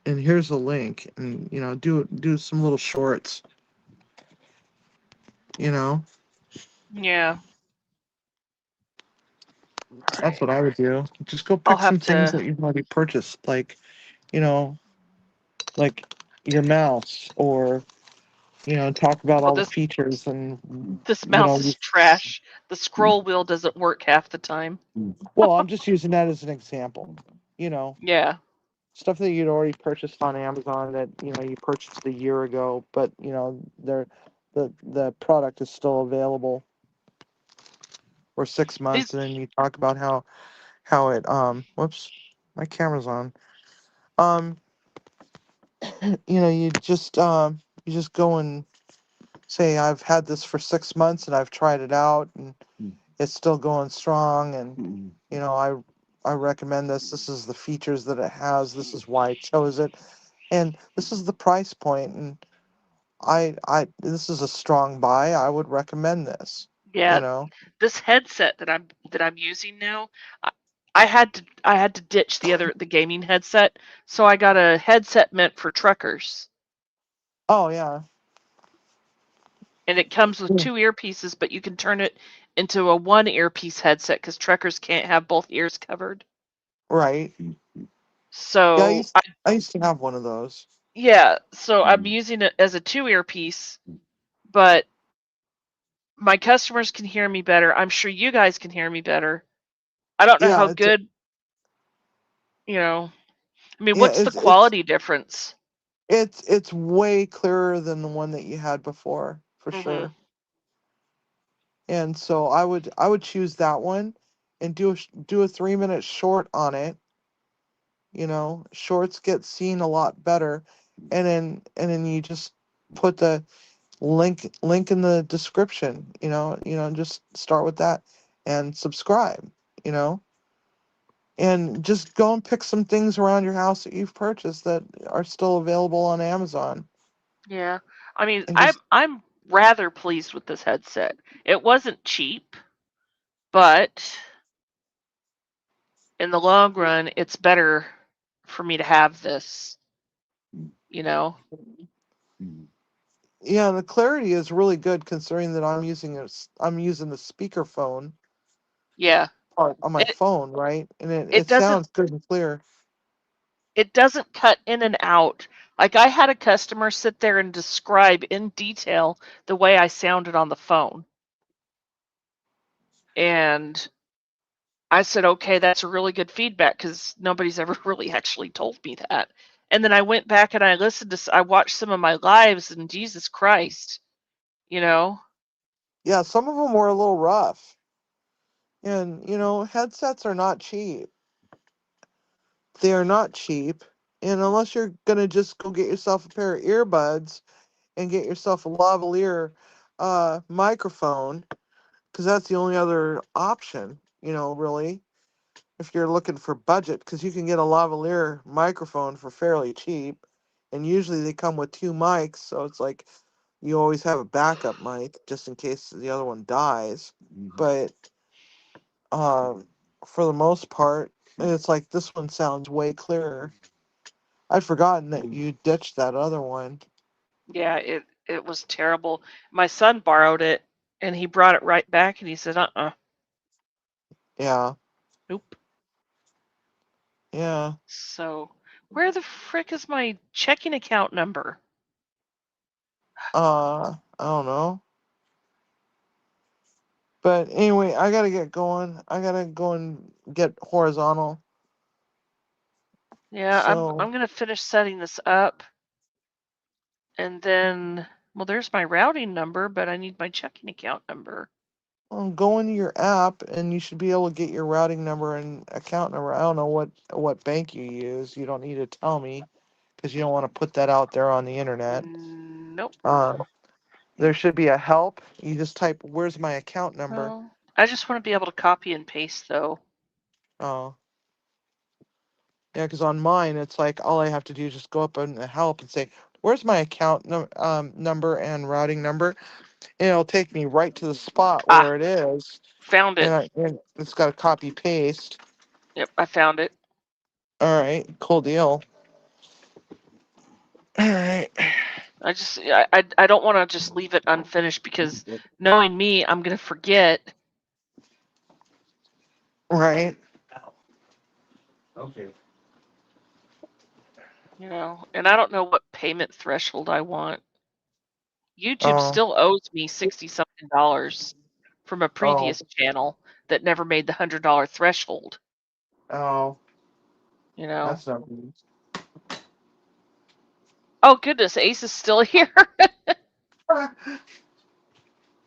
here's the link, and, you know, do some little shorts, you know. Yeah. That's what I would do. Just go I'll pick some have things to. that you've already purchased, like, you know, like your mouse, or, you know, talk about Well, all the features, and, this you know, mouse is trash. The scroll wheel doesn't work half the time. well, I'm just using that as an example. You know, Yeah. stuff that you'd already purchased on Amazon that, you know, you purchased a year ago, but, you know, the product is still available for 6 months, These and then you talk about how it whoops, my camera's on. um, you just go and say, I've had this for 6 months and I've tried it out and it's still going strong, and I recommend this. This is the features that it has. This is why I chose it, and this is the price point. And this is a strong buy. I would recommend this. Yeah, this headset that I'm using now, I had to ditch the gaming headset, so I got a headset meant for truckers, Oh yeah, and it comes with 2 earpieces, but you can turn it into a 1 earpiece headset because truckers can't have both ears covered. right. Yeah, So I used to have one of those. so I'm using it as a 2 earpiece, but my customers can hear me better. I'm sure you guys can hear me better. I don't know how Yeah, good, I mean, yeah, what's the quality difference? it's way clearer than the one that you had before, for Mhm. sure. And so I would choose that one and do a 3-minute short on it. Shorts get seen a lot better, and then you just put the link in the description. Just start with that and subscribe. You know, and just go and pick some things around your house that you've purchased that are still available on Amazon. Yeah. I mean, And just I'm rather pleased with this headset. It wasn't cheap, but in the long run, it's better for me to have this, you know. yeah, the clarity is really good considering that I'm using the speakerphone Yeah. part on my It phone, right? And it it doesn't sounds good and clear. it doesn't cut in and out. Like I had a customer sit there and describe in detail the way I sounded on the phone. And I said, okay, that's a really good feedback because nobody's ever really actually told me that. And then I went back and I watched some of my lives, and Jesus Christ, you know? Yeah, some of them were a little rough. And headsets are not cheap. They are not cheap. And unless you're gonna just go get yourself a pair of earbuds and get yourself a lavalier microphone, because that's the only other option, really, if you're looking for budget, because you can get a lavalier microphone for fairly cheap, and usually they come with 2 mics, so it's like you always have a backup mic just in case the other one dies. But for the most part, it's like this one sounds way clearer. I'd forgotten that you ditched that other one. Yeah, it was terrible. My son borrowed it, and he brought it right back, and he said, Yeah, nope. yeah. So, where the frick is my checking account number? I don't know. But anyway, I gotta get going. I gotta go and get horizontal. Yeah, So I'm gonna finish setting this up, and then, well, there's my routing number, but I need my checking account number. go into your app, and you should be able to get your routing number and account number. I don't know what bank you use. You don't need to tell me because you don't want to put that out there on the internet. Nope. There should be a help. You just type, "Where's my account number?" Well, I just want to be able to copy and paste, though. Oh, yeah, because on mine, it's like all I have to do is just go up in the help and say, "Where's my account number and routing number?" And it'll take me right to the spot Ah, where it is, found it. and it's got a copy paste. Yep, I found it. All right, cool deal. All right. I don't want to just leave it unfinished because knowing me, I'm gonna forget. Right. Okay. And I don't know what payment threshold I want. YouTube Oh. still owes me $60-something from a Oh. previous channel that never made the $100 threshold. Oh. You know. That's not good. Oh goodness, Ace is still here.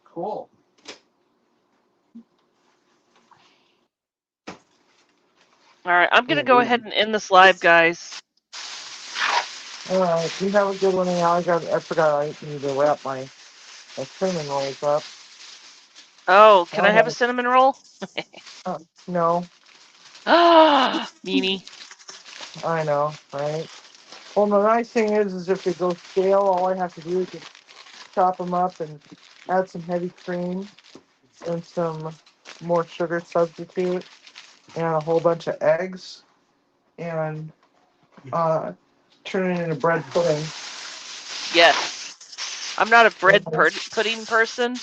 Cool. All right, I'm gonna go ahead and end this live, guys. Alright, you have a good one, and I forgot I need to wrap my cinnamon rolls up. Oh, can I have a Alright. cinnamon roll? No, Ah, meanie. I know, right? Well, the nice thing is if they go stale, all I have to do is just chop them up and add some heavy cream and some more sugar substitute and a whole bunch of eggs and turn it into bread pudding. Yes. I'm not a bread pudding person,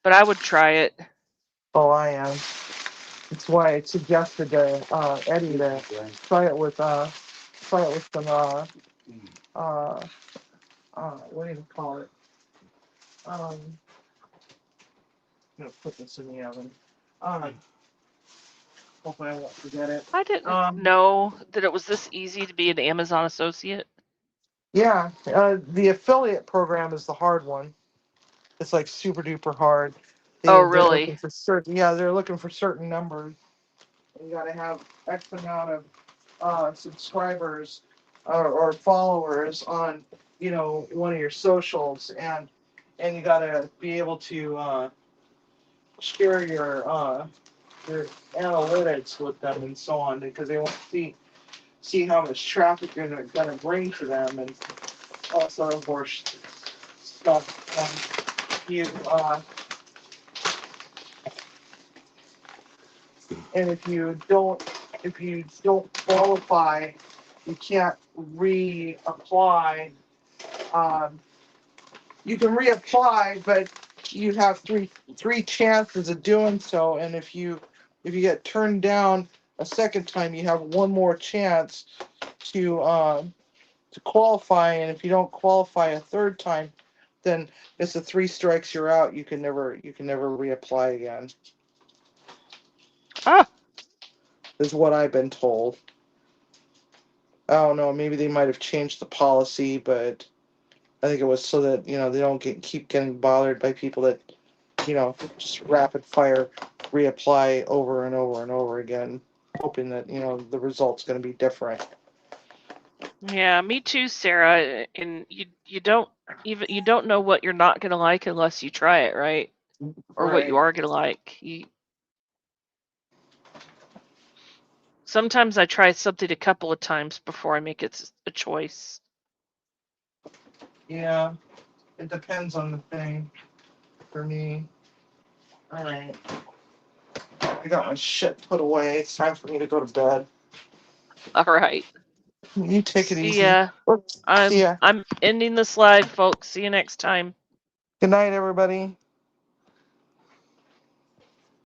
but I would try it. Oh, I am. That's why I suggested to Eddie to try it with some what do you call it? I'm gonna put this in the oven. Hopefully I won't forget it. I didn't know that it was this easy to be an Amazon associate. Yeah, the affiliate program is the hard one. It's like super duper hard. Oh, They're really? looking for certain. Yeah, they're looking for certain numbers. You got to have X amount of subscribers or followers on, one of your socials, and you got to be able to share your analytics with them and so on, because they want to see how much traffic you're gonna bring to them, and also of course stuff. And if you don't qualify, you can't reapply. You can reapply, but you have three chances of doing so, and if you get turned down a second time, you have one more chance to qualify, and if you don't qualify a third time, then it's the 3 strikes, you're out. You can never reapply again. Ah. Is what I've been told. I don't know, maybe they might have changed the policy, but I think it was so that, they don't keep getting bothered by people that, just rapid fire reapply over and over and over again, hoping that, the result's going to be different. Yeah, me too, Sarah. And you don't know what you're not gonna like unless you try it, right? Or what you Right. are gonna like. Sometimes I try something a couple of times before I make it a choice. Yeah, it depends on the thing for me. All right. I got my shit put away. It's time for me to go to bed. All right. You take it See easy. ya. See ya. I'm ending this live, folks. See you next time. Good night, everybody.